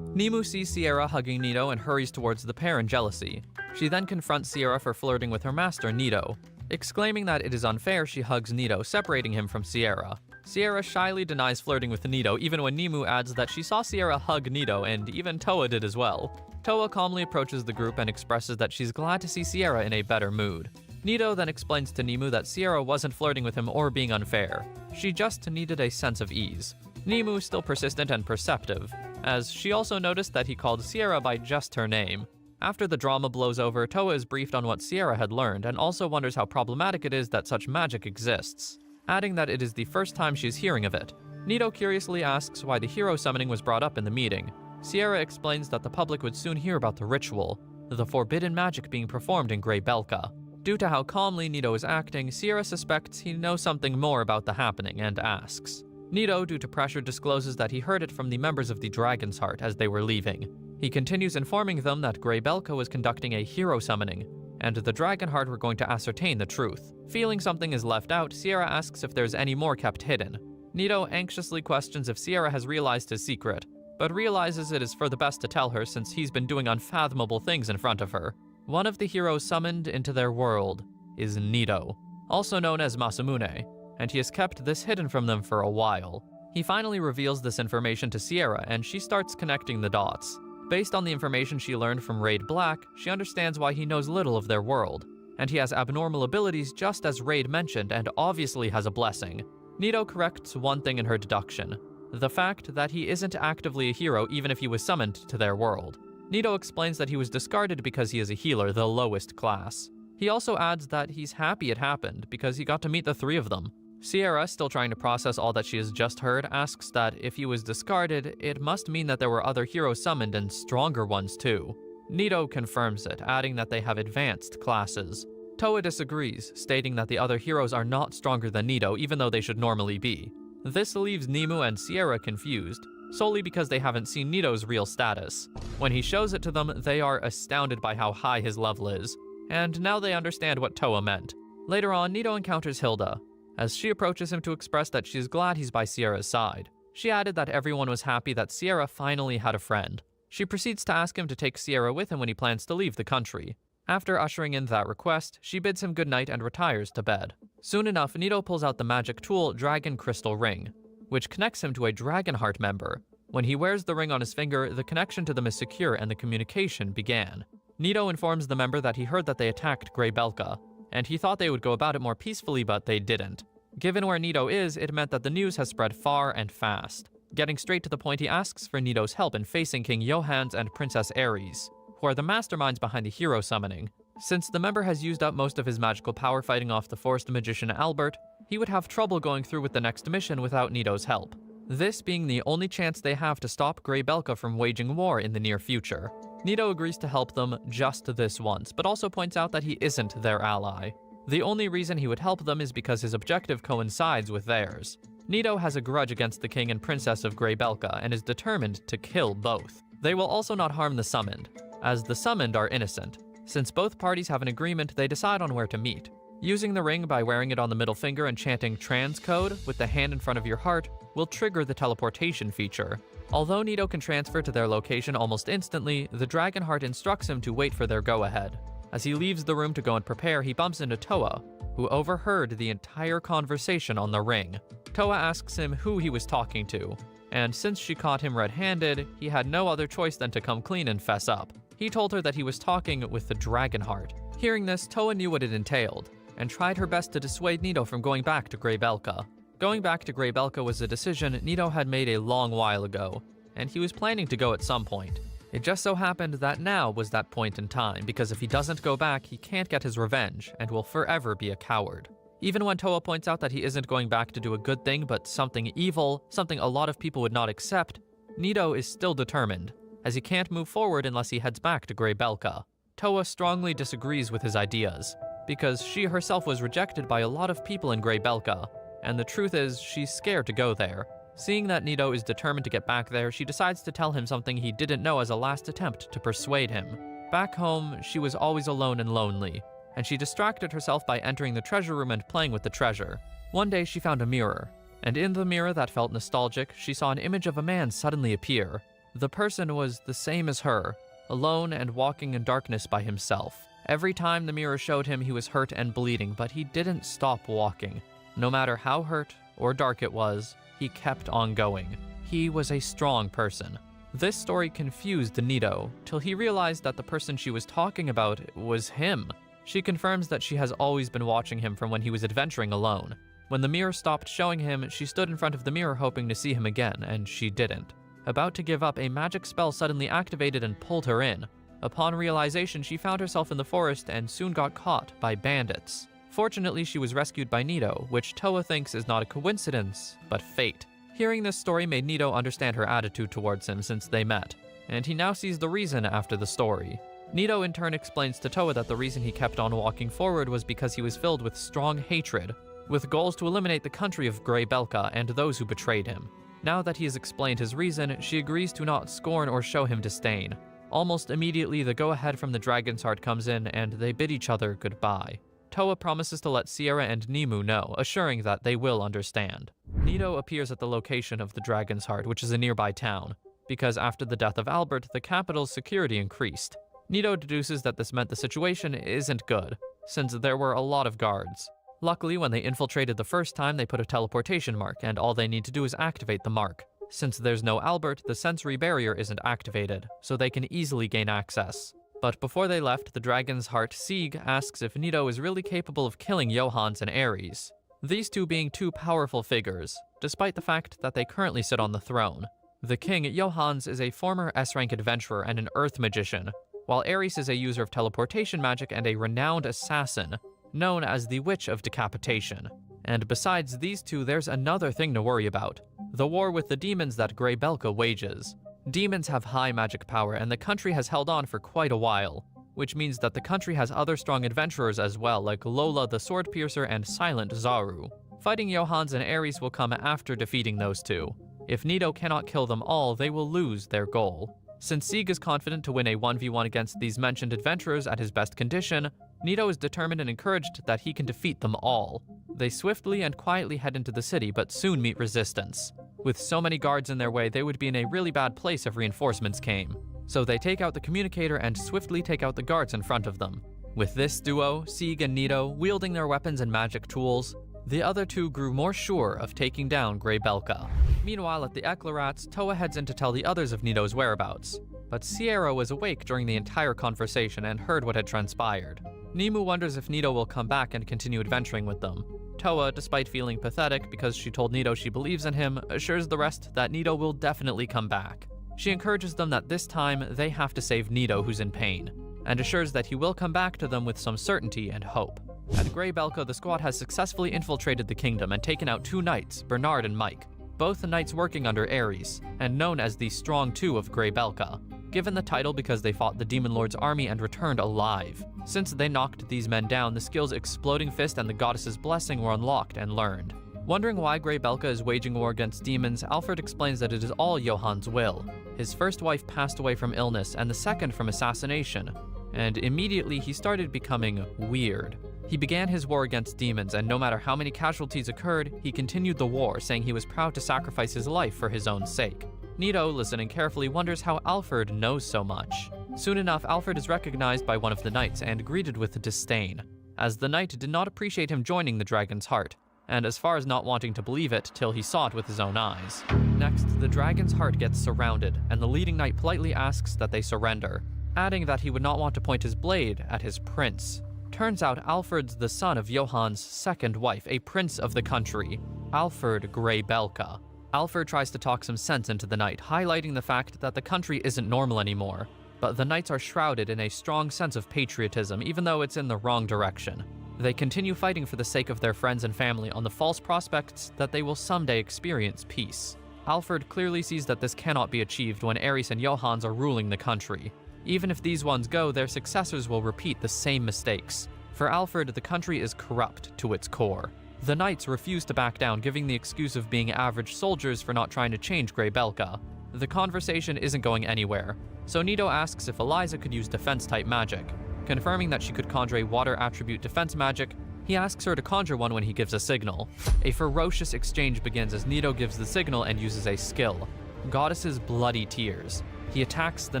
[SPEAKER 10] Nimue sees Sierra hugging Nito and hurries towards the pair in jealousy. She then confronts Sierra for flirting with her master, Nito. Exclaiming that it is unfair, she hugs Nito, separating him from Sierra. Sierra shyly denies flirting with Nito, even when Nimue adds that she saw Sierra hug Nito, and even Toa did as well. Toa calmly approaches the group and expresses that she's glad to see Sierra in a better mood. Nito then explains to Nimue that Sierra wasn't flirting with him or being unfair. She just needed a sense of ease. Nimue still persistent and perceptive, as she also noticed that he called Sierra by just her name. After the drama blows over, Toa is briefed on what Sierra had learned and also wonders how problematic it is that such magic exists, adding that it is the first time she's hearing of it. Nito curiously asks why the hero summoning was brought up in the meeting. Sierra explains that the public would soon hear about the ritual, the forbidden magic being performed in Grey Belka. Due to how calmly Nito is acting, Sierra suspects he knows something more about the happening and asks. Nito, due to pressure, discloses that he heard it from the members of the Dragon's Heart as they were leaving. He continues informing them that Grey Belka was conducting a hero summoning, and the Dragonheart were going to ascertain the truth. Feeling something is left out, Sierra asks if there's any more kept hidden. Nito anxiously questions if Sierra has realized his secret, but realizes it is for the best to tell her since he's been doing unfathomable things in front of her. One of the heroes summoned into their world is Nito, also known as Masamune, and he has kept this hidden from them for a while. He finally reveals this information to Sierra, and she starts connecting the dots. Based on the information she learned from Raid Black, she understands why he knows little of their world, and he has abnormal abilities just as Raid mentioned and obviously has a blessing. Nito corrects one thing in her deduction. the fact that he isn't actively a hero even if he was summoned to their world. Nito explains that he was discarded because he is a healer, the lowest class. He also adds that he's happy it happened because he got to meet the three of them. Sierra, still trying to process all that she has just heard, asks that if he was discarded, it must mean that there were other heroes summoned and stronger ones too. Nito confirms it, adding that they have advanced classes. Towa disagrees, stating that the other heroes are not stronger than Nito, even though they should normally be. This leaves Nimue and Sierra confused, solely because they haven't seen Nito's real status. When he shows it to them, they are astounded by how high his level is, and now they understand what Towa meant. Later on, Nito encounters Hilda, as she approaches him to express that she is glad he's by Sierra's side. She added that everyone was happy that Sierra finally had a friend. She proceeds to ask him to take Sierra with him when he plans to leave the country. After ushering in that request, she bids him goodnight and retires to bed. Soon enough, Nito pulls out the magic tool Dragon Crystal Ring, which connects him to a Dragonheart member. When he wears the ring on his finger, the connection to them is secure and the communication began. Nito informs the member that he heard that they attacked Grey Belka, and he thought they would go about it more peacefully, but they didn't. Given where Nito is, it meant that the news has spread far and fast. Getting straight to the point, he asks for Nito's help in facing King Johans and Princess Ares, who are the masterminds behind the hero summoning. Since the member has used up most of his magical power fighting off the forest magician Albert, he would have trouble going through with the next mission without Nito's help. This being the only chance they have to stop Grey Belka from waging war in the near future. Nito agrees to help them just this once, but also points out that he isn't their ally. The only reason he would help them is because his objective coincides with theirs. Nito has a grudge against the king and princess of Grey Belka and is determined to kill both. They will also not harm the summoned, as the summoned are innocent. Since both parties have an agreement, they decide on where to meet. Using the ring by wearing it on the middle finger and chanting transcode with the hand in front of your heart will trigger the teleportation feature. Although Nito can transfer to their location almost instantly, the Dragonheart instructs him to wait for their go-ahead. As he leaves the room to go and prepare, he bumps into Towa, who overheard the entire conversation on the ring. Towa asks him who he was talking to, and since she caught him red-handed, he had no other choice than to come clean and fess up. He told her that he was talking with the Dragonheart. Hearing this, Towa knew what it entailed, and tried her best to dissuade Nito from going back to Grey Belka. Going back to Grey Belka was a decision Nito had made a long while ago, and he was planning to go at some point. It just so happened that now was that point in time, because if he doesn't go back, he can't get his revenge, and will forever be a coward. Even when Towa points out that he isn't going back to do a good thing, but something evil, something a lot of people would not accept, Nito is still determined, as he can't move forward unless he heads back to Grey Belka. Towa strongly disagrees with his ideas, because she herself was rejected by a lot of people in Grey Belka, and the truth is, she's scared to go there. Seeing that Nito is determined to get back there, she decides to tell him something he didn't know as a last attempt to persuade him. Back home, she was always alone and lonely, and she distracted herself by entering the treasure room and playing with the treasure. One day she found a mirror, and in the mirror that felt nostalgic, she saw an image of a man suddenly appear. The person was the same as her, alone and walking in darkness by himself. Every time the mirror showed him, he was hurt and bleeding, but he didn't stop walking. No matter how hurt or dark it was, he kept on going. He was a strong person. This story confused Nito, till he realized that the person she was talking about was him. She confirms that she has always been watching him from when he was adventuring alone. When the mirror stopped showing him, she stood in front of the mirror hoping to see him again, and she didn't. About to give up, a magic spell suddenly activated and pulled her in. Upon realization, she found herself in the forest and soon got caught by bandits. Fortunately, she was rescued by Nito, which Towa thinks is not a coincidence, but fate. Hearing this story made Nito understand her attitude towards him since they met, and he now sees the reason after the story. Nito in turn explains to Towa that the reason he kept on walking forward was because he was filled with strong hatred, with goals to eliminate the country of Grey Belka and those who betrayed him. Now that he has explained his reason, she agrees to not scorn or show him disdain. Almost immediately, the go-ahead from the Dragon's Heart comes in and they bid each other goodbye. Towa promises to let Sierra and Nimue know, assuring that they will understand. Nito appears at the location of the Dragon's Heart, which is a nearby town, because after the death of Albert, the capital's security increased. Nito deduces that this meant the situation isn't good, since there were a lot of guards. Luckily, when they infiltrated the first time, they put a teleportation mark, and all they need to do is activate the mark. Since there's no Albert, the sensory barrier isn't activated, so they can easily gain access. But before they left, the Dragon's Heart Sieg asks if Nito is really capable of killing Johans and Ares. these two being two powerful figures, despite the fact that they currently sit on the throne. The king, Johannes, is a former S-rank adventurer and an earth magician, while Ares is a user of teleportation magic and a renowned assassin, known as the Witch of Decapitation. And besides these two, there's another thing to worry about: the war with the demons that Grey Belka wages. Demons have high magic power, and the country has held on for quite a while, which means that the country has other strong adventurers as well, like Lola the Sword Piercer and Silent Zaru. Fighting Johannes and Ares will come after defeating those two. If Nito cannot kill them all, they will lose their goal. Since Sieg is confident to win a 1v1 against these mentioned adventurers at his best condition, Nito is determined and encouraged that he can defeat them all. They swiftly and quietly head into the city, but soon meet resistance. With so many guards in their way, they would be in a really bad place if reinforcements came. So they take out the communicator and swiftly take out the guards in front of them. With this duo, Sieg and Nito, wielding their weapons and magic tools, the other two grew more sure of taking down Grey Belka. Meanwhile, at the Echlorats, Toa heads in to tell the others of Nito's whereabouts, but Sierra was awake during the entire conversation and heard what had transpired. Nemu wonders if Nito will come back and continue adventuring with them. Toa, despite feeling pathetic because she told Nito she believes in him, assures the rest that Nito will definitely come back. She encourages them that this time they have to save Nito, who's in pain, and assures that he will come back to them with some certainty and hope. At Grey Belka, the squad has successfully infiltrated the kingdom and taken out two knights, Bernard and Mike, both the knights working under Ares, and known as the Strong Two of Grey Belka, given the title because they fought the Demon Lord's army and returned alive. Since they knocked these men down, the skills Exploding Fist and the Goddess's Blessing were unlocked and learned. Wondering why Grey Belka is waging war against demons, Alfred explains that it is all Johan's will. His first wife passed away from illness and the second from assassination, and immediately he started becoming weird. He began his war against demons, and no matter how many casualties occurred, he continued the war, saying he was proud to sacrifice his life for his own sake. Nito, listening carefully, wonders how Alfred knows so much. Soon enough, Alfred is recognized by one of the knights and greeted with disdain, as the knight did not appreciate him joining the Dragon's Heart, and as far as not wanting to believe it till he saw it with his own eyes. Next, the Dragon's Heart gets surrounded, and the leading knight politely asks that they surrender, adding that he would not want to point his blade at his prince. Turns out Alfred's the son of Johan's second wife, a prince of the country, Alfred Grey Belka. Alfred tries to talk some sense into the knight, highlighting the fact that the country isn't normal anymore, but the knights are shrouded in a strong sense of patriotism, even though it's in the wrong direction. They continue fighting for the sake of their friends and family on the false prospects that they will someday experience peace. Alfred clearly sees that this cannot be achieved when Ares and Johannes are ruling the country. Even if these ones go, their successors will repeat the same mistakes. For Alfred, the country is corrupt to its core. The knights refuse to back down, giving the excuse of being average soldiers for not trying to change Grey Belka. The conversation isn't going anywhere, so Nito asks if Eliza could use defense-type magic. Confirming that she could conjure a water attribute defense magic, he asks her to conjure one when he gives a signal. A ferocious exchange begins as Nito gives the signal and uses a skill, Goddess's Bloody Tears. He attacks the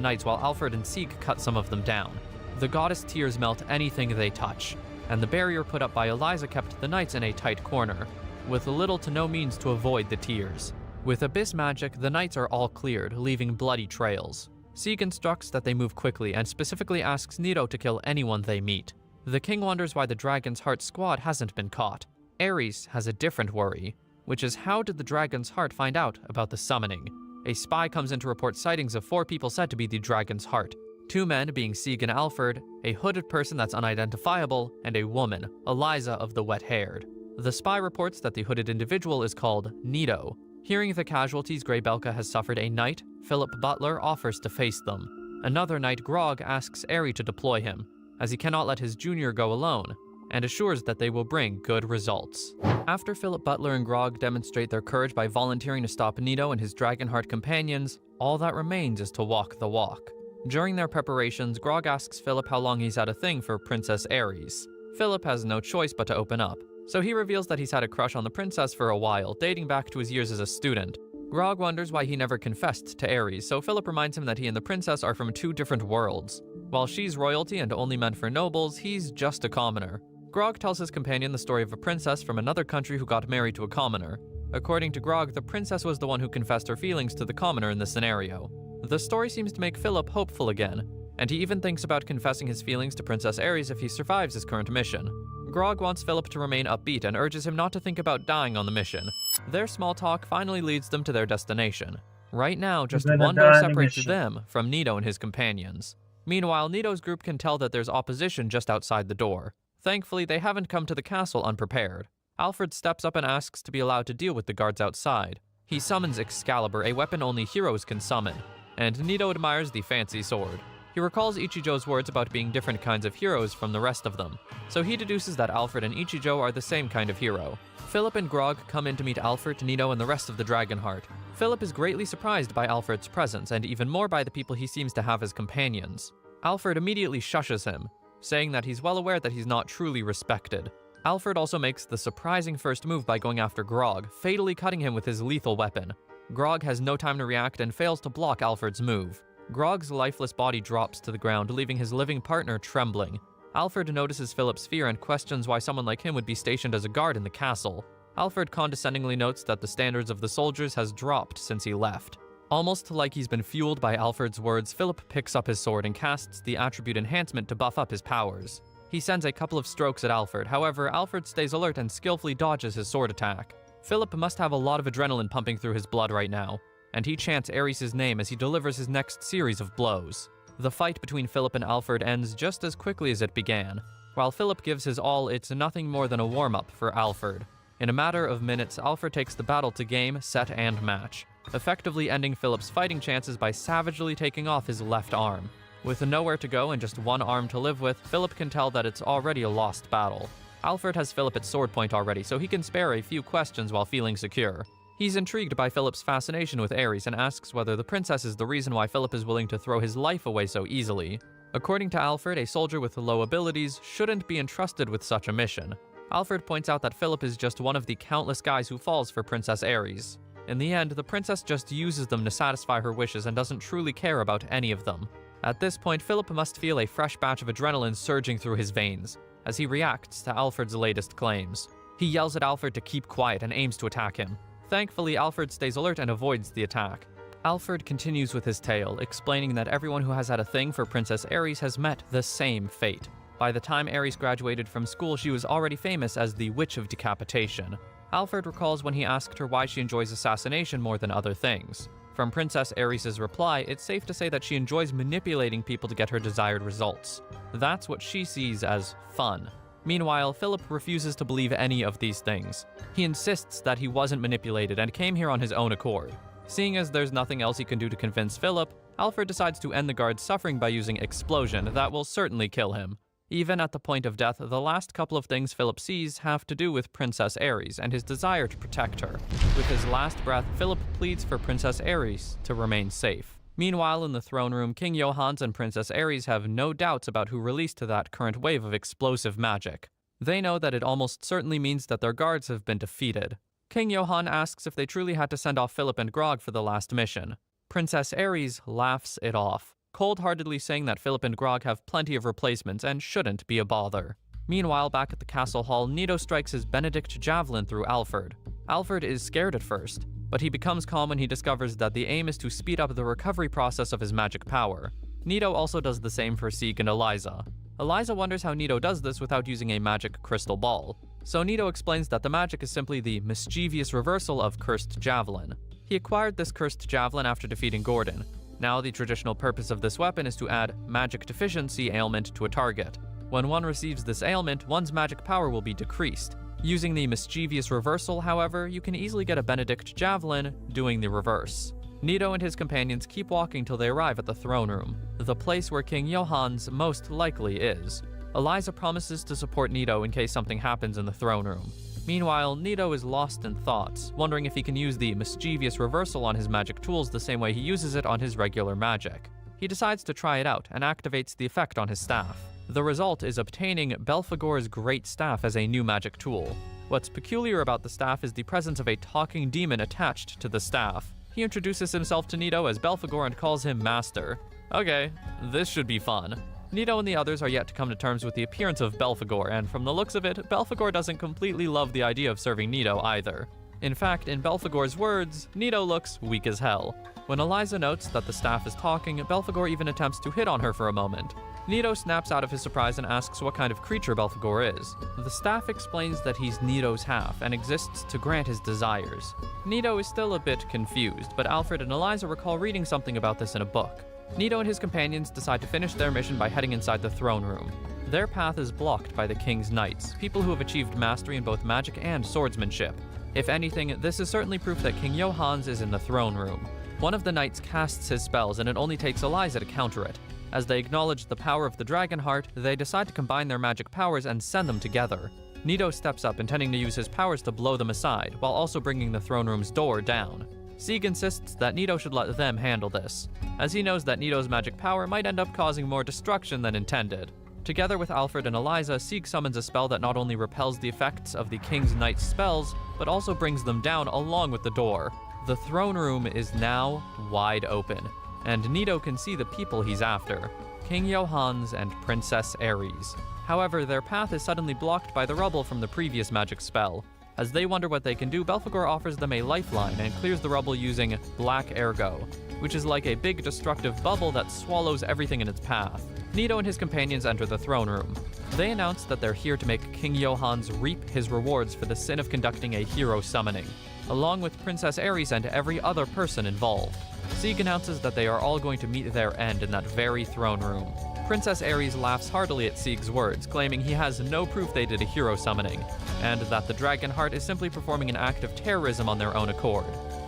[SPEAKER 10] knights while Alfred and Sieg cut some of them down. The goddess tears melt anything they touch, and the barrier put up by Eliza kept the knights in a tight corner, with little to no means to avoid the tears. With abyss magic, the knights are all cleared, leaving bloody trails. Sieg instructs that they move quickly and specifically asks Nito to kill anyone they meet. The king wonders why the Dragon's Heart squad hasn't been caught. Ares has a different worry, which is how did the Dragon's Heart find out about the summoning? A spy comes in to report sightings of 4 people said to be the Dragon's Heart. 2 men, being Sieg and Alfred, a hooded person that's unidentifiable, and a woman, Eliza of the Wet-Haired. The spy reports that the hooded individual is called Nito. Hearing the casualties Grey Belka has suffered, a knight, Philip Butler, offers to face them. Another knight, Grog, asks Aerie to deploy him, as he cannot let his junior go alone, and assures that they will bring good results. After Philip Butler and Grog demonstrate their courage by volunteering to stop Nito and his Dragonheart companions, all that remains is to walk the walk. During their preparations, Grog asks Philip how long he's had a thing for Princess Ares. Philip has no choice but to open up, so he reveals that he's had a crush on the princess for a while, dating back to his years as a student. Grog wonders why he never confessed to Ares, so Philip reminds him that he and the princess are from 2 different worlds. While she's royalty and only meant for nobles, he's just a commoner. Grog tells his companion the story of a princess from another country who got married to a commoner. According to Grog, the princess was the one who confessed her feelings to the commoner in this scenario. The story seems to make Philip hopeful again, and he even thinks about confessing his feelings to Princess Ares if he survives his current mission. Grog wants Philip to remain upbeat and urges him not to think about dying on the mission. Their small talk finally leads them to their destination. Right now, just
[SPEAKER 7] gonna
[SPEAKER 10] one
[SPEAKER 7] die
[SPEAKER 10] door
[SPEAKER 7] on the
[SPEAKER 10] separates
[SPEAKER 7] mission.
[SPEAKER 10] them from Nito and his companions. Meanwhile, Nito's group can tell that there's opposition just outside the door. Thankfully, they haven't come to the castle unprepared. Alfred steps up and asks to be allowed to deal with the guards outside. He summons Excalibur, a weapon only heroes can summon, and Nito admires the fancy sword. He recalls Ichijo's words about being different kinds of heroes from the rest of them, so he deduces that Alfred and Ichijo are the same kind of hero. Philip and Grog come in to meet Alfred, Nito, and the rest of the Dragonheart. Philip is greatly surprised by Alfred's presence, and even more by the people he seems to have as companions. Alfred immediately shushes him, saying that he's well aware that he's not truly respected. Alfred also makes the surprising first move by going after Grog, fatally cutting him with his lethal weapon. Grog has no time to react and fails to block Alfred's move. Grog's lifeless body drops to the ground, leaving his living partner trembling. Alfred notices Philip's fear and questions why someone like him would be stationed as a guard in the castle. Alfred condescendingly notes that the standards of the soldiers has dropped since he left. Almost like he's been fueled by Alfred's words, Philip picks up his sword and casts the attribute enhancement to buff up his powers. He sends a couple of strokes at Alfred, however, Alfred stays alert and skillfully dodges his sword attack. Philip must have a lot of adrenaline pumping through his blood right now, and he chants Ares' name as he delivers his next series of blows. The fight between Philip and Alfred ends just as quickly as it began. While Philip gives his all, it's nothing more than a warm-up for Alfred. In a matter of minutes, Alfred takes the battle to game, set, and match, effectively ending Philip's fighting chances by savagely taking off his left arm. With nowhere to go and just one arm to live with, Philip can tell that it's already a lost battle. Alfred has Philip at sword point already, so he can spare a few questions while feeling secure. He's intrigued by Philip's fascination with Ares and asks whether the princess is the reason why Philip is willing to throw his life away so easily. According to Alfred, a soldier with low abilities shouldn't be entrusted with such a mission. Alfred points out that Philip is just one of the countless guys who falls for Princess Ares. In the end, the princess just uses them to satisfy her wishes and doesn't truly care about any of them. At this point, Philip must feel a fresh batch of adrenaline surging through his veins, as he reacts to Alfred's latest claims. He yells at Alfred to keep quiet and aims to attack him. Thankfully, Alfred stays alert and avoids the attack. Alfred continues with his tale, explaining that everyone who has had a thing for Princess Ares has met the same fate. By the time Ares graduated from school, she was already famous as the Witch of Decapitation. Alfred recalls when he asked her why she enjoys assassination more than other things. From Princess Ares' reply, it's safe to say that she enjoys manipulating people to get her desired results. That's what she sees as fun. Meanwhile, Philip refuses to believe any of these things. He insists that he wasn't manipulated and came here on his own accord. Seeing as there's nothing else he can do to convince Philip, Alfred decides to end the guard's suffering by using explosion that will certainly kill him. Even at the point of death, the last couple of things Philip sees have to do with Princess Ares and his desire to protect her. With his last breath, Philip pleads for Princess Ares to remain safe. Meanwhile, in the throne room, King Johannes and Princess Ares have no doubts about who released that current wave of explosive magic. They know that it almost certainly means that their guards have been defeated. King Johann asks if they truly had to send off Philip and Grog for the last mission. Princess Ares laughs it off, cold-heartedly saying that Philip and Grog have plenty of replacements and shouldn't be a bother. Meanwhile, back at the castle hall, Nito strikes his Benedict javelin through Alfred. Alfred is scared at first, but he becomes calm when he discovers that the aim is to speed up the recovery process of his magic power. Nito also does the same for Sieg and Eliza. Eliza wonders how Nito does this without using a magic crystal ball. So Nito explains that the magic is simply the mischievous reversal of Cursed Javelin. He acquired this Cursed Javelin after defeating Gordon. Now the traditional purpose of this weapon is to add magic deficiency ailment to a target. When one receives this ailment, one's magic power will be decreased. Using the mischievous reversal, however, you can easily get a Benedict Javelin doing the reverse. Nito and his companions keep walking till they arrive at the throne room, the place where King Johannes most likely is. Eliza promises to support Nito in case something happens in the throne room. Meanwhile, Nito is lost in thoughts, wondering if he can use the mischievous reversal on his magic tools the same way he uses it on his regular magic. He decides to try it out and activates the effect on his staff. The result is obtaining Belphegor's Great Staff as a new magic tool. What's peculiar about the staff is the presence of a talking demon attached to the staff. He introduces himself to Nito as Belphegor and calls him Master. Okay, this should be fun. Nito and the others are yet to come to terms with the appearance of Belphegor, and from the looks of it, Belphegor doesn't completely love the idea of serving Nito either. In fact, in Belphegor's words, Nito looks weak as hell. When Eliza notes that the staff is talking, Belphegor even attempts to hit on her for a moment. Nito snaps out of his surprise and asks what kind of creature Belphegor is. The staff explains that he's Nito's half and exists to grant his desires. Nito is still a bit confused, but Alfred and Eliza recall reading something about this in a book. Nito and his companions decide to finish their mission by heading inside the throne room. Their path is blocked by the King's Knights, people who have achieved mastery in both magic and swordsmanship. If anything, this is certainly proof that King Johannes is in the throne room. One of the knights casts his spells, and it only takes Eliza to counter it. As they acknowledge the power of the dragon heart, they decide to combine their magic powers and send them together. Nito steps up, intending to use his powers to blow them aside, while also bringing the throne room's door down. Sieg insists that Nito should let them handle this, as he knows that Nito's magic power might end up causing more destruction than intended. Together with Alfred and Eliza, Sieg summons a spell that not only repels the effects of the King's Knight's spells, but also brings them down along with the door. The throne room is now wide open, and Nito can see the people he's after, King Johannes and Princess Ares. However, their path is suddenly blocked by the rubble from the previous magic spell. As they wonder what they can do, Belphegor offers them a lifeline and clears the rubble using Black Ergo, which is like a big destructive bubble that swallows everything in its path. Nito and his companions enter the throne room. They announce that they're here to make King Johannes reap his rewards for the sin of conducting a hero summoning, along with Princess Ares and every other person involved. Sieg announces that they are all going to meet their end in that very throne room. Princess Ares laughs heartily at Sieg's words, claiming he has no proof they did a hero summoning, and that the dragon heart is simply performing an act of terrorism on their own accord.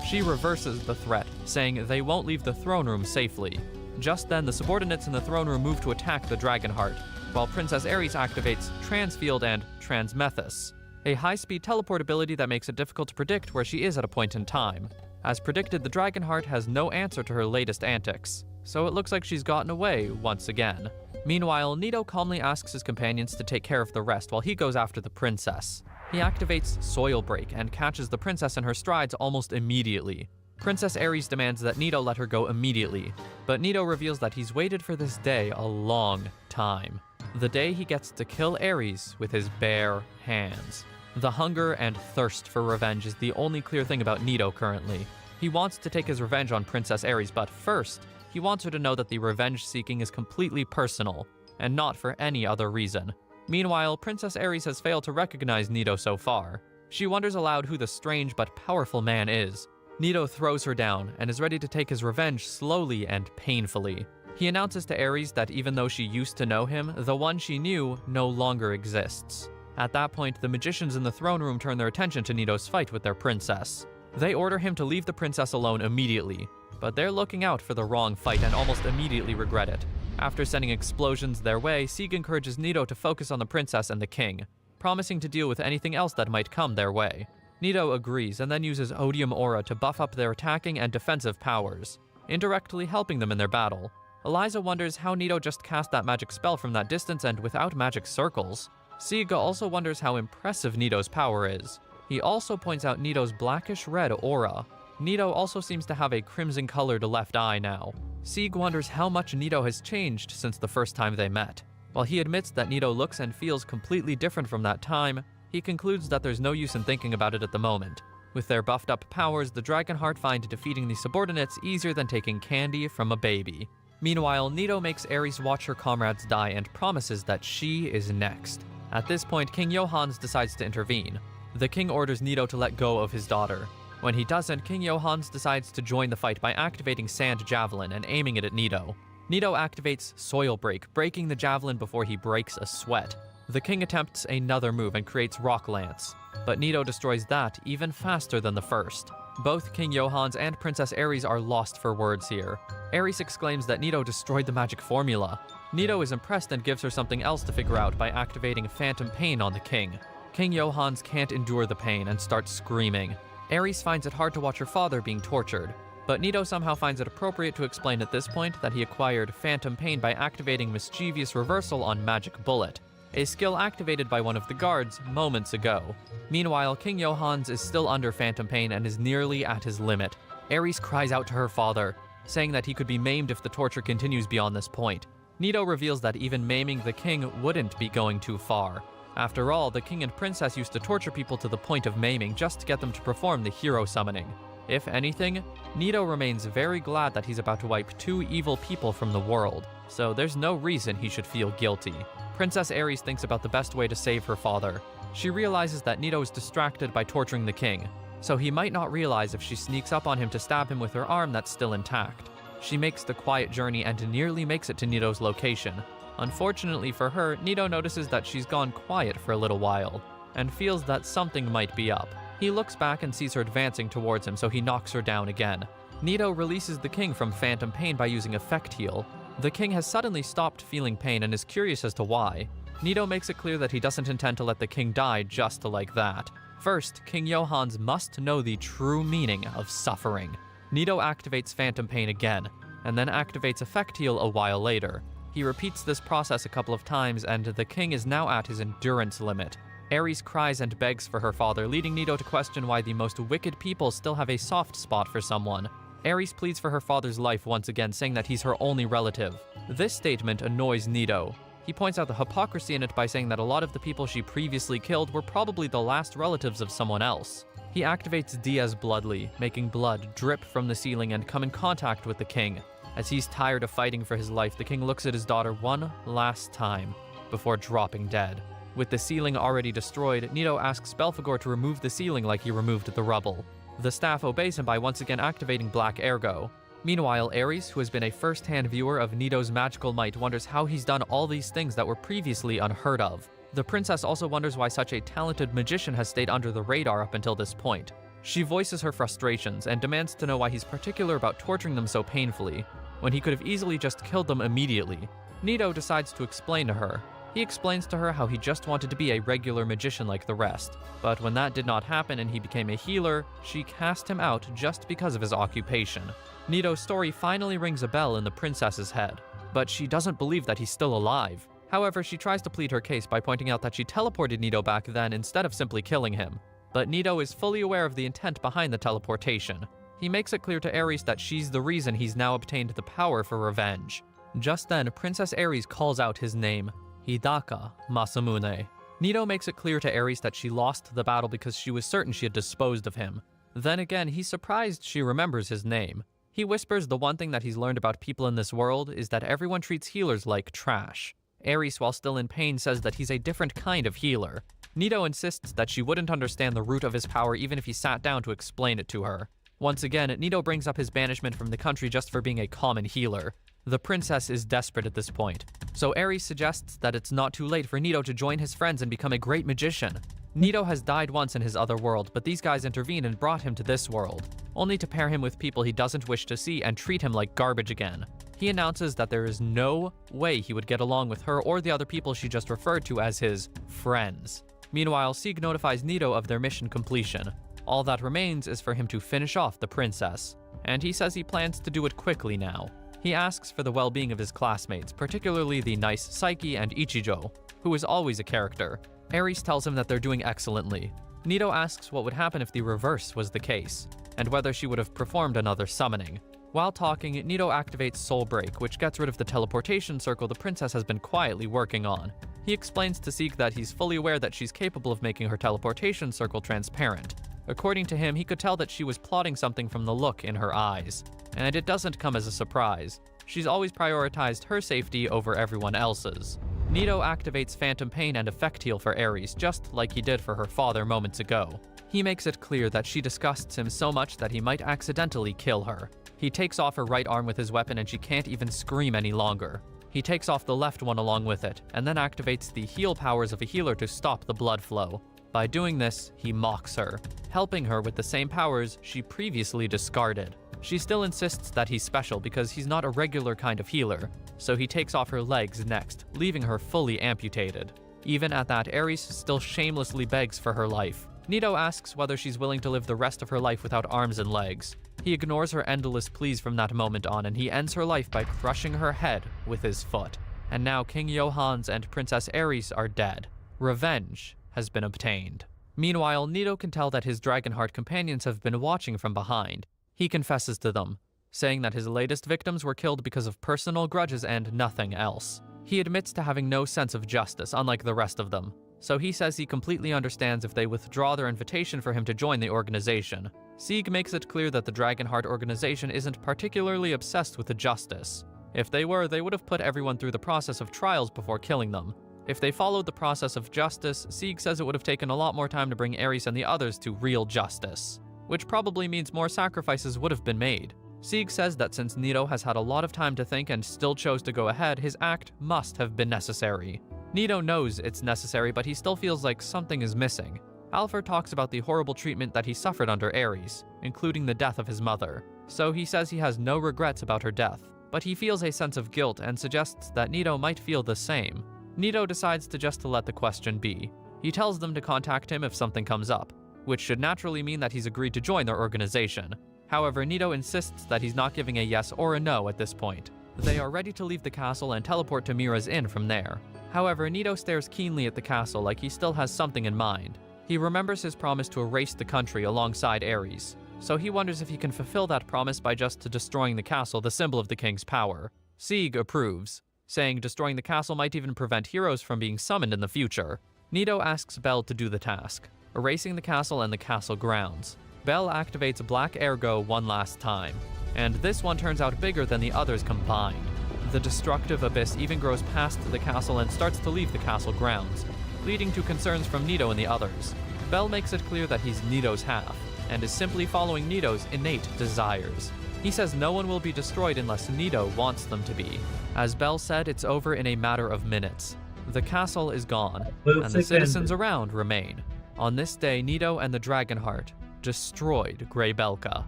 [SPEAKER 10] She reverses the threat, saying they won't leave the throne room safely. Just then, the subordinates in the throne room move to attack the dragon heart, while Princess Ares activates Transfield and Transmethus, a high-speed teleport ability that makes it difficult to predict where she is at a point in time. As predicted, the Dragonheart has no answer to her latest antics, so it looks like she's gotten away once again. Meanwhile, Nito calmly asks his companions to take care of the rest while he goes after the princess. He activates Soil Break and catches the princess in her strides almost immediately. Princess Ares demands that Nito let her go immediately, but Nito reveals that he's waited for this day a long time. The day he gets to kill Ares with his bare hands. The hunger and thirst for revenge is the only clear thing about Nito currently. He wants to take his revenge on Princess Ares, but first, he wants her to know that the revenge seeking is completely personal, and not for any other reason. Meanwhile, Princess Ares has failed to recognize Nito so far. She wonders aloud who the strange but powerful man is. Nito throws her down and is ready to take his revenge slowly and painfully. He announces to Ares that even though she used to know him, the one she knew no longer exists. At that point, the magicians in the throne room turn their attention to Nito's fight with their princess. They order him to leave the princess alone immediately, but they're looking out for the wrong fight and almost immediately regret it. After sending explosions their way, Sieg encourages Nito to focus on the princess and the king, promising to deal with anything else that might come their way. Nito agrees and then uses Odium Aura to buff up their attacking and defensive powers, indirectly helping them in their battle. Eliza wonders how Nito just cast that magic spell from that distance and without magic circles. Sieg also wonders how impressive Nito's power is. He also points out Nito's blackish-red aura. Nito also seems to have a crimson-colored left eye now. Sieg wonders how much Nito has changed since the first time they met. While he admits that Nito looks and feels completely different from that time, he concludes that there's no use in thinking about it at the moment. With their buffed-up powers, the Dragonheart find defeating the subordinates easier than taking candy from a baby. Meanwhile, Nito makes Ares watch her comrades die and promises that she is next. At this point, King Johannes decides to intervene. The king orders Nito to let go of his daughter. When he doesn't, King Johannes decides to join the fight by activating Sand Javelin and aiming it at Nito. Nito activates Soil Break, breaking the javelin before he breaks a sweat. The king attempts another move and creates Rock Lance, but Nito destroys that even faster than the first. Both King Johannes and Princess Ares are lost for words here. Ares exclaims that Nito destroyed the magic formula. Nito is impressed and gives her something else to figure out by activating Phantom Pain on the king. King Johannes can't endure the pain and starts screaming. Ares finds it hard to watch her father being tortured, but Nito somehow finds it appropriate to explain at this point that he acquired Phantom Pain by activating Mischievous Reversal on Magic Bullet, a skill activated by one of the guards moments ago. Meanwhile, King Johannes is still under Phantom Pain and is nearly at his limit. Ares cries out to her father, saying that he could be maimed if the torture continues beyond this point. Nito reveals that even maiming the king wouldn't be going too far. After all, the king and princess used to torture people to the point of maiming just to get them to perform the hero summoning. If anything, Nito remains very glad that he's about to wipe two evil people from the world. so there's no reason he should feel guilty. Princess Aries thinks about the best way to save her father. She realizes that Nito is distracted by torturing the king, so he might not realize if she sneaks up on him to stab him with her arm that's still intact. She makes the quiet journey and nearly makes it to Nito's location. Unfortunately for her, Nito notices that she's gone quiet for a little while, and feels that something might be up. He looks back and sees her advancing towards him, so he knocks her down again. Nito releases the king from phantom pain by using Effect Heal. The king has suddenly stopped feeling pain and is curious as to why. Nito makes it clear that he doesn't intend to let the king die just like that. First, King Johans must know the true meaning of suffering. Nito activates phantom pain again, and then activates Effect Heal a while later. He repeats this process a couple of times, and the king is now at his endurance limit. Aries cries and begs for her father, leading Nito to question why the most wicked people still have a soft spot for someone. Aries pleads for her father's life once again, saying that he's her only relative. This statement annoys Nito. He points out the hypocrisy in it by saying that a lot of the people she previously killed were probably the last relatives of someone else. He activates Diaz Bloodly, making blood drip from the ceiling and come in contact with the king. As he's tired of fighting for his life, the king looks at his daughter one last time before dropping dead. With the ceiling already destroyed, Nito asks Belphegor to remove the ceiling like he removed the rubble. The staff obeys him by once again activating Black Ergo. Meanwhile, Aries, who has been a first-hand viewer of Nito's magical might, wonders how he's done all these things that were previously unheard of. The princess also wonders why such a talented magician has stayed under the radar up until this point. She voices her frustrations and demands to know why he's particular about torturing them so painfully, when he could have easily just killed them immediately. Nito decides to explain to her. He explains to her how he just wanted to be a regular magician like the rest, but when that did not happen and he became a healer, she cast him out just because of his occupation. Nito's story finally rings a bell in the princess's head, but she doesn't believe that he's still alive. However, she tries to plead her case by pointing out that she teleported Nito back then instead of simply killing him. But Nito is fully aware of the intent behind the teleportation. He makes it clear to Aries that she's the reason he's now obtained the power for revenge. Just then, Princess Aries calls out his name, Hidaka Masamune. Nito makes it clear to Aries that she lost the battle because she was certain she had disposed of him. Then again, he's surprised she remembers his name. He whispers the one thing that he's learned about people in this world is that everyone treats healers like trash. Aries, while still in pain, says that he's a different kind of healer. Nito insists that she wouldn't understand the root of his power even if he sat down to explain it to her. Once again, Nito brings up his banishment from the country just for being a common healer. The princess is desperate at this point, so Aries suggests that it's not too late for Nito to join his friends and become a great magician. Nito has died once in his other world, but these guys intervened and brought him to this world, only to pair him with people he doesn't wish to see and treat him like garbage again. He announces that there is no way he would get along with her or the other people she just referred to as his friends. Meanwhile, Sieg notifies Nito of their mission completion. All that remains is for him to finish off the princess, and he says he plans to do it quickly now. He asks for the well-being of his classmates, particularly the nice Saiki and Ichijo, who is always a character. Aries tells him that they're doing excellently. Nito asks what would happen if the reverse was the case, and whether she would have performed another summoning. While talking, Nito activates Soul Break, which gets rid of the teleportation circle the princess has been quietly working on. He explains to Sieg that he's fully aware that she's capable of making her teleportation circle transparent. According to him, he could tell that she was plotting something from the look in her eyes. And it doesn't come as a surprise. She's always prioritized her safety over everyone else's. Nito activates Phantom Pain and Effect Heal for Aries, just like he did for her father moments ago. He makes it clear that she disgusts him so much that he might accidentally kill her. He takes off her right arm with his weapon and she can't even scream any longer. He takes off the left one along with it, and then activates the heal powers of a healer to stop the blood flow. By doing this, he mocks her, helping her with the same powers she previously discarded. She still insists that he's special because he's not a regular kind of healer, so he takes off her legs next, leaving her fully amputated. Even at that, Aries still shamelessly begs for her life. Nito asks whether she's willing to live the rest of her life without arms and legs. He ignores her endless pleas from that moment on, and he ends her life by crushing her head with his foot. And now King Johans and Princess Aries are dead. Revenge has been obtained. Meanwhile, Nito can tell that his Dragonheart companions have been watching from behind. He confesses to them, saying that his latest victims were killed because of personal grudges and nothing else. He admits to having no sense of justice, unlike the rest of them, so he says he completely understands if they withdraw their invitation for him to join the organization. Sieg makes it clear that the Dragonheart organization isn't particularly obsessed with justice. If they were, they would have put everyone through the process of trials before killing them. If they followed the process of justice, Sieg says it would have taken a lot more time to bring Ares and the others to real justice, which probably means more sacrifices would have been made. Sieg says that since Nito has had a lot of time to think and still chose to go ahead, his act must have been necessary. Nito knows it's necessary, but he still feels like something is missing. Alfred talks about the horrible treatment that he suffered under Ares, including the death of his mother. So he says he has no regrets about her death, but he feels a sense of guilt and suggests that Nito might feel the same. Nito decides to let the question be. He tells them to contact him if something comes up, which should naturally mean that he's agreed to join their organization. However, Nito insists that he's not giving a yes or a no at this point. They are ready to leave the castle and teleport to Mira's Inn from there. However, Nito stares keenly at the castle like he still has something in mind. He remembers his promise to erase the country alongside Ares, so he wonders if he can fulfill that promise by just destroying the castle, the symbol of the king's power. Sieg approves, saying destroying the castle might even prevent heroes from being summoned in the future. Nito asks Bell to do the task, erasing the castle and the castle grounds. Bell activates Black Ergo one last time, and this one turns out bigger than the others combined. The destructive abyss even grows past the castle and starts to leave the castle grounds, leading to concerns from Nito and the others. Bell makes it clear that he's Nito's half, and is simply following Nito's innate desires. He says no one will be destroyed unless Nito wants them to be. As Bell said, it's over in a matter of minutes. The castle is gone, and the citizens around remain. On this day, Nito and the Dragonheart destroyed Grey Belka.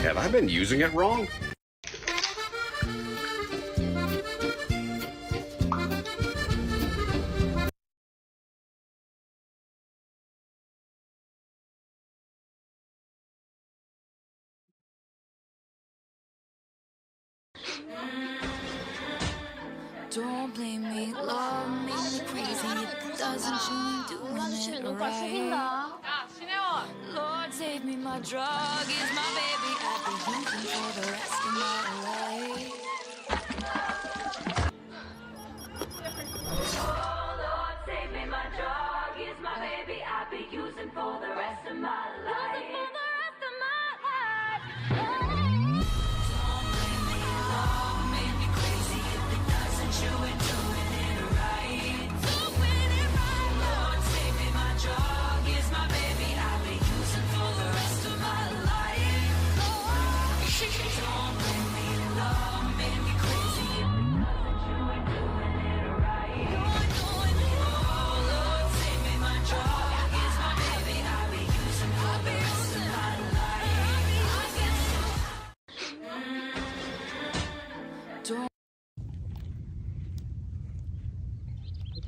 [SPEAKER 6] Have I been using it wrong?
[SPEAKER 11] Don't blame me, love made me crazy. It doesn't show me doing it right. Lord, save me, my drug is my baby. I'll be using for the rest of my life. Oh, Lord, save me, my drug is my baby. I'll be using for the rest of my life.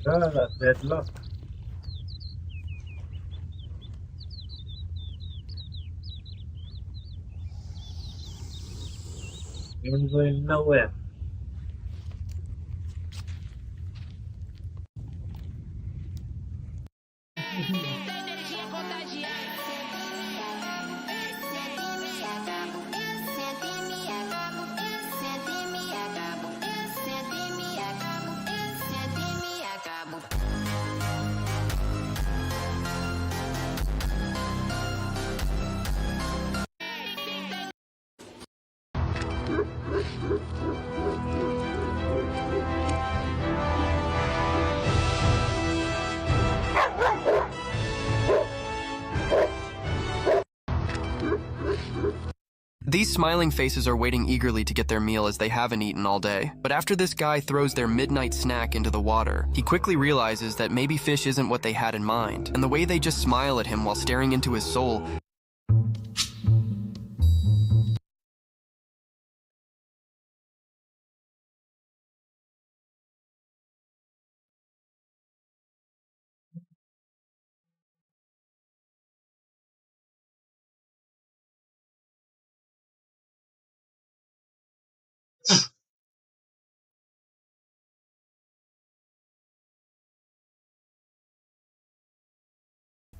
[SPEAKER 7] deadlock. Ain't going nowhere.
[SPEAKER 12] These smiling faces are waiting eagerly to get their meal as they haven't eaten all day. But after this guy throws their midnight snack into the water, he quickly realizes that maybe fish isn't what they had in mind, and the way they just smile at him while staring into his soul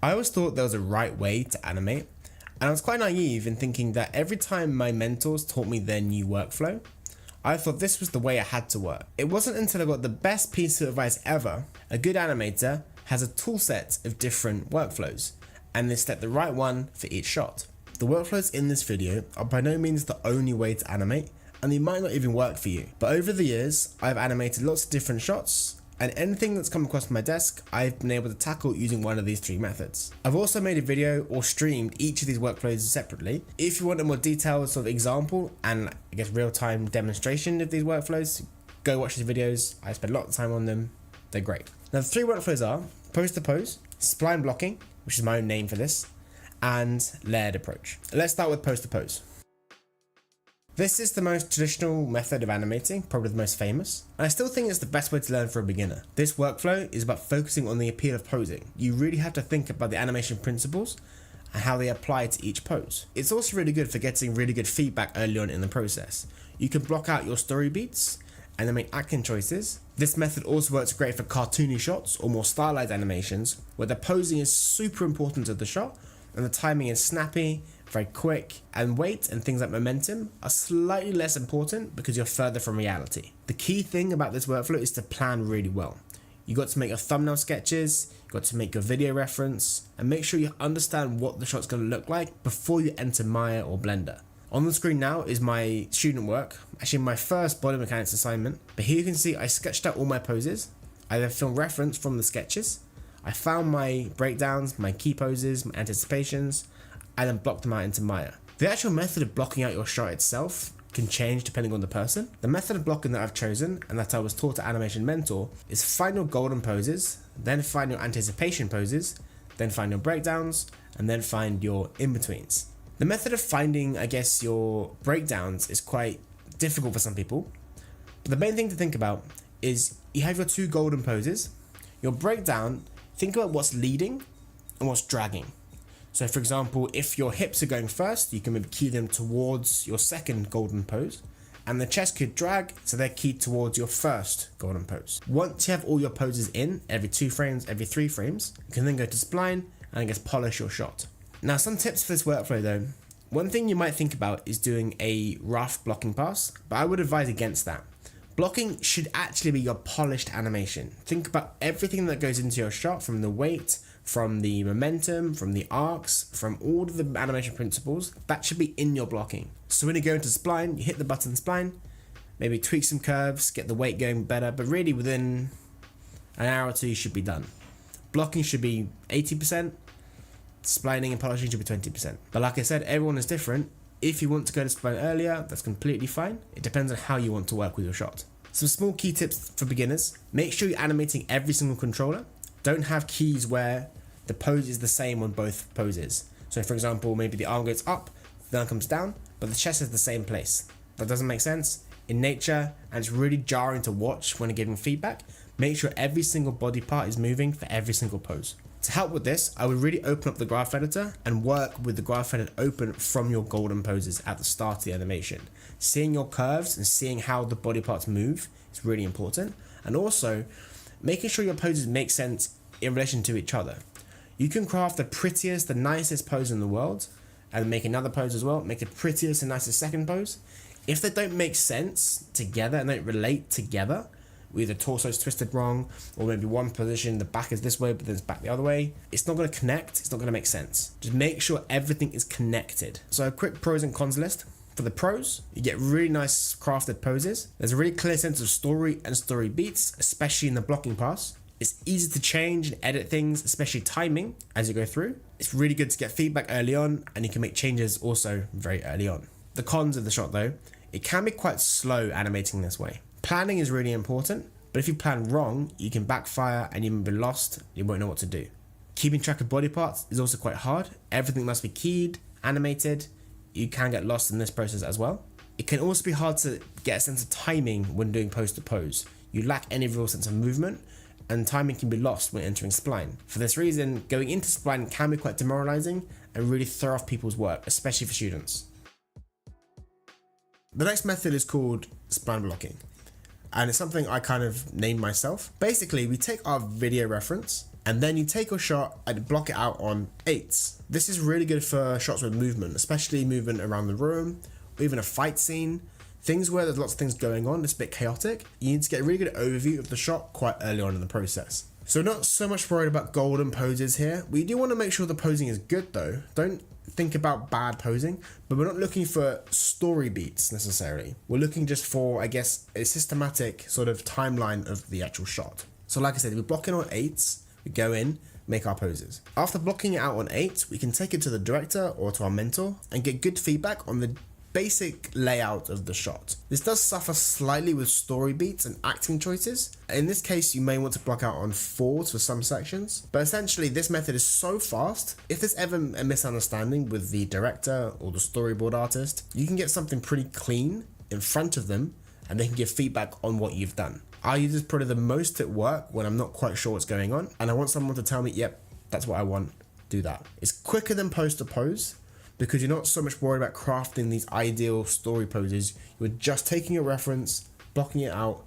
[SPEAKER 13] I always thought there was a right way to animate, and I was quite naive in thinking that every time my mentors taught me their new workflow, I thought this was the way it had to work. It wasn't until I got the best piece of advice ever. A good animator has a tool set of different workflows, and they set the right one for each shot. The workflows in this video are by no means the only way to animate, and they might not even work for you. But over the years, I've animated lots of different shots, and anything that's come across my desk, I've been able to tackle using one of these three methods. I've also made a video or streamed each of these workflows separately. If you want a more detailed sort of example and I guess real-time demonstration of these workflows, go watch these videos. I spend a lot of time on them. They're great. Now the three workflows are pose to pose, spline blocking, which is my own name for this, and layered approach. Let's start with pose to pose. This is the most traditional method of animating, probably the most famous, and I still think it's the best way to learn for a beginner. This workflow is about focusing on the appeal of posing. You really have to think about the animation principles and how they apply to each pose. It's also really good for getting really good feedback early on in the process. You can block out your story beats and then make acting choices. This method also works great for cartoony shots or more stylized animations where the posing is super important to the shot and the timing is snappy, very quick, and weight and things like momentum are slightly less important because you're further from reality. The key thing about this workflow is to plan really well. You got to make your thumbnail sketches, you got to make your video reference, and make sure you understand what the shot's going to look like before you enter Maya or Blender. On the screen now is my student work, actually my first body mechanics assignment, but here you can see I sketched out all my poses. I then filmed reference from the sketches. I found my breakdowns, my key poses, my anticipations, and then blocked them out into Maya. The actual method of blocking out your shot itself can change depending on the person. The method of blocking that I've chosen and that I was taught at Animation Mentor is find your golden poses, then find your anticipation poses, then find your breakdowns, and then find your in-betweens. The method of finding, I guess, your breakdowns is quite difficult for some people, but the main thing to think about is you have your two golden poses. Your breakdown, think about what's leading and what's dragging. So for example, if your hips are going first, you can maybe key them towards your second golden pose, and the chest could drag, so they're keyed towards your first golden pose. Once you have all your poses in, every 2 frames, every 3 frames, you can then go to spline and I guess polish your shot. Now some tips for this workflow though. One thing you might think about is doing a rough blocking pass, but I would advise against that. Blocking should actually be your polished animation. Think about everything that goes into your shot, from the weight, from the momentum, from the arcs, from all of the animation principles. That should be in your blocking. So when you go into spline, you hit the button spline, maybe tweak some curves, get the weight going better, but really within an hour or two you should be done. Blocking should be 80%, splining and polishing should be 20%. But like I said, everyone is different. If you want to go to spline earlier, that's completely fine. It depends on how you want to work with your shot. Some small key tips for beginners. Make sure you're animating every single controller. Don't have keys where the pose is the same on both poses. So for example, maybe the arm goes up, the arm comes down, but the chest is the same place. That doesn't make sense. in nature, and it's really jarring to watch when giving feedback. Make sure every single body part is moving for every single pose. To help with this, I would really open up the graph editor and work with the graph editor open from your golden poses at the start of the animation. Seeing your curves and seeing how the body parts move is really important, and also making sure your poses make sense in relation to each other. You can craft the prettiest, the nicest pose in the world and make another pose as well, make the prettiest and nicest second pose. If they don't make sense together and don't relate together, either torso's twisted wrong, or maybe one position, the back is this way, but then it's back the other way, it's not going to connect, it's not going to make sense. Just make sure everything is connected. So a quick pros and cons list. For the pros, you get really nice crafted poses. There's a really clear sense of story and story beats, especially in the blocking pass. It's easy to change and edit things, especially timing as you go through. It's really good to get feedback early on, and you can make changes also very early on. The cons of the shot though, it can be quite slow animating this way. Planning is really important, but if you plan wrong, you can backfire and you may be lost, you won't know what to do. Keeping track of body parts is also quite hard. Everything must be keyed, animated. You can get lost in this process as well. It can also be hard to get a sense of timing when doing pose to pose. You lack any real sense of movement, and timing can be lost when entering spline. For this reason, going into spline can be quite demoralizing and really throw off people's work, especially for students. The next method is called spline blocking, and it's something I kind of named myself. Basically, we take our video reference and then you take your shot and block it out on 8s. This is really good for shots with movement, especially movement around the room, or even a fight scene. Things where there's lots of things going on, it's a bit chaotic. You need to get a really good overview of the shot quite early on in the process. So not so much worried about golden poses here. We do want to make sure the posing is good though. Don't think about bad posing, but we're not looking for story beats necessarily. We're looking just for, I guess, a systematic sort of timeline of the actual shot. So like I said, we're blocking on 8s, we go in, make our poses. After blocking it out on 8, we can take it to the director or to our mentor and get good feedback on the basic layout of the shot. This does suffer slightly with story beats and acting choices. In this case, you may want to block out on 4s for some sections, but essentially this method is so fast, if there's ever a misunderstanding with the director or the storyboard artist, you can get something pretty clean in front of them and they can give feedback on what you've done. I use this probably the most at work when I'm not quite sure what's going on and I want someone to tell me, yep, that's what I want, do that. It's quicker than pose to pose, because you're not so much worried about crafting these ideal story poses. You're just taking a reference, blocking it out,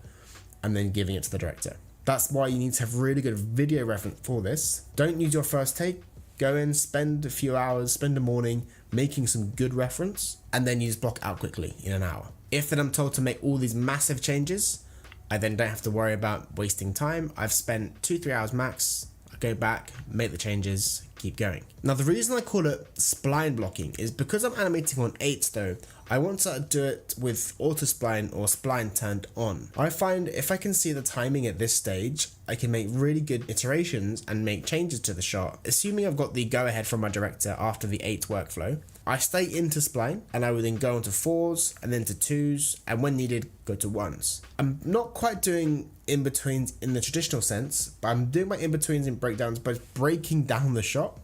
[SPEAKER 13] and then giving it to the director. That's why you need to have really good video reference for this. Don't use your first take. Go in, spend a few hours, spend a morning making some good reference, and then you just block out quickly in an hour. If then I'm told to make all these massive changes, I then don't have to worry about wasting time. I've spent 2-3 hours max. I go back, make the changes, keep going. Now the reason I call it spline blocking is because I'm animating on 8s though, I want to do it with auto spline or spline turned on. I find if I can see the timing at this stage, I can make really good iterations and make changes to the shot. Assuming I've got the go ahead from my director after the 8 workflow, I stay into spline and I will then go into 4s and then to 2s and when needed go to 1s. I'm not quite doing in-betweens in the traditional sense, but I'm doing my in-betweens and breakdowns by breaking down the shot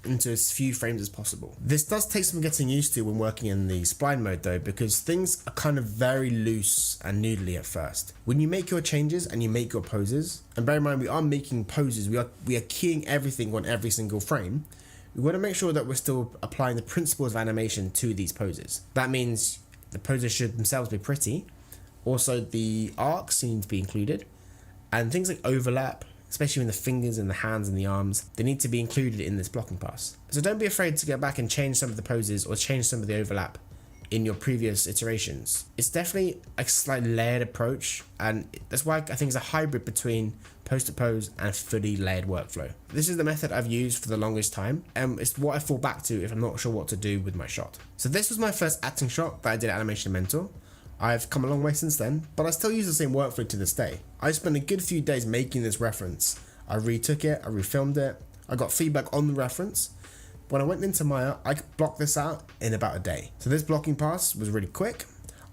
[SPEAKER 13] into as few frames as possible. This does take some getting used to when working in the spline mode though, because things are kind of very loose and noodly at first. When you make your changes and you make your poses, and bear in mind we are making poses, we are keying everything on every single frame, we want to make sure that we're still applying the principles of animation to these poses. That means the poses should themselves be pretty, also the arcs need to be included, and things like overlap, especially in the fingers and the hands and the arms, they need to be included in this blocking pass. So don't be afraid to go back and change some of the poses or change some of the overlap in your previous iterations. It's definitely a slightly layered approach, and that's why I think it's a hybrid between pose to pose and a fully layered workflow. This is the method I've used for the longest time, and it's what I fall back to if I'm not sure what to do with my shot. So this was my first acting shot that I did at Animation Mentor. I've come a long way since then, but I still use the same workflow to this day. I spent a good few days making this reference. I retook it, I refilmed it, I got feedback on the reference. When I went into Maya, I could block this out in about a day. So this blocking pass was really quick.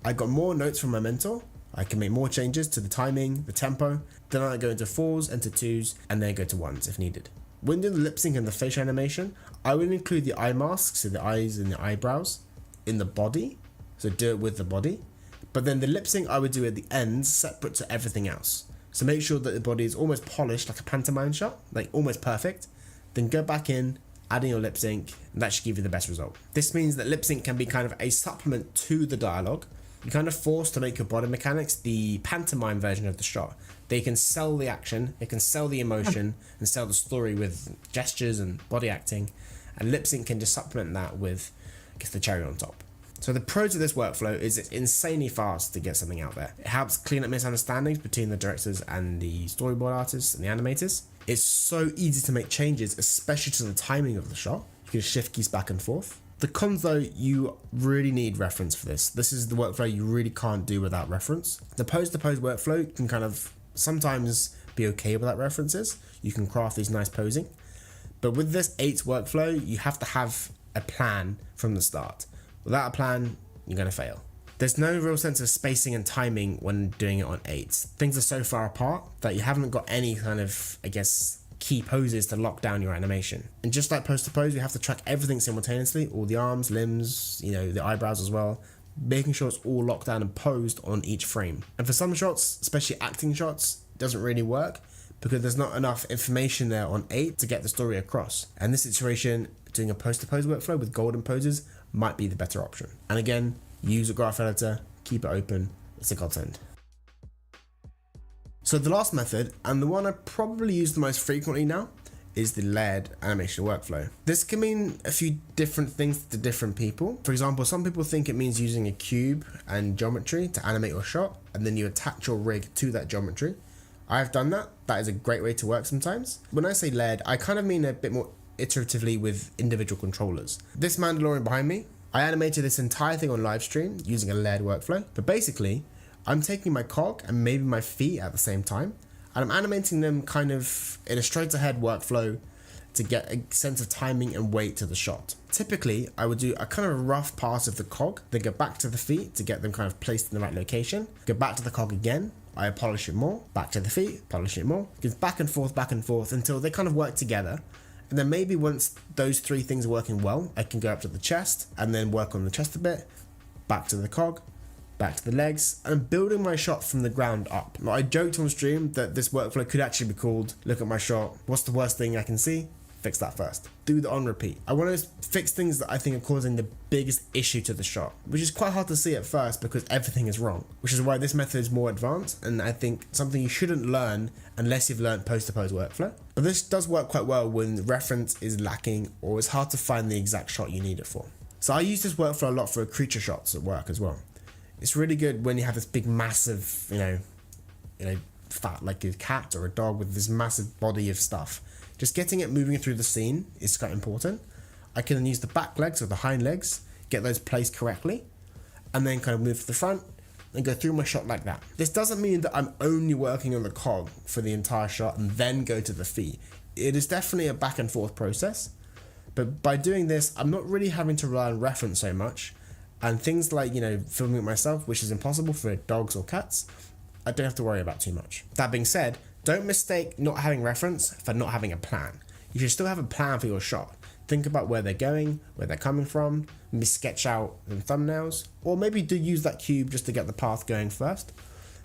[SPEAKER 13] I got more notes from my mentor. I can make more changes to the timing, the tempo. Then I go into 4s and to 2s, and then go to 1s if needed. When doing the lip sync and the facial animation, I will include the eye masks, so the eyes and the eyebrows, in the body. So do it with the body. But then the lip sync I would do at the ends separate to everything else. So make sure that the body is almost polished like a pantomime shot, like almost perfect. Then go back in, add in your lip sync, and that should give you the best result. This means that lip sync can be kind of a supplement to the dialogue. You're kind of forced to make your body mechanics the pantomime version of the shot. They can sell the action, they can sell the emotion, and sell the story with gestures and body acting. And lip sync can just supplement that with, I guess, the cherry on top. So the pros of this workflow is it's insanely fast to get something out there. It helps clean up misunderstandings between the directors and the storyboard artists and the animators. It's so easy to make changes, especially to the timing of the shot. You can shift keys back and forth. The cons though, you really need reference for this. This is the workflow you really can't do without reference. The pose-to-pose workflow can kind of sometimes be okay without references. You can craft these nice posing. But with this 8 workflow, you have to have a plan from the start. Without a plan, you're going to fail. There's no real sense of spacing and timing when doing it on 8. Things are so far apart that you haven't got any kind of, I guess, key poses to lock down your animation. And just like pose to pose, you have to track everything simultaneously, all the arms, limbs, the eyebrows as well, making sure it's all locked down and posed on each frame. And for some shots, especially acting shots, it doesn't really work because there's not enough information there on 8 to get the story across. And this situation, doing a pose to pose workflow with golden poses might be the better option. And again, use a graph editor, keep it open, it's a godsend. So the last method, and the one I probably use the most frequently now, is the layered animation workflow. This can mean a few different things to different people. For example, some people think it means using a cube and geometry to animate your shot, and then you attach your rig to that geometry. I've done that. That is a great way to work sometimes. When I say layered, I kind of mean a bit more iteratively with individual controllers. This Mandalorian behind me, I animated this entire thing on live stream using a layered workflow, but basically I'm taking my cog and maybe my feet at the same time, and I'm animating them kind of in a straight ahead workflow to get a sense of timing and weight to the shot. Typically, I would do a kind of rough pass of the cog, then go back to the feet to get them kind of placed in the right location, go back to the cog again, I polish it more, back to the feet, polish it more, goes back and forth until they kind of work together. And then maybe once those 3 things are working well, I can go up to the chest and then work on the chest a bit, back to the cog, back to the legs, and I'm building my shot from the ground up. Now, I joked on stream that this workflow could actually be called, look at my shot, what's the worst thing I can see? Fix that first. Do the on repeat. I want to fix things that I think are causing the biggest issue to the shot, which is quite hard to see at first because everything is wrong, which is why this method is more advanced and I think something you shouldn't learn unless you've learned pose-to-pose workflow. But this does work quite well when reference is lacking or it's hard to find the exact shot you need it for. So I use this workflow a lot for creature shots at work as well. It's really good when you have this big massive, fat like a cat or a dog with this massive body of stuff. Just getting it moving through the scene is quite important. I can then use the back legs or the hind legs, get those placed correctly, and then kind of move to the front and go through my shot like that. This doesn't mean that I'm only working on the cog for the entire shot and then go to the feet. It is definitely a back and forth process, but by doing this, I'm not really having to rely on reference so much, and things like, filming it myself, which is impossible for dogs or cats, I don't have to worry about too much. That being said, don't mistake not having reference for not having a plan. You should still have a plan for your shot. Think about where they're going, where they're coming from, maybe sketch out in thumbnails, or maybe do use that cube just to get the path going first.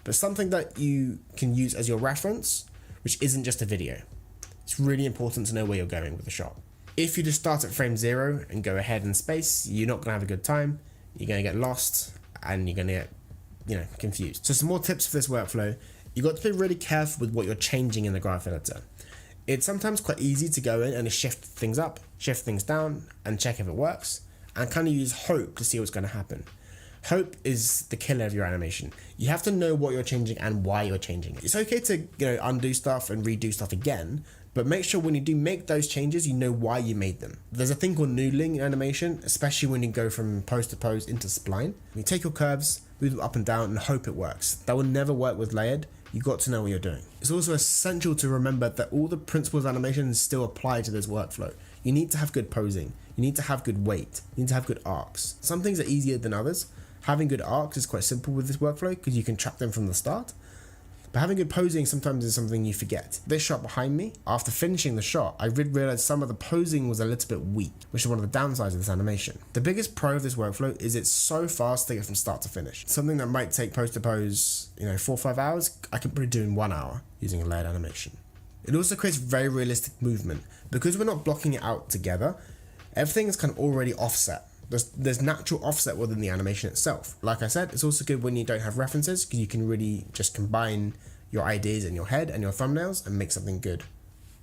[SPEAKER 13] But something that you can use as your reference, which isn't just a video. It's really important to know where you're going with the shot. If you just start at frame 0 and go ahead in space, you're not going to have a good time, you're going to get lost, and you're going to get confused. So some more tips for this workflow. You've got to be really careful with what you're changing in the graph editor. It's sometimes quite easy to go in and shift things up, shift things down, and check if it works, and kind of use hope to see what's going to happen. Hope is the killer of your animation. You have to know what you're changing and why you're changing it. It's okay to undo stuff and redo stuff again, but make sure when you do make those changes, you know why you made them. There's a thing called noodling in animation, especially when you go from pose to pose into spline. You take your curves, move them up and down, and hope it works. That will never work with layered. You've got to know what you're doing. It's also essential to remember that all the principles of animation still apply to this workflow. You need to have good posing. You need to have good weight. You need to have good arcs. Some things are easier than others. Having good arcs is quite simple with this workflow because you can track them from the start. But having good posing sometimes is something you forget. This shot behind me, after finishing the shot, I did realize some of the posing was a little bit weak, which is one of the downsides of this animation. The biggest pro of this workflow is it's so fast to get from start to finish. Something that might take pose to pose, 4 or 5 hours, I can probably do in 1 hour using a layered animation. It also creates very realistic movement. Because we're not blocking it out together, everything is kind of already offset. There's natural offset within the animation itself. Like I said, it's also good when you don't have references because you can really just combine your ideas in your head and your thumbnails and make something good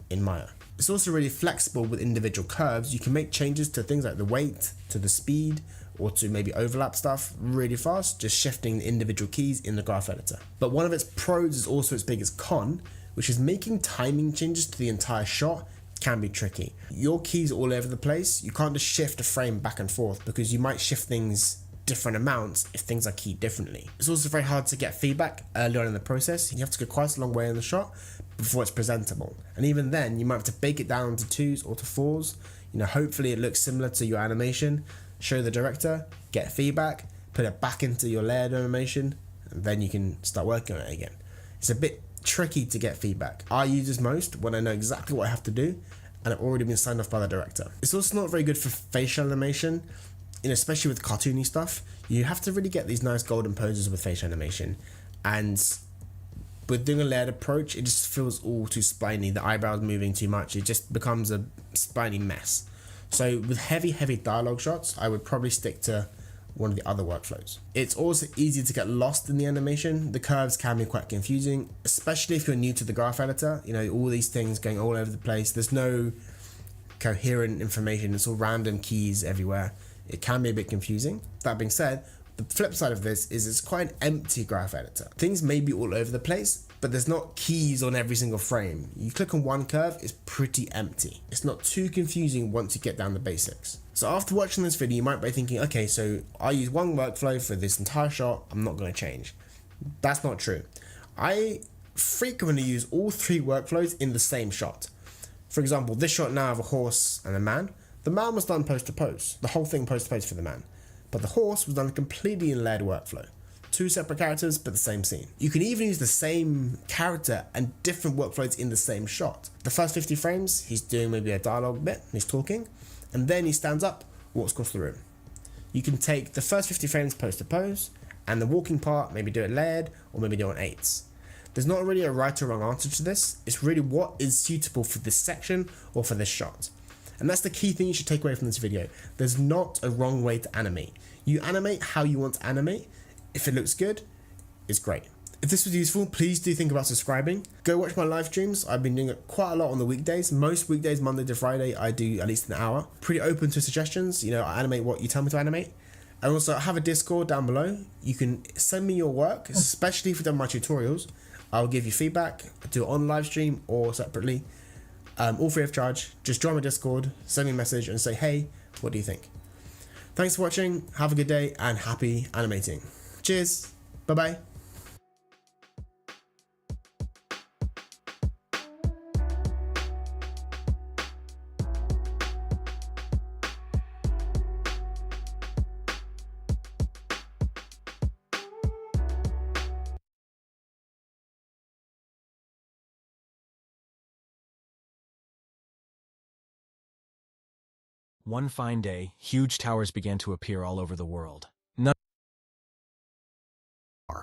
[SPEAKER 13] in Maya. It's also really flexible with individual curves. You can make changes to things like the weight, to the speed, or to maybe overlap stuff really fast, just shifting the individual keys in the graph editor. But one of its pros is also its biggest con, which is making timing changes to the entire shot can be tricky. Your keys all over the place, you can't just shift a frame back and forth because you might shift things different amounts if things are keyed differently. It's also very hard to get feedback early on in the process. You have to go quite a long way in the shot before it's presentable. And even then, you might have to bake it down to 2s or to 4s. Hopefully it looks similar to your animation, show the director, get feedback, put it back into your layered animation, and then you can start working on it again. It's a bit tricky to get feedback. I use this most when I know exactly what I have to do and I've already been signed off by the director. It's also not very good for facial animation, especially with cartoony stuff. You have to really get these nice golden poses with facial animation, and with doing a layered approach, it just feels all too spiny. The eyebrows moving too much, it just becomes a spiny mess. So with heavy dialogue shots, I would probably stick to one of the other workflows. It's also easy to get lost in the animation. The curves can be quite confusing, especially if you're new to the graph editor. All these things going all over the place. There's no coherent information. It's all random keys everywhere. It can be a bit confusing. That being said, the flip side of this is it's quite an empty graph editor. Things may be all over the place, but there's not keys on every single frame. You click on one curve, it's pretty empty. It's not too confusing once you get down the basics. So after watching this video, you might be thinking, okay, so I use one workflow for this entire shot, I'm not going to change. That's not true. I frequently use all 3 workflows in the same shot. For example, this shot now of a horse and a man. The man was done post to pose, the whole thing post to pose for the man. But the horse was done completely in layered workflow. 2 separate characters, but the same scene. You can even use the same character and different workflows in the same shot. The first 50 frames, he's doing maybe a dialogue bit, he's talking, and then he stands up, walks across the room. You can take the first 50 frames post to pose, and the walking part, maybe do it layered, or maybe do it on 8s. There's not really a right or wrong answer to this, it's really what is suitable for this section or for this shot. And that's the key thing you should take away from this video. There's not a wrong way to animate. You animate how you want to animate. If it looks good, it's great. If this was useful, please do think about subscribing. Go watch my live streams. I've been doing it quite a lot on the weekdays. Most weekdays, Monday to Friday, I do at least an hour. Pretty open to suggestions. I animate what you tell me to animate. And also, I have a Discord down below. You can send me your work, especially if you've done my tutorials. I'll give you feedback, do it on live stream or separately. All free of charge. Just join my Discord, send me a message and say, hey, what do you think? Thanks for watching, have a good day, and happy animating. Cheers, bye-bye.
[SPEAKER 14] One fine day, huge towers began to appear all over the world.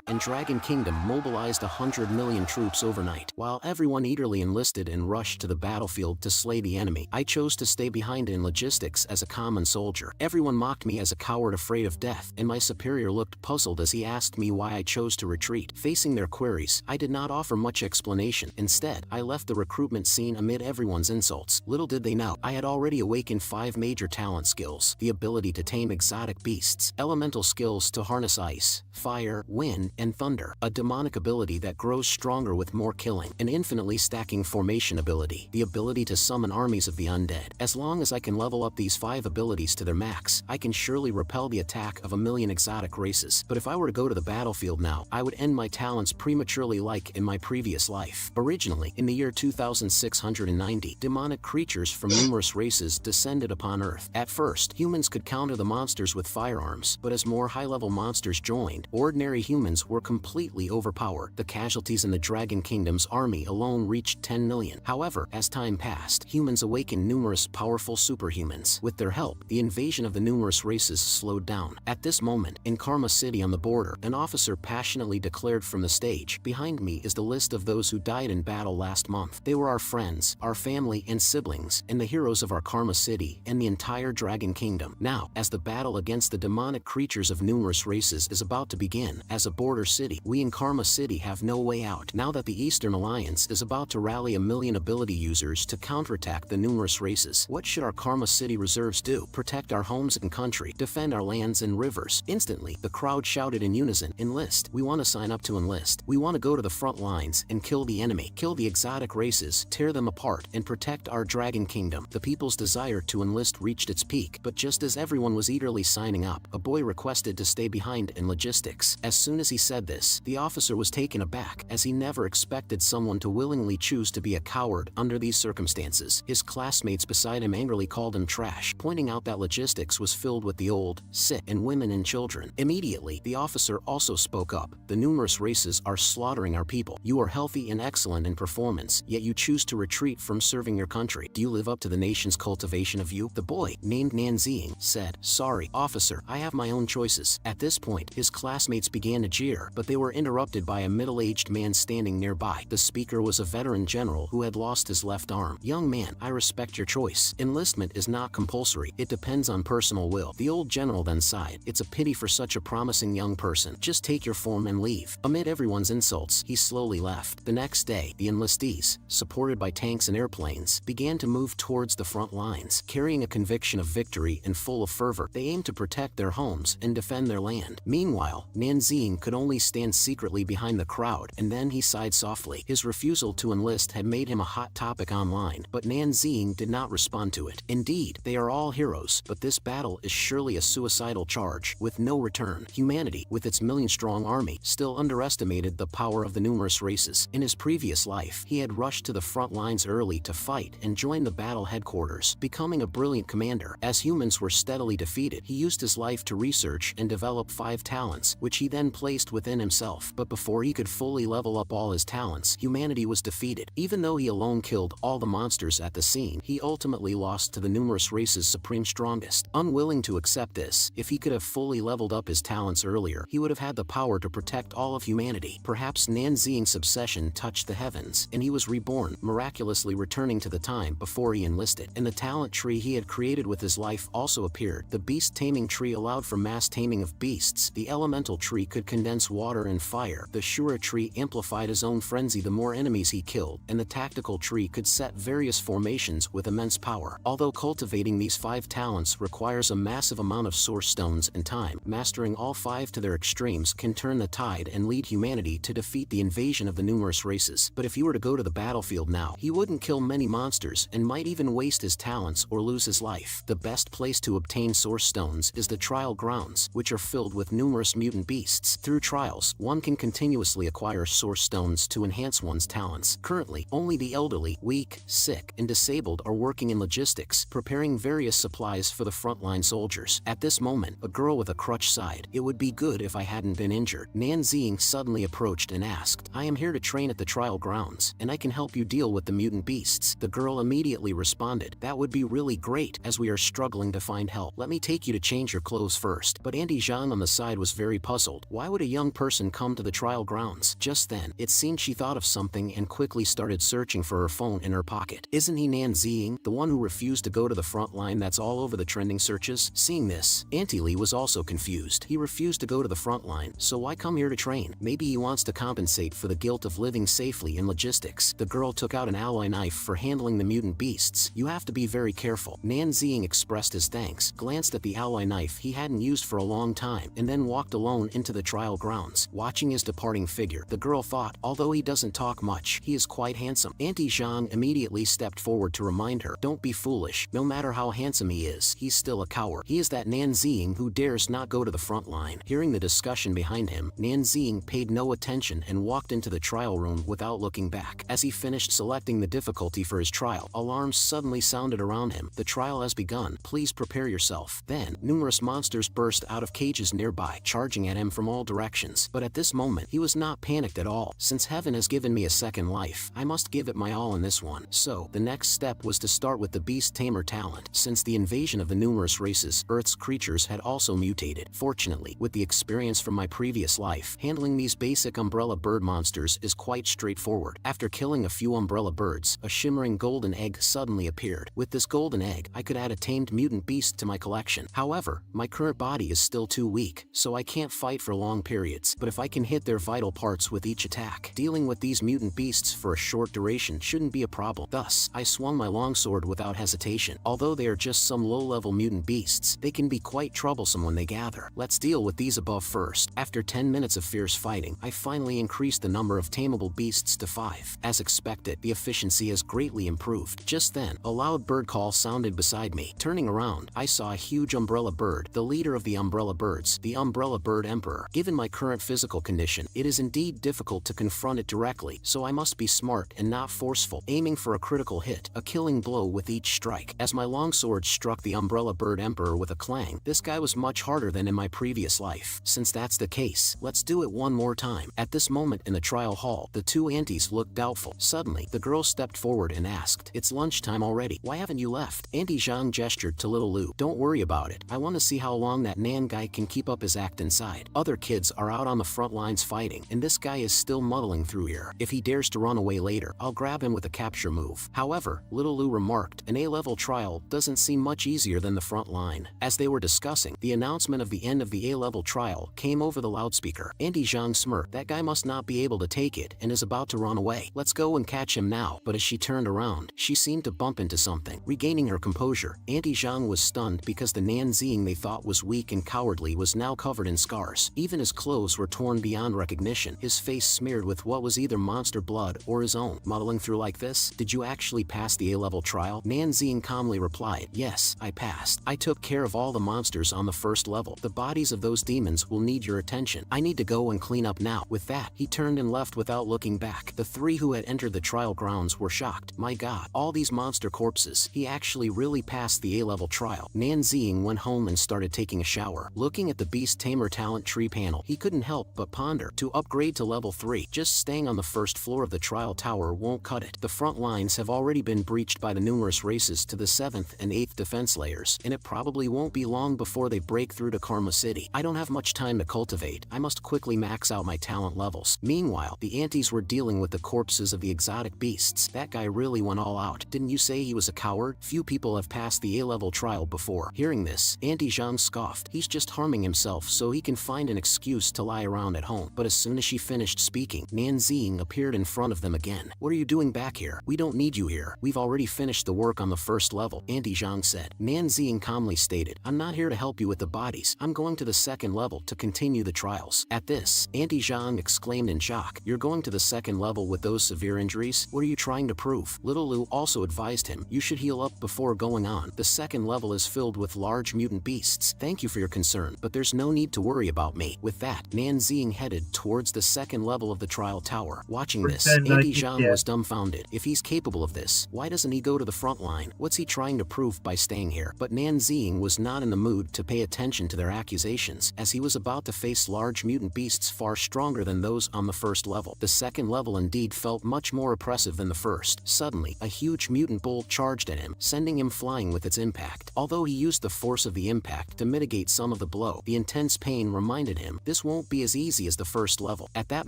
[SPEAKER 15] And Dragon Kingdom mobilized 100 million troops overnight. While everyone eagerly enlisted and rushed to the battlefield to slay the enemy, I chose to stay behind in logistics as a common soldier. Everyone mocked me as a coward afraid of death, and my superior looked puzzled as he asked me why I chose to retreat. Facing their queries, I did not offer much explanation. Instead, I left the recruitment scene amid everyone's insults. Little did they know, I had already awakened 5 major talent skills: the ability to tame exotic beasts, elemental skills to harness ice, fire, wind, and thunder, a demonic ability that grows stronger with more killing, an infinitely stacking formation ability, the ability to summon armies of the undead. As long as I can level up these 5 abilities to their max, I can surely repel the attack of 1,000,000 exotic races. But if I were to go to the battlefield now, I would end my talents prematurely like in my previous life. Originally, in the year 2690, demonic creatures from numerous races descended upon Earth. At first, humans could counter the monsters with firearms, but as more high-level monsters joined, ordinary humans humans were completely overpowered. The casualties in the Dragon Kingdom's army alone reached 10 million. However, as time passed, humans awakened numerous powerful superhumans. With their help, the invasion of the numerous races slowed down. At this moment, in Karma City on the border, an officer passionately declared from the stage, "Behind me is the list of those who died in battle last month. They were our friends, our family and siblings, and the heroes of our Karma City and the entire Dragon Kingdom. Now, as the battle against the demonic creatures of numerous races is about to begin, as a border city, we in Karma City have no way out. Now that the Eastern Alliance is about to rally 1 million ability users to counterattack the numerous races, what should our Karma City reserves do? Protect our homes and country, defend our lands and rivers." Instantly, the crowd shouted in unison, "Enlist! We want to sign up to enlist. We want to go to the front lines and kill the enemy, kill the exotic races, tear them apart, and protect our Dragon Kingdom." The people's desire to enlist reached its peak, but just as everyone was eagerly signing up, a boy requested to stay behind in logistics. As soon as he said this, the officer was taken aback, as he never expected someone to willingly choose to be a coward under these circumstances. His classmates beside him angrily called him trash, pointing out that logistics was filled with the old, sick, and women and children. Immediately, the officer also spoke up. "The numerous races are slaughtering our people. You are healthy and excellent in performance, yet you choose to retreat from serving your country. Do you live up to the nation's cultivation of you?" The boy, named Nanzing, said, "Sorry, officer, I have my own choices." At this point, his classmates began to jeer, but they were interrupted by a middle-aged man standing nearby. The speaker was a veteran general who had lost his left arm. "Young man, I respect your choice. Enlistment is not compulsory. It depends on personal will." The old general then sighed. "It's a pity for such a promising young person. Just take your form and leave." Amid everyone's insults, he slowly left. The next day, the enlistees, supported by tanks and airplanes, began to move towards the front lines. Carrying a conviction of victory and full of fervor, they aimed to protect their homes and defend their land. Meanwhile, Nanzing could only stand secretly behind the crowd, and then he sighed softly. His refusal to enlist had made him a hot topic online, but Nanzing did not respond to it. Indeed, they are all heroes, but this battle is surely a suicidal charge, with no return. Humanity, with its million-strong army, still underestimated the power of the numerous races. In his previous life, he had rushed to the front lines early to fight and join the battle headquarters, becoming a brilliant commander. As humans were steadily defeated, he used his life to research and develop 5 talents, which he then placed within himself. But before he could fully level up all his talents, humanity was defeated. Even though he alone killed all the monsters at the scene, he ultimately lost to the numerous races' supreme strongest. Unwilling to accept this, if he could have fully leveled up his talents earlier, he would have had the power to protect all of humanity. Perhaps Nanzing's obsession touched the heavens, and he was reborn, miraculously returning to the time before he enlisted. And the talent tree he had created with his life also appeared. The beast taming tree allowed for mass taming of beasts. The elemental tree could condense water and fire. The Shura tree amplified his own frenzy the more enemies he killed, and the tactical tree could set various formations with immense power. Although cultivating these 5 talents requires a massive amount of source stones and time, mastering all 5 to their extremes can turn the tide and lead humanity to defeat the invasion of the numerous races. But if he were to go to the battlefield now, he wouldn't kill many monsters and might even waste his talents or lose his life. The best place to obtain source stones is the trial grounds, which are filled with numerous mutant beasts. Through trials, one can continuously acquire source stones to enhance one's talents. Currently, only the elderly, weak, sick, and disabled are working in logistics, preparing various supplies for the frontline soldiers. At this moment, a girl with a crutch sighed, "It would be good if I hadn't been injured." Nanzing suddenly approached and asked, "I am here to train at the trial grounds, and I can help you deal with the mutant beasts." The girl immediately responded, "That would be really great, as we are struggling to find help. Let me take you to change your clothes first." But Auntie Jean on the side was very puzzled. Why would a young person come to the trial grounds? Just then, it seemed she thought of something and quickly started searching for her phone in her pocket. "Isn't he Nanzing, the one who refused to go to the front line that's all over the trending searches?" Seeing this, Auntie Lee was also confused. He refused to go to the front line, so why come here to train? Maybe he wants to compensate for the guilt of living safely in logistics. The girl took out an alloy knife for handling the mutant beasts. "You have to be very careful." Nanzing expressed his thanks, glanced at the alloy knife he hadn't used for a long time, and then walked alone into the trial grounds. Watching his departing figure, the girl thought, although he doesn't talk much, he is quite handsome. Auntie Jean immediately stepped forward to remind her, "Don't be foolish. No matter how handsome he is, he's still a coward. He is that Nanzing who dares not go to the front line." Hearing the discussion behind him, Nanzing paid no attention and walked into the trial room without looking back. As he finished selecting the difficulty for his trial, alarms suddenly sounded around him. "The trial has begun. Please prepare yourself." Then, numerous monsters burst out of cages nearby, charging at him from all directions. actions. But at this moment, he was not panicked at all. Since heaven has given me a second life, I must give it my all in this one. So, the next step was to start with the Beast Tamer talent. Since the invasion of the numerous races, Earth's creatures had also mutated. Fortunately, with the experience from my previous life, handling these basic umbrella bird monsters is quite straightforward. After killing a few umbrella birds, a shimmering golden egg suddenly appeared. With this golden egg, I could add a tamed mutant beast to my collection. However, my current body is still too weak, so I can't fight for long periods. But if I can hit their vital parts with each attack, dealing with these mutant beasts for a short duration shouldn't be a problem. Thus, I swung my longsword without hesitation. Although they are just some low-level mutant beasts, they can be quite troublesome when they gather. Let's deal with these above first. After 10 minutes of fierce fighting, I finally increased the number of tameable beasts to 5. As expected, the efficiency has greatly improved. Just then, a loud bird call sounded beside me. Turning around, I saw a huge umbrella bird, the leader of the umbrella birds, the Umbrella Bird Emperor. Given my current physical condition, it is indeed difficult to confront it directly, so I must be smart and not forceful, aiming for a critical hit, a killing blow with each strike. As my longsword struck the Umbrella Bird Emperor with a clang, this guy was much harder than in my previous life. Since that's the case, let's do it one more time. At this moment in the trial hall, the two aunties looked doubtful. Suddenly, the girl stepped forward and asked, "It's lunchtime already. Why haven't you left?" Auntie Zhang gestured to little Lu. "Don't worry about it. I want to see how long that Nan guy can keep up his act inside. Other kids are out on the front lines fighting, and this guy is still muddling through here. If he dares to run away later, I'll grab him with a capture move." However, little Lu remarked, an A-level trial doesn't seem much easier than the front line. As they were discussing, the announcement of the end of the A-level trial came over the loudspeaker. Auntie Zhang smirked. That guy must not be able to take it and is about to run away. Let's go and catch him now. But as she turned around, she seemed to bump into something. Regaining her composure, Auntie Zhang was stunned because the Nan Ziying they thought was weak and cowardly was now covered in scars. Even his clothes were torn beyond recognition, his face smeared with what was either monster blood or his own. Muddling through like this? Did you actually pass the A-level trial? Nan Ziying calmly replied, "Yes, I passed. I took care of all the monsters on the first level. The bodies of those demons will need your attention. I need to go and clean up now." With that, he turned and left without looking back. The three who had entered the trial grounds were shocked. My god, all these monster corpses. He actually really passed the A-level trial. Nan Ziying went home and started taking a shower. Looking at the Beast Tamer talent tree panel, he couldn't help but ponder. To upgrade to level 3, just staying on the first floor of the trial tower won't cut it. The front lines have already been breached by the numerous races to the 7th and 8th defense layers, and it probably won't be long before they break through to Karma City. I don't have much time to cultivate. I must quickly max out my talent levels. Meanwhile, the aunties were dealing with the corpses of the exotic beasts. That guy really went all out. Didn't you say he was a coward? Few people have passed the A-level trial before. Hearing this, Auntie Zhang scoffed. He's just harming himself so he can find an excuse to lie around at home. But as soon as she finished speaking, Nan Ziying appeared in front of them again. "What are you doing back here? We don't need you here. We've already finished the work on the first level," Auntie Zhang said. Nan Ziying calmly stated, "I'm not here to help you with the bodies. I'm going to the second level to continue the trials." At this, Auntie Zhang exclaimed in shock, "You're going to the second level with those severe injuries? What are you trying to prove?" Little Lu also advised him, "You should heal up before going on. The second level is filled with large mutant beasts. Thank you for your concern, but there's no need to worry about me." With that, Nan Ziying headed towards the second level of the trial tower. Watching this, Auntie Zhang was dumbfounded. If he's capable of this, why doesn't he go to the front line? What's he trying to prove by staying here? But Nan Ziying was not in the mood to pay attention to their accusations, as he was about to face large mutant beasts far stronger than those on the first level. The second level indeed felt much more oppressive than the first. Suddenly, a huge mutant bull charged at him, sending him flying with its impact. Although he used the force of the impact to mitigate some of the blow, the intense pain reminded him this won't be as easy as the first level. At that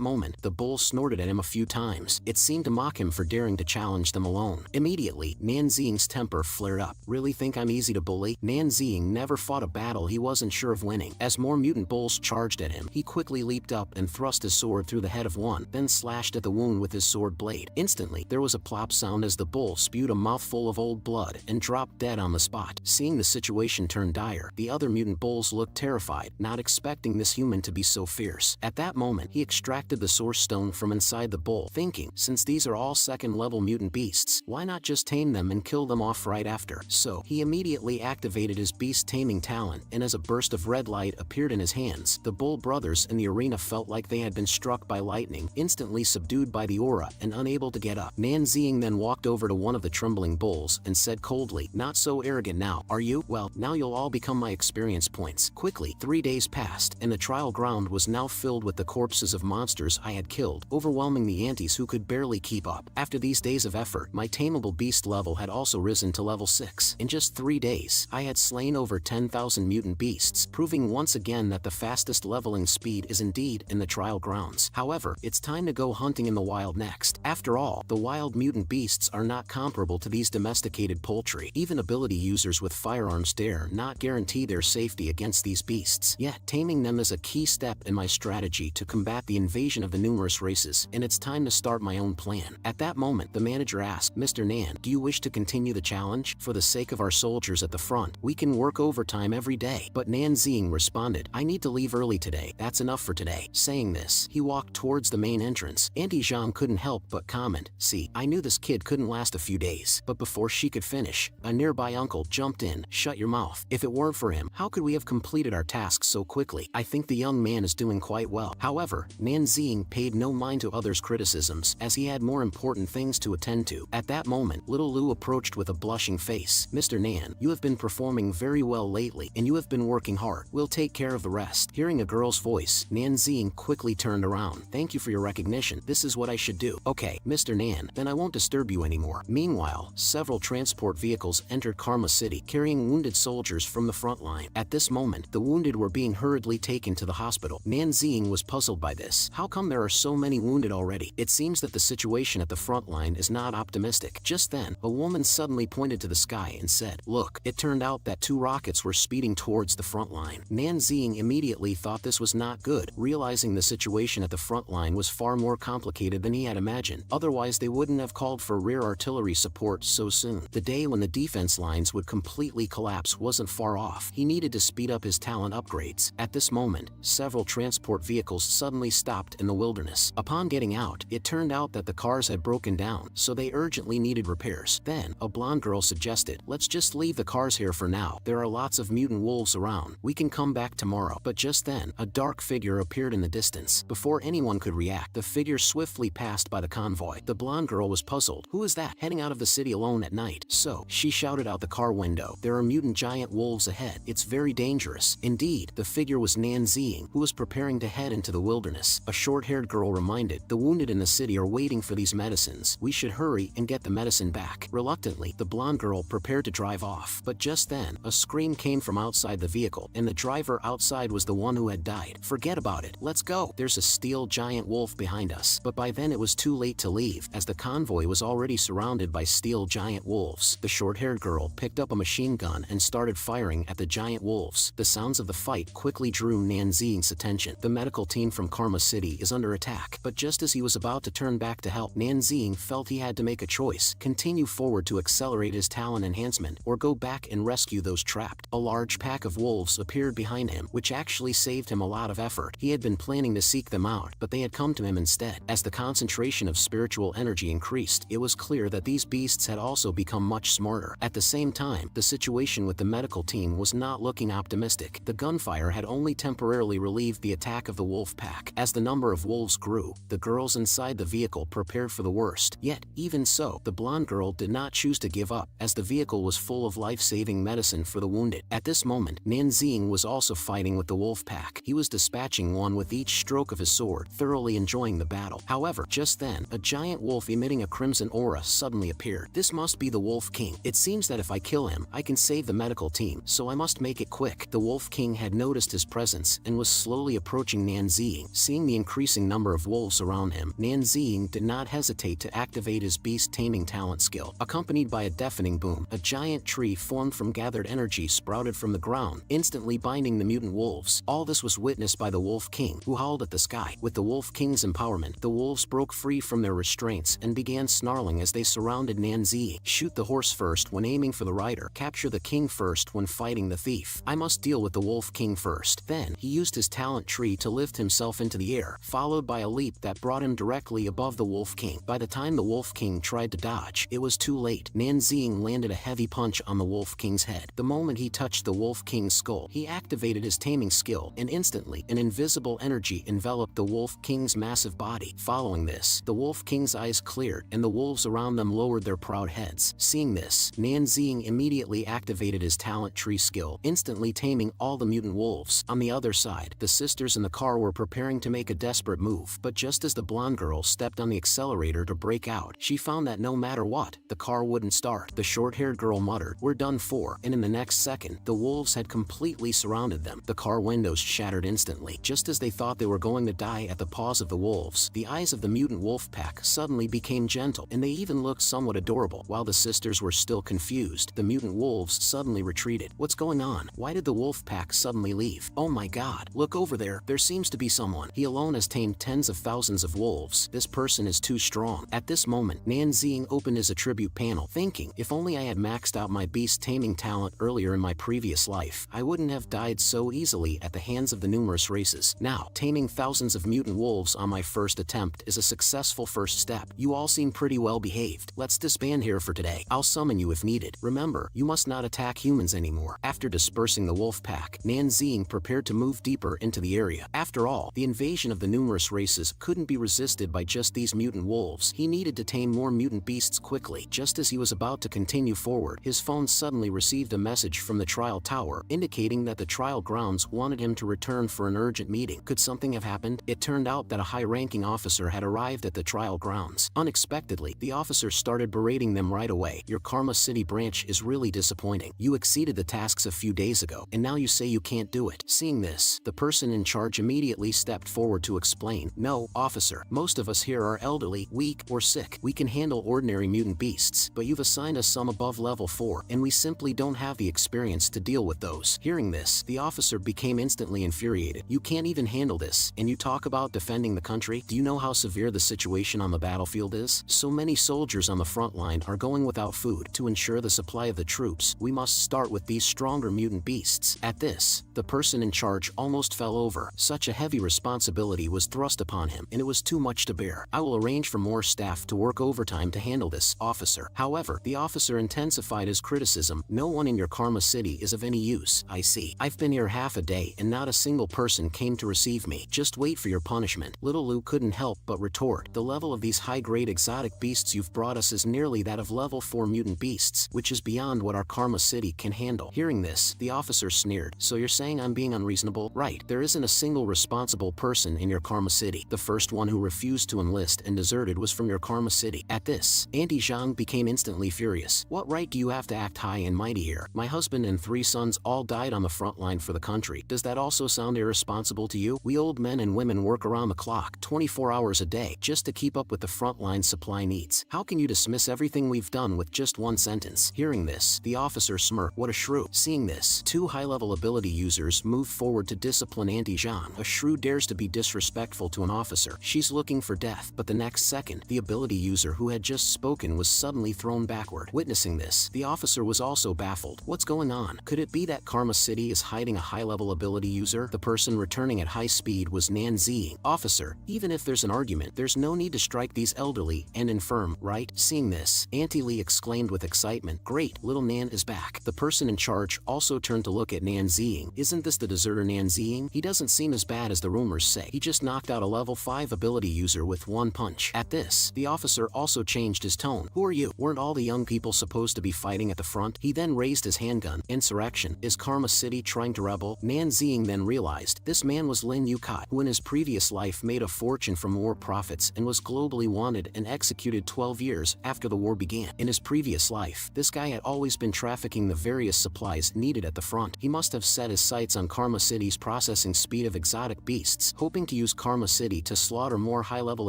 [SPEAKER 15] moment, the bull snorted at him a few times. It seemed to mock him for daring to challenge them alone. Immediately, Nan Ziying's temper flared up. "Really think I'm easy to bully?" Nan Ziying never fought a battle he wasn't sure of winning. As more mutant bulls charged at him, he quickly leaped up and thrust his sword through the head of one, then slashed at the wound with his sword blade. Instantly, there was a plop sound as the bull spewed a mouthful of old blood and dropped dead on the spot. Seeing the situation turn dire, the other mutant bulls looked terrified, not expecting this human to be so fierce. At that moment, he extracted the source stone from inside the bull, thinking, since these are all second-level mutant beasts, why not just tame them and kill them off right after? So, he immediately activated his beast taming talent, and as a burst of red light appeared in his hands, the bull brothers in the arena felt like they had been struck by lightning, instantly subdued by the aura and unable to get up. Nan Ziying then walked over to one of the trembling bulls and said coldly, "Not so arrogant now, are you? Well, now you'll all become my experience points." Quickly, 3 days passed, and the trial ground ground was now filled with the corpses of monsters I had killed, overwhelming the antis who could barely keep up. After these days of effort, my tameable beast level had also risen to level 6. In just 3 days, I had slain over 10,000 mutant beasts, proving once again that the fastest leveling speed is indeed in the trial grounds. However, it's time to go hunting in the wild next. After all, the wild mutant beasts are not comparable to these domesticated poultry. Even ability users with firearms dare not guarantee their safety against these beasts. Yet, taming them is a key step in my strategy to combat the invasion of the numerous races, and it's time to start my own plan. At that moment, the manager asked, "Mr. Nan, do you wish to continue the challenge? For the sake of our soldiers at the front, we can work overtime every day." But Nan Zing responded, "I need to leave early today. That's enough for today." Saying this, he walked towards the main entrance. Auntie Zhang couldn't help but comment, "See, I knew this kid couldn't last a few days." But before she could finish, a nearby uncle jumped in. "Shut your mouth. If it weren't for him, how could we have completed our tasks so quickly? I think the young man is doing quite well." However, Nan Zing paid no mind to others' criticisms, as he had more important things to attend to. At that moment, little Lu approached with a blushing face. "Mr. Nan, you have been performing very well lately, and you have been working hard. We'll take care of the rest." Hearing a girl's voice, Nan Zing quickly turned around. "Thank you for your recognition. This is what I should do." "Okay, Mr. Nan, then I won't disturb you anymore." Meanwhile, several transport vehicles entered Karma City, carrying wounded soldiers from the front line. At this moment, the wounded were being hurriedly taken to the hospital. Nan Zing was puzzled by this. How come there are so many wounded already? It seems that the situation at the front line is not optimistic. Just then, a woman suddenly pointed to the sky and said, "Look." It turned out that 2 rockets were speeding towards the front line. Nan Zing immediately thought this was not good, realizing the situation at the front line was far more complicated than he had imagined. Otherwise, they wouldn't have called for rear artillery support so soon. The day when the defense lines would completely collapse wasn't far off. He needed to speed up his talent upgrades. At this moment, several transport vehicles suddenly stopped in the wilderness. Upon getting out, it turned out that the cars had broken down, so they urgently needed repairs. Then, a blonde girl suggested, "Let's just leave the cars here for now. There are lots of mutant wolves around. We can come back tomorrow." But just then, a dark figure appeared in the distance. Before anyone could react, the figure swiftly passed by the convoy. The blonde girl was puzzled. Who is that, heading out of the city alone at night? So, she shouted out the car window, "There are mutant giant wolves ahead. It's very dangerous." Indeed, the figure was Nan Zing, who was preparing to head into the wilderness. A short-haired girl reminded, "The wounded in the city are waiting for these medicines. We should hurry and get the medicine back." Reluctantly, the blonde girl prepared to drive off. But just then, a scream came from outside the vehicle, and the driver outside was the one who had died. "Forget about it. Let's go. There's a steel giant wolf behind us." But by then it was too late to leave, as the convoy was already surrounded by steel giant wolves. The short-haired girl picked up a machine gun and started firing at the giant wolves. The sounds of the fight quickly drew Nan Zing's attention. The medical team from Karma City is under attack. But just as he was about to turn back to help, Nan Zing felt he had to make a choice: continue forward to accelerate his talent enhancement, or go back and rescue those trapped. A large pack of wolves appeared behind him, which actually saved him a lot of effort. He had been planning to seek them out, but they had come to him instead. As the concentration of spiritual energy increased, it was clear that these beasts had also become much smarter. At the same time, the situation with the medical team was not looking optimistic. The gunfire had only temporarily relieved the attack of the wolf pack. As the number of wolves grew, the girls inside the vehicle prepared for the worst. Yet, even so, the blonde girl did not choose to give up, as the vehicle was full of life-saving medicine for the wounded. At this moment, Nan Zing was also fighting with the wolf pack. He was dispatching one with each stroke of his sword, thoroughly enjoying the battle. However, just then, a giant wolf emitting a crimson aura suddenly appeared. This must be the Wolf King. It seems that if I kill him, I can save the medical team, so I must make it quick. The Wolf King had noticed his presence and was slowly approaching Nan Zing. Seeing the increasing number of wolves around him, Nan Zing did not hesitate to activate his beast taming talent skill. Accompanied by a deafening boom, a giant tree formed from gathered energy sprouted from the ground, instantly binding the mutant wolves. All this was witnessed by the Wolf King, who howled at the sky. With the Wolf King's empowerment, the wolves broke free from their restraints and began snarling as they surrounded Nan Zing. Shoot the horse first when aiming for the rider. Capture the king first when fighting the thief. I must deal with the Wolf King first. Then, he used his talent tree to lift himself into the air, followed by a leap that brought him directly above the Wolf King. By the time the Wolf King tried to dodge, it was too late. Nan Zing landed a heavy punch on the Wolf King's head. The moment he touched the Wolf King's skull, he activated his taming skill, and instantly, an invisible energy enveloped the Wolf King's massive body. Following this, the Wolf King's eyes cleared, and the wolves around them lowered their proud heads. Seeing this, Nan Zing immediately activated his talent tree skill, instantly taming all the mutant wolves. On the other side, the the sisters in the car were preparing to make a desperate move, but just as the blonde girl stepped on the accelerator to break out, she found that no matter what, the car wouldn't start. The short-haired girl muttered, "We're done for," and in the next second, the wolves had completely surrounded them. The car windows shattered instantly. Just as they thought they were going to die at the paws of the wolves, the eyes of the mutant wolf pack suddenly became gentle, and they even looked somewhat adorable. While the sisters were still confused, the mutant wolves suddenly retreated. What's going on? Why did the wolf pack suddenly leave? Oh my god, look over there. There seems to be someone. He alone has tamed tens of thousands of wolves. This person is too strong. At this moment, Nan Ziying opened his attribute panel, thinking, if only I had maxed out my beast taming talent earlier in my previous life, I wouldn't have died so easily at the hands of the numerous races. Now, taming thousands of mutant wolves on my first attempt is a successful first step. You all seem pretty well behaved. Let's disband here for today. I'll summon you if needed. Remember, you must not attack humans anymore. After dispersing the wolf pack, Nan Ziying prepared to move deeper into the area. After all, the invasion of the numerous races couldn't be resisted by just these mutant wolves. He needed to tame more mutant beasts quickly. Just as he was about to continue forward, his phone suddenly received a message from the trial tower, indicating that the trial grounds wanted him to return for an urgent meeting. Could something have happened? It turned out that a high-ranking officer had arrived at the trial grounds. Unexpectedly, the officer started berating them right away. Your Karma City branch is really disappointing. You exceeded the tasks a few days ago, and now you say you can't do it. Seeing this, the person in charge immediately stepped forward to explain. No, officer, most of us here are elderly, weak, or sick. We can handle ordinary mutant beasts, but you've assigned us some above level 4, and we simply don't have the experience to deal with those. Hearing this, the officer became instantly infuriated. You can't even handle this, and you talk about defending the country? Do you know how severe the situation on the battlefield is? So many soldiers on the front line are going without food. To ensure the supply of the troops, we must start with these stronger mutant beasts. At this, the person in charge almost fell over. Such a heavy responsibility was thrust upon him, and it was too much to bear. I will arrange for more staff to work overtime to handle this, officer. However, the officer intensified his criticism. No one in your Karma City is of any use. I see. I've been here half a day, and not a single person came to receive me. Just wait for your punishment. Little Lu couldn't help but retort. The level of these high-grade exotic beasts you've brought us is nearly that of level 4 mutant beasts, which is beyond what our Karma City can handle. Hearing this, the officer sneered. So you're saying I'm being unreasonable? Right. There isn't a single responsible person in your Karma City. The first one who refused to enlist and deserted was from your Karma City. At this, Auntie Zhang became instantly furious. What right do you have to act high and mighty here? My husband and 3 sons all died on the front line for the country. Does that also sound irresponsible to you? We old men and women work around the clock, 24 hours a day, just to keep up with the frontline supply needs. How can you dismiss everything we've done with just one sentence? Hearing this, the officer smirked. What a shrew. Seeing this, 2 high-level ability users moved forward to discipline Auntie Zhang. A shrew dares to be disrespectful to an officer. She's looking for death, but the next second, the ability user who had just spoken was suddenly thrown backward. Witnessing this, the officer was also baffled. What's going on? Could it be that Karma City is hiding a high-level ability user? The person returning at high speed was Nan Ziying. Officer, even if there's an argument, there's no need to strike these elderly and infirm, right? Seeing this, Auntie Li exclaimed with excitement. Great, little Nan is back. The person in charge also turned to look at Nan Ziying. Isn't this the deserter Nan Ziying? He doesn't seem as bad as the rumors say. He just knocked out a level 5 ability user with one punch. At this, the officer also changed his tone. Who are you? Weren't all the young people supposed to be fighting at the front? He then raised his handgun. Insurrection. Is Karma City trying to rebel? Nan Ziying then realized this man was Lin Yukai, who in his previous life made a fortune from war profits and was globally wanted and executed 12 years after the war began. In his previous life, this guy had always been trafficking the various supplies needed at the front. He must have set his sights on Karma City's processing speed of exotic beasts, hoping to use Karma City to slaughter more high-level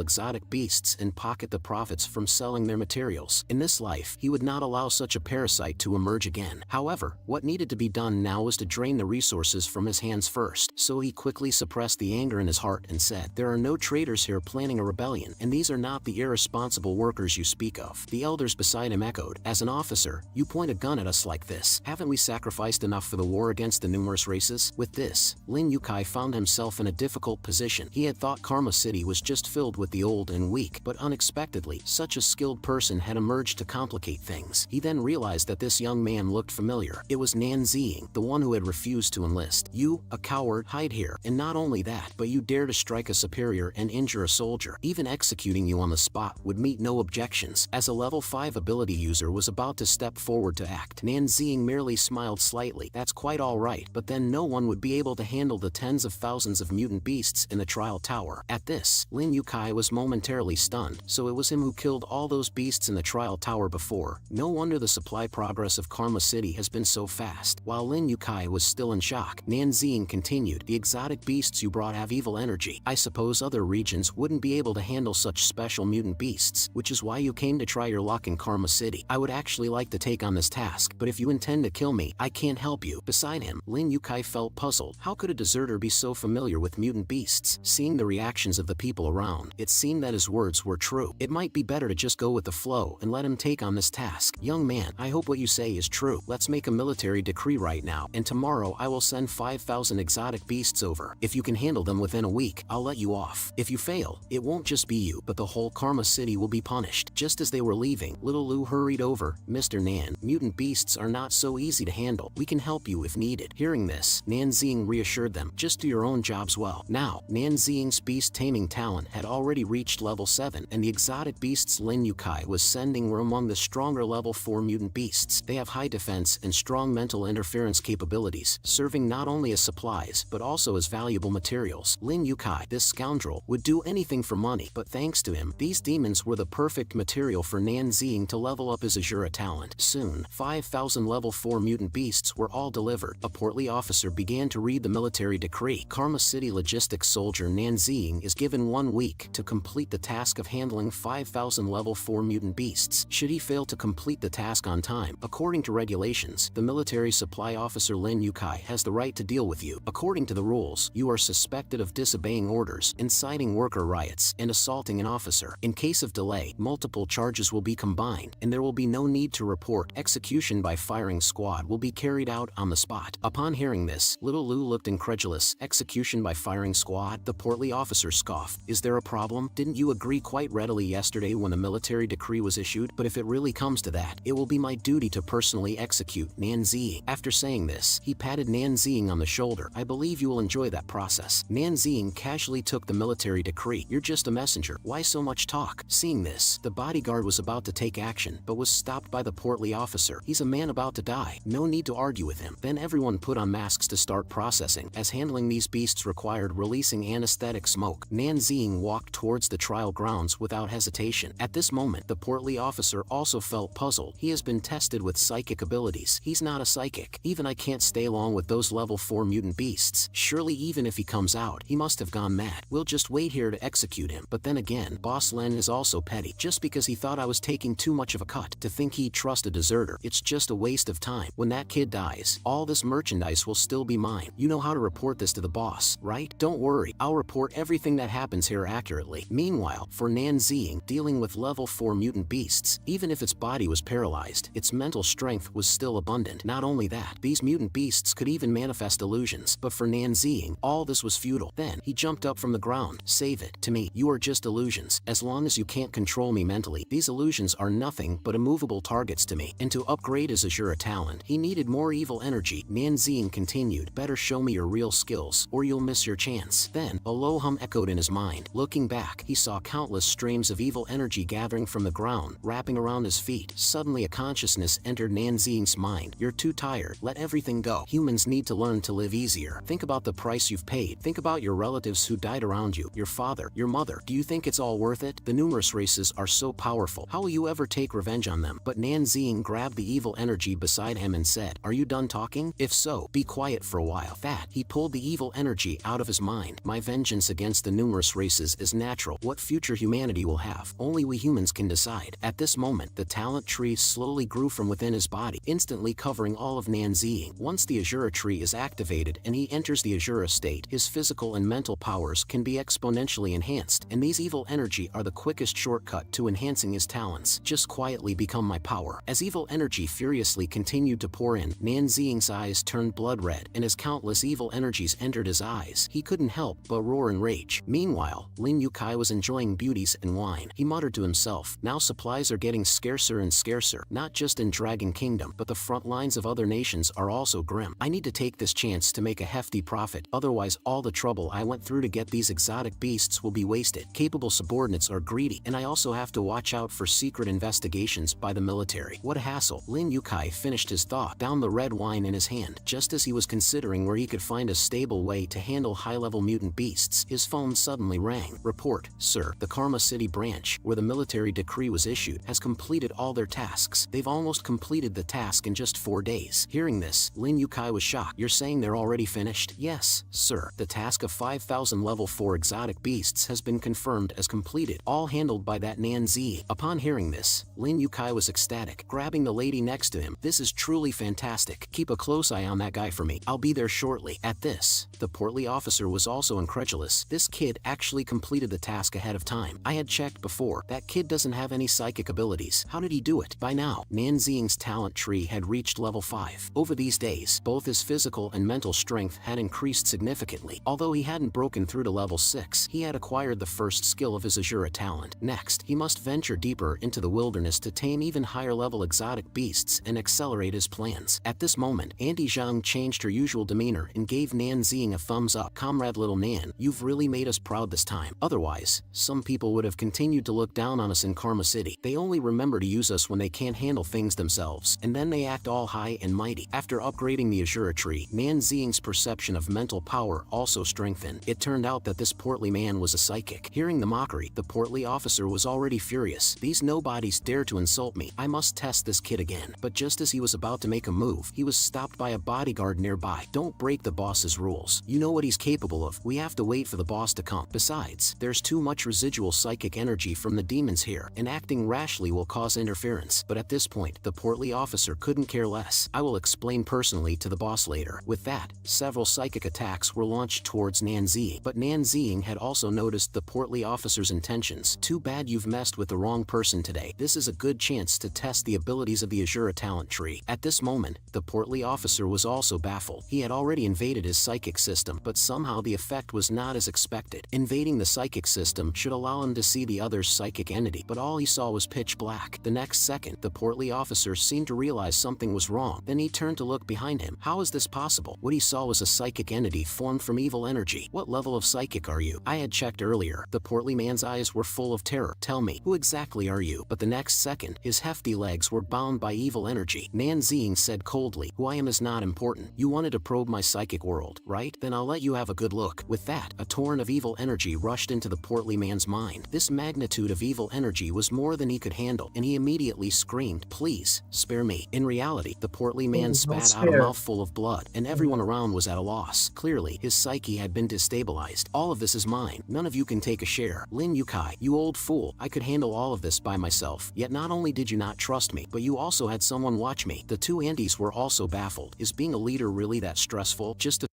[SPEAKER 15] exotic beasts and pocket the profits from selling their materials. In this life, he would not allow such a parasite to emerge again. However, what needed to be done now was to drain the resources from his hands first, so he quickly suppressed the anger in his heart and said, there are no traitors here planning a rebellion, and these are not the irresponsible workers you speak of. The elders beside him echoed, as an officer, you point a gun at us like this. Haven't we sacrificed enough for the war against the numerous races? With this, Lin Yukai found himself in a difficult position. He had thought Karma City was just filled with the old and weak, but unexpectedly, such a skilled person had emerged to complicate things. He then realized that this young man looked familiar. It was Nan Ziying, the one who had refused to enlist. You, a coward, hide here. And not only that, but you dare to strike a superior and injure a soldier. Even executing you on the spot would meet no objections. As a level 5 ability user was about to step forward to act, Nan Ziying merely smiled slightly. That's quite all right, but then no one would be able to handle the the tens of thousands of mutant beasts in the trial tower. At this, Lin Yukai was momentarily stunned, so it was him who killed all those beasts in the trial tower before. No wonder the supply progress of Karma City has been so fast. While Lin Yukai was still in shock, Nanzing continued, the exotic beasts you brought have evil energy. I suppose other regions wouldn't be able to handle such special mutant beasts, which is why you came to try your luck in Karma City. I would actually like to take on this task, but if you intend to kill me, I can't help you. Beside him, Lin Yukai felt puzzled. How could a deserter be so familiar with mutant beasts? Seeing the reactions of the people around, it seemed that his words were true. It might be better to just go with the flow and let him take on this task. Young man, I hope what you say is true. Let's make a military decree right now, and tomorrow I will send 5,000 exotic beasts over. If you can handle them within a week, I'll let you off. If you fail, it won't just be you, but the whole Karma City will be punished. Just as they were leaving, Little Lu hurried over. Mr. Nan, mutant beasts are not so easy to handle. We can help you if needed. Hearing this, Nanzing reassured them, just do your own jobs well. Now, Nanzing's beast taming talent had already reached level 7, and the exotic beasts Lin Yukai was sending were among the stronger level 4 mutant beasts. They have high defense and strong mental interference capabilities, serving not only as supplies, but also as valuable materials. Lin Yukai, this scoundrel, would do anything for money, but thanks to him, these demons were the perfect material for Nanzing to level up his Azura talent. Soon, 5,000 level 4 mutant beasts were all delivered. A portly officer began to read the military decree. Karma City logistics soldier Nanzing is given 1 week to complete the task of handling 5,000 level 4 mutant beasts. Should he fail to complete the task on time, according to regulations, the military supply officer Lin Yukai has the right to deal with you. According to the rules, you are suspected of disobeying orders, inciting worker riots, and assaulting an officer. In case of delay, multiple charges will be combined, and there will be no need to report. Execution by firing squad will be carried out on the spot. Upon hearing this, Little Lu looked incredulous. Execution by firing squad? The portly officer scoffed. Is there a problem? Didn't you agree quite readily yesterday when the military decree was issued? But if it really comes to that, it will be my duty to personally execute Nanzing. After saying this, he patted Nanzing on the shoulder. I believe you will enjoy that process. Nanzing casually took the military decree. You're just a messenger. Why so much talk? Seeing this, the bodyguard was about to take action, but was stopped by the portly officer. He's a man about to die. No need to argue with him. Then everyone put on masks to start processing, as handling these beasts required releasing anesthetic smoke. Nanzing walked towards the trial grounds without hesitation. At this moment, the portly officer also felt puzzled. He has been tested with psychic abilities. He's not a psychic. Even I can't stay long with those level 4 mutant beasts. Surely even if he comes out, he must have gone mad. We'll just wait here to execute him. But then again, Boss Len is also petty. Just because he thought I was taking too much of a cut, to think he'd trust a deserter, it's just a waste of time. When that kid dies, all this merchandise will still be mine. You know how to report this to the boss, right? Don't worry, I'll report everything that happens here accurately. Meanwhile, for Nanzing, dealing with level 4 mutant beasts, even if its body was paralyzed, its mental strength was still abundant. Not only that, these mutant beasts could even manifest illusions. But for Nanzing, all this was futile. Then, he jumped up from the ground. Save it. To me, you are just illusions. As long as you can't control me mentally, these illusions are nothing but immovable targets to me. And to upgrade his Azura talent, he needed more evil energy. Nanzing continued, better show me your real skills, or you'll miss your chance. Then, a low hum echoed in his mind. Looking back, he saw countless streams of evil energy gathering from the ground, wrapping around his feet. Suddenly a consciousness entered Nanzing's mind. You're too tired. Let everything go. Humans need to learn to live easier. Think about the price you've paid. Think about your relatives who died around you, your father, your mother. Do you think it's all worth it? The numerous races are so powerful. How will you ever take revenge on them? But Nanzing grabbed the evil energy beside him and said, are you done talking? If so, be quiet for a while. That, he pulled the evil energy out of his mind. My vengeance against the numerous races is natural. What future humanity will have, only we humans can decide. At this moment, the talent tree slowly grew from within his body, instantly covering all of Nanzing. Once the Azura tree is activated and he enters the Azura state, his physical and mental powers can be exponentially enhanced, and these evil energy are the quickest shortcut to enhancing his talents. Just quietly become my power. As evil energy furiously continued to pour in, Nanzing's eyes turned blood red, and as countless evil energies entered his eyes, he couldn't help but roar in rage. Meanwhile, Lin Yukai was enjoying beauties and wine. He muttered to himself, now supplies are getting scarcer and scarcer, not just in Dragon Kingdom, but the front lines of other nations are also grim. I need to take this chance to make a hefty profit, otherwise all the trouble I went through to get these exotic beasts will be wasted. Capable subordinates are greedy, and I also have to watch out for secret investigations by the military. What a hassle. Lin Yukai finished his thought, down the red wine in his hand. Just as he was considering where he could find find a stable way to handle high-level mutant beasts. His phone suddenly rang. Report, sir. The Karma City branch, where the military decree was issued, has completed all their tasks. They've almost completed the task in just 4 days. Hearing this, Lin Yukai was shocked. You're saying they're already finished? Yes, sir. The task of 5,000 level 4 exotic beasts has been confirmed as completed, all handled by that Nan Zi. Upon hearing this, Lin Yukai was ecstatic, grabbing the lady next to him. This is truly fantastic. Keep a close eye on that guy for me. I'll be there shortly. At this, the portly officer was also incredulous. This kid actually completed the task ahead of time. I had checked before. That kid doesn't have any psychic abilities. How did he do it? By now, Nan Ziying's talent tree had reached level 5. Over these days, both his physical and mental strength had increased significantly. Although he hadn't broken through to level 6, he had acquired the first skill of his Azura talent. Next, he must venture deeper into the wilderness to tame even higher level exotic beasts and accelerate his plans. At this moment, Auntie Zhang changed her usual demeanor and gave Nan Ziying a thumbs up. Comrade Little Nan, you've really made us proud this time. Otherwise, some people would have continued to look down on us in Karma City. They only remember to use us when they can't handle things themselves, and then they act all high and mighty. After upgrading the Azura tree, Nan Ziying's perception of mental power also strengthened. It turned out that this portly man was a psychic. Hearing the mockery, the portly officer was already furious. These nobodies dare to insult me. I must test this kid again. But just as he was about to make a move, he was stopped by a bodyguard nearby. Don't break the boss's rules. You know what he's capable of. We have to wait for the boss to come. Besides, there's too much residual psychic energy from the demons here, and acting rashly will cause interference. But at this point, the portly officer couldn't care less. I will explain personally to the boss later. With that, several psychic attacks were launched towards Nan Zi, but Nan Ziying had also noticed the portly officer's intentions. Too bad you've messed with the wrong person today. This is a good chance to test the abilities of the Azura talent tree. At this moment, the portly officer was also baffled. He had already invaded his psychic system, but somehow the effect was not as expected. Invading the psychic system should allow him to see the other's psychic entity, but all he saw was pitch black. The next second, the portly officer seemed to realize something was wrong. Then he turned to look behind him. How is this possible? What he saw was a psychic entity formed from evil energy. What level of psychic are you? I had checked earlier. The portly man's eyes were full of terror. Tell me, who exactly are you? But the next second, his hefty legs were bound by evil energy. Nan Ziying said coldly, who I am is not important. You wanted to probe my psychic world, right? Then I'll let you have a good look. With that, a torrent of evil energy rushed into the portly man's mind. This magnitude of evil energy was more than he could handle, and he immediately screamed, please, spare me. In reality, the portly man spat out a mouthful of blood, and everyone around was at a loss. Clearly, his psyche had been destabilized. All of this is mine. None of you can take a share. Lin Yukai, you old fool. I could handle all of this by myself. Yet not only did you not trust me, but you also had someone watch me. The two aunties were also baffled. Is being a leader really that stressful? Just a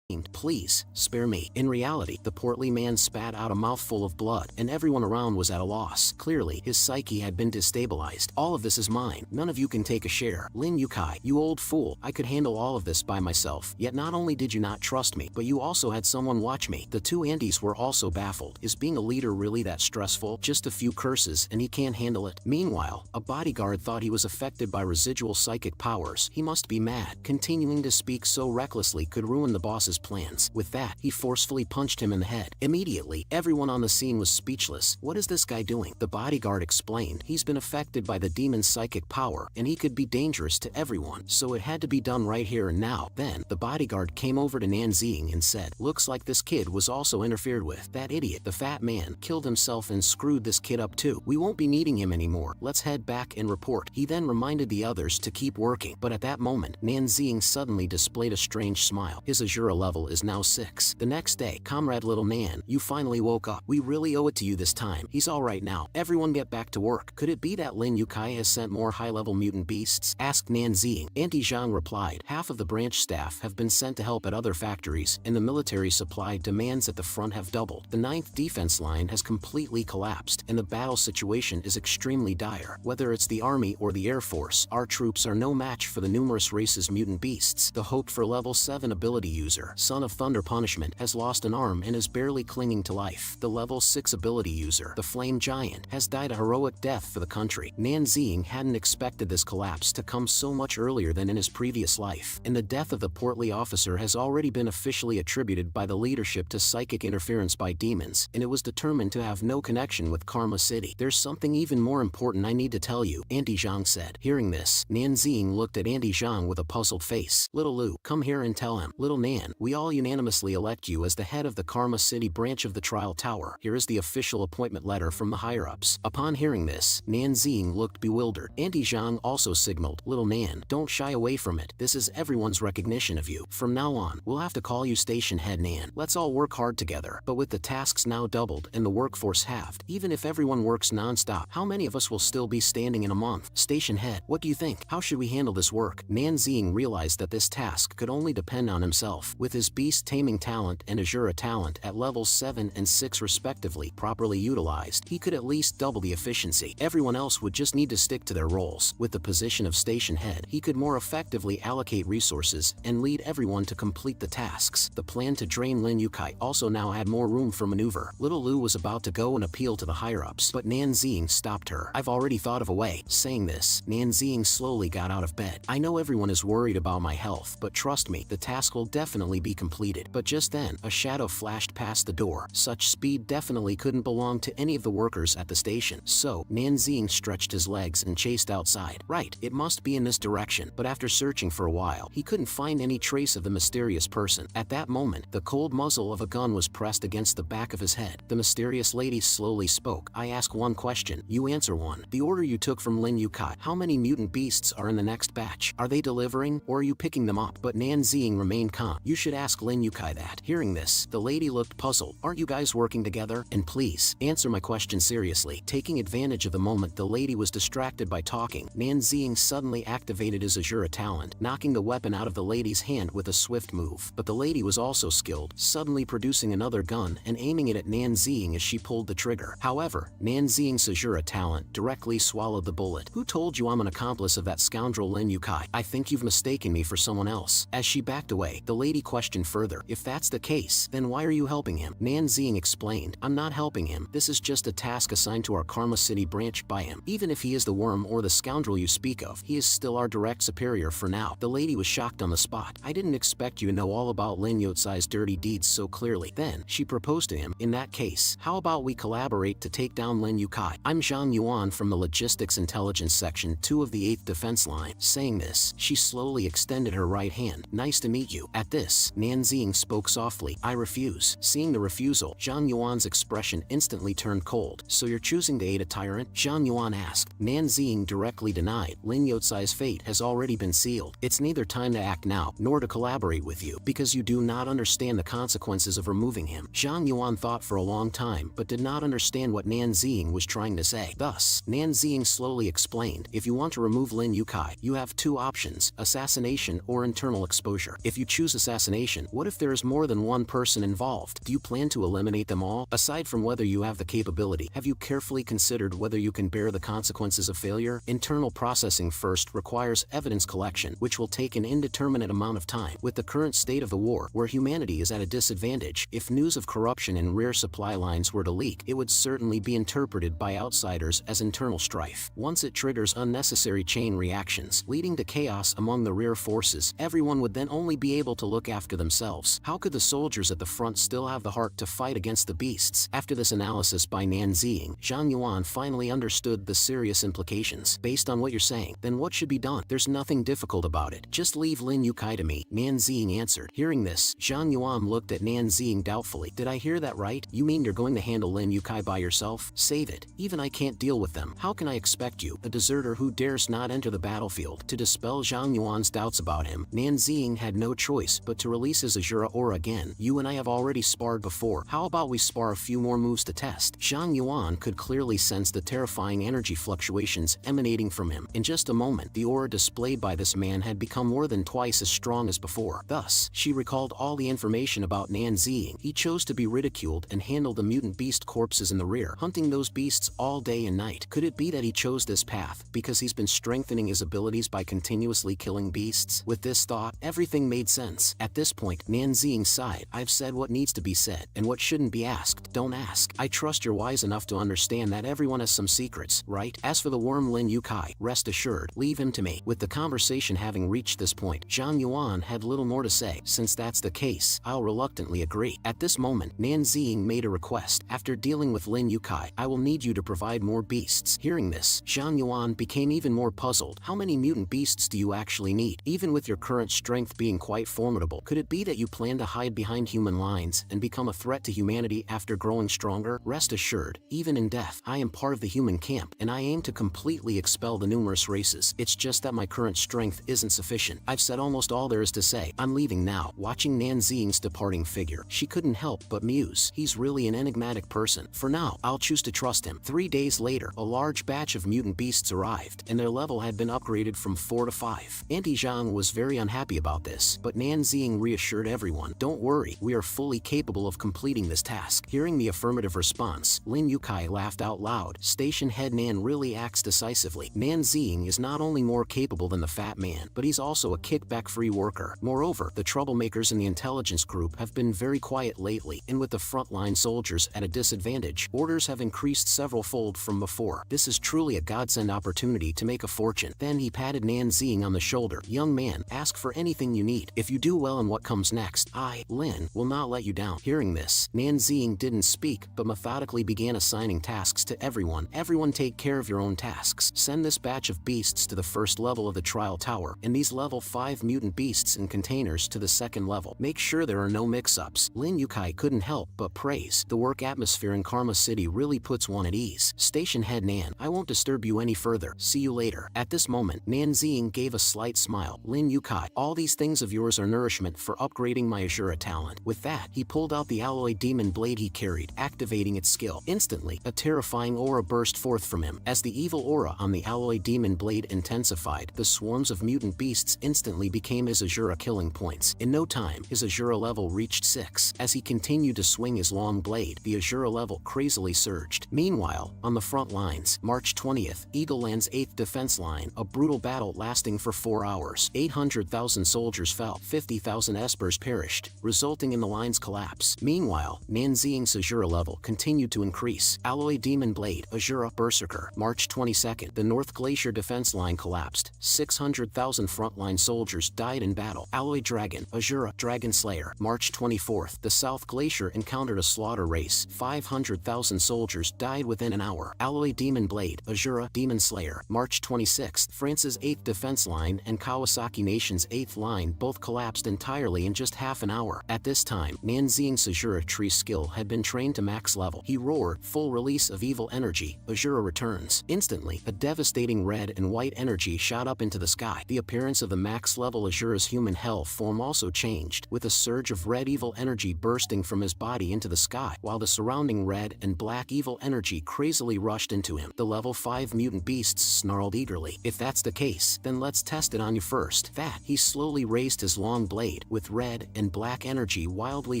[SPEAKER 15] please, spare me. In reality, the portly man spat out a mouthful of blood, and everyone around was at a loss. Clearly, his psyche had been destabilized. All of this is mine. None of you can take a share. Lin Yukai, you old fool. I could handle all of this by myself. Yet not only did you not trust me, but you also had someone watch me. The two aunties were also baffled. Is being a leader really that stressful? Just a few curses, and he can't handle it. Meanwhile, a bodyguard thought he was affected by residual psychic powers. He must be mad. Continuing to speak so recklessly could ruin the boss's plans. With that, he forcefully punched him in the head. Immediately, everyone on the scene was speechless. What is this guy doing? The bodyguard explained. He's been affected by the demon's psychic power, and he could be dangerous to everyone, so it had to be done right here and now. Then, the bodyguard came over to Nan Ziying and said, looks like this kid was also interfered with. That idiot, the fat man, killed himself and screwed this kid up too. We won't be needing him anymore. Let's head back and report. He then reminded the others to keep working, but at that moment, Nan Ziying suddenly displayed a strange smile. His Azura level is now 6. The next day, Comrade Little Nan, you finally woke up. We really owe it to you this time. He's alright now. Everyone get back to work. Could it be that Lin Yukai has sent more high-level mutant beasts? Asked Nan Ziying. Auntie Zhang replied, half of the branch staff have been sent to help at other factories, and the military supply demands at the front have doubled. The 9th defense line has completely collapsed, and the battle situation is extremely dire. Whether it's the army or the air force, our troops are no match for the numerous races mutant beasts. The hope for level 7 ability user son of Thunder Punishment, has lost an arm and is barely clinging to life. The level 6 ability user, the Flame Giant, has died a heroic death for the country. Nan Ziying hadn't expected this collapse to come so much earlier than in his previous life, and the death of the portly officer has already been officially attributed by the leadership to psychic interference by demons, and it was determined to have no connection with Karma City. There's something even more important I need to tell you, Auntie Zhang said. Hearing this, Nan Ziying looked at Auntie Zhang with a puzzled face. Little Lu, come here and tell him. Little Nan, we all unanimously elect you as the head of the Karma City branch of the Trial Tower. Here is the official appointment letter from the higher-ups. Upon hearing this, Nan Ziying looked bewildered. Auntie Zhang also signaled, Little Nan, don't shy away from it. This is everyone's recognition of you. From now on, we'll have to call you Station Head Nan. Let's all work hard together. But with the tasks now doubled and the workforce halved, even if everyone works non-stop, how many of us will still be standing in a month? Station Head, what do you think? How should we handle this work? Nan Ziying realized that this task could only depend on himself. With his beast taming talent and Azura talent at levels 7 and 6 respectively properly utilized, he could at least double the efficiency. Everyone else would just need to stick to their roles. With the position of Station Head, he could more effectively allocate resources and lead everyone to complete the tasks. The plan to drain Lin Yukai also now had more room for maneuver. Little Lu was about to go and appeal to the higher-ups, but Nan Ziying stopped her. I've already thought of a way. Saying this, Nan Ziying slowly got out of bed. I know everyone is worried about my health, but trust me, the task will definitely be completed. But just then, a shadow flashed past the door. Such speed definitely couldn't belong to any of the workers at the station. So, Nan Ziying stretched his legs and chased outside. Right, it must be in this direction. But after searching for a while, he couldn't find any trace of the mysterious person. At that moment, the cold muzzle of a gun was pressed against the back of his head. The mysterious lady slowly spoke. I ask one question, you answer one. The order you took from Lin Yukai, how many mutant beasts are in the next batch? Are they delivering, or are you picking them up? But Nan Ziying remained calm. You should ask Lin Yukai that. Hearing this, the lady looked puzzled. Aren't you guys working together? And please, answer my question seriously. Taking advantage of the moment the lady was distracted by talking, Nan Ziying suddenly activated his Azura talent, knocking the weapon out of the lady's hand with a swift move. But the lady was also skilled, suddenly producing another gun and aiming it at Nan Ziying as she pulled the trigger. However, Nan Ziying's Azura talent directly swallowed the bullet. Who told you I'm an accomplice of that scoundrel Lin Yukai? I think you've mistaken me for someone else. As she backed away, the lady questioned further. If that's the case, then why are you helping him? Nan Ziying explained, I'm not helping him. This is just a task assigned to our Karma City branch by him. Even if he is the worm or the scoundrel you speak of, he is still our direct superior for now. The lady was shocked on the spot. I didn't expect you to know all about Lin Yotsai's dirty deeds so clearly. Then, she proposed to him, in that case, how about we collaborate to take down Lin Yukai? I'm Zhang Yuan from the Logistics Intelligence Section 2 of the 8th Defense Line. Saying this, she slowly extended her right hand. Nice to meet you. At this, Nan Ziying spoke softly. I refuse. Seeing the refusal, Zhang Yuan's expression instantly turned cold. So you're choosing to aid a tyrant? Zhang Yuan asked. Nan Ziying directly denied. Lin Yotsai's fate has already been sealed. It's neither time to act now, nor to collaborate with you, because you do not understand the consequences of removing him. Zhang Yuan thought for a long time, but did not understand what Nan Ziying was trying to say. Thus, Nan Ziying slowly explained, if you want to remove Lin Yukai, you have two options, assassination or internal exposure. If you choose assassination, what if there is more than one person involved? Do you plan to eliminate them all? Aside from whether you have the capability, have you carefully considered whether you can bear the consequences of failure? Internal processing first requires evidence collection, which will take an indeterminate amount of time. With the current state of the war, where humanity is at a disadvantage, if news of corruption in rear supply lines were to leak, it would certainly be interpreted by outsiders as internal strife. Once it triggers unnecessary chain reactions, leading to chaos among the rear forces, everyone would then only be able to look after themselves. How could the soldiers at the front still have the heart to fight against the beasts? After this analysis by Nan Ziying, Zhang Yuan finally understood the serious implications. Based on what you're saying, then what should be done? There's nothing difficult about it. Just leave Lin Yukai to me, Nan Ziying answered. Hearing this, Zhang Yuan looked at Nan Ziying doubtfully. Did I hear that right? You mean you're going to handle Lin Yukai by yourself? Save it. Even I can't deal with them. How can I expect you, a deserter who dares not enter the battlefield? To dispel Zhang Yuan's doubts about him, Nan Ziying had no choice but to release his Azura aura again. You and I have already sparred before. How about we spar a few more moves to test? Zhang Yuan could clearly sense the terrifying energy fluctuations emanating from him. In just a moment, the aura displayed by this man had become more than twice as strong as before. Thus, she recalled all the information about Nan Ziying. He chose to be ridiculed and handle the mutant beast corpses in the rear, hunting those beasts all day and night. Could it be that he chose this path because he's been strengthening his abilities by continuously killing beasts? With this thought, everything made sense. At this this point, Nanzing sighed. I've said what needs to be said, and what shouldn't be asked, don't ask. I trust you're wise enough to understand that everyone has some secrets, right? As for the worm Lin Yukai, rest assured, leave him to me. With the conversation having reached this point, Zhang Yuan had little more to say. Since that's the case, I'll reluctantly agree. At this moment, Nanzing made a request. After dealing with Lin Yukai, I will need you to provide more beasts. Hearing this, Zhang Yuan became even more puzzled. How many mutant beasts do you actually need? Even with your current strength being quite formidable, could it be that you plan to hide behind human lines and become a threat to humanity after growing stronger? Rest assured, even in death, I am part of the human camp, and I aim to completely expel the numerous races. It's just that my current strength isn't sufficient. I've said almost all there is to say. I'm leaving now. Watching Nanzing's departing figure, she couldn't help but muse. He's really an enigmatic person. For now, I'll choose to trust him. 3 days later, a large batch of mutant beasts arrived, and their level had been upgraded from 4 to 5. Auntie Zhang was very unhappy about this, but Nanzing reassured everyone, don't worry, we are fully capable of completing this task. Hearing the affirmative response, Lin Yukai laughed out loud. Station head Nan really acts decisively. Nanzing is not only more capable than the fat man, but he's also a kickback-free worker. Moreover, the troublemakers in the intelligence group have been very quiet lately, and with the frontline soldiers at a disadvantage, orders have increased several-fold from before. This is truly a godsend opportunity to make a fortune. Then he patted Nanzing on the shoulder. Young man, ask for anything you need. If you do well in what comes next, I, Lin, will not let you down. Hearing this, Nanzing didn't speak, but methodically began assigning tasks to everyone. Everyone take care of your own tasks. Send this batch of beasts to the first level of the trial tower, and these level 5 mutant beasts in containers to the second level. Make sure there are no mix-ups. Lin Yukai couldn't help but praise. The work atmosphere in Karma City really puts one at ease. Station head Nan, I won't disturb you any further. See you later. At this moment, Nanzing gave a slight smile. Lin Yukai, all these things of yours are nourishment for upgrading my Azura talent. With that, he pulled out the alloy demon blade he carried, activating its skill. Instantly, a terrifying aura burst forth from him. As the evil aura on the alloy demon blade intensified, the swarms of mutant beasts instantly became his Azura killing points. In no time, his Azura level reached 6. As he continued to swing his long blade, the Azura level crazily surged. Meanwhile, on the front lines, March 20th, Eagleland's 8th defense line, a brutal battle lasting for 4 hours. 800,000 soldiers fell, 50,000 espers perished, resulting in the line's collapse. Meanwhile, Nanzing's Azura level continued to increase. Alloy Demon Blade, Azura Berserker. March 22nd, the North Glacier defense line collapsed. 600,000 frontline soldiers died in battle. Alloy Dragon, Azura Dragon Slayer. March 24th, the South Glacier encountered a slaughter race. 500,000 soldiers died within an hour. Alloy Demon Blade, Azura Demon Slayer. March 26th, France's 8th defense line and Kawasaki Nation's 8th line both collapsed entirely in just half an hour. At this time, Nanzing's Azura Tree skill had been trained to max level. He roared, full release of evil energy. Azura returns. Instantly, a devastating red and white energy shot up into the sky. The appearance of the max level Azura's human hell form also changed, with a surge of red evil energy bursting from his body into the sky, while the surrounding red and black evil energy crazily rushed into him. The level 5 mutant beasts snarled eagerly. If that's the case, then let's test it on you first. That, he slowly raised his long blade, with red and black energy wildly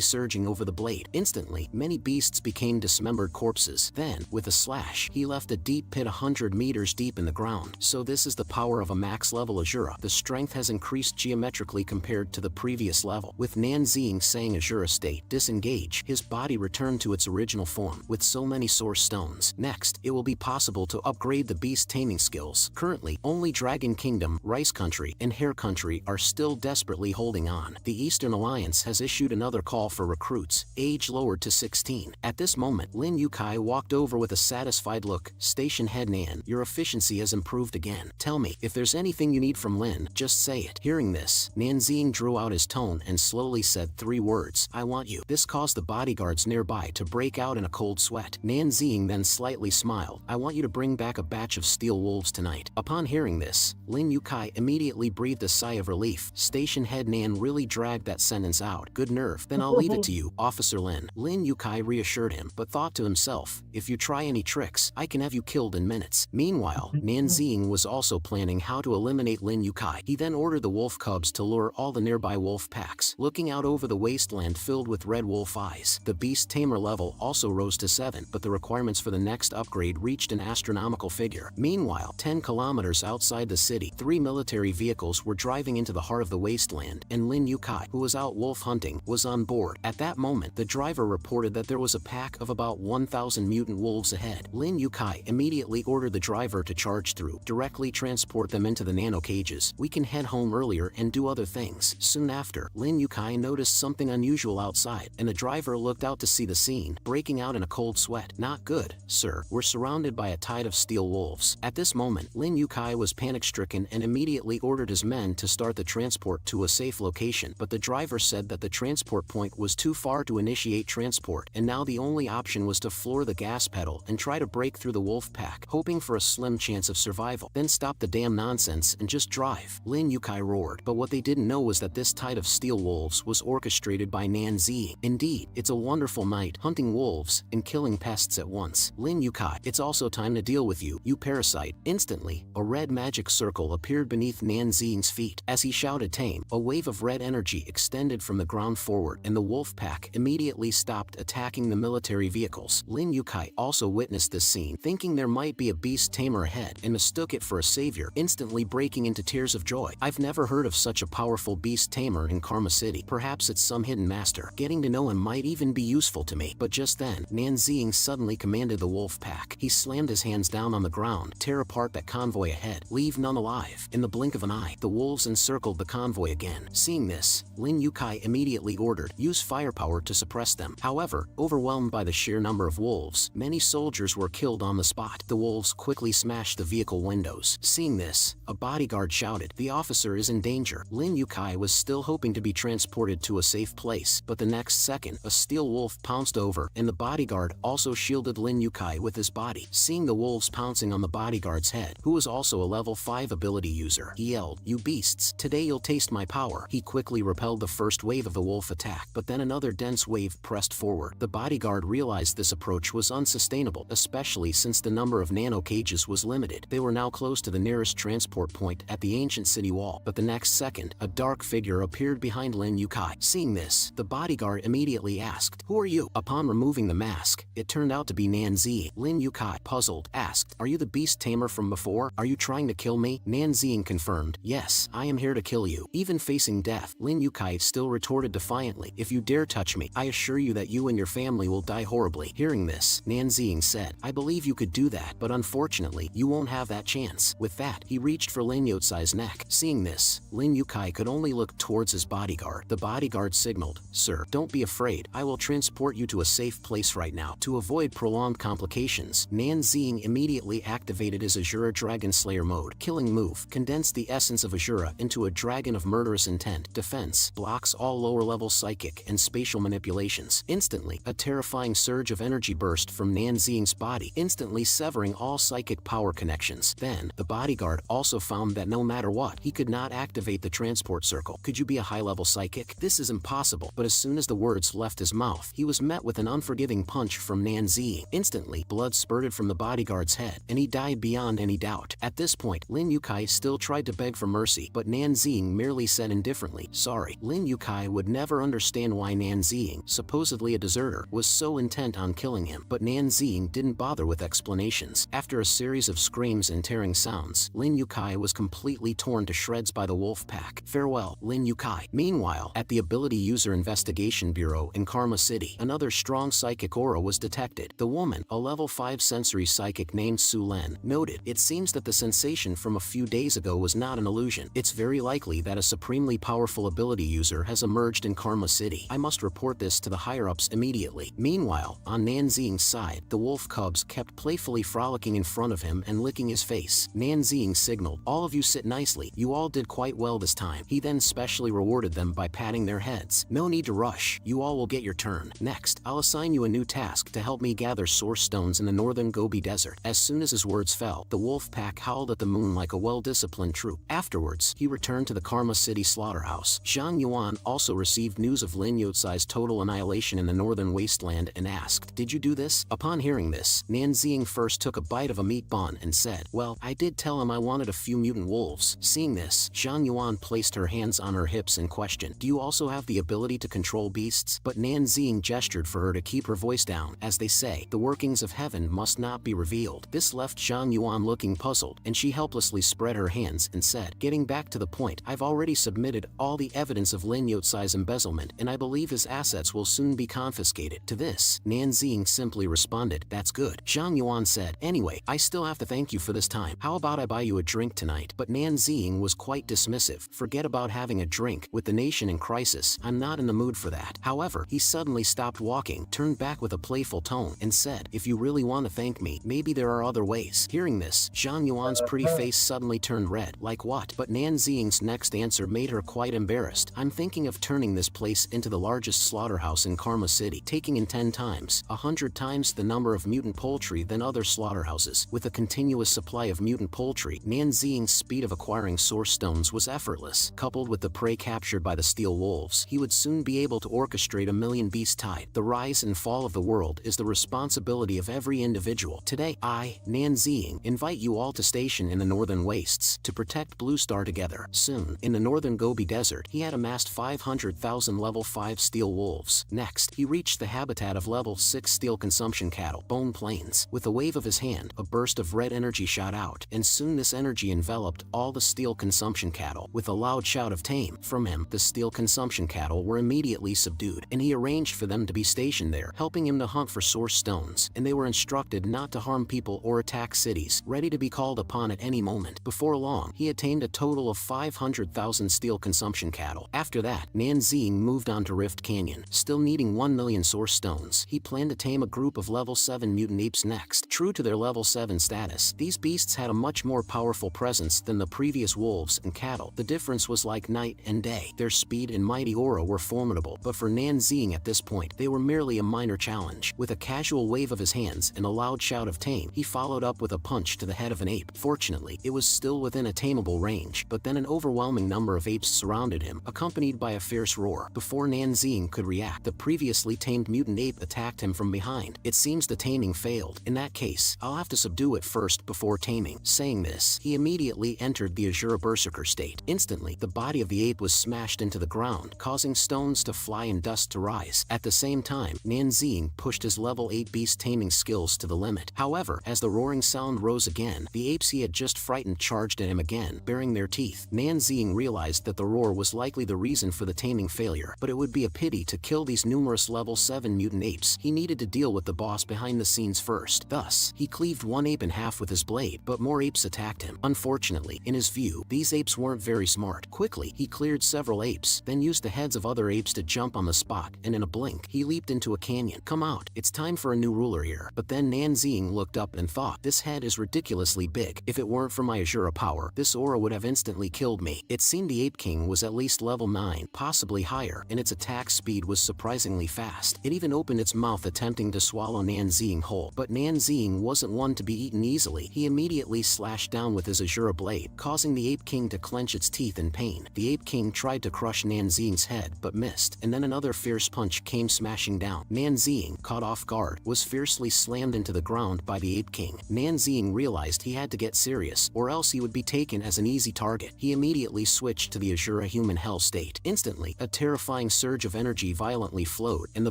[SPEAKER 15] surging over the blade. Instantly, many beasts became dismembered corpses. Then, with a slash, he left a deep pit 100 meters deep in the ground. So this is the power of a max level Azura. The strength has increased geometrically compared to the previous level. With Nanzing saying Azura state, disengage, his body returned to its original form, with so many source stones. Next, it will be possible to upgrade the beast taming skills. Currently, only Dragon Kingdom, Rice Country, and Hare Country are still desperately holding on. The Eastern Alliance has issued another call for recruits, age lowered to 16. At this moment, Lin Yukai walked over with a satisfied look. Station head Nan, your efficiency has improved again. Tell me, if there's anything you need from Lin, just say it. Hearing this, Nanzing drew out his tone and slowly said 3 words, I want you. This caused the bodyguards nearby to break out in a cold sweat. Nanzing then slightly smiled. I want you to bring back a batch of steel wolves tonight. Upon hearing this, Lin Yukai immediately breathed a sigh of relief. Station head Nan really dragged that sentence out. Good nerve. Then I'll leave it to you, Officer Lin. Lin Yukai reassured him, but thought to himself, if you try any tricks, I can have you killed in minutes. Meanwhile, Nanzing was also planning how to eliminate Lin Yukai. He then ordered the wolf cubs to lure all the nearby wolf packs. Looking out over the wasteland filled with red wolf eyes, the beast tamer level also rose to 7, but the requirements for the next upgrade reached an astronomical figure. Meanwhile, 10 kilometers outside the city, 3 military vehicles were driving into the heart of the wasteland, and Lin Yukai, who was out wolf hunting, was on board. At that moment, the driver reported that there was a pack of about 1,000 mutant wolves ahead. Lin Yukai immediately ordered the driver to charge through, directly transport them into the nano cages. We can head home earlier and do other things. Soon after, Lin Yukai noticed something unusual outside, and the driver looked out to see the scene, breaking out in a cold sweat. Not good, sir. We're surrounded by a tide of steel wolves. At this moment, Lin Yukai was panic-stricken and immediately ordered his men to start the transport to a safe location, but the driver said that the transport point was too far to initiate transport, and now the only option was to floor the gas pedal and try to break through the wolf pack, hoping for a slim chance of survival. Then stop the damn nonsense and just drive, Lin Yukai roared. But what they didn't know was that this tide of steel wolves was orchestrated by Nan Zi. Indeed, it's a wonderful night, hunting wolves and killing pests at once. Lin Yukai, it's also time to deal with you, you parasite. Instantly, a red magic circle appeared beneath Nan Zing's feet. As he shouted tame, a wave of red energy extended from the ground forward, and the wolf pack immediately stopped attacking the military vehicles. Lin Yukai also witnessed this scene, thinking there might be a beast tamer ahead, and mistook it for a savior, instantly breaking into tears of joy. I've never heard of such a powerful beast tamer in Karma City. Perhaps it's some hidden master. Getting to know him might even be useful to me. But just then, Nan Zing suddenly commanded the wolf pack. He slammed his hands down on the ground, tear apart that convoy ahead, leave none alive. In the blink of an eye, the wolves encircled the convoy again. Seeing this, Lin Yukai immediately ordered, use firepower to suppress them. However, overwhelmed by the sheer number of wolves, many soldiers were killed on the spot. The wolves quickly smashed the vehicle windows. Seeing this, a bodyguard shouted, the officer is in danger. Lin Yukai was still hoping to be transported to a safe place, but the next second, a steel wolf pounced over, and the bodyguard also shielded Lin Yukai with his body. Seeing the wolves pouncing on the bodyguard's head, who was also a level 5 ability user, he yelled, you beasts, today you'll taste my power. He quickly repelled the first wave of the wolf attack, but then another dense wave pressed forward. The bodyguard realized this approach was unsustainable, especially since the number of nano cages was limited. They were now close to the nearest transport point at the ancient city wall, but the next second, a dark figure appeared behind Lin Yukai. Seeing this, the bodyguard immediately asked, who are you? Upon removing the mask, it turned out to be Nan Zi. Lin Yukai, puzzled, asked, are you the beast tamer from before? Are you trying to kill me? Nan Zi confirmed, yes, I am here to kill you. Even facing death, Lin Yukai still retorted defiantly, if you dare touch me, I assure you that you and your family will die horribly. Hearing this, Nan Zi said, I believe you could do that, but unfortunately, you won't have that chance. With that, he reached for Lin Yotsai's neck. Seeing this, Lin Yukai could only look towards his bodyguard. The bodyguard signaled, sir, don't be afraid, I will transport you to a safe place right now. To avoid prolonged complications, Nan Zi immediately activated his Azura Dragon Slayer mode. Killing move condensed the essence of Azura into a dragon of murderous intent. Defense blocks all lower-level psychic and spatial manipulations. Instantly, a terrifying surge of energy burst from Nan Zing's body, instantly severing all psychic power connections. Then, the bodyguard also found that no matter what, he could not activate the transport circle. Could you be a high-level psychic? This is impossible. But as soon as the words left his mouth, he was met with an unforgiving punch from Nan Zi. Instantly, blood spurted from the bodyguard's head, and he died beyond any doubt. At this point, Lin Yukai still tried to beg for mercy, but Nan Zi merely said indifferently, sorry. Lin Yukai would never understand why Nan Zi, supposedly a deserter, was so intent on killing him, but Nan Zi didn't bother with explanations. After a series of screams and tearing sounds, Lin Yukai was completely torn to shreds by the wolf pack. Farewell, Lin Yukai. Meanwhile, at the Ability User Investigation Bureau in Karma City, another strong psychic aura was detected. The woman, a level 5 sensory psychic named Su Len, noted, it seems that the sensation from a few days ago was not an illusion. It's very likely that a supremely powerful ability user has emerged in Karma City. I must report this to the higher-ups immediately. Meanwhile, on Nan Zing's side, the wolf cubs kept playfully frolicking in front of him and licking his face. Nan Zing signaled, all of you sit nicely. You all did quite well this time. He then specially rewarded them by patting their heads. No need to rush. You all will get your turn. Next, I'll assign you a new task to help me gather source stones in the northern Gobi Desert. As soon as his words fell, the wolf pack howled at the moon like a well-disciplined troop. Afterwards, he returned to the Karma City slaughterhouse. Zhang Yuan also received news of Lin Yotsai's total annihilation in the northern wasteland and asked, did you do this? Upon hearing this, Nan Zing first took a bite of a meat bun and said, well, I did tell him I wanted a few mutant wolves. Seeing this, Zhang Yuan placed her hands on her hips and questioned, do you also have the ability to control beasts? But Nan Zing gestured for her to keep her voice down. as they say, the workings of heaven must not be revealed. This left Zhang Yuan looking puzzled, and she helplessly spread her hands and said, getting back to the point, I've already submitted all the evidence of Lin Yotsai's embezzlement, and I believe his assets will soon be confiscated. To this, Nan Xing simply responded, that's good. Zhang Yuan said, anyway, I still have to thank you for this time. How about I buy you a drink tonight? But Nan Xing was quite dismissive. Forget about having a drink. With the nation in crisis, I'm not in the mood for that. However, he suddenly stopped walking, turned back with a playful tone, and said, if you really want to thank me, maybe there are other ways. Hearing this, Zhang Yuan's pretty face suddenly turned red. Like what? But Nan Xing's next answer made her quite embarrassed. I'm thinking of turning this place into the largest slaughterhouse in Karma City, taking in 10 times, 100 times the number of mutant poultry than other slaughterhouses. With a continuous supply of mutant poultry, Nan Xing's speed of acquiring source stones was effortless. Coupled with the prey captured by the steel wolves, he would soon be able to orchestrate a million beast tide. The rise and fall of the world is the responsibility of every individual. Today, I, Nan Xing, invite you all to station in the northern wastes to protect Blue Star together. Soon, in the northern Gobi Desert, he had amassed 500,000 level 5 steel wolves. Next, he reached the habitat of level 6 steel consumption cattle, Bone Plains. With a wave of his hand, a burst of red energy shot out, and soon this energy enveloped all the steel consumption cattle. With a loud shout of tame from him, the steel consumption cattle were immediately subdued, and he arranged for them to be stationed there, helping him to hunt for source stones, and they were instructed not to harm people or attack cities, ready to be called upon at any moment. Before long, he attained a total of 500,000 steel consumption cattle. After that, Nan Xing moved on to Rift Canyon. Still needing 1 million source stones, he planned to tame a group of level 7 mutant apes next. True to their level 7 status, these beasts had a much more powerful presence than the previous wolves and cattle. The difference was like night and day. Their speed and mighty aura were formidable, but for Nan Xing at this point, they were merely a minor challenge. With a casual wave of his hands and a loud shout of tame, he followed up with a punch to the head of an ape. Fortunately, it was still within a tameable range, but then an overwhelming number of apes surrounded him, accompanied by a fierce roar. Before Nan Xing could react, the previously tamed mutant ape attacked him from behind. It seems the taming failed. In that case, I'll have to subdue it first before taming. Saying this, he immediately entered the Azura Berserker state. Instantly, the body of the ape was smashed into the ground, causing stones to fly and dust to rise. At the same time, Nan Xing pushed his level 8 beast taming skills to the limit. However, as the roaring sound rose again, the apes he had just frightened charged at him again, baring their teeth. Nan Xing realized that the roar was likely the reason for the taming failure, but it would be a pity to kill these numerous level 7 mutant apes. He needed to deal with the boss behind the scenes first. Thus, he cleaved one ape in half with his blade, but more apes attacked him. Unfortunately, in his view, these apes weren't very smart. Quickly, he cleared several apes, then used the heads of other apes to jump on the spot, and in a blink, he leaped into a canyon. Come out, it's time for a new ruler here. But then Nan Xing looked up and thought, this head is ridiculously big. If it weren't for my Azura power, this aura would have instantly killed me. It seemed the Ape King was at least level 9, possibly higher, and its attack speed was surprisingly fast. It even opened its mouth attempting to swallow Nan Xing whole. But Nan Xing wasn't one to be eaten easily. He immediately slashed down with his Azura blade, causing the Ape King to clench its teeth in pain. The Ape King tried to crush Nan Xing's head, but missed, and then another fierce punch came smashing down. Nan Xing, caught off guard, was fiercely slammed into the ground by the Ape King. Nan Xing realized he had to get serious, or else he would be taken as an easy target. He immediately switched to the Azura human hell state. Instantly, a terrifying surge of energy violently flowed, and the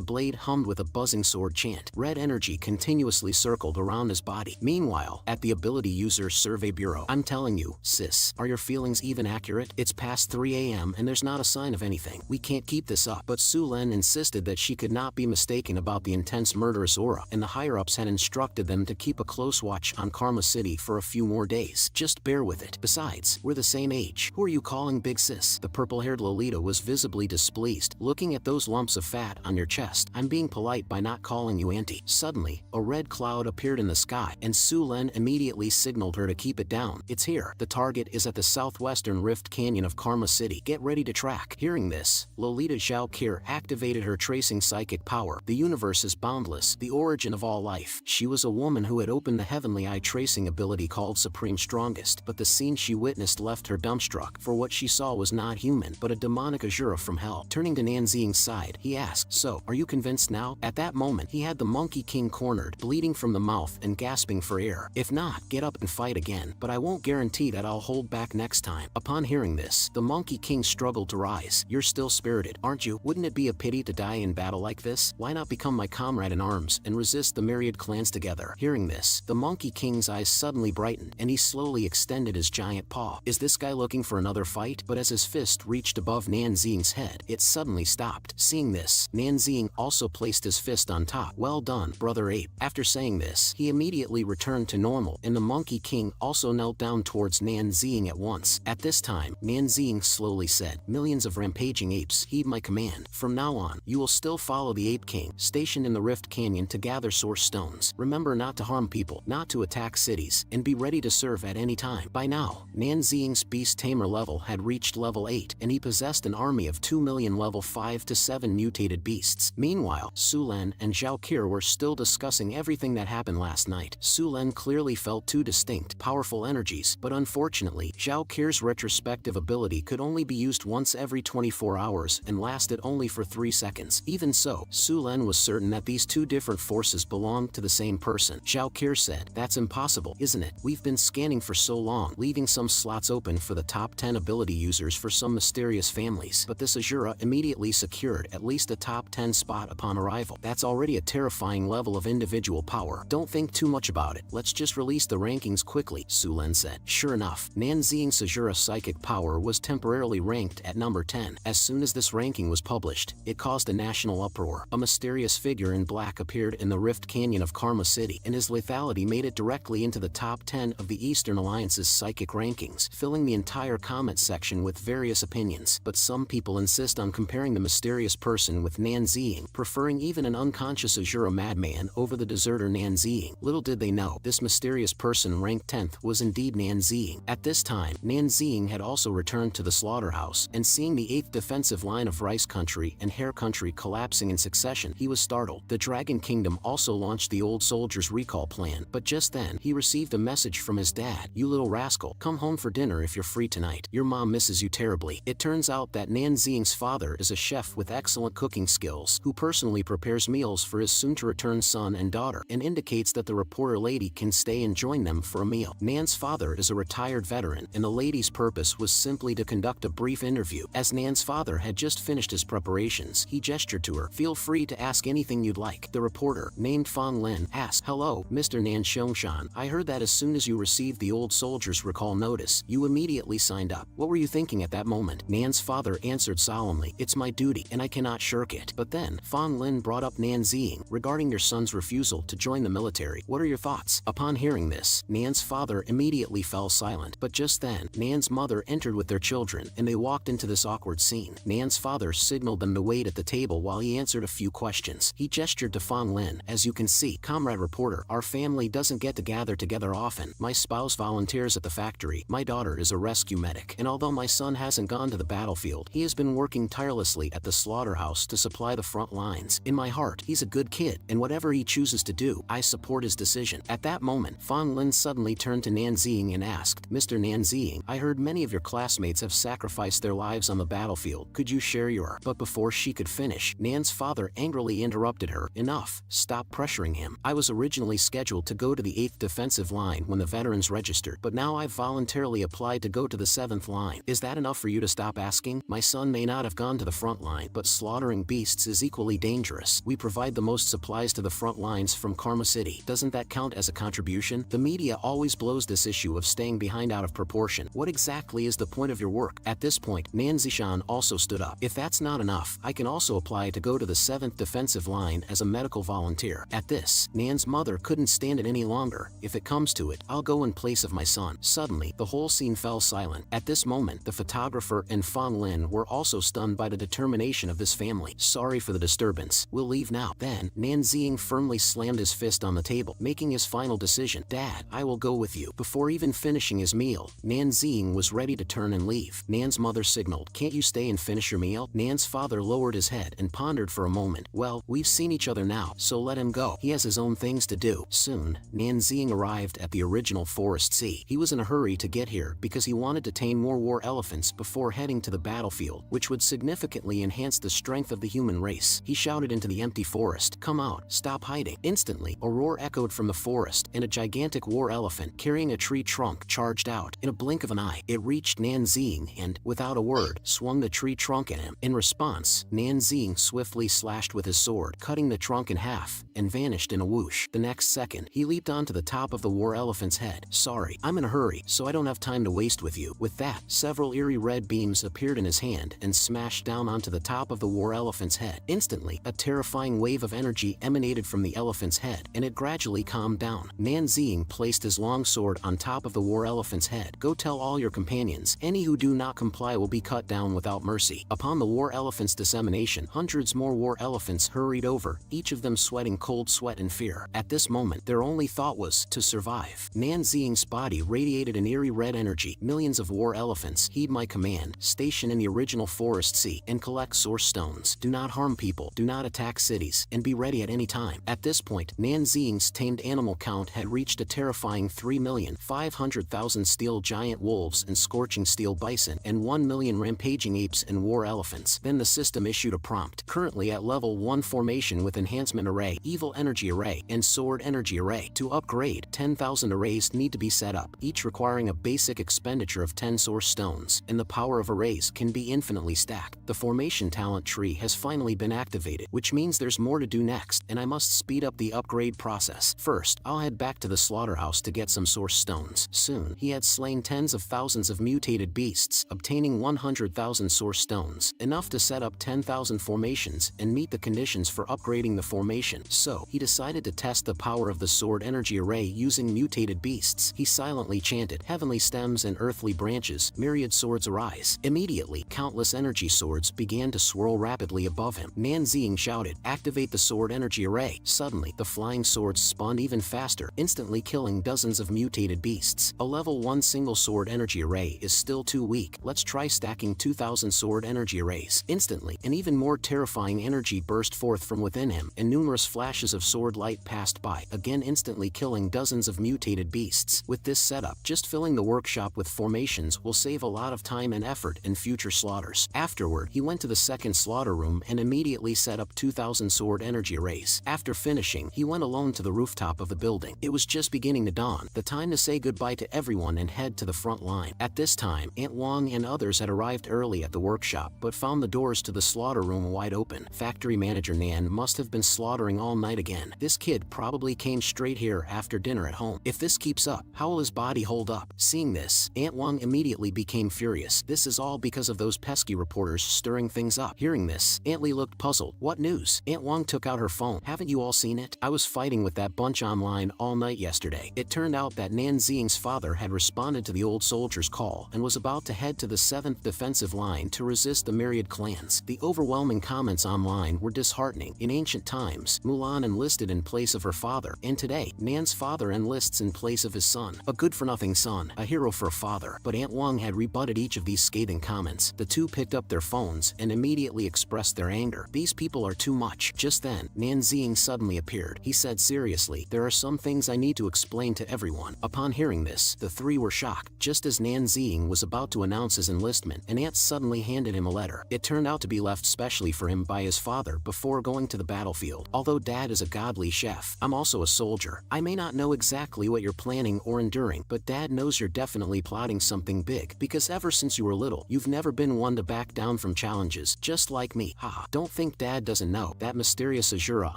[SPEAKER 15] blade hummed with a buzzing sword chant. Red energy continuously circled around his body. Meanwhile, at the Ability User Survey Bureau, I'm telling you, sis, are your feelings even accurate? It's past 3 a.m. and there's not a sign of anything. We can't keep this up. But Su Len insisted that she could not be mistaken about the intense murderous aura, and the higher-ups had instructed them to keep a close watch on Karma City for a few more days. Just bear with it. Besides, we're the same age. Who are you calling big sis? The purple-haired Lolita was visibly displeased. Looking at those lumps of fat on your chest, I'm being polite by not calling you auntie. Suddenly, a red cloud appeared in the sky, and Su Len immediately signaled her to keep it down. It's here. The target is at the southwestern Rift Canyon of Karma City. Get ready to track. Hearing this, Lolita Zhao Kir activated her tracing psychic power. The universe is boundless, the origin of all life. She was a woman who had opened the Heavenly Eye tracing ability called Supreme Strongest, but the scene she witnessed left her dumbstruck, for what she saw was not human, but a demonic Azura from hell. Turning to Nan Xing's side, he asked, so, are you convinced now? At that moment, he had the Monkey King cornered, bleeding from the mouth and gasping for air. If not, get up and fight again, but I won't guarantee that I'll hold back next time. Upon hearing this, the Monkey King struggled to rise. You're still spirited, aren't you? Wouldn't it be a pity to die in battle like this? Why not become my comrade comrade in arms and resist the myriad clans together. Hearing this, the Monkey King's eyes suddenly brightened, and he slowly extended his giant paw. Is this guy looking for another fight? But as his fist reached above Nanzing's head, it suddenly stopped. Seeing this, Nanzing also placed his fist on top. Well done, Brother Ape. After saying this, he immediately returned to normal, and the Monkey King also knelt down towards Nanzing at once. At this time, Nanzing slowly said, "Millions of rampaging apes, heed my command. From now on, you will still follow the Ape King, stationed in the Rift Canyon to gather source stones. Remember not to harm people, not to attack cities, and be ready to serve at any time." By now, Nanzing's Beast Tamer level had reached level 8, and he possessed an army of 2 million level 5 to 7 mutated beasts. Meanwhile, Sulen and Zhao Qir were still discussing everything that happened last night. Sulen clearly felt two distinct, powerful energies, but unfortunately, Zhao Qir's retrospective ability could only be used once every 24 hours and lasted only for 3 seconds. Even so, Sulen was certain that these two different forces belonged to the same person. Zhao Qir said, "That's impossible, isn't it? We've been scanning for so long, leaving some slots open for the top 10 ability users for some mysterious families, but this Azura immediately secured at least a top 10 spot upon arrival. That's already a terrifying level of individual power. Don't think too much about it. Let's just release the rankings quickly," Sulen said. Sure enough, Nanzing's Azura psychic power was temporarily ranked at number 10. As soon as this ranking was published, it caused a national uproar. A mysterious figure in black appeared in the Rift Canyon of Karma City, and his lethality made it directly into the top 10 of the Eastern Alliance's psychic rankings, filling the entire comment section with various opinions. But some people insist on comparing the mysterious person with Nanzing, preferring even an unconscious Azura madman over the deserter Nanzing. Little did they know, this mysterious person ranked 10th was indeed Nanzing. At this time, Nanzing had also returned to the slaughterhouse, and seeing the 8th defensive line of Rice Country and Hair Country collapsing in succession, he was startled. The Dragon Kingdom also launched the Old Soldier's recall plan, but just then, he received a message from his dad. "You little rascal, come home for dinner if you're free tonight. Your mom misses you terribly." It turns out that Nanzing's father is a chef with excellent cooking skills, who personally prepares meals for his soon-to-return son and daughter, and indicates that the reporter lady can stay and join them for a meal. Nan's father is a retired veteran, and the lady's purpose was simply to conduct a brief interview. As Nan's father had just finished his preparations, he gestured to her. "Feel free to ask anything you'd like." The reporter, named Fang Lin, asked, "Hello, Mr. Nan Xiangshan. I heard that as soon as you received the Old Soldier's recall notice, you immediately signed up. What were you thinking at that moment?" Nan's father answered solemnly, "It's my duty, and I cannot shirk it." But then, Fang Lin brought up Nanzing, regarding your son's refusal to join the military. What are your thoughts? Upon hearing this, Nan's father immediately fell silent. But just then, Nan's mother entered with their children, and they walked into this awkward scene. Nan's father signaled them to wait at the table while he answered a few questions. He gestured to Fang Lin. "As you can see, comrade reporter, our family doesn't get to gather together often. My spouse volunteers at the factory. My daughter is a rescue medic. And although my son hasn't gone to the battlefield, he has been working tirelessly at the slaughterhouse to supply the front lines. In my heart, he's a good kid, and whatever he chooses to do, I support his decision." At that moment, Fang Lin suddenly turned to Nanzing and asked, "Mr. Nanzing, I heard many of your classmates have sacrificed their lives on the battlefield. Could you share your—" But before she could finish, Nan's father angrily interrupted her. "Enough. Stop pressuring him. I was originally scheduled to go to the 8th defensive line when the veterans registered, but now I've voluntarily applied to go to the 7th line. Is that enough for you to stop asking? My son may not have gone to the front line, but slaughtering beasts is equally dangerous. We provide the most supplies to the front lines from Karma City. Doesn't that count as a contribution?" The media always blows this issue of staying behind out of proportion. What exactly is the point of your work? At this point, Nan Zishan also stood up. "If that's not enough, I can also apply to go to the 7th defensive line as a medical volunteer." At this, Nan's mother couldn't stand it any longer. "If it comes to it, I'll go in place of my son." Suddenly, the whole scene fell silent. At this moment, the photographer and Fang Lin were also stunned by the determination of this family. "Sorry for the disturbance. We'll leave now." Then, Nanzing firmly slammed his fist on the table, making his final decision. "Dad, I will go with you." Before even finishing his meal, Nanzing was ready to turn and leave. Nan's mother signaled, "Can't you stay and finish your meal?" Nan's father lowered his head and pondered for a moment. "Well, we've seen each other now, so let him go. He has his own things to do." Soon, Nanzing arrived at the original Forest Sea. He was in a hurry to get here because he wanted to tame more war elephants before heading to the battlefield, which would significantly enhance the strength of the human race. He shouted into the empty forest, "Come out, stop hiding." Instantly, a roar echoed from the forest, and a gigantic war elephant carrying a tree trunk charged out. In a blink of an eye, it reached Nanzing and, without a word, swung the tree trunk at him. In response, Nanzing swiftly slashed with his sword, cutting cutting the trunk in half, and vanished in a whoosh. The next second, he leaped onto the top of the war elephant's head. Sorry, I'm in a hurry, so I don't have time to waste with you. With that, several eerie red beams appeared in his hand and smashed down onto the top of the war elephant's head. Instantly, a terrifying wave of energy emanated from the elephant's head, and it gradually calmed down. Nan Ziying placed his long sword on top of the war elephant's head. Go tell all your companions, any who do not comply will be cut down without mercy. Upon the war elephant's dissemination, hundreds more war elephants hurried over, each of them sweating cold sweat and fear. At this moment, their only thought was to survive. Nan Ziying's body radiated an eerie red energy. Millions of war elephants, heed my command, station in the original Forest Sea and collect source stones. Do not harm people, do not attack cities, and be ready at any time. At this point, Nan Ziying's tamed animal count had reached a terrifying 3,500,000 steel giant wolves and scorching steel bison, and 1 million rampaging apes and war elephants. Then the system issued a prompt. Currently at level 1 formation with enhancement array, evil energy array, and sword energy array. To upgrade, 10,000 arrays need to be set up, each requiring a basic expenditure of 10 source stones, and the power of arrays can be infinitely stacked. The formation talent tree has finally been activated, which means there's more to do next, and I must speed up the upgrade process. First, I'll head back to the slaughterhouse to get some source stones. Soon, he had slain tens of thousands of mutated beasts, obtaining 100,000 source stones, enough to set up 10,000 formations and meet the conditions for upgrading the formation. So, he decided to test the power of the sword energy array using mutated beasts. He silently chanted, heavenly stems and earthly branches, myriad swords arise. Immediately, countless energy swords began to swirl rapidly above him. Nan Ziying shouted, activate the sword energy array. Suddenly, the flying swords spawned even faster, instantly killing dozens of mutated beasts. A level 1 single sword energy array is still too weak. Let's try stacking 2,000 sword energy arrays. Instantly, an even more terrifying energy burst forth from within him, and numerous flashes of sword light passed by, again instantly killing dozens of mutated beasts. With this setup, just filling the workshop with formations will save a lot of time and effort in future slaughters. Afterward, he went to the second slaughter room and immediately set up 2,000 sword energy arrays. After finishing, he went alone to the rooftop of the building. It was just beginning to dawn, the time to say goodbye to everyone and head to the front line. At this time, Aunt Wong and others had arrived early at the workshop, but found the doors to the slaughter room wide open. Factory manager Nan must have been slaughtering all night again. This kid probably came straight here after dinner at home. If this keeps up, how will his body hold up? Seeing this, Aunt Wong immediately became furious. This is all because of those pesky reporters stirring things up. Hearing this, Aunt Lee looked puzzled. What news? Aunt Wong took out her phone. Haven't you all seen it? I was fighting with that bunch online all night yesterday. It turned out that Nan Ziying's father had responded to the old soldier's call and was about to head to the 7th defensive line to resist the myriad clans. The overwhelming comments online were disheartening. In ancient times, Mulan enlisted in place of her father, and today, Nan's father enlists in place of his son. A good-for-nothing son, a hero for a father. But Aunt Wong had rebutted each of these scathing comments. The two picked up their phones and immediately expressed their anger. These people are too much. Just then, Nan Ziying suddenly appeared. He said seriously, there are some things I need to explain to everyone. Upon hearing this, the three were shocked. Just as Nan Ziying was about to announce his enlistment, an aunt suddenly handed him a letter. It turned out to be left specially for him by his father before going to the battlefield. Although Dad is a godly chef, I'm also a soldier. I may not know exactly what you're planning or enduring, but Dad knows you're definitely plotting something big, because ever since you were little, you've never been one to back down from challenges, just like me. Haha. Don't think Dad doesn't know. That mysterious Azura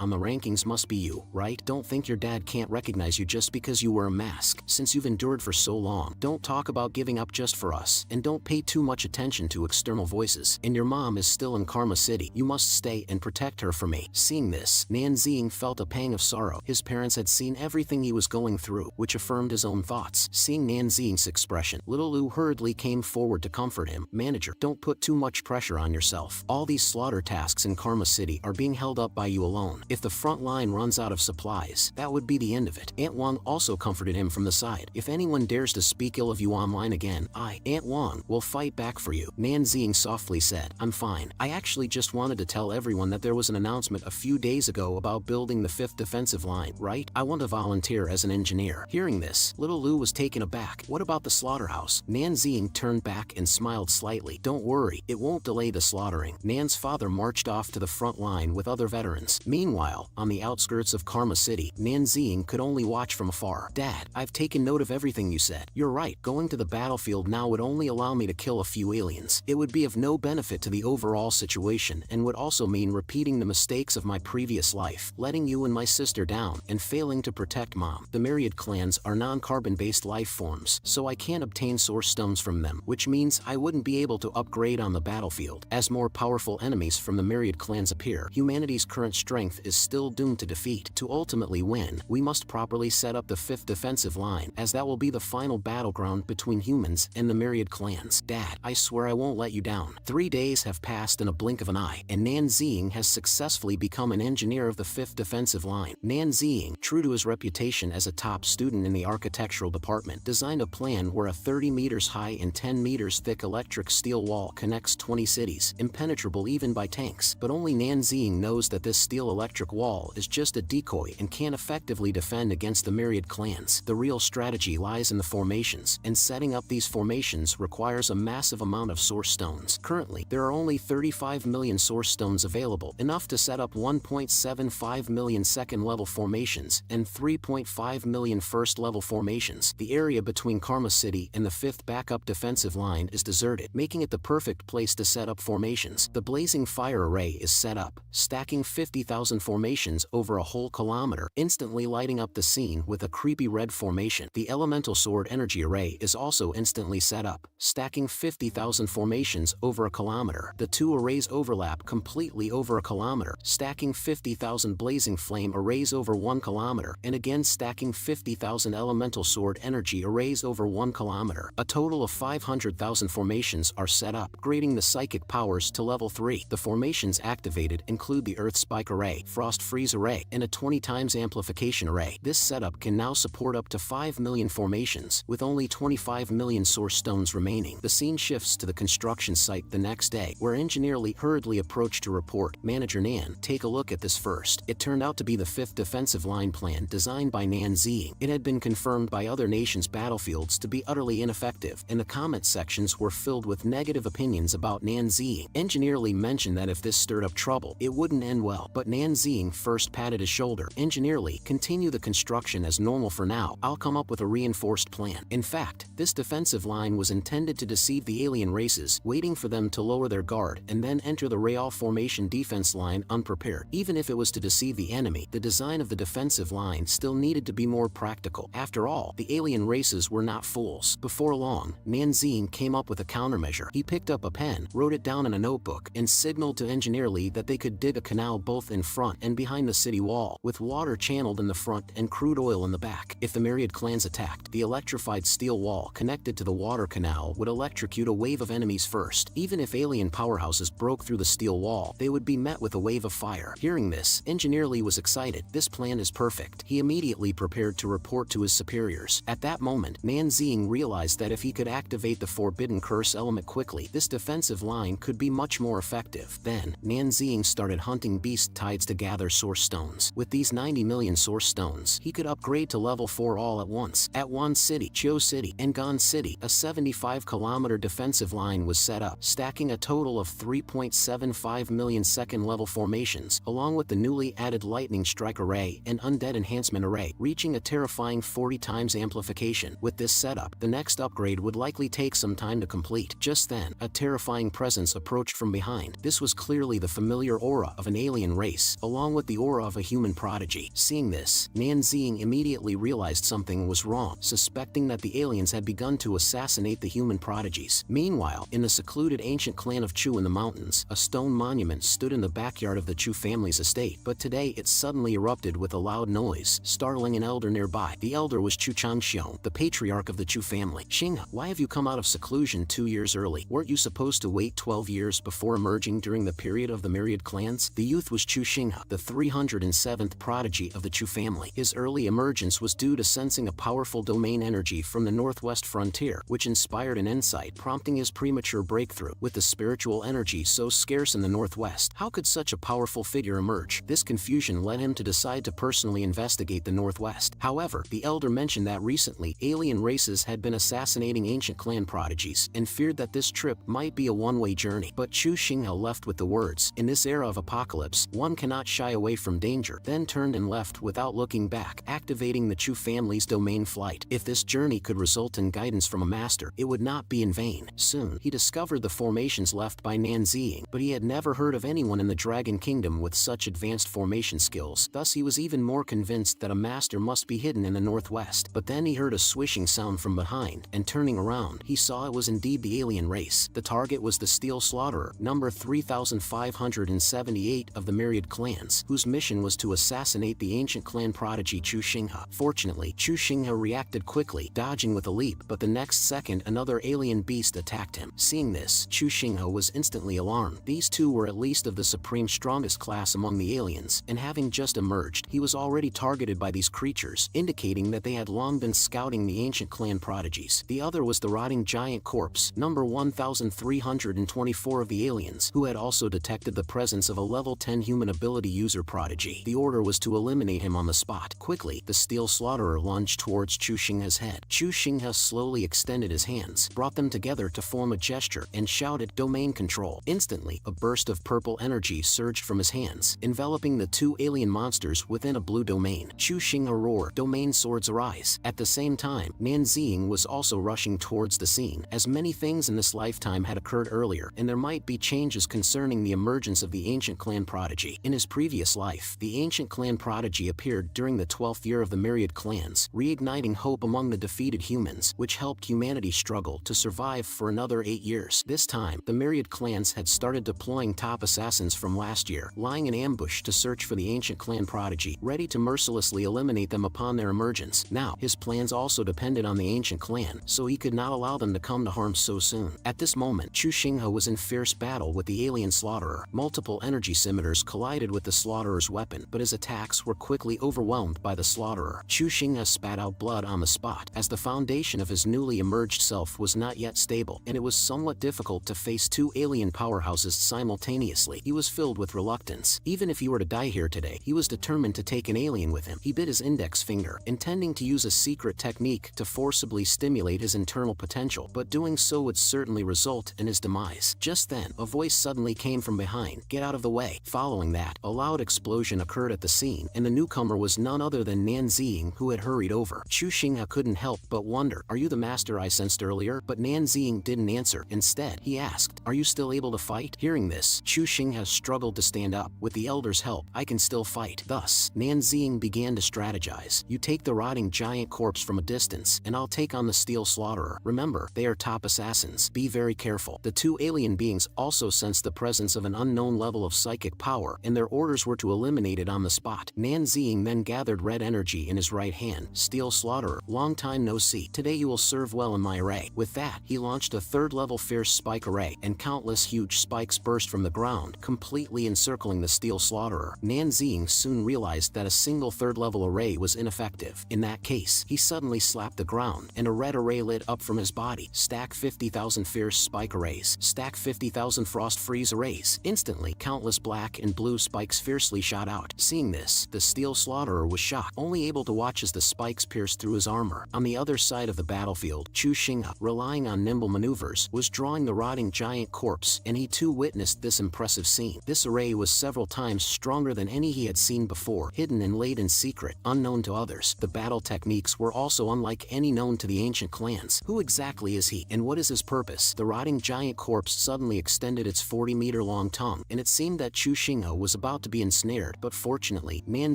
[SPEAKER 15] on the rankings must be you, right? Don't think your dad can't recognize you just because you wear a mask. Since you've endured for so long, don't talk about giving up just for us, and don't pay too much attention to external voices. And your mom is still in Karma City. You must stay and protect her for me. Seeing this, Nan Ziying felt a pang of sorrow. His parents had seen everything he was going through, which affirmed his own thoughts. Seeing Nan Ziying's expression, little Lu hurriedly came forward to comfort him. Manager, don't put too much pressure on yourself. All these slaughter tasks in Karma City are being held up by you alone. If the front line runs out of supplies, that would be the end of it. Aunt Wong also comforted him from the side. If anyone dares to speak ill of you online again, Aunt Wong, will fight back for you. Nan Ziying softly said, I'm fine. I actually just wanted to tell everyone that there was an announcement a few days ago about building the 5th defensive line, right? I want to volunteer as an engineer. Hearing this, little Lu was taken aback. What about the slaughterhouse? Nan Ziying turned back and smiled slightly. Don't worry, it won't delay the slaughtering. Nan's father marched off to the front line with other veterans. Meanwhile, on the outskirts of Karma City, Nan Ziying could only watch from afar. Dad, I've taken note of everything you said. You're right, going to the battlefield now would only allow me to kill a few aliens. It would be of no benefit to the overall situation and would also mean repeating the mistakes of of my previous life, letting you and my sister down, and failing to protect Mom. The Myriad clans are non-carbon-based life forms, so I can't obtain source stones from them, which means I wouldn't be able to upgrade on the battlefield. As more powerful enemies from the Myriad clans appear, humanity's current strength is still doomed to defeat. To ultimately win, we must properly set up the 5th defensive line, as that will be the final battleground between humans and the Myriad clans. Dad, I swear I won't let you down. 3 days have passed in a blink of an eye, and Nan Ziying has successfully become an engineer of the 5th defensive line. Nan Ziying, true to his reputation as a top student in the architectural department, designed a plan where a 30 meters high and 10 meters thick electric steel wall connects 20 cities, impenetrable even by tanks. But only Nan Ziying knows that this steel electric wall is just a decoy and can't effectively defend against the Myriad clans. The real strategy lies in the formations, and setting up these formations requires a massive amount of source stones. Currently, there are only 35 million source stones available, enough to set up 1.75 million second-level formations and 3.5 million first-level formations. The area between Karma City and the 5th backup defensive line is deserted, making it the perfect place to set up formations. The Blazing Fire Array is set up, stacking 50,000 formations over a whole kilometer, instantly lighting up the scene with a creepy red formation. The Elemental Sword Energy Array is also instantly set up, stacking 50,000 formations over a kilometer. The two arrays overlap completely over a kilometer, stacking 50,000 Blazing Flame Arrays over 1 kilometer, and again stacking 50,000 Elemental Sword Energy Arrays over 1 kilometer. A total of 500,000 formations are set up, upgrading the psychic powers to level 3. The formations activated include the Earth Spike Array, Frost Freeze Array, and a 20 times Amplification Array. This setup can now support up to 5 million formations, with only 25 million source stones remaining. The scene shifts to the construction site the next day, where Engineer Lee hurriedly approached to report. Manager Nan, take a look at this first. It turned out to be the 5th defensive line plan designed by Nan Ziying. It had been confirmed by other nations' battlefields to be utterly ineffective, and the comment sections were filled with negative opinions about Nan Ziying. Engineer Lee mentioned that if this stirred up trouble, it wouldn't end well, but Nan Ziying first patted his shoulder. Engineer Lee, continue the construction as normal for now. I'll come up with a reinforced plan. In fact, this defensive line was intended to deceive the alien races, waiting for them to lower their guard and then enter the Real formation defense line unprepared. Even if it was to deceive the enemy, the design of the defensive line still needed to be more practical. After all, the alien races were not fools. Before long, Nan Ziying came up with a countermeasure. He picked up a pen, wrote it down in a notebook, and signaled to Engineer Lee that they could dig a canal both in front and behind the city wall, with water channeled in the front and crude oil in the back. If the Myriad clans attacked, the electrified steel wall connected to the water canal would electrocute a wave of enemies first. Even if alien powerhouses broke through the steel wall, they would be met with a wave of fire. Hearing this, Engineer Lee was excited. This plan is perfect. He immediately prepared to report to his superiors. At that moment, Nan Ziying realized that if he could activate the Forbidden Curse element quickly, this defensive line could be much more effective. Then, Nan Ziying started hunting beast tides to gather source stones. With these 90 million source stones, he could upgrade to level 4 all at once. At Wan City, Chiu City, and Gan City, a 75-kilometer defensive line was set up, stacking a total of 3.75 million second-level formations, along with the newly added Lightning Strike Array and Undead Enhancement Array, reaching a terrifying 40 times amplification. With this setup, the next upgrade would likely take some time to complete. Just then, a terrifying presence approached from behind. This was clearly the familiar aura of an alien race, along with the aura of a human prodigy. Seeing this, Nan Ziying immediately realized something was wrong, suspecting that the aliens had begun to assassinate the human prodigies. Meanwhile, in the secluded ancient clan of Chu in the mountains, a stone monument stood in the backyard of the Chu family's estate, but today it suddenly erupted with a loud noise, startling an elder nearby. The elder was Chu Changxiong, the patriarch of the Chu family. Xinghe, why have you come out of seclusion 2 years early? Weren't you supposed to wait 12 years before emerging during the period of the Myriad clans? The youth was Chu Xinghe, the 307th prodigy of the Chu family. His early emergence was due to sensing a powerful domain energy from the northwest frontier, which inspired an insight, prompting his premature breakthrough. With the spiritual energy so scarce in the northwest, how could such a powerful figure emerge? This confusion led him to decide to personally investigate the northwest. However, the elder mentioned that recently, alien races had been assassinating ancient clan prodigies, and feared that this trip might be a one-way journey. But Chu Xinghe left with the words, "In this era of apocalypse, one cannot shy away from danger," then turned and left without looking back, activating the Chu family's domain flight. If this journey could result in guidance from a master, it would not be in vain. Soon, he discovered the formations left by Nan Ziying, but he had never heard of anyone in the Dragon Kingdom kingdom with such advanced formation skills. Thus he was even more convinced that a master must be hidden in the northwest. But then he heard a swishing sound from behind, and turning around, he saw it was indeed the alien race. The target was the Steel Slaughterer, number 3578 of the Myriad clans, whose mission was to assassinate the ancient clan prodigy Chu Xinghe. Fortunately, Chu Xinghe reacted quickly, dodging with a leap, but the next second another alien beast attacked him. Seeing this, Chu Xinghe was instantly alarmed. These two were at least of the supreme strongest class among the aliens, and having just emerged, he was already targeted by these creatures, indicating that they had long been scouting the ancient clan prodigies. The other was the rotting giant corpse, number 1324 of the aliens, who had also detected the presence of a level 10 human ability user prodigy. The order was to eliminate him on the spot. Quickly, the Steel Slaughterer lunged towards Chu Xinghe's head. Chu Xinghe slowly extended his hands, brought them together to form a gesture, and shouted, "Domain control." Instantly, a burst of purple energy surged from his hands, enveloping the two alien monsters within a blue domain. Chu Xinghe roared, "Domain swords arise." At the same time, Nan Ziying was also rushing towards the scene, as many things in this lifetime had occurred earlier, and there might be changes concerning the emergence of the ancient clan prodigy. In his previous life, the ancient clan prodigy appeared during the 12th year of the Myriad clans, reigniting hope among the defeated humans, which helped humanity struggle to survive for another 8 years. This time, the Myriad clans had started deploying top assassins from last year, lying in ambush to search for the ancient clan prodigy, ready to mercilessly eliminate them upon their emergence. Now, his plans also depended on the ancient clan, so he could not allow them to come to harm so soon. At this moment, Chu Xinghe was in fierce battle with the alien Slaughterer. Multiple energy scimitars collided with the Slaughterer's weapon, but his attacks were quickly overwhelmed by the Slaughterer. Chu Xinghe spat out blood on the spot, as the foundation of his newly emerged self was not yet stable, and it was somewhat difficult to face two alien powerhouses simultaneously. He was filled with reluctance. Even if he were to die here today, he was determined to take an alien with him. He bit his index finger, intending to use a secret technique to forcibly stimulate his internal potential, but doing so would certainly result in his demise. Just then, a voice suddenly came from behind, "Get out of the way." Following that, a loud explosion occurred at the scene, and the newcomer was none other than Nan Ziying, who had hurried over. Chu Xinghe couldn't help but wonder, "Are you the master I sensed earlier?" But Nan Ziying didn't answer. Instead, he asked, "Are you still able to fight?" Hearing this, Chu Xinghe struggled to stand up. "With the Elder's help, I can still fight." Thus, Nan Ziying began to strategize. "You take the rotting giant corpse from a distance, and I'll take on the Steel Slaughterer. Remember, they are top assassins. Be very careful." The two alien beings also sensed the presence of an unknown level of psychic power, and their orders were to eliminate it on the spot. Nan Ziying then gathered red energy in his right hand. "Steel Slaughterer, long time no see. Today you will serve well in my array." With that, he launched a third-level fierce spike array, and countless huge spikes burst from the ground, completely encircling the Steel Slaughterer. Nan Ziying soon realized that a single third-level array was ineffective. In that case, he suddenly slapped the ground, and a red array lit up from his body. "Stack 50,000 fierce spike arrays. Stack 50,000 frost freeze arrays." Instantly, countless black and blue spikes fiercely shot out. Seeing this, the Steel Slaughterer was shocked, only able to watch as the spikes pierced through his armor. On the other side of the battlefield, Chu Xinghe, relying on nimble maneuvers, was drawing the rotting giant corpse, and he too witnessed this impressive scene. This array was several times stronger than any he had seen before, hidden and laid in secret, unknown to others. The battle techniques were also unlike any known to the ancient clans. Who exactly is he, and what is his purpose? The rotting giant corpse suddenly extended its 40-meter-long tongue, and it seemed that Chu Xinghe was about to be ensnared, but fortunately, Nan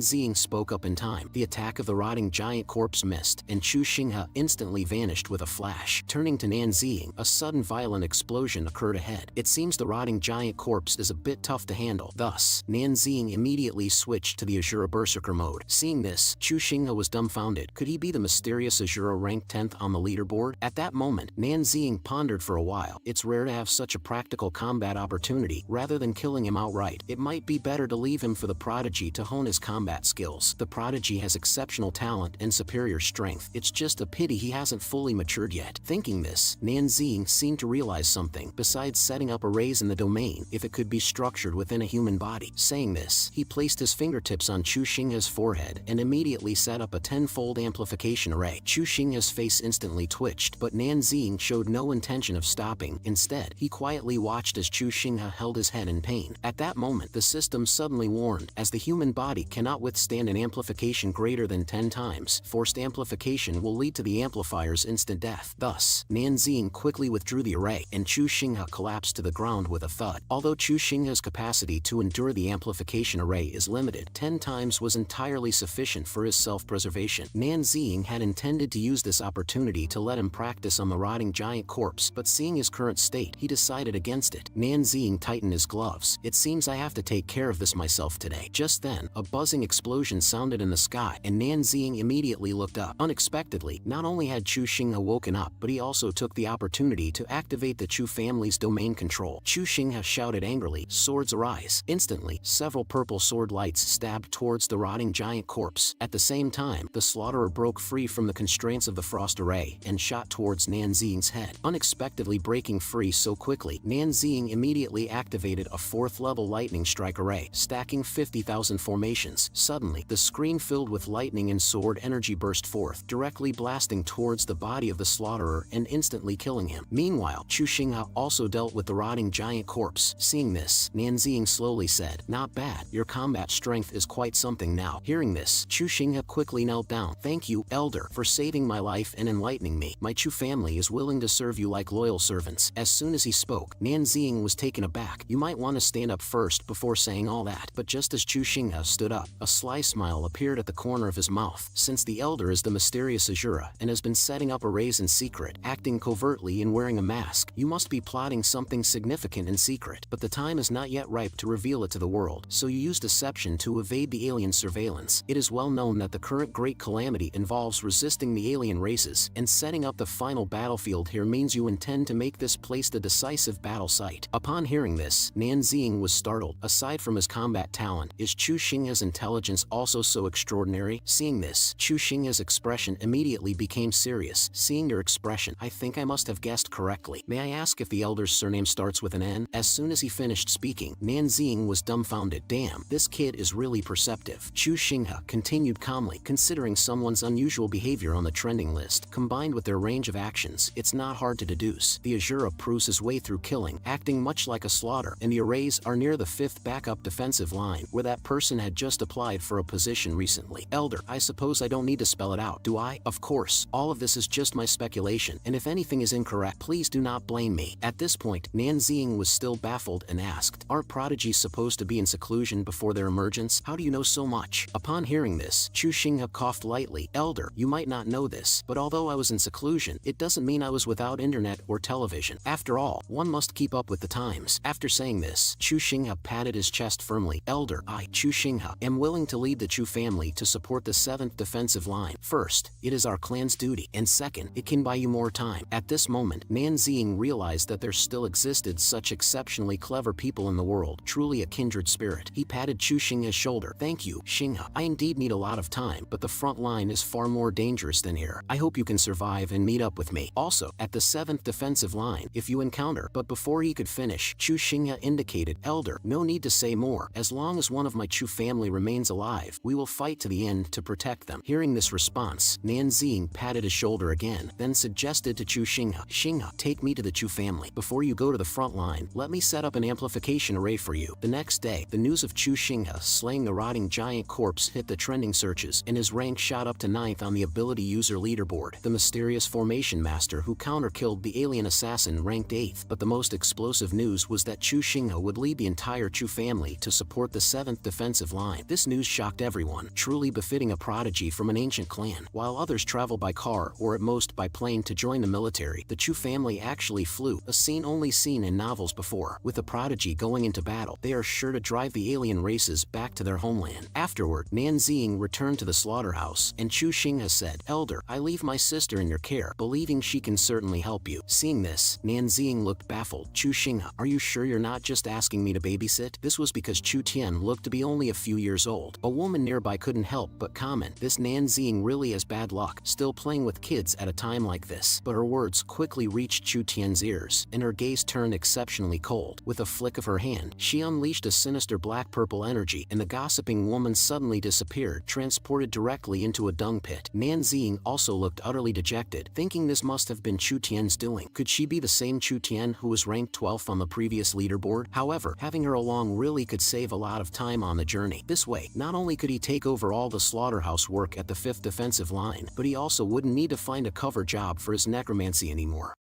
[SPEAKER 15] Ziying spoke up in time. The attack of the rotting giant corpse missed, and Chu Xinghe instantly vanished with a flash. Turning to Nan Ziying, a sudden violent explosion occurred ahead. It seems the rotting giant corpse is a bit tough to handle. Thus, Nan Ziying immediately switched to the Azura Berserker mode. Seeing this, Chu Xinghe was dumbfounded. Could he be the mysterious Azura ranked 10th on the leaderboard? At that moment, Nan Ziying pondered for a while. It's rare to have such a practical combat opportunity. Rather than killing him outright, it might be better to leave him for the prodigy to hone his combat skills. The prodigy has exceptional talent and superior strength. It's just a pity he hasn't fully matured yet. Thinking this, Nan Ziying seemed to realize something. Besides setting up arrays in the domain, if it could be structured within a human body. Saying this, he placed his fingertips on Chu Xinghe's forehead and immediately set up a 10-fold amplification array. Chu Xinghe's face instantly twitched, but Nan Ziying showed no intention of stopping. Instead, he quietly watched as Chu Xinghe held his head in pain. At that moment, the system suddenly warned, as the human body cannot withstand an amplification greater than 10 times. Forced amplification will lead to the amplifier's instant death. Thus, Nan Ziying quickly withdrew the array, and Chu Xinghe collapsed to the ground with a thud. Although Chu Xinghe's capacity to endure the amplification array is limited. 10 times was entirely sufficient for his self-preservation. Nanzing had intended to use this opportunity to let him practice on the rotting giant corpse, but seeing his current state, he decided against it. Nanzing tightened his gloves. It seems I have to take care of this myself today. Just then, a buzzing explosion sounded in the sky, and Nanzing immediately looked up. Unexpectedly, not only had Chu Xinghe woken up, but he also took the opportunity to activate the Chu family's domain control. Chu Xinghe shouted angrily, "Swords arise!" Instantly, several purple sword lights stabbed towards the rotting giant corpse. At the same time, the slaughterer broke free from the constraints of the frost array and shot towards Nanzing's head. Unexpectedly breaking free so quickly, Nanzing immediately activated a 4th-level lightning strike array, stacking 50,000 formations. Suddenly, the screen filled with lightning and sword energy burst forth, directly blasting towards the body of the slaughterer and instantly killing him. Meanwhile, Chu Xinghe also dealt with the rotting giant corpse. Seeing this, Nanzing slowly said, "Not bad. Your combat strength is quite something now." Hearing this, Chu Xinghe quickly knelt down. "Thank you, Elder, for saving my life and enlightening me. My Chu family is willing to serve you like loyal servants." As soon as he spoke, Nanzing was taken aback. You might want to stand up first before saying all that. But just as Chu Xinghe stood up, a sly smile appeared at the corner of his mouth. Since the Elder is the mysterious Azura and has been setting up arrays in secret, acting covertly and wearing a mask, you must be plotting something significant in secret. But the time is not yet ripe to reveal it to the world, so you use deception to evade the alien surveillance. It is well known that the current Great Calamity involves resisting the alien races, and setting up the final battlefield here means you intend to make this place the decisive battle site. Upon hearing this, Nanzing was startled. Aside from his combat talent, is Chu Xinghe's intelligence also so extraordinary? Seeing this, Chu Xinghe's expression immediately became serious. "Seeing your expression, I think I must have guessed correctly. May I ask if the Elder's surname starts with an N?" As soon as he finished speaking, Nanzing was dumbfounded. "Damn, this kid is really perceptive." Chu Xinghe continued calmly, "Considering someone's unusual behavior on the trending list, combined with their range of actions, it's not hard to deduce. The Azura proves his way through killing, acting much like a slaughter, and the arrays are near the 5th backup defensive line, where that person had just applied for a position recently. Elder, I suppose I don't need to spell it out, do I? Of course, all of this is just my speculation, and if anything is incorrect, please do not blame me." At this point, Nanzing was still baffled and asked, "Aren't prodigies supposed to be in seclusion before their emergence? How do you know so much?" Upon hearing this, Chu Xinghe coughed lightly. "Elder, you might not know this, but although I was in seclusion, it doesn't mean I was without internet or television. After all, one must keep up with the times." After saying this, Chu Xinghe patted his chest firmly. "Elder, I, Chu Xinghe, am willing to lead the Chu family to support the 7th defensive line. First, it is our clan's duty, and second, it can buy you more time." At this moment, Nanzing realized that there still existed such exceptionally clever people in the world, truly a kindred spirit. He patted Chu Xinghe's shoulder. "Thank you, Xinghe. I indeed need a lot of time, but the front line is far more dangerous than here. I hope you can survive and meet up with me. Also, at the 7th defensive line, if you encounter..." But before he could finish, Chu Xinghe indicated, "Elder, no need to say more. As long as one of my Chu family remains alive, we will fight to the end to protect them." Hearing this response, Nanzing patted his shoulder again, then suggested to Chu Xinghe, "Xinghe, take me to the Chu family. Before you go to the front line, let me set up an amplification array for you." The next day, the news of Chu Xinghe slaying the rotting giant corpse hit the trending searches, and his rank shot up to 9th on the ability user leaderboard. The mysterious formation master who counter-killed the alien assassin ranked 8th, but the most explosive news was that Chu Xinghe would lead the entire Chu family to support the 7th defensive line. This news shocked everyone, truly befitting a prodigy from an ancient clan. While others travel by car or at most by plane to join the military, the Chu family actually flew, a scene only seen in novels before. With a prodigy going into battle, they are sure to drive the alien races back to their homeland. Afterward, Nanzing returned to the slaughterhouse, and Chu Xinghe said, "Elder, I leave my sister in your care, believing she can certainly help you." Seeing this, Nanzing looked baffled. "Chu Xinghe, are you sure you're not just asking me to babysit?" This was because Chu Tian looked to be only a few years old. A woman nearby couldn't help but comment, "This Nanzing really has bad luck, still playing with kids at a time like this." But her words quickly reached Chu Tian's ears, and her gaze turned exceptionally cold. With a flick of her hand, she unleashed a sinister black-purple energy, and the gossiping woman suddenly disappeared, transported directly into a dung pit. Nanzing also looked utterly dejected, thinking this must have been Chu Tian's doing. Could she be the same Chu Tian who was ranked 12th on the previous leaderboard? However, having her along really could save a lot of time on the journey. This way, not only could he take over all the slaughterhouse work at the 5th defensive line, but he also wouldn't need to find a cover job for his necromancy anymore.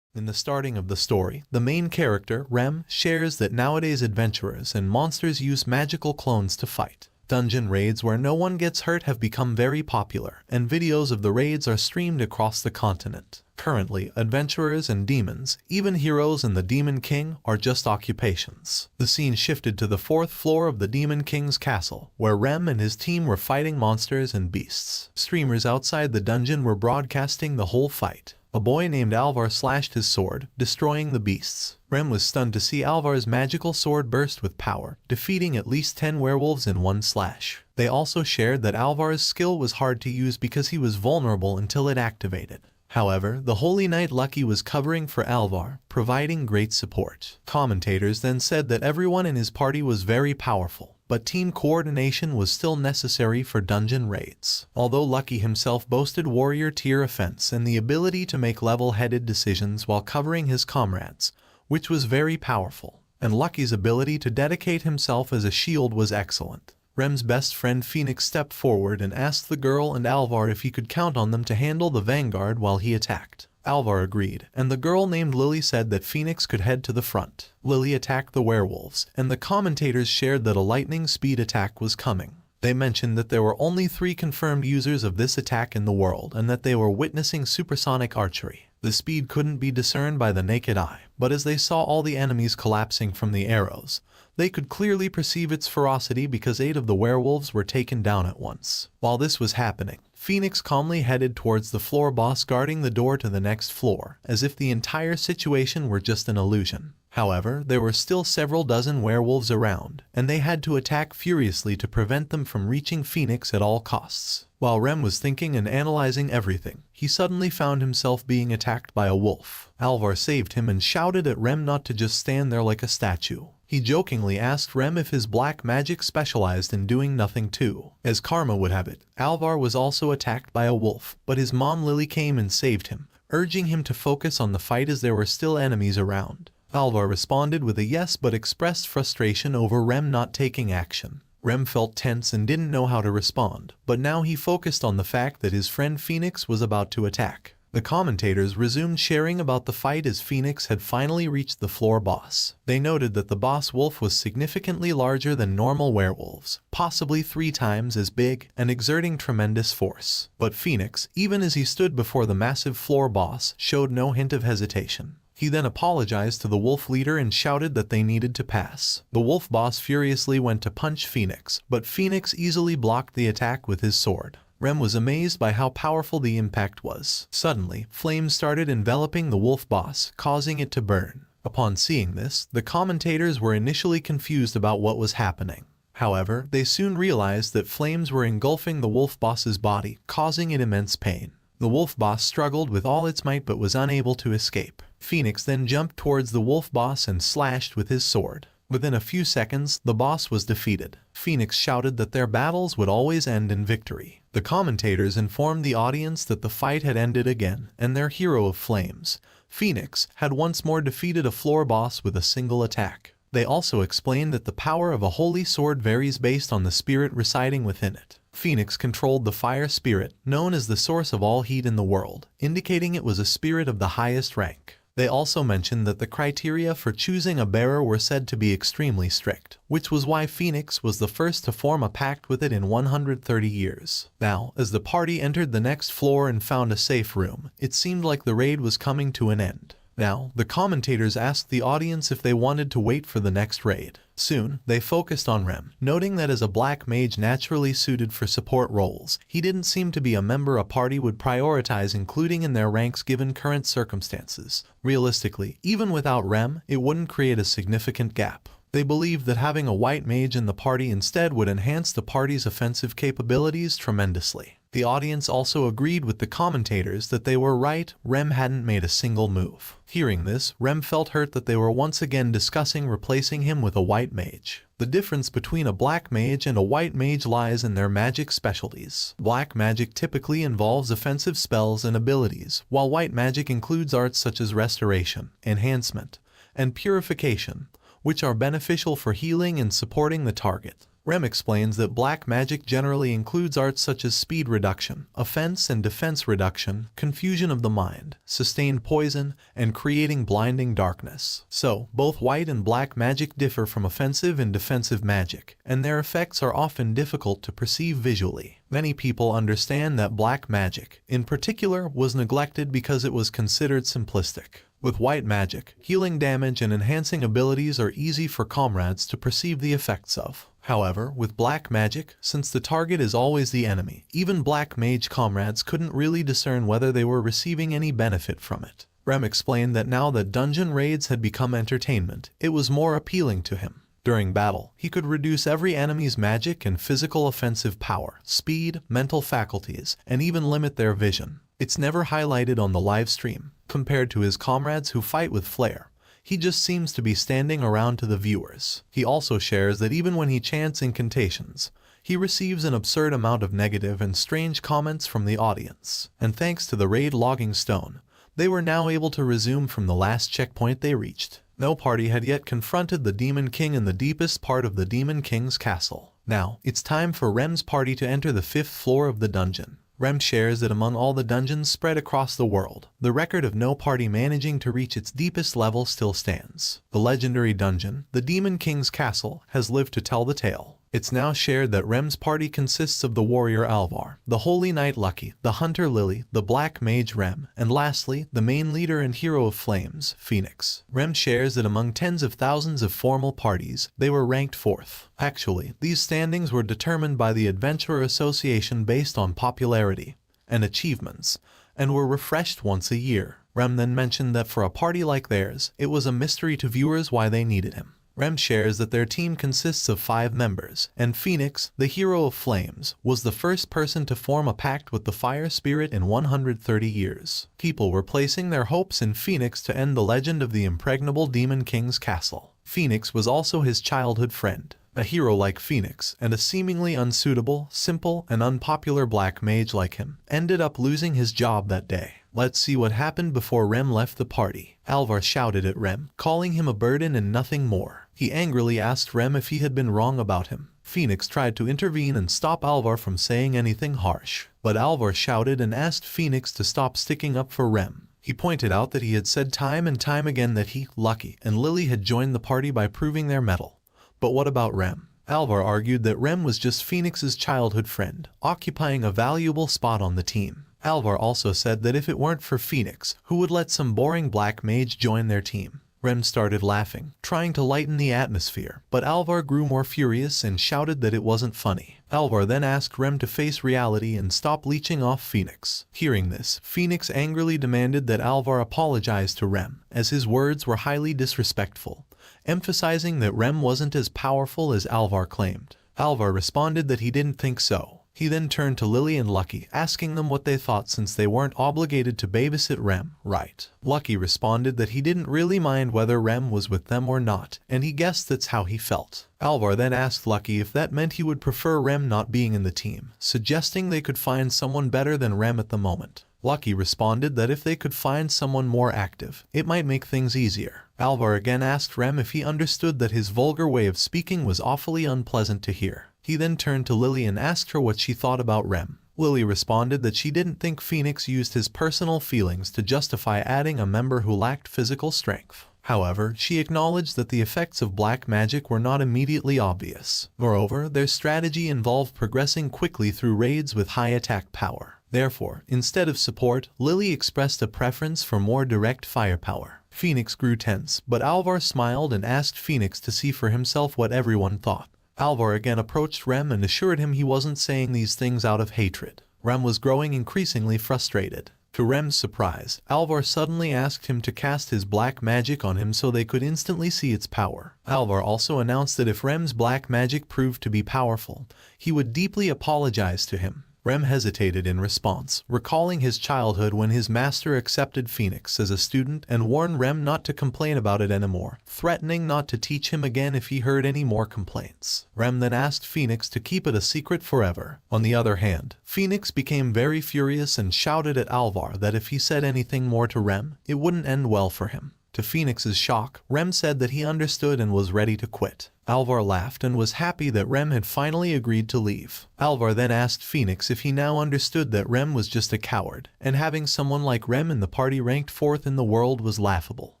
[SPEAKER 8] In the starting of the story, the main character, Rem, shares that nowadays adventurers and monsters use magical clones to fight. Dungeon raids where no one gets hurt have become very popular, and videos of the raids are streamed across the continent. Currently, adventurers and demons, even heroes and the Demon King, are just occupations. The scene shifted to the 4th floor of the Demon King's castle, where Rem and his team were fighting monsters and beasts. Streamers outside the dungeon were broadcasting the whole fight. A boy named Alvar slashed his sword, destroying the beasts. Rem was stunned to see Alvar's magical sword burst with power, defeating at least 10 werewolves in one slash. They also shared that Alvar's skill was hard to use because he was vulnerable until it activated. However, the Holy Knight Lucky was covering for Alvar, providing great support. Commentators then said that everyone in his party was very powerful, but team coordination was still necessary for dungeon raids. Although Lucky himself boasted warrior tier offense and the ability to make level-headed decisions while covering his comrades, which was very powerful, and Lucky's ability to dedicate himself as a shield was excellent. Rem's best friend Phoenix stepped forward and asked the girl and Alvar if he could count on them to handle the vanguard while he attacked. Alvar agreed, and the girl named Lily said that Phoenix could head to the front. Lily attacked the werewolves, and the commentators shared that a lightning speed attack was coming. They mentioned that there were only 3 confirmed users of this attack in the world and that they were witnessing supersonic archery. The speed couldn't be discerned by the naked eye, but as they saw all the enemies collapsing from the arrows, they could clearly perceive its ferocity because 8 of the werewolves were taken down at once. While this was happening, Phoenix calmly headed towards the floor boss guarding the door to the next floor, as if the entire situation were just an illusion. However, there were still several dozen werewolves around, and they had to attack furiously to prevent them from reaching Phoenix at all costs. While Rem was thinking and analyzing everything, he suddenly found himself being attacked by a wolf. Alvar saved him and shouted at Rem not to just stand there like a statue. He jokingly asked Rem if his black magic specialized in doing nothing too. As karma would have it, Alvar was also attacked by a wolf, but his mom Lily came and saved him, urging him to focus on the fight as there were still enemies around. Alvar responded with a yes but expressed frustration over Rem not taking action. Rem felt tense and didn't know how to respond, but now he focused on the fact that his friend Phoenix was about to attack. The commentators resumed sharing about the fight as Phoenix had finally reached the floor boss. They noted that the boss wolf was significantly larger than normal werewolves, possibly 3 times as big, and exerting tremendous force. But Phoenix, even as he stood before the massive floor boss, showed no hint of hesitation. He then apologized to the wolf leader and shouted that they needed to pass. The wolf boss furiously went to punch Phoenix, but Phoenix easily blocked the attack with his sword. Rem was amazed by how powerful the impact was. Suddenly, flames started enveloping the wolf boss, causing it to burn. Upon seeing this, the commentators were initially confused about what was happening. However, they soon realized that flames were engulfing the wolf boss's body, causing it immense pain. The wolf boss struggled with all its might but was unable to escape. Phoenix then jumped towards the wolf boss and slashed with his sword. Within a few seconds, the boss was defeated. Phoenix shouted that their battles would always end in victory. The commentators informed the audience that the fight had ended again, and their hero of flames, Phoenix, had once more defeated a floor boss with a single attack. They also explained that the power of a holy sword varies based on the spirit residing within it. Phoenix controlled the fire spirit, known as the source of all heat in the world, indicating it was a spirit of the highest rank. They also mentioned that the criteria for choosing a bearer were said to be extremely strict, which was why Phoenix was the first to form a pact with it in 130 years. Now, as the party entered the next floor and found a safe room, it seemed like the raid was coming to an end. Now, the commentators asked the audience if they wanted to wait for the next raid. Soon, they focused on Rem, noting that as a black mage naturally suited for support roles, he didn't seem to be a member a party would prioritize including in their ranks given current circumstances. Realistically, even without Rem, it wouldn't create a significant gap. They believed that having a white mage in the party instead would enhance the party's offensive capabilities tremendously. The audience also agreed with the commentators that they were right, Rem hadn't made a single move. Hearing this, Rem felt hurt that they were once again discussing replacing him with a white mage. The difference between a black mage and a white mage lies in their magic specialties. Black magic typically involves offensive spells and abilities, while white magic includes arts such as restoration, enhancement, and purification, which are beneficial for healing and supporting the target. Rem explains that black magic generally includes arts such as speed reduction, offense and defense reduction, confusion of the mind, sustained poison, and creating blinding darkness. So, both white and black magic differ from offensive and defensive magic, and their effects are often difficult to perceive visually. Many people understand that black magic, in particular, was neglected because it was considered simplistic. With white magic, healing damage and enhancing abilities are easy for comrades to perceive the effects of. However, with black magic, since the target is always the enemy, even black mage comrades couldn't really discern whether they were receiving any benefit from it. Rem explained that now that dungeon raids had become entertainment, it was more appealing to him. During battle, he could reduce every enemy's magic and physical offensive power, speed, mental faculties, and even limit their vision. It's never highlighted on the live stream. Compared to his comrades who fight with flair, he just seems to be standing around to the viewers. He also shares that even when he chants incantations, he receives an absurd amount of negative and strange comments from the audience. And thanks to the raid logging stone, they were now able to resume from the last checkpoint they reached. No party had yet confronted the Demon King in the deepest part of the Demon King's castle. Now, it's time for Rem's party to enter the 5th floor of the dungeon. Rem shares that among all the dungeons spread across the world, the record of no party managing to reach its deepest level still stands. The legendary dungeon, the Demon King's Castle, has lived to tell the tale. It's now shared that Rem's party consists of the warrior Alvar, the holy knight Lucky, the hunter Lily, the black mage Rem, and lastly, the main leader and hero of flames, Phoenix. Rem shares that among tens of thousands of formal parties, they were ranked 4th. Actually, these standings were determined by the Adventurer Association based on popularity and achievements, and were refreshed once a year. Rem then mentioned that for a party like theirs, it was a mystery to viewers why they needed him. Rem shares that their team consists of 5 members, and Phoenix, the hero of flames, was the first person to form a pact with the fire spirit in 130 years. People were placing their hopes in Phoenix to end the legend of the impregnable Demon King's castle. Phoenix was also his childhood friend. A hero like Phoenix, and a seemingly unsuitable, simple, and unpopular black mage like him, ended up losing his job that day. Let's see what happened before Rem left the party. Alvar shouted at Rem, calling him a burden and nothing more. He angrily asked Rem if he had been wrong about him. Phoenix tried to intervene and stop Alvar from saying anything harsh, but Alvar shouted and asked Phoenix to stop sticking up for Rem. He pointed out that he had said time and time again that he, Lucky, and Lily had joined the party by proving their mettle. But what about Rem? Alvar argued that Rem was just Phoenix's childhood friend, occupying a valuable spot on the team. Alvar also said that if it weren't for Phoenix, who would let some boring black mage join their team? Rem started laughing, trying to lighten the atmosphere, but Alvar grew more furious and shouted that it wasn't funny. Alvar then asked Rem to face reality and stop leeching off Phoenix. Hearing this, Phoenix angrily demanded that Alvar apologize to Rem, as his words were highly disrespectful, emphasizing that Rem wasn't as powerful as Alvar claimed. Alvar responded that he didn't think so. He then turned to Lily and Lucky, asking them what they thought since they weren't obligated to babysit Rem, right? Lucky responded that he didn't really mind whether Rem was with them or not, and he guessed that's how he felt. Alvar then asked Lucky if that meant he would prefer Rem not being in the team, suggesting they could find someone better than Rem at the moment. Lucky responded that if they could find someone more active, it might make things easier. Alvar again asked Rem if he understood that his vulgar way of speaking was awfully unpleasant to hear. He then turned to Lily and asked her what she thought about Rem. Lily responded that she didn't think Phoenix used his personal feelings to justify adding a member who lacked physical strength. However, she acknowledged that the effects of black magic were not immediately obvious. Moreover, their strategy involved progressing quickly through raids with high attack power. Therefore, instead of support, Lily expressed a preference for more direct firepower. Phoenix grew tense, but Alvar smiled and asked Phoenix to see for himself what everyone thought. Alvar again approached Rem and assured him he wasn't saying these things out of hatred. Rem was growing increasingly frustrated. To Rem's surprise, Alvar suddenly asked him to cast his black magic on him so they could instantly see its power. Alvar also announced that if Rem's black magic proved to be powerful, he would deeply apologize to him. Rem hesitated in response, recalling his childhood when his master accepted Phoenix as a student and warned Rem not to complain about it anymore, threatening not to teach him again if he heard any more complaints. Rem then asked Phoenix to keep it a secret forever. On the other hand, Phoenix became very furious and shouted at Alvar that if he said anything more to Rem, it wouldn't end well for him. To Phoenix's shock, Rem said that he understood and was ready to quit. Alvar laughed and was happy that Rem had finally agreed to leave. Alvar then asked Phoenix if he now understood that Rem was just a coward, and having someone like Rem in the party ranked 4th in the world was laughable.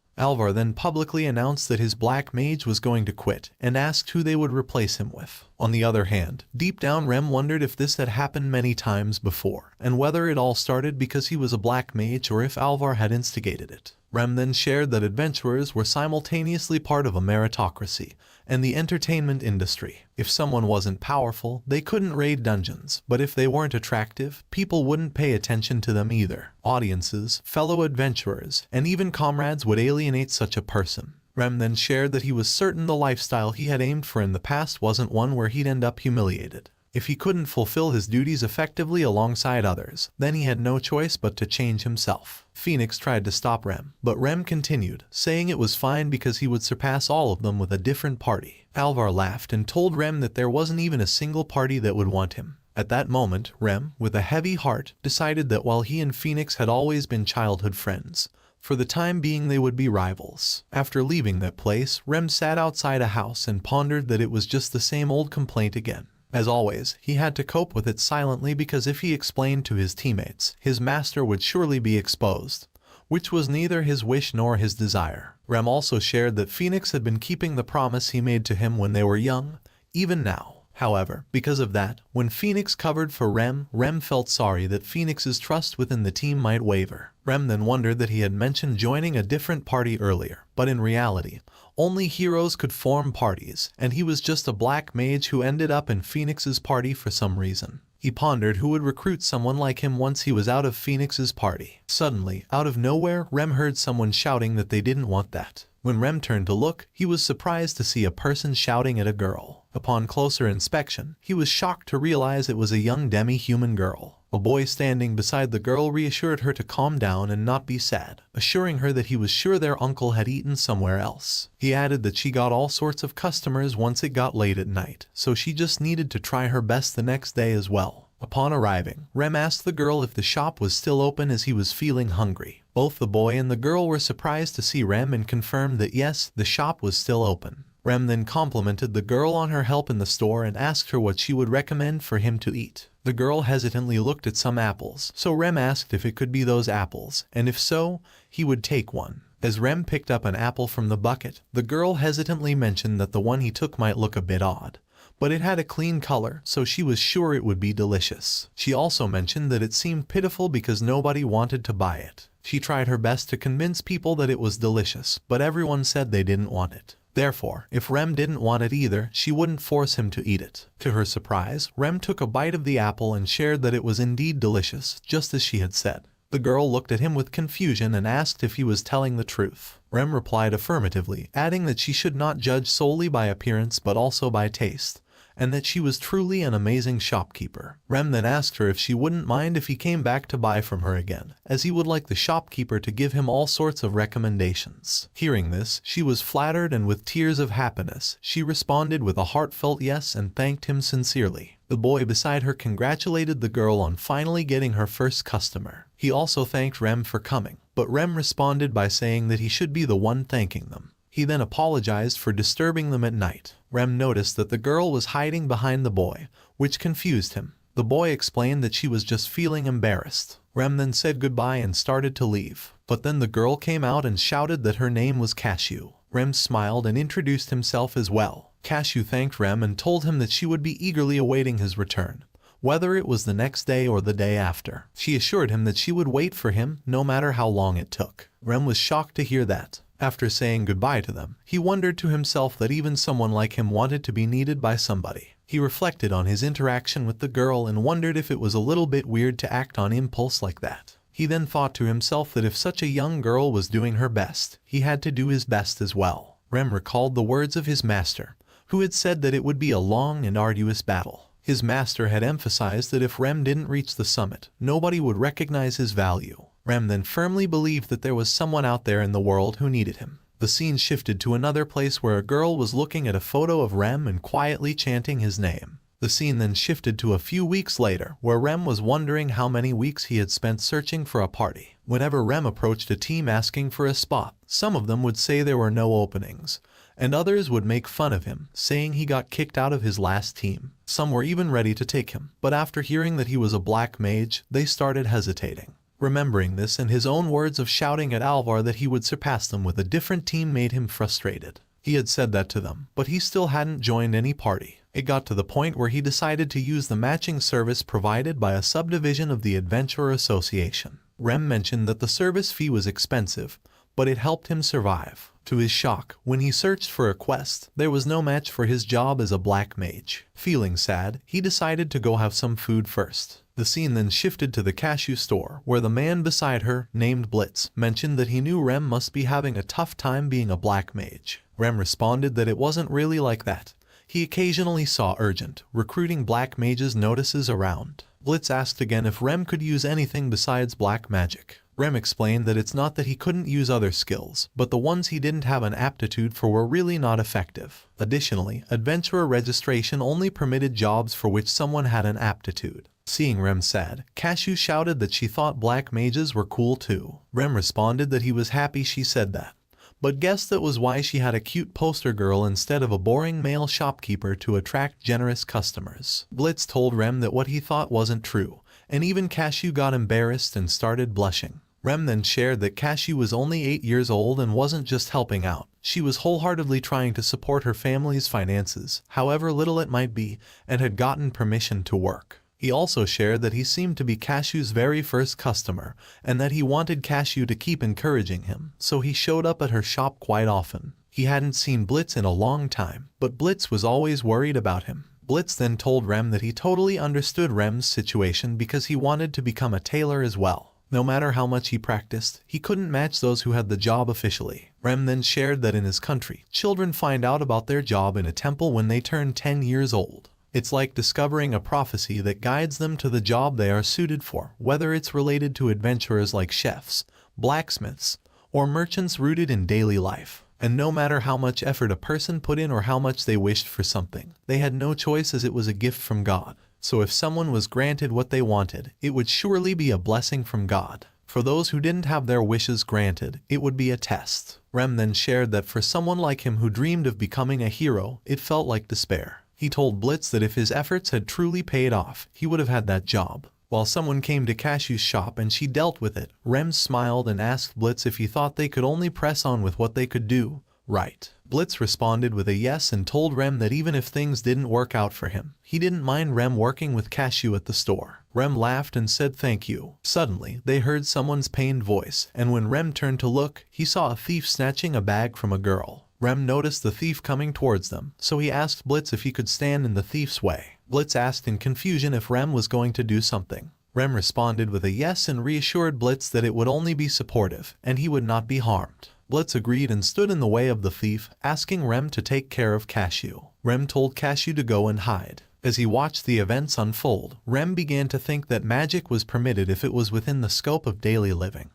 [SPEAKER 8] Alvar then publicly announced that his black mage was going to quit and asked who they would replace him with. On the other hand, deep down Rem wondered if this had happened many times before, and whether it all started because he was a black mage or if Alvar had instigated it. Rem then shared that adventurers were simultaneously part of a meritocracy and the entertainment industry. If someone wasn't powerful, they couldn't raid dungeons, but if they weren't attractive, people wouldn't pay attention to them either. Audiences, fellow adventurers, and even comrades would alienate such a person. Rem then shared that he was certain the lifestyle he had aimed for in the past wasn't one where he'd end up humiliated. If he couldn't fulfill his duties effectively alongside others, then he had no choice but to change himself. Phoenix tried to stop Rem, but Rem continued, saying it was fine because he would surpass all of them with a different party. Alvar laughed and told Rem that there wasn't even a single party that would want him. At that moment, Rem, with a heavy heart, decided that while he and Phoenix had always been childhood friends, for the time being they would be rivals. After leaving that place, Rem sat outside a house and pondered that it was just the same old complaint again. As always, he had to cope with it silently because if he explained to his teammates, his master would surely be exposed, which was neither his wish nor his desire. Rem also shared that Phoenix had been keeping the promise he made to him when they were young, even now. However, because of that, when Phoenix covered for Rem, Rem felt sorry that Phoenix's trust within the team might waver. Rem then wondered that he had mentioned joining a different party earlier, but in reality, only heroes could form parties, and he was just a black mage who ended up in Phoenix's party for some reason. He pondered who would recruit someone like him once he was out of Phoenix's party. Suddenly, out of nowhere, Rem heard someone shouting that they didn't want that. When Rem turned to look, he was surprised to see a person shouting at a girl. Upon closer inspection, he was shocked to realize it was a young demi-human girl. A boy standing beside the girl reassured her to calm down and not be sad, assuring her that he was sure their uncle had eaten somewhere else. He added that she got all sorts of customers once it got late at night, so she just needed to try her best the next day as well. Upon arriving, Rem asked the girl if the shop was still open as he was feeling hungry. Both the boy and the girl were surprised to see Rem and confirmed that yes, the shop was still open. Rem then complimented the girl on her help in the store and asked her what she would recommend for him to eat. The girl hesitantly looked at some apples, so Rem asked if it could be those apples, and if so, he would take one. As Rem picked up an apple from the bucket, the girl hesitantly mentioned that the one he took might look a bit odd, but it had a clean color, so she was sure it would be delicious. She also mentioned that it seemed pitiful because nobody wanted to buy it. She tried her best to convince people that it was delicious, but everyone said they didn't want it. Therefore, if Rem didn't want it either, she wouldn't force him to eat it. To her surprise, Rem took a bite of the apple and shared that it was indeed delicious, just as she had said. The girl looked at him with confusion and asked if he was telling the truth. Rem replied affirmatively, adding that she should not judge solely by appearance but also by taste, and that she was truly an amazing shopkeeper. Rem then asked her if she wouldn't mind if he came back to buy from her again, as he would like the shopkeeper to give him all sorts of recommendations. Hearing this, she was flattered, and with tears of happiness, she responded with a heartfelt yes and thanked him sincerely. The boy beside her congratulated the girl on finally getting her first customer. He also thanked Rem for coming, but Rem responded by saying that he should be the one thanking them. He then apologized for disturbing them at night. Rem noticed that the girl was hiding behind the boy, which confused him. The boy explained that she was just feeling embarrassed. Rem then said goodbye and started to leave, but then the girl came out and shouted that her name was Cashew. Rem smiled and introduced himself as well. Cashew thanked Rem and told him that she would be eagerly awaiting his return, whether it was the next day or the day after. She assured him that she would wait for him no matter how long it took. Rem was shocked to hear that. After saying goodbye to them, he wondered to himself that even someone like him wanted to be needed by somebody. He reflected on his interaction with the girl and wondered if it was a little bit weird to act on impulse like that. He then thought to himself that if such a young girl was doing her best, he had to do his best as well. Rem recalled the words of his master, who had said that it would be a long and arduous battle. His master had emphasized that if Rem didn't reach the summit, nobody would recognize his value. Rem then firmly believed that there was someone out there in the world who needed him. The scene shifted to another place where a girl was looking at a photo of Rem and quietly chanting his name. The scene then shifted to a few weeks later, where Rem was wondering how many weeks he had spent searching for a party. Whenever Rem approached a team asking for a spot, some of them would say there were no openings, and others would make fun of him, saying he got kicked out of his last team. Some were even ready to take him, but after hearing that he was a black mage, they started hesitating. Remembering this and his own words of shouting at Alvar that he would surpass them with a different team made him frustrated. He had said that to them, but he still hadn't joined any party. It got to the point where he decided to use the matching service provided by a subdivision of the Adventurer Association. Rem mentioned that the service fee was expensive, but it helped him survive. To his shock, when he searched for a quest, there was no match for his job as a black mage. Feeling sad, he decided to go have some food first. The scene then shifted to the cashew store, where the man beside her, named Blitz, mentioned that he knew Rem must be having a tough time being a black mage. Rem responded that it wasn't really like that. He occasionally saw urgent, recruiting black mages notices around. Blitz asked again if Rem could use anything besides black magic. Rem explained that it's not that he couldn't use other skills, but the ones he didn't have an aptitude for were really not effective. Additionally, adventurer registration only permitted jobs for which someone had an aptitude. Seeing Rem sad, Cashew shouted that she thought black mages were cool too. Rem responded that he was happy she said that, but guessed that was why she had a cute poster girl instead of a boring male shopkeeper to attract generous customers. Blitz told Rem that what he thought wasn't true, and even Cashew got embarrassed and started blushing. Rem then shared that Cashew was only 8 years old and wasn't just helping out. She was wholeheartedly trying to support her family's finances, however little it might be, and had gotten permission to work. He also shared that he seemed to be Cashew's very first customer, and that he wanted Cashew to keep encouraging him, so he showed up at her shop quite often. He hadn't seen Blitz in a long time, but Blitz was always worried about him. Blitz then told Rem that he totally understood Rem's situation because he wanted to become a tailor as well. No matter how much he practiced, he couldn't match those who had the job officially. Rem then shared that in his country, children find out about their job in a temple when they turn 10 years old. It's like discovering a prophecy that guides them to the job they are suited for, whether it's related to adventurers like chefs, blacksmiths, or merchants rooted in daily life. And no matter how much effort a person put in or how much they wished for something, they had no choice as it was a gift from God. So if someone was granted what they wanted, it would surely be a blessing from God. For those who didn't have their wishes granted, it would be a test. Rem then shared that for someone like him who dreamed of becoming a hero, it felt like despair. He told Blitz that if his efforts had truly paid off, he would have had that job. While someone came to Cashew's shop and she dealt with it, Rem smiled and asked Blitz if he thought they could only press on with what they could do. Right. Blitz responded with a yes and told Rem that even if things didn't work out for him, he didn't mind Rem working with Cashew at the store. Rem laughed and said thank you. Suddenly, they heard someone's pained voice, and when Rem turned to look, he saw a thief snatching a bag from a girl. Rem noticed the thief coming towards them, so he asked Blitz if he could stand in the thief's way. Blitz asked in confusion if Rem was going to do something. Rem responded with a yes and reassured Blitz that it would only be supportive, and he would not be harmed. Blitz agreed and stood in the way of the thief, asking Rem to take care of Cashew. Rem told Cashew to go and hide. As he watched the events unfold, Rem began to think that magic was permitted if it was within the scope of daily living.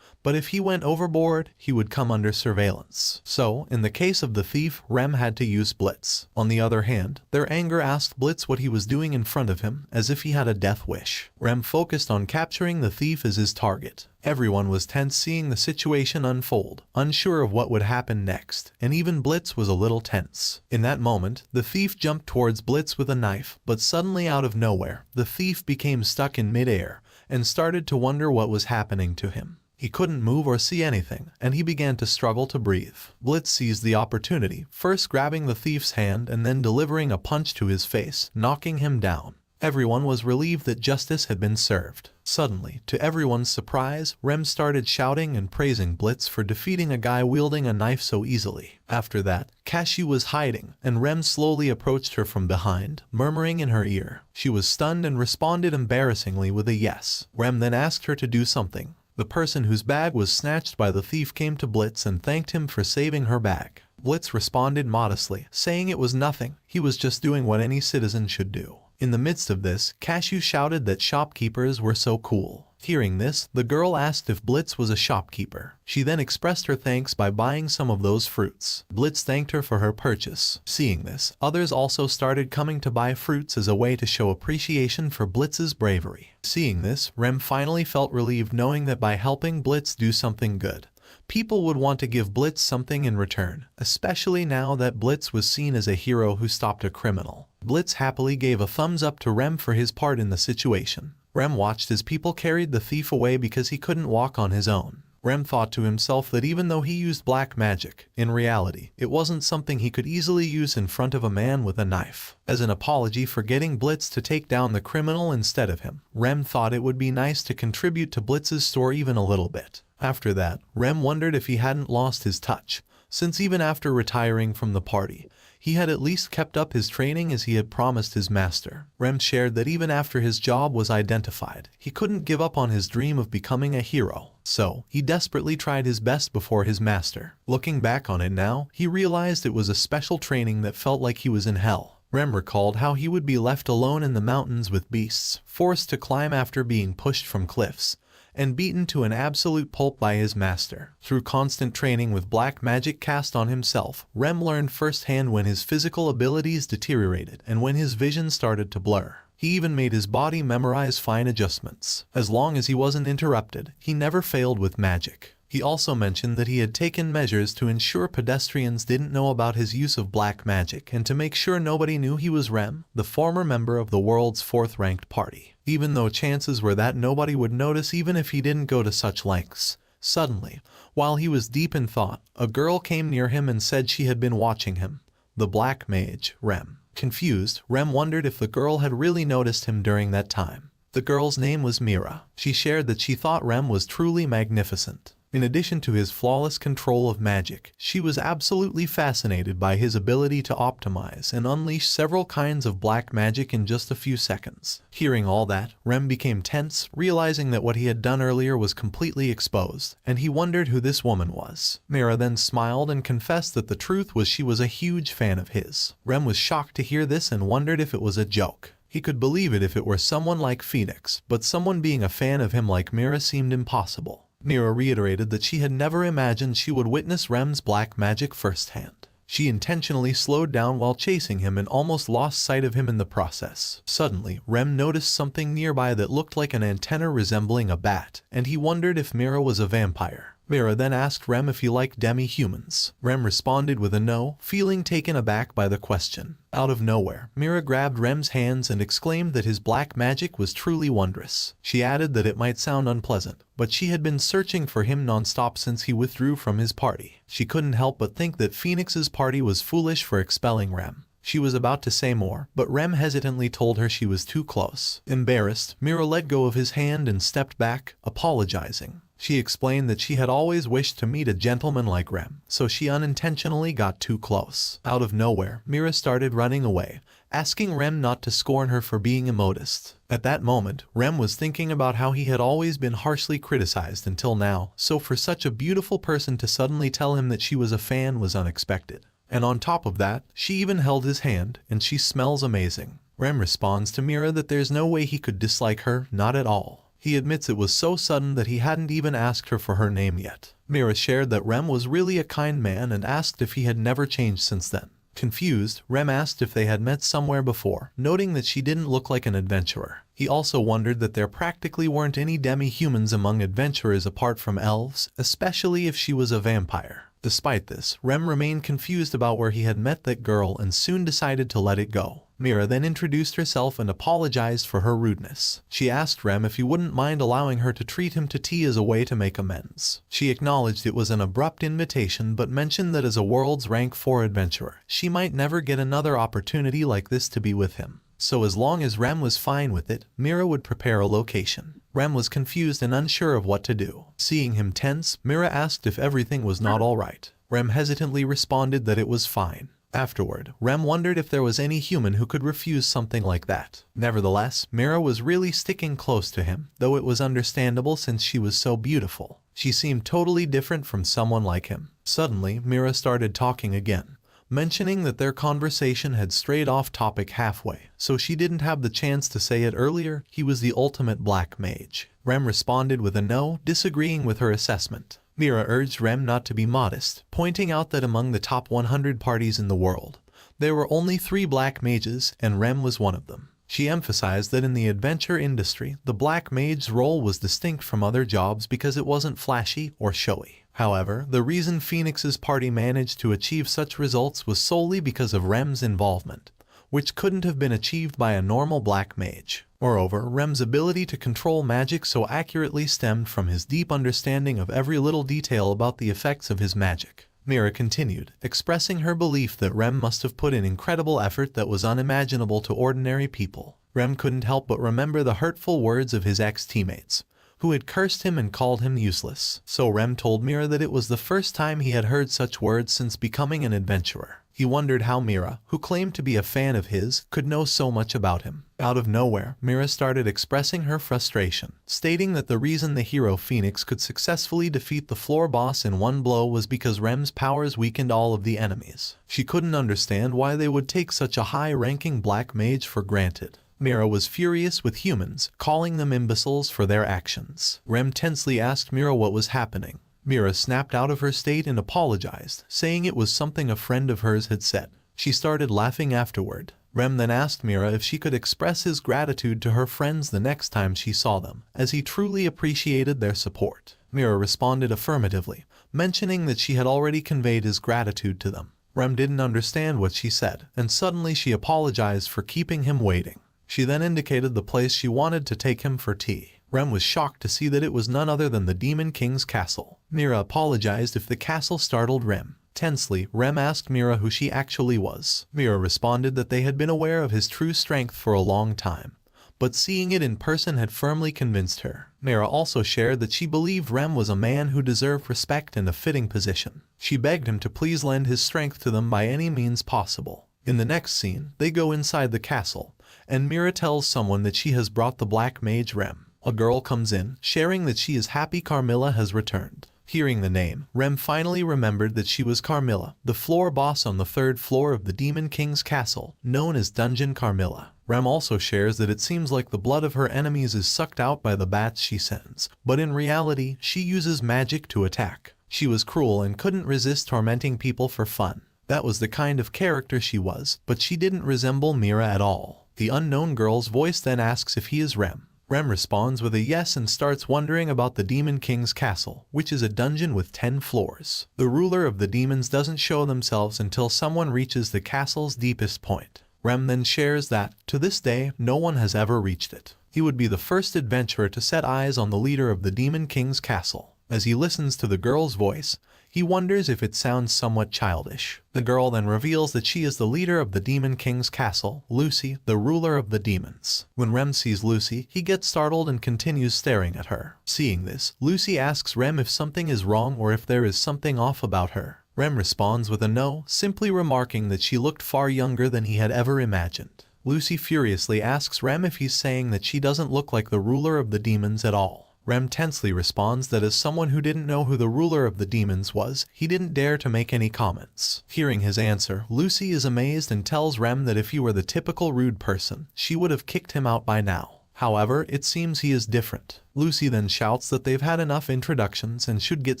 [SPEAKER 8] But if he went overboard, he would come under surveillance. So, in the case of the thief, Rem had to use Blitz. On the other hand, their anger asked Blitz what he was doing in front of him, as if he had a death wish. Rem focused on capturing the thief as his target. Everyone was tense seeing the situation unfold, unsure of what would happen next, and even Blitz was a little tense. In that moment, the thief jumped towards Blitz with a knife, but suddenly out of nowhere, the thief became stuck in midair and started to wonder what was happening to him. He couldn't move or see anything, and he began to struggle to breathe. Blitz seized the opportunity, first grabbing the thief's hand and then delivering a punch to his face, knocking him down. Everyone was relieved that justice had been served. Suddenly, to everyone's surprise, Rem started shouting and praising Blitz for defeating a guy wielding a knife so easily. After that, Cashew was hiding, and Rem slowly approached her from behind, murmuring in her ear. She was stunned and responded embarrassingly with a yes. Rem then asked her to do something. The person whose bag was snatched by the thief came to Blitz and thanked him for saving her bag. Blitz responded modestly, saying it was nothing, he was just doing what any citizen should do. In the midst of this, Cashew shouted that shopkeepers were so cool. Hearing this, the girl asked if Blitz was a shopkeeper. She then expressed her thanks by buying some of those fruits. Blitz thanked her for her purchase. Seeing this, others also started coming to buy fruits as a way to show appreciation for Blitz's bravery. Seeing this, Rem finally felt relieved knowing that by helping Blitz do something good, people would want to give Blitz something in return, especially now that Blitz was seen as a hero who stopped a criminal. Blitz happily gave a thumbs up to Rem for his part in the situation. Rem watched as people carried the thief away because he couldn't walk on his own. Rem thought to himself that even though he used black magic, in reality, it wasn't something he could easily use in front of a man with a knife. As an apology for getting Blitz to take down the criminal instead of him, Rem thought it would be nice to contribute to Blitz's store even a little bit. After that, Rem wondered if he hadn't lost his touch, since even after retiring from the party, he had at least kept up his training as he had promised his master. Rem shared that even after his job was identified, he couldn't give up on his dream of becoming a hero. So, he desperately tried his best before his master. Looking back on it now, he realized it was a special training that felt like he was in hell. Rem recalled how he would be left alone in the mountains with beasts, forced to climb after being pushed from cliffs, and beaten to an absolute pulp by his master. Through constant training with black magic cast on himself, Rem learned firsthand when his physical abilities deteriorated and when his vision started to blur. He even made his body memorize fine adjustments. As long as he wasn't interrupted, he never failed with magic. He also mentioned that he had taken measures to ensure pedestrians didn't know about his use of black magic and to make sure nobody knew he was Rem, the former member of the world's 4th-ranked party. Even though chances were that nobody would notice even if he didn't go to such lengths. Suddenly, while he was deep in thought, a girl came near him and said she had been watching him. The black mage, Rem. Confused, Rem wondered if the girl had really noticed him during that time. The girl's name was Mira. She shared that she thought Rem was truly magnificent. In addition to his flawless control of magic, she was absolutely fascinated by his ability to optimize and unleash several kinds of black magic in just a few seconds. Hearing all that, Rem became tense, realizing that what he had done earlier was completely exposed, and he wondered who this woman was. Mira then smiled and confessed that the truth was she was a huge fan of his. Rem was shocked to hear this and wondered if it was a joke. He could believe it if it were someone like Phoenix, but someone being a fan of him like Mira seemed impossible. Mira reiterated that she had never imagined she would witness Rem's black magic firsthand. She intentionally slowed down while chasing him and almost lost sight of him in the process. Suddenly, Rem noticed something nearby that looked like an antenna resembling a bat, and he wondered if Mira was a vampire. Mira then asked Rem if he liked demi-humans. Rem responded with a no, feeling taken aback by the question. Out of nowhere, Mira grabbed Rem's hands and exclaimed that his black magic was truly wondrous. She added that it might sound unpleasant, but she had been searching for him non-stop since he withdrew from his party. She couldn't help but think that Phoenix's party was foolish for expelling Rem. She was about to say more, but Rem hesitantly told her she was too close. Embarrassed, Mira let go of his hand and stepped back, apologizing. She explained that she had always wished to meet a gentleman like Rem, so she unintentionally got too close. Out of nowhere, Mira started running away, asking Rem not to scorn her for being immodest. At that moment, Rem was thinking about how he had always been harshly criticized until now, so for such a beautiful person to suddenly tell him that she was a fan was unexpected. And on top of that, she even held his hand, and she smells amazing. Rem responds to Mira that there's no way he could dislike her, not at all. He admits it was so sudden that he hadn't even asked her for her name yet. Mira shared that Rem was really a kind man and asked if he had never changed since then. Confused, Rem asked if they had met somewhere before, noting that she didn't look like an adventurer. He also wondered that there practically weren't any demi-humans among adventurers apart from elves, especially if she was a vampire. Despite this, Rem remained confused about where he had met that girl and soon decided to let it go. Mira then introduced herself and apologized for her rudeness. She asked Rem if he wouldn't mind allowing her to treat him to tea as a way to make amends. She acknowledged it was an abrupt invitation but mentioned that as a world's rank 4 adventurer, she might never get another opportunity like this to be with him. So as long as Rem was fine with it, Mira would prepare a location. Rem was confused and unsure of what to do. Seeing him tense, Mira asked if everything was not all right. Rem hesitantly responded that it was fine. Afterward, Rem wondered if there was any human who could refuse something like that. Nevertheless, Mira was really sticking close to him, though it was understandable since she was so beautiful. She seemed totally different from someone like him. Suddenly, Mira started talking again. mentioning that their conversation had strayed off topic halfway, so she didn't have the chance to say it earlier. He was the ultimate black mage. Rem responded with a no, disagreeing with her assessment. Mira urged Rem not to be modest, pointing out that among the top 100 parties in the world, there were only 3 black mages, and Rem was one of them. She emphasized that in the adventure industry, the black mage's role was distinct from other jobs because it wasn't flashy or showy. However, the reason Phoenix's party managed to achieve such results was solely because of Rem's involvement, which couldn't have been achieved by a normal black mage. Moreover, Rem's ability to control magic so accurately stemmed from his deep understanding of every little detail about the effects of his magic. Mira continued, expressing her belief that Rem must have put in incredible effort that was unimaginable to ordinary people. Rem couldn't help but remember the hurtful words of his ex-teammates, who had cursed him and called him useless. So Rem told Mira that it was the first time he had heard such words since becoming an adventurer. He wondered how Mira, who claimed to be a fan of his, could know so much about him. Out of nowhere, Mira started expressing her frustration, stating that the reason the hero Phoenix could successfully defeat the floor boss in one blow was because Rem's powers weakened all of the enemies. She couldn't understand why they would take such a high-ranking black mage for granted. Mira was furious with humans, calling them imbeciles for their actions. Rem tensely asked Mira what was happening. Mira snapped out of her state and apologized, saying it was something a friend of hers had said. She started laughing afterward. Rem then asked Mira if she could express his gratitude to her friends the next time she saw them, as he truly appreciated their support. Mira responded affirmatively, mentioning that she had already conveyed his gratitude to them. Rem didn't understand what she said, and suddenly she apologized for keeping him waiting. She then indicated the place she wanted to take him for tea. Rem was shocked to see that it was none other than the Demon King's castle. Mira apologized if the castle startled Rem. Tensely, Rem asked Mira who she actually was. Mira responded that they had been aware of his true strength for a long time, but seeing it in person had firmly convinced her. Mira also shared that she believed Rem was a man who deserved respect and a fitting position. She begged him to please lend his strength to them by any means possible. In the next scene, they go inside the castle, and Mira tells someone that she has brought the black mage Rem. A girl comes in, sharing that she is happy Carmilla has returned. Hearing the name, Rem finally remembered that she was Carmilla, the floor boss on the 3rd floor of the Demon King's castle, known as Dungeon Carmilla. Rem also shares that it seems like the blood of her enemies is sucked out by the bats she sends, but in reality, she uses magic to attack. She was cruel and couldn't resist tormenting people for fun. That was the kind of character she was, but she didn't resemble Mira at all. The unknown girl's voice then asks if he is Rem. Rem responds with a yes and starts wondering about the Demon King's castle, which is a dungeon with 10 floors. The ruler of the demons doesn't show themselves until someone reaches the castle's deepest point. Rem then shares that, to this day, no one has ever reached it. He would be the first adventurer to set eyes on the leader of the Demon King's castle. As he listens to the girl's voice, he wonders if it sounds somewhat childish. The girl then reveals that she is the leader of the Demon King's castle, Lucy, the ruler of the demons. When Rem sees Lucy, he gets startled and continues staring at her. Seeing this, Lucy asks Rem if something is wrong or if there is something off about her. Rem responds with a no, simply remarking that she looked far younger than he had ever imagined. Lucy furiously asks Rem if he's saying that she doesn't look like the ruler of the demons at all. Rem tensely responds that as someone who didn't know who the ruler of the demons was, he didn't dare to make any comments. Hearing his answer, Lucy is amazed and tells Rem that if he were the typical rude person, she would have kicked him out by now. However, it seems he is different. Lucy then shouts that they've had enough introductions and should get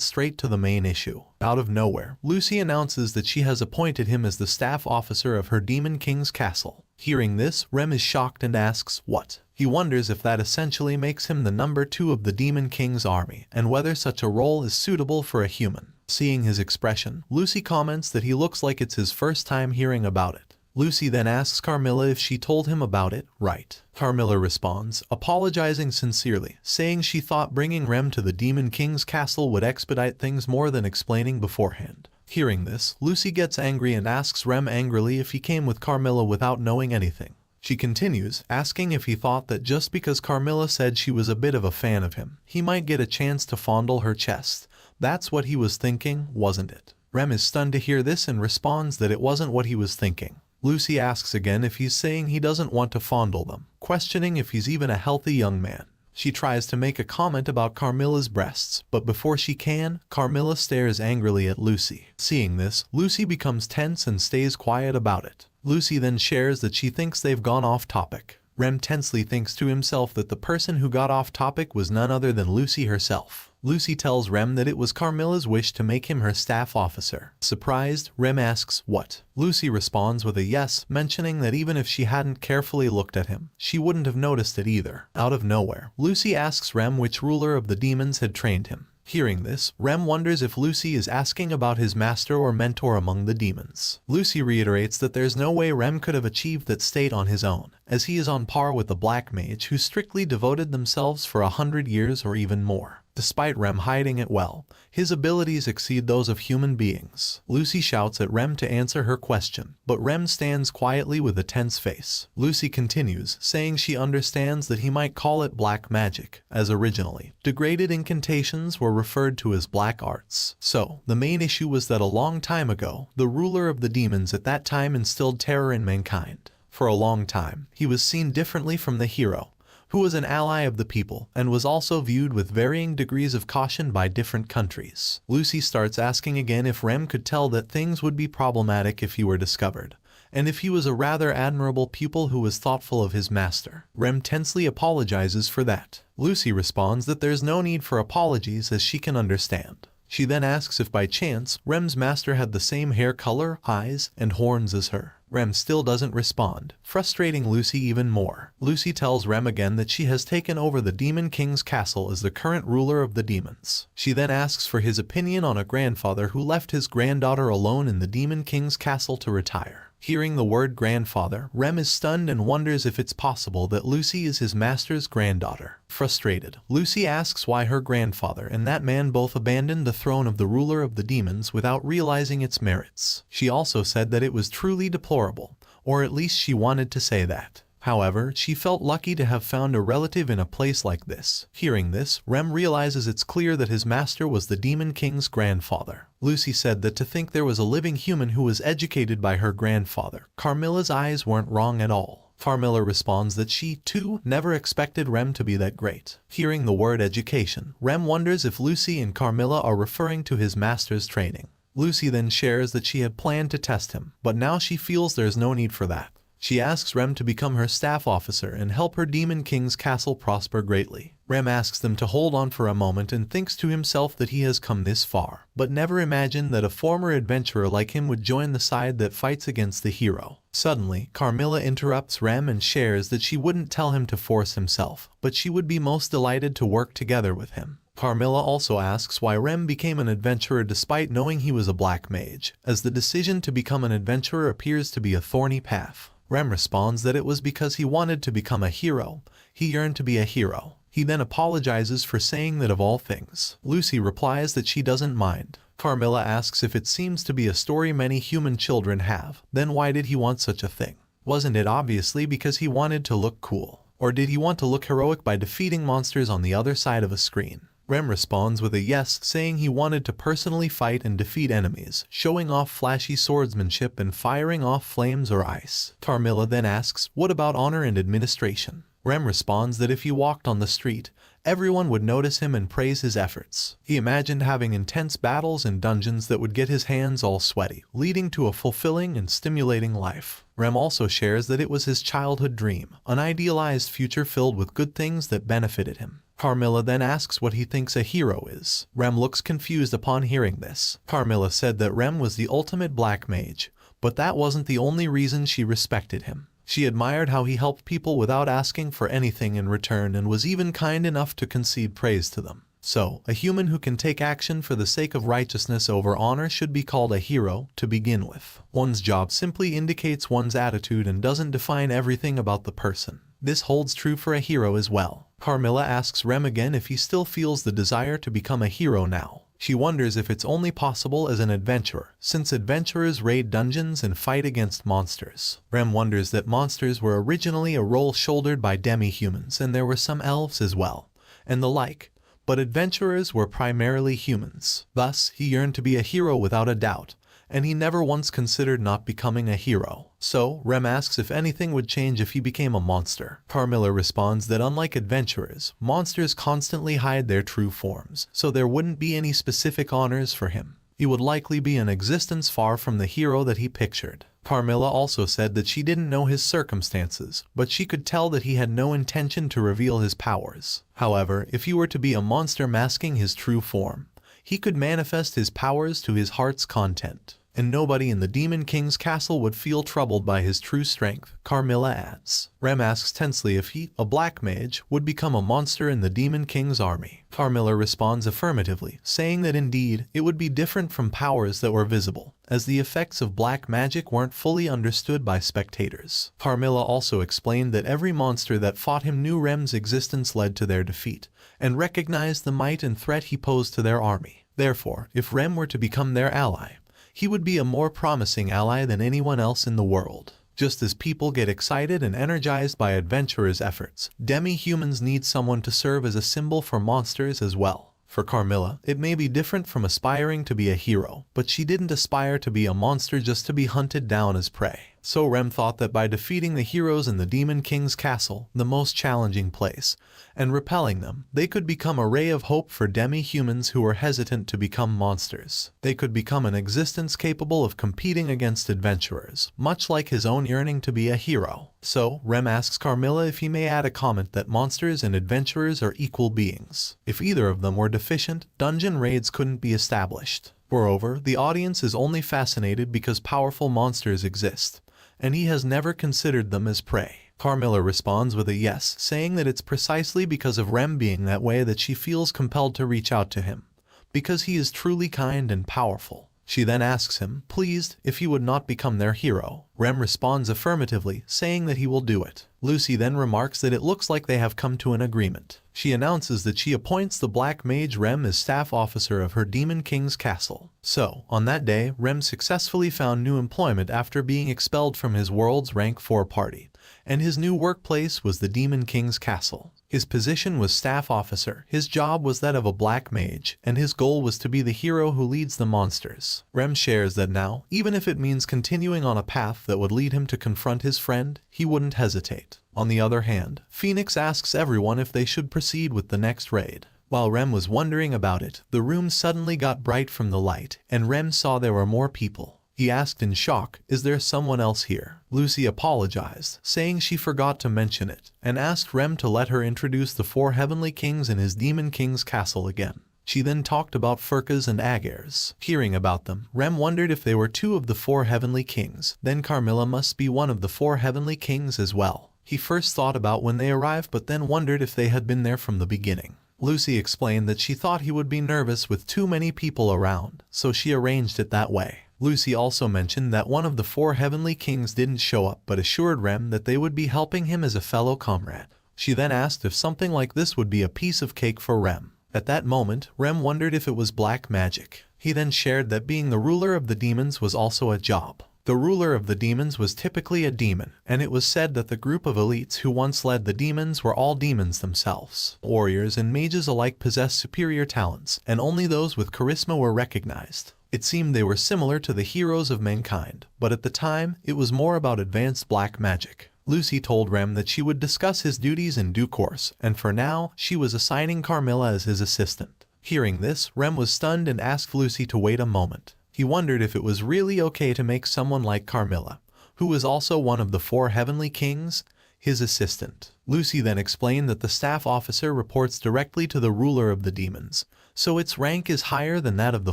[SPEAKER 8] straight to the main issue. Out of nowhere, Lucy announces that she has appointed him as the staff officer of her Demon King's castle. Hearing this, Rem is shocked and asks, what? He wonders if that essentially makes him the number 2 of the Demon King's army, and whether such a role is suitable for a human. Seeing his expression, Lucy comments that he looks like it's his first time hearing about it. Lucy then asks Carmilla if she told him about it, right? Carmilla responds, apologizing sincerely, saying she thought bringing Rem to the Demon King's castle would expedite things more than explaining beforehand. Hearing this, Lucy gets angry and asks Rem angrily if he came with Carmilla without knowing anything. She continues, asking if he thought that just because Carmilla said she was a bit of a fan of him, he might get a chance to fondle her chest. That's what he was thinking, wasn't it? Rem is stunned to hear this and responds that it wasn't what he was thinking. Lucy asks again if he's saying he doesn't want to fondle them, questioning if he's even a healthy young man. She tries to make a comment about Carmilla's breasts, but before she can, Carmilla stares angrily at Lucy. Seeing this, Lucy becomes tense and stays quiet about it. Lucy then shares that she thinks they've gone off topic. Rem tensely thinks to himself that the person who got off topic was none other than Lucy herself. Lucy tells Rem that it was Carmilla's wish to make him her staff officer. Surprised, Rem asks, "What?" Lucy responds with a yes, mentioning that even if she hadn't carefully looked at him, she wouldn't have noticed it either. Out of nowhere, Lucy asks Rem which ruler of the demons had trained him. Hearing this, Rem wonders if Lucy is asking about his master or mentor among the demons. Lucy reiterates that there's no way Rem could have achieved that state on his own, as he is on par with the Black Mage who strictly devoted themselves for 100 years or even more. Despite Rem hiding it well, his abilities exceed those of human beings. Lucy shouts at Rem to answer her question, but Rem stands quietly with a tense face. Lucy continues, saying she understands that he might call it black magic, as originally, degraded incantations were referred to as black arts. So, the main issue was that a long time ago, the ruler of the demons at that time instilled terror in mankind. For a long time, he was seen differently from the hero, who was an ally of the people, and was also viewed with varying degrees of caution by different countries. Lucy starts asking again if Rem could tell that things would be problematic if he were discovered, and if he was a rather admirable pupil who was thoughtful of his master. Rem tensely apologizes for that. Lucy responds that there's no need for apologies as she can understand. She then asks if by chance, Rem's master had the same hair color, eyes, and horns as her. Rem still doesn't respond, frustrating Lucy even more. Lucy tells Rem again that she has taken over the Demon King's castle as the current ruler of the demons. She then asks for his opinion on a grandfather who left his granddaughter alone in the Demon King's castle to retire. Hearing the word grandfather, Rem is stunned and wonders if it's possible that Lucy is his master's granddaughter. Frustrated, Lucy asks why her grandfather and that man both abandoned the throne of the ruler of the demons without realizing its merits. She also said that it was truly deplorable, or at least she wanted to say that. However, she felt lucky to have found a relative in a place like this. Hearing this, Rem realizes it's clear that his master was the Demon King's grandfather. Lucy said that to think there was a living human who was educated by her grandfather. Carmilla's eyes weren't wrong at all. Carmilla responds that she, too, never expected Rem to be that great. Hearing the word education, Rem wonders if Lucy and Carmilla are referring to his master's training. Lucy then shares that she had planned to test him, but now she feels there's no need for that. She asks Rem to become her staff officer and help her Demon King's castle prosper greatly. Rem asks them to hold on for a moment and thinks to himself that he has come this far, but never imagined that a former adventurer like him would join the side that fights against the hero. Suddenly, Carmilla interrupts Rem and shares that she wouldn't tell him to force himself, but she would be most delighted to work together with him. Carmilla also asks why Rem became an adventurer despite knowing he was a black mage, as the decision to become an adventurer appears to be a thorny path. Rem responds that it was because he wanted to become a hero. He yearned to be a hero. He then apologizes for saying that of all things. Lucy replies that she doesn't mind. Carmilla asks if it seems to be a story many human children have, then why did he want such a thing? Wasn't it obviously because he wanted to look cool? Or did he want to look heroic by defeating monsters on the other side of a screen? Rem responds with a yes, saying he wanted to personally fight and defeat enemies, showing off flashy swordsmanship and firing off flames or ice. Carmilla then asks, what about honor and administration? Rem responds that if he walked on the street, everyone would notice him and praise his efforts. He imagined having intense battles in dungeons that would get his hands all sweaty, leading to a fulfilling and stimulating life. Rem also shares that it was his childhood dream, an idealized future filled with good things that benefited him. Carmilla then asks what he thinks a hero is. Rem looks confused upon hearing this. Carmilla said that Rem was the ultimate black mage, but that wasn't the only reason she respected him. She admired how he helped people without asking for anything in return and was even kind enough to concede praise to them. So, a human who can take action for the sake of righteousness over honor should be called a hero to begin with. One's job simply indicates one's attitude and doesn't define everything about the person. This holds true for a hero as well. Carmilla asks Rem again if he still feels the desire to become a hero now. She wonders if it's only possible as an adventurer, since adventurers raid dungeons and fight against monsters. Rem wonders that monsters were originally a role shouldered by demi-humans, and there were some elves as well, and the like, but adventurers were primarily humans. Thus, he yearned to be a hero without a doubt, and he never once considered not becoming a hero. So, Rem asks if anything would change if he became a monster. Carmilla responds that unlike adventurers, monsters constantly hide their true forms, so there wouldn't be any specific honors for him. He would likely be an existence far from the hero that he pictured. Carmilla also said that she didn't know his circumstances, but she could tell that he had no intention to reveal his powers. However, if he were to be a monster masking his true form, he could manifest his powers to his heart's content, and nobody in the Demon King's castle would feel troubled by his true strength, Carmilla adds. Rem asks tensely if he, a black mage, would become a monster in the Demon King's army. Carmilla responds affirmatively, saying that indeed, it would be different from powers that were visible, as the effects of black magic weren't fully understood by spectators. Carmilla also explained that every monster that fought him knew Rem's existence led to their defeat, and recognized the might and threat he posed to their army. Therefore, if Rem were to become their ally, he would be a more promising ally than anyone else in the world. Just as people get excited and energized by adventurers' efforts, demi-humans need someone to serve as a symbol for monsters as well. For Carmilla, it may be different from aspiring to be a hero, but she didn't aspire to be a monster just to be hunted down as prey. So Rem thought that by defeating the heroes in the Demon King's castle, the most challenging place, and repelling them, they could become a ray of hope for demi-humans who were hesitant to become monsters. They could become an existence capable of competing against adventurers, much like his own yearning to be a hero. So, Rem asks Carmilla if he may add a comment that monsters and adventurers are equal beings. If either of them were deficient, dungeon raids couldn't be established. Moreover, the audience is only fascinated because powerful monsters exist, and he has never considered them as prey. Carmilla responds with a yes, saying that it's precisely because of Rem being that way that she feels compelled to reach out to him, because he is truly kind and powerful. She then asks him, pleased, if he would not become their hero. Rem responds affirmatively, saying that he will do it. Lucy then remarks that it looks like they have come to an agreement. She announces that she appoints the black mage Rem as staff officer of her Demon King's castle. So, on that day, Rem successfully found new employment after being expelled from his world's rank 4 party, and his new workplace was the Demon King's castle. His position was staff officer, his job was that of a black mage, and his goal was to be the hero who leads the monsters. Rem shares that now, even if it means continuing on a path that would lead him to confront his friend, he wouldn't hesitate. On the other hand, Phoenix asks everyone if they should proceed with the next raid. While Rem was wondering about it, the room suddenly got bright from the light, and Rem saw there were more people. He asked in shock, is there someone else here? Lucy apologized, saying she forgot to mention it, and asked Rem to let her introduce the 4 heavenly kings in his Demon King's castle again. She then talked about Furkas and Agers. Hearing about them, Rem wondered if they were 2 of the 4 heavenly kings, then Carmilla must be one of the 4 heavenly kings as well. He first thought about when they arrived but then wondered if they had been there from the beginning. Lucy explained that she thought he would be nervous with too many people around, so she arranged it that way. Lucy also mentioned that one of the 4 heavenly kings didn't show up but assured Rem that they would be helping him as a fellow comrade. She then asked if something like this would be a piece of cake for Rem. At that moment, Rem wondered if it was black magic. He then shared that being the ruler of the demons was also a job. The ruler of the demons was typically a demon, and it was said that the group of elites who once led the demons were all demons themselves. Warriors and mages alike possessed superior talents, and only those with charisma were recognized. It seemed they were similar to the heroes of mankind, but at the time, it was more about advanced black magic. Lucy told Rem that she would discuss his duties in due course, and for now, she was assigning Carmilla as his assistant. Hearing this, Rem was stunned and asked Lucy to wait a moment. He wondered if it was really okay to make someone like Carmilla, who was also one of the 4 heavenly kings, his assistant. Lucy then explained that the staff officer reports directly to the ruler of the demons, so its rank is higher than that of the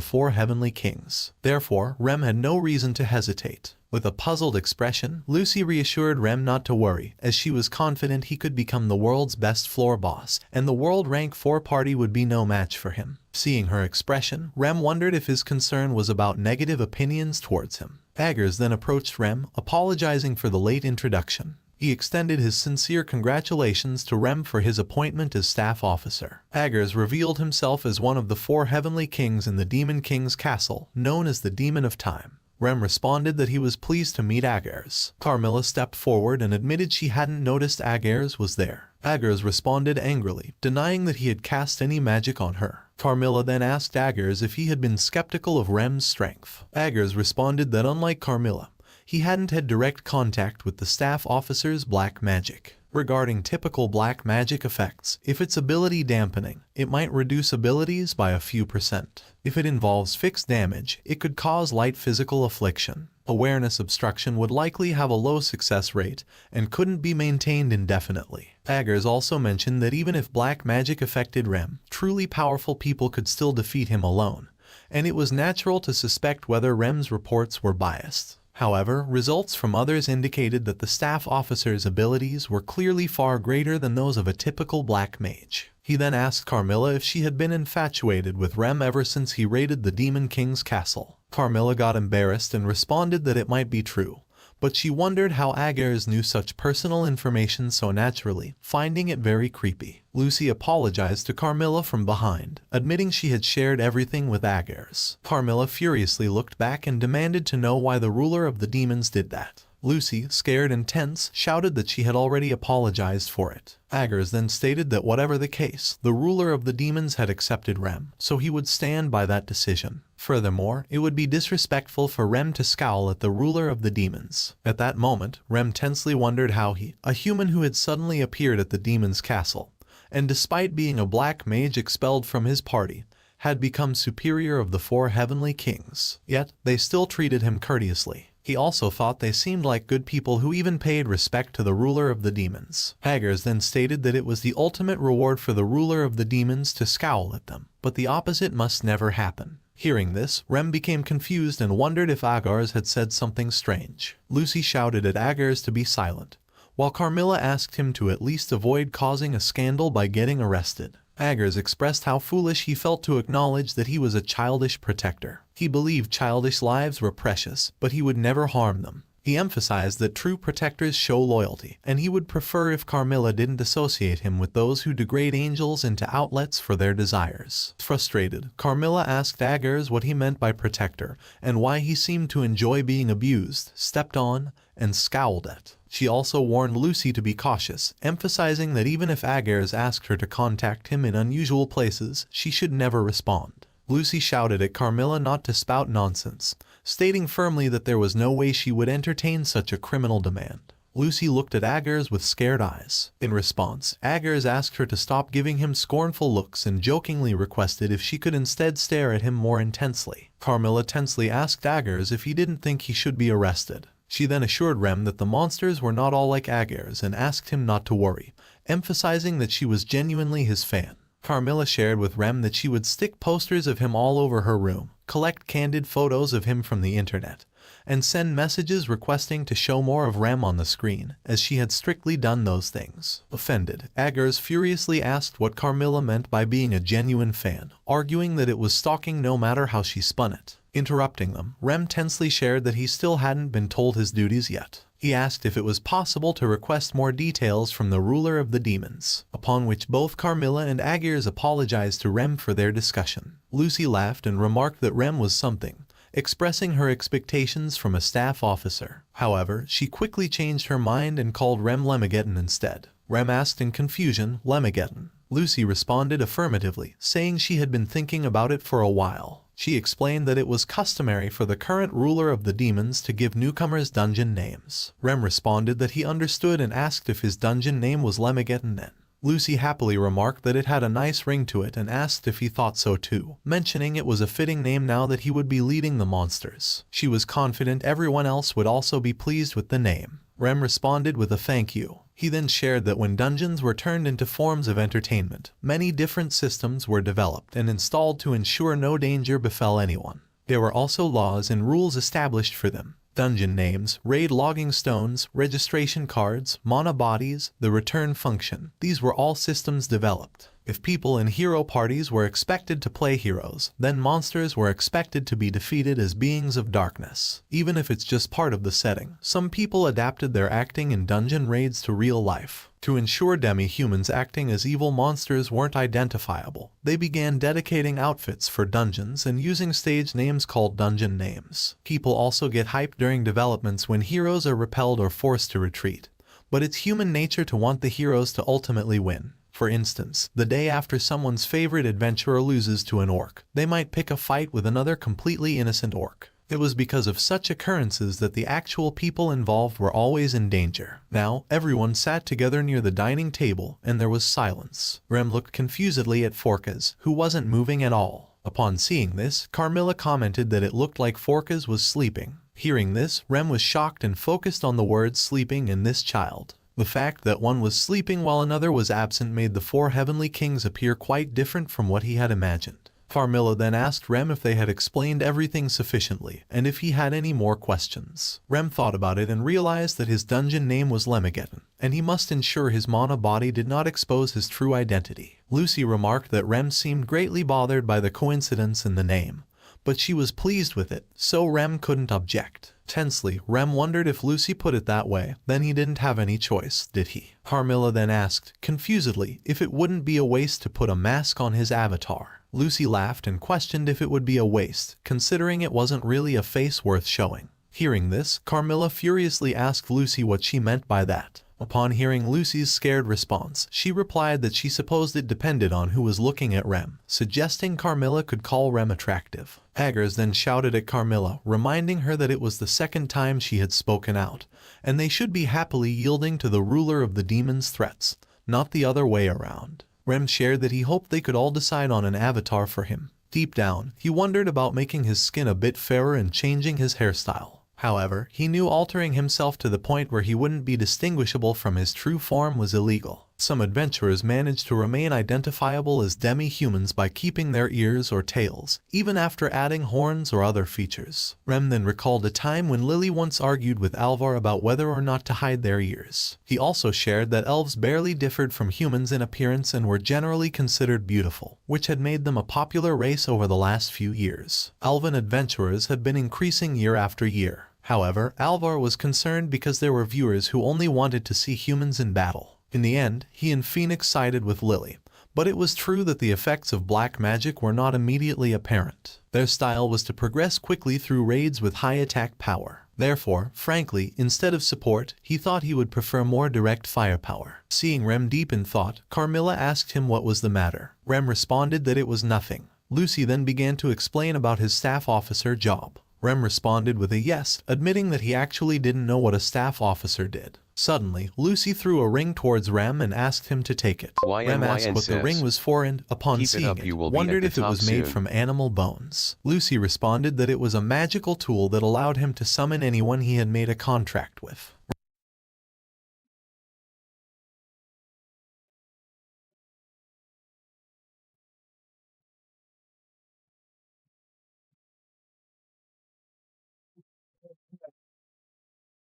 [SPEAKER 8] 4 heavenly kings. Therefore, Rem had no reason to hesitate. With a puzzled expression, Lucy reassured Rem not to worry, as she was confident he could become the world's best floor boss, and the world rank 4 party would be no match for him. Seeing her expression, Rem wondered if his concern was about negative opinions towards him. Agers then approached Rem, apologizing for the late introduction. He extended his sincere congratulations to Rem for his appointment as staff officer. Agers revealed himself as one of the 4 heavenly kings in the Demon King's castle, known as the Demon of Time. Rem responded that he was pleased to meet Agers. Carmilla stepped forward and admitted she hadn't noticed Agers was there. Agers responded angrily, denying that he had cast any magic on her. Carmilla then asked Agers if he had been skeptical of Rem's strength. Agers responded that unlike Carmilla, he hadn't had direct contact with the staff officer's black magic. Regarding typical black magic effects, if it's ability dampening, it might reduce abilities by a few %. If it involves fixed damage, it could cause light physical affliction. Awareness obstruction would likely have a low success rate and couldn't be maintained indefinitely. Aggers also mentioned that even if black magic affected Rem, truly powerful people could still defeat him alone, and it was natural to suspect whether Rem's reports were biased. However, results from others indicated that the staff officer's abilities were clearly far greater than those of a typical black mage. He then asked Carmilla if she had been infatuated with Rem ever since he raided the Demon King's castle. Carmilla got embarrassed and responded that it might be true, but she wondered how Aggers knew such personal information so naturally, finding it very creepy. Lucy apologized to Carmilla from behind, admitting she had shared everything with Aggers. Carmilla furiously looked back and demanded to know why the ruler of the demons did that. Lucy, scared and tense, shouted that she had already apologized for it. Aggers then stated that whatever the case, the ruler of the demons had accepted Rem, so he would stand by that decision. Furthermore, it would be disrespectful for Rem to scowl at the ruler of the demons. At that moment, Rem tensely wondered how he, a human who had suddenly appeared at the demon's castle, and despite being a black mage expelled from his party, had become superior of the 4 heavenly kings. Yet, they still treated him courteously. He also thought they seemed like good people who even paid respect to the ruler of the demons. Aggers then stated that it was the ultimate reward for the ruler of the demons to scowl at them, but the opposite must never happen. Hearing this, Rem became confused and wondered if Aggers had said something strange. Lucy shouted at Aggers to be silent, while Carmilla asked him to at least avoid causing a scandal by getting arrested. Aggers expressed how foolish he felt to acknowledge that he was a childish protector. He believed childish lives were precious, but he would never harm them. He emphasized that true protectors show loyalty, and he would prefer if Carmilla didn't associate him with those who degrade angels into outlets for their desires. Frustrated, Carmilla asked Aggers what he meant by protector, and why he seemed to enjoy being abused, stepped on, and scowled at. She also warned Lucy to be cautious, emphasizing that even if Aggers asked her to contact him in unusual places, she should never respond. Lucy shouted at Carmilla not to spout nonsense, stating firmly that there was no way she would entertain such a criminal demand. Lucy looked at Aggers with scared eyes. In response, Aggers asked her to stop giving him scornful looks and jokingly requested if she could instead stare at him more intensely. Carmilla tensely asked Aggers if he didn't think he should be arrested. She then assured Rem that the monsters were not all like Aggers and asked him not to worry, emphasizing that she was genuinely his fan. Carmilla shared with Rem that she would stick posters of him all over her room, collect candid photos of him from the internet, and send messages requesting to show more of Rem on the screen, as she had strictly done those things. Offended, Aggers furiously asked what Carmilla meant by being a genuine fan, arguing that it was stalking no matter how she spun it. Interrupting them, Rem tensely shared that he still hadn't been told his duties yet. He asked if it was possible to request more details from the ruler of the demons, upon which both Carmilla and Aggers apologized to Rem for their discussion. Lucy laughed and remarked that Rem was something, expressing her expectations from a staff officer. However, she quickly changed her mind and called Rem Lemageddon instead. Rem asked in confusion, Lemageddon. Lucy responded affirmatively, saying she had been thinking about it for a while. She explained that it was customary for the current ruler of the demons to give newcomers dungeon names. Rem responded that he understood and asked if his dungeon name was Lemageddon. Lucy happily remarked that it had a nice ring to it and asked if he thought so too, mentioning it was a fitting name now that he would be leading the monsters. She was confident everyone else would also be pleased with the name. Rem responded with a thank you. He then shared that when dungeons were turned into forms of entertainment, many different systems were developed and installed to ensure no danger befell anyone. There were also laws and rules established for them. Dungeon names, raid logging stones, registration cards, mana bodies, the return function. These were all systems developed. If people in hero parties were expected to play heroes, then monsters were expected to be defeated as beings of darkness. Even if it's just part of the setting, some people adapted their acting in dungeon raids to real life. To ensure demi-humans acting as evil monsters weren't identifiable, they began dedicating outfits for dungeons and using stage names called dungeon names. People also get hyped during developments when heroes are repelled or forced to retreat, but it's human nature to want the heroes to ultimately win. For instance, the day after someone's favorite adventurer loses to an orc, they might pick a fight with another completely innocent orc. It was because of such occurrences that the actual people involved were always in danger. Now, everyone sat together near the dining table, and there was silence. Rem looked confusedly at Forcas, who wasn't moving at all. Upon seeing this, Carmilla commented that it looked like Forcas was sleeping. Hearing this, Rem was shocked and focused on the words sleeping in this child. The fact that one was sleeping while another was absent made the four heavenly kings appear quite different from what he had imagined. Carmilla then asked Rem if they had explained everything sufficiently, and if he had any more questions. Rem thought about it and realized that his dungeon name was Lemageddon, and he must ensure his mana body did not expose his true identity. Lucy remarked that Rem seemed greatly bothered by the coincidence in the name, but she was pleased with it, so Rem couldn't object. Tensely, Rem wondered if Lucy put it that way, then he didn't have any choice, did he? Carmilla then asked, confusedly, if it wouldn't be a waste to put a mask on his avatar. Lucy laughed and questioned if it would be a waste, considering it wasn't really a face worth showing. Hearing this, Carmilla furiously asked Lucy what she meant by that. Upon hearing Lucy's scared response, she replied that she supposed it depended on who was looking at Rem, suggesting Carmilla could call Rem attractive. Haggers then shouted at Carmilla, reminding her that it was the second time she had spoken out, and they should be happily yielding to the ruler of the demons' threats, not the other way around. Rem shared that he hoped they could all decide on an avatar for him. Deep down, he wondered about making his skin a bit fairer and changing his hairstyle. However, he knew altering himself to the point where he wouldn't be distinguishable from his true form was illegal. Some adventurers managed to remain identifiable as demi-humans by keeping their ears or tails, even after adding horns or other features. Rem then recalled a time when Lily once argued with Alvar about whether or not to hide their ears. He also shared that elves barely differed from humans in appearance and were generally considered beautiful, which had made them a popular race over the last few years. Elven adventurers had been increasing year after year. However, Alvar was concerned because there were viewers who only wanted to see humans in battle. In the end, he and Phoenix sided with Lily, but it was true that the effects of black magic were not immediately apparent. Their style was to progress quickly through raids with high attack power. Therefore, frankly, instead of support, he thought he would prefer more direct firepower. Seeing Rem deep in thought, Carmilla asked him what was the matter. Rem responded that it was nothing. Lucy then began to explain about his staff officer job. Rem responded with a yes, admitting that he actually didn't know what a staff officer did. Suddenly, Lucy threw a ring towards Rem and asked him to take it. Rem asked what the ring was for and, upon seeing it, wondered if it was made from animal bones. Lucy responded that it was a magical tool that allowed him to summon anyone he had made a contract with.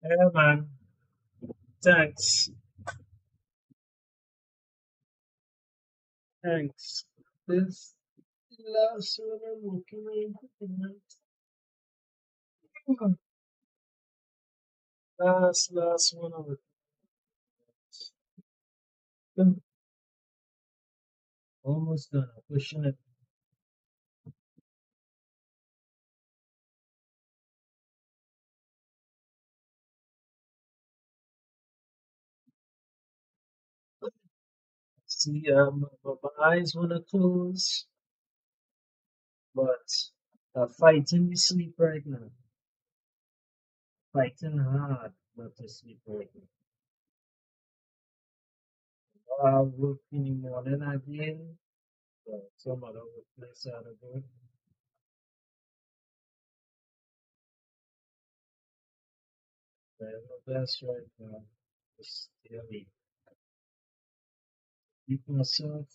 [SPEAKER 7] Yeah, man. Thanks. Thanks. This last one I'm working on. Last one of it. Almost done. Pushing it. See, my eyes wanna close, but I'm fighting to sleep right now. Fighting hard not to sleep right now. I work in the morning again, but some other workplace out of it. Trying my best right now. Just stay awake. Keep myself.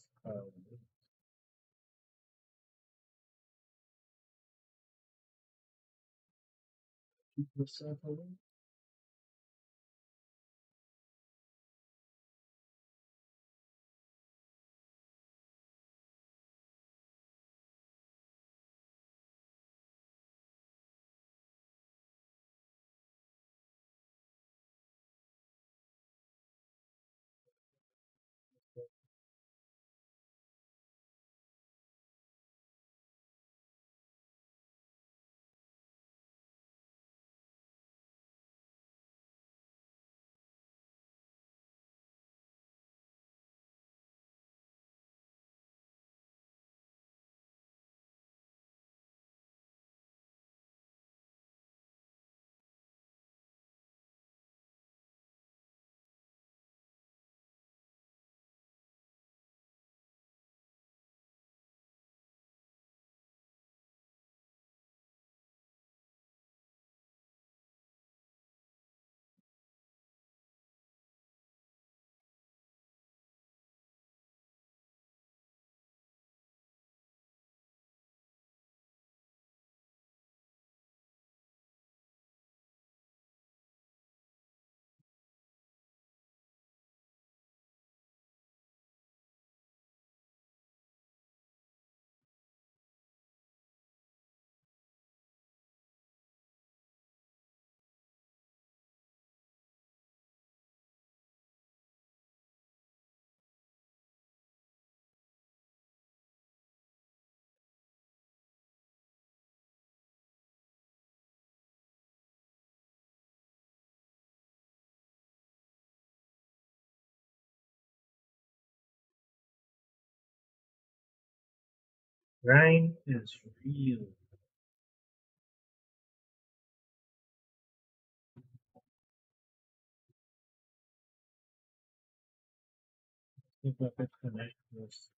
[SPEAKER 7] Keep myself awake. Grind is real. See if I could connect this.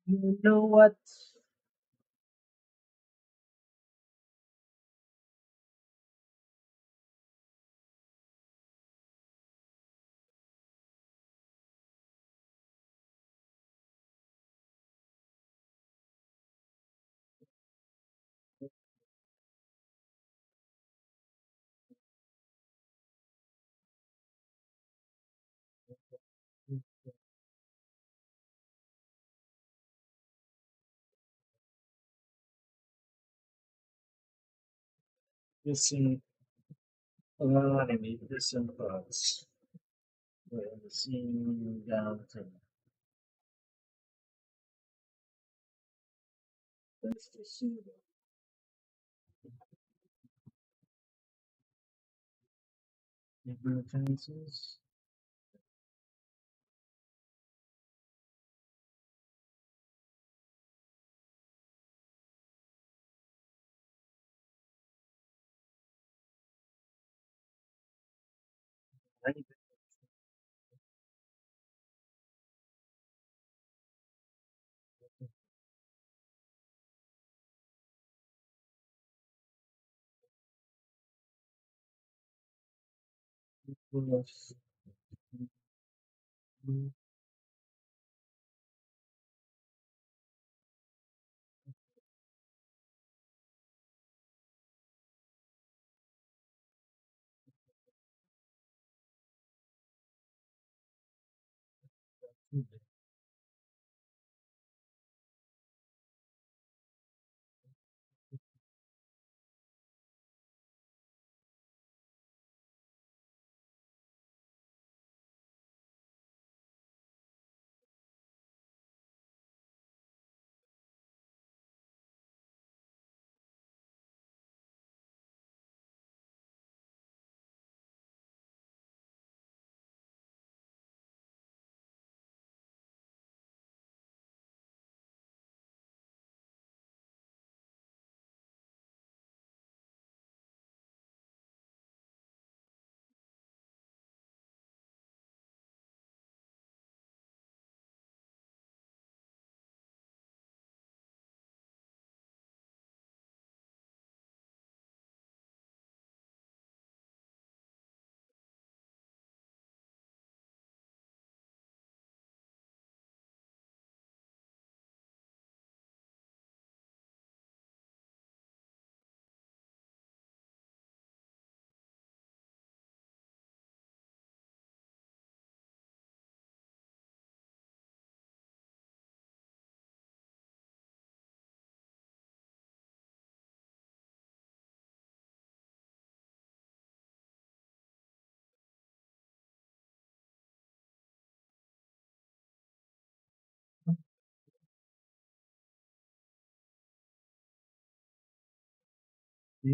[SPEAKER 7] You know what? Listen, anime, listen, buds. Wait, let's see down to let's just see the utensils. Plus, yeah,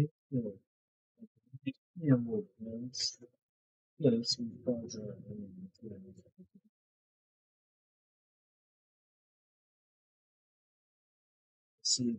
[SPEAKER 7] movements. Yes, we got see,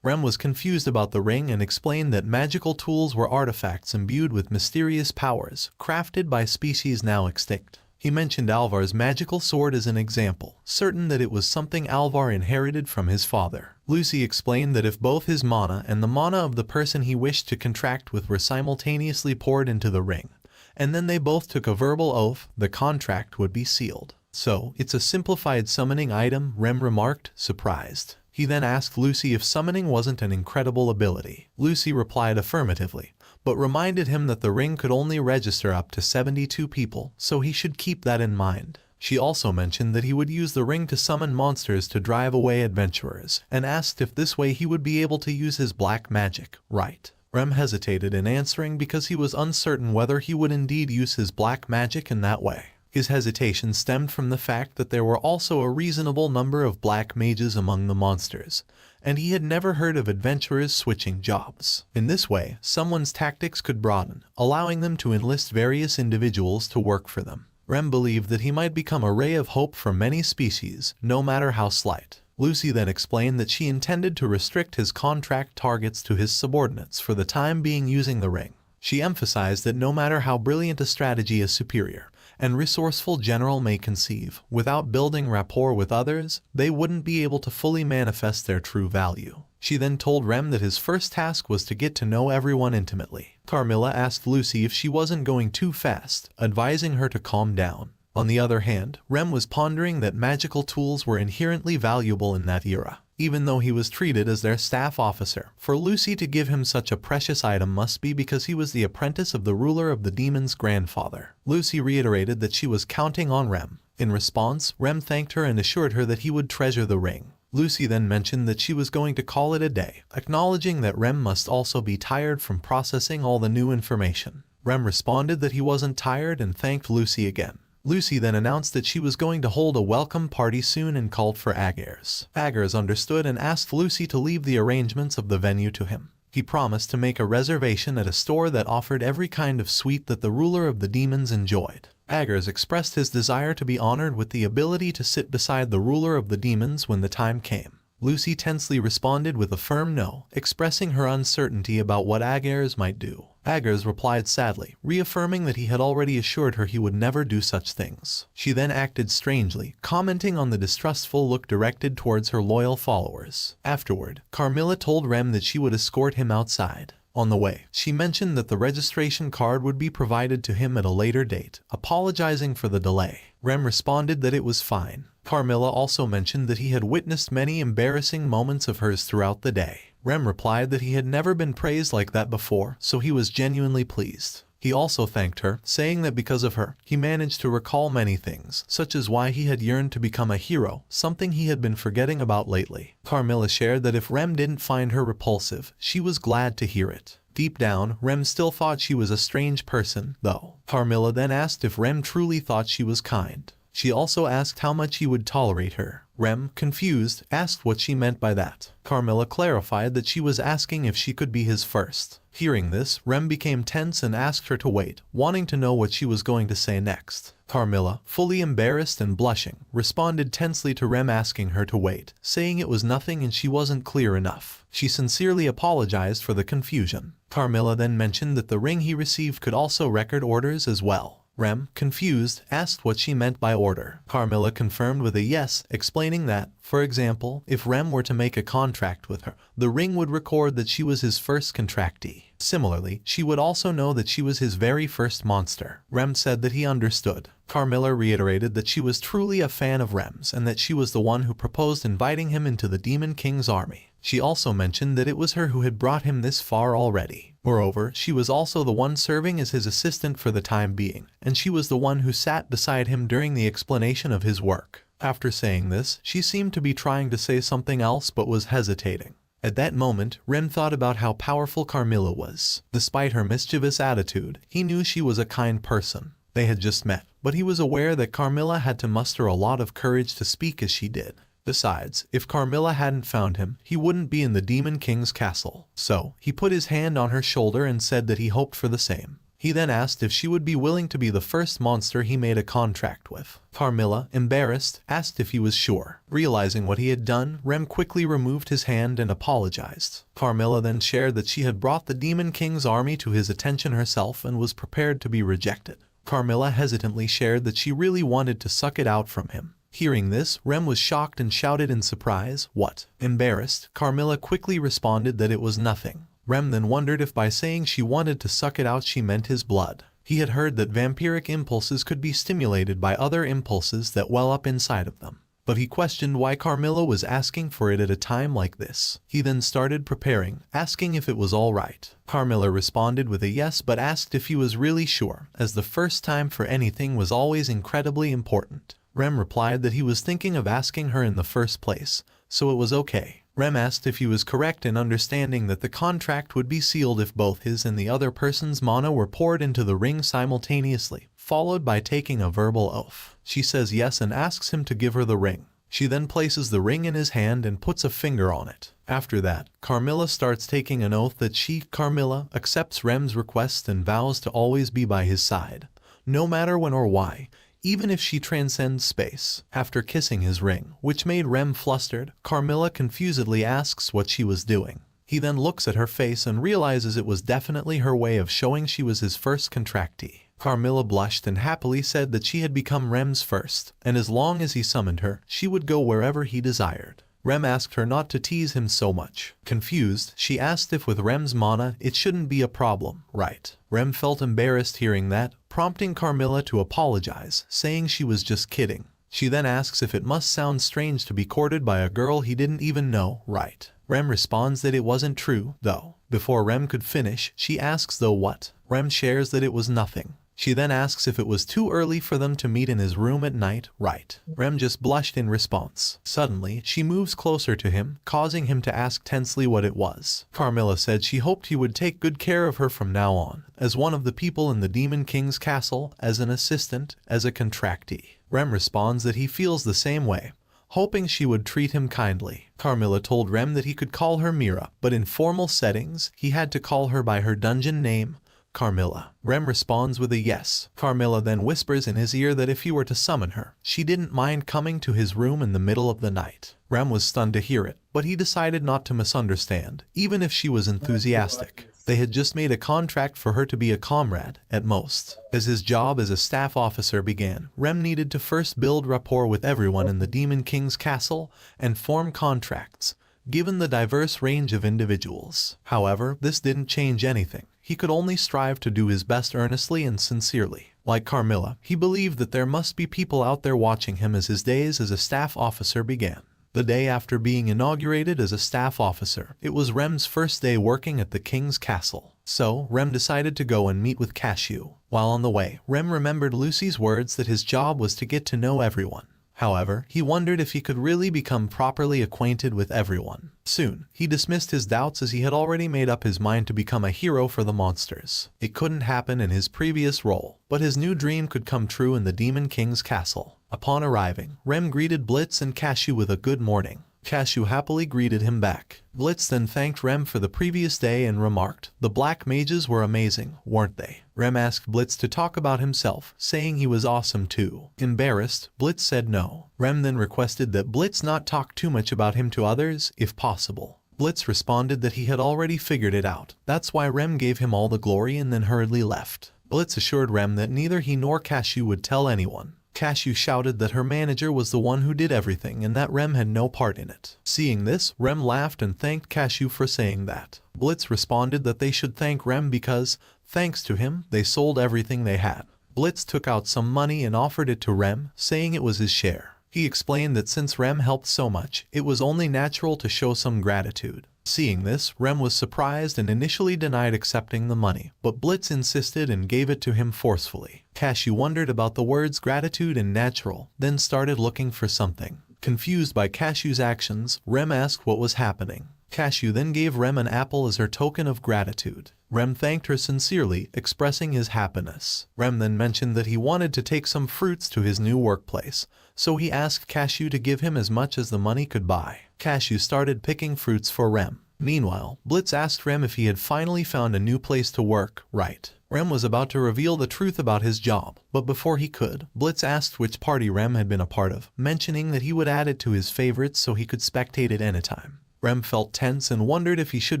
[SPEAKER 8] Rem was confused about the ring and explained that magical tools were artifacts imbued with mysterious powers, crafted by species now extinct. He mentioned Alvar's magical sword as an example, certain that it was something Alvar inherited from his father. Lucy explained that if both his mana and the mana of the person he wished to contract with were simultaneously poured into the ring, and then they both took a verbal oath, the contract would be sealed. So, it's a simplified summoning item, Rem remarked, surprised. He then asked Lucy if summoning wasn't an incredible ability. Lucy replied affirmatively, but reminded him that the ring could only register up to 72 people, so he should keep that in mind. She also mentioned that he would use the ring to summon monsters to drive away adventurers, and asked if this way he would be able to use his black magic, right? Rem hesitated in answering because he was uncertain whether he would indeed use his black magic in that way. His hesitation stemmed from the fact that there were also a reasonable number of black mages among the monsters, and he had never heard of adventurers switching jobs. In this way, someone's tactics could broaden, allowing them to enlist various individuals to work for them. Rem believed that he might become a ray of hope for many species, no matter how slight. Lucy then explained that she intended to restrict his contract targets to his subordinates for the time being using the ring. She emphasized that no matter how brilliant a strategy is superior, and resourceful general may conceive, without building rapport with others, they wouldn't be able to fully manifest their true value. She then told Rem that his first task was to get to know everyone intimately. Carmilla asked Lucy if she wasn't going too fast, advising her to calm down. On the other hand, Rem was pondering that magical tools were inherently valuable in that era. Even though he was treated as their staff officer, for Lucy to give him such a precious item must be because he was the apprentice of the ruler of the demon's grandfather. Lucy reiterated that she was counting on Rem. In response, Rem thanked her and assured her that he would treasure the ring. Lucy then mentioned that she was going to call it a day, acknowledging that Rem must also be tired from processing all the new information. Rem responded that he wasn't tired and thanked Lucy again. Lucy then announced that she was going to hold a welcome party soon and called for Agars. Agars understood and asked Lucy to leave the arrangements of the venue to him. He promised to make a reservation at a store that offered every kind of sweet that the ruler of the demons enjoyed. Agars expressed his desire to be honored with the ability to sit beside the ruler of the demons when the time came. Lucy tensely responded with a firm no, expressing her uncertainty about what Agars might do. Agars replied sadly, reaffirming that he had already assured her he would never do such things. She then acted strangely, commenting on the distrustful look directed towards her loyal followers. Afterward, Carmilla told Rem that she would escort him outside. On the way, she mentioned that the registration card would be provided to him at a later date, apologizing for the delay. Rem responded that it was fine. Carmilla also mentioned that he had witnessed many embarrassing moments of hers throughout the day. Rem replied that he had never been praised like that before, so he was genuinely pleased. He also thanked her, saying that because of her, he managed to recall many things, such as why he had yearned to become a hero, something he had been forgetting about lately. Carmilla shared that if Rem didn't find her repulsive, she was glad to hear it. Deep down, Rem still thought she was a strange person, though. Carmilla then asked if Rem truly thought she was kind. She also asked how much he would tolerate her. Rem, confused, asked what she meant by that. Carmilla clarified that she was asking if she could be his first. Hearing this, Rem became tense and asked her to wait, wanting to know what she was going to say next. Carmilla, fully embarrassed and blushing, responded tensely to Rem asking her to wait, saying it was nothing and she wasn't clear enough. She sincerely apologized for the confusion. Carmilla then mentioned that the ring he received could also record orders as well. Rem, confused, asked what she meant by order. Carmilla confirmed with a yes, explaining that, for example, if Rem were to make a contract with her, the ring would record that she was his first contractee. Similarly, she would also know that she was his very first monster. Rem said that he understood. Carmilla reiterated that she was truly a fan of Rem's and that she was the one who proposed inviting him into the Demon King's army. She also mentioned that it was her who had brought him this far already. Moreover, she was also the one serving as his assistant for the time being, and she was the one who sat beside him during the explanation of his work. After saying this, she seemed to be trying to say something else but was hesitating. At that moment, Rem thought about how powerful Carmilla was. Despite her mischievous attitude, he knew she was a kind person. They had just met, but he was aware that Carmilla had to muster a lot of courage to speak as she did. Besides, if Carmilla hadn't found him, he wouldn't be in the Demon King's castle. So, he put his hand on her shoulder and said that he hoped for the same. He then asked if she would be willing to be the first monster he made a contract with. Carmilla, embarrassed, asked if he was sure. Realizing what he had done, Rem quickly removed his hand and apologized. Carmilla then shared that she had brought the Demon King's army to his attention herself and was prepared to be rejected. Carmilla hesitantly shared that she really wanted to suck it out from him. Hearing this, Rem was shocked and shouted in surprise, "What?" Embarrassed, Carmilla quickly responded that it was nothing. Rem then wondered if by saying she wanted to suck it out she meant his blood. He had heard that vampiric impulses could be stimulated by other impulses that well up inside of them. But he questioned why Carmilla was asking for it at a time like this. He then started preparing, asking if it was all right. Carmilla responded with a yes but asked if he was really sure, as the first time for anything was always incredibly important. Rem replied that he was thinking of asking her in the first place, so it was okay. Rem asked if he was correct in understanding that the contract would be sealed if both his and the other person's mana were poured into the ring simultaneously, followed by taking a verbal oath. She says yes and asks him to give her the ring. She then places the ring in his hand and puts a finger on it. After that, Carmilla starts taking an oath that she, Carmilla, accepts Rem's request and vows to always be by his side, no matter when or why, even if she transcends space. After kissing his ring, which made Rem flustered, Carmilla confusedly asks what she was doing. He then looks at her face and realizes it was definitely her way of showing she was his first contractee. Carmilla blushed and happily said that she had become Rem's first, and as long as he summoned her, she would go wherever he desired. Rem asked her not to tease him so much. Confused, she asked if with Rem's mana it shouldn't be a problem, right? Rem felt embarrassed hearing that, prompting Carmilla to apologize, saying she was just kidding. She then asks if it must sound strange to be courted by a girl he didn't even know, right? Rem responds that it wasn't true, though. Before Rem could finish, she asks though what? Rem shares that it was nothing. She then asks if it was too early for them to meet in his room at night, right? Rem just blushed in response. Suddenly, she moves closer to him, causing him to ask tensely what it was. Carmilla said she hoped he would take good care of her from now on, as one of the people in the Demon King's castle, as an assistant, as a contractee. Rem responds that he feels the same way, hoping she would treat him kindly. Carmilla told Rem that he could call her Mira, but in formal settings, he had to call her by her dungeon name, Carmilla. Rem responds with a yes. Carmilla then whispers in his ear that if he were to summon her, she didn't mind coming to his room in the middle of the night. Rem was stunned to hear it, but he decided not to misunderstand, even if she was enthusiastic. They had just made a contract for her to be a comrade, at most. As his job as a staff officer began, Rem needed to first build rapport with everyone in the Demon King's castle and form contracts, given the diverse range of individuals. However, this didn't change anything. He could only strive to do his best earnestly and sincerely. Like Carmilla, he believed that there must be people out there watching him as his days as a staff officer began. The day after being inaugurated as a staff officer, it was Rem's first day working at the king's castle. So, Rem decided to go and meet with Cashew. While on the way, Rem remembered Lucy's words that his job was to get to know everyone. However, he wondered if he could really become properly acquainted with everyone. Soon, he dismissed his doubts as he had already made up his mind to become a hero for the monsters. It couldn't happen in his previous role, but his new dream could come true in the Demon King's castle. Upon arriving, Rem greeted Blitz and Cashew with a good morning. Cashew happily greeted him back. Blitz then thanked Rem for the previous day and remarked, "The black mages were amazing, weren't they?" Rem asked Blitz to talk about himself, saying he was awesome too. Embarrassed, Blitz said no. Rem then requested that Blitz not talk too much about him to others, if possible. Blitz responded that he had already figured it out. That's why Rem gave him all the glory and then hurriedly left. Blitz assured Rem that neither he nor Cashew would tell anyone. Cashew shouted that her manager was the one who did everything and that Rem had no part in it. Seeing this, Rem laughed and thanked Cashew for saying that. Blitz responded that they should thank Rem because, thanks to him, they sold everything they had. Blitz took out some money and offered it to Rem, saying it was his share. He explained that since Rem helped so much, it was only natural to show some gratitude. Seeing this, Rem was surprised and initially denied accepting the money, but Blitz insisted and gave it to him forcefully. Cashew wondered about the words gratitude and natural, then started looking for something. Confused by Cashew's actions, Rem asked what was happening. Cashew then gave Rem an apple as her token of gratitude. Rem thanked her sincerely, expressing his happiness. Rem then mentioned that he wanted to take some fruits to his new workplace, so he asked Cashew to give him as much as the money could buy. Cashew started picking fruits for Rem. Meanwhile, Blitz asked Rem if he had finally found a new place to work, right? Rem was about to reveal the truth about his job, but before he could, Blitz asked which party Rem had been a part of, mentioning that he would add it to his favorites so he could spectate it anytime. Rem felt tense and wondered if he should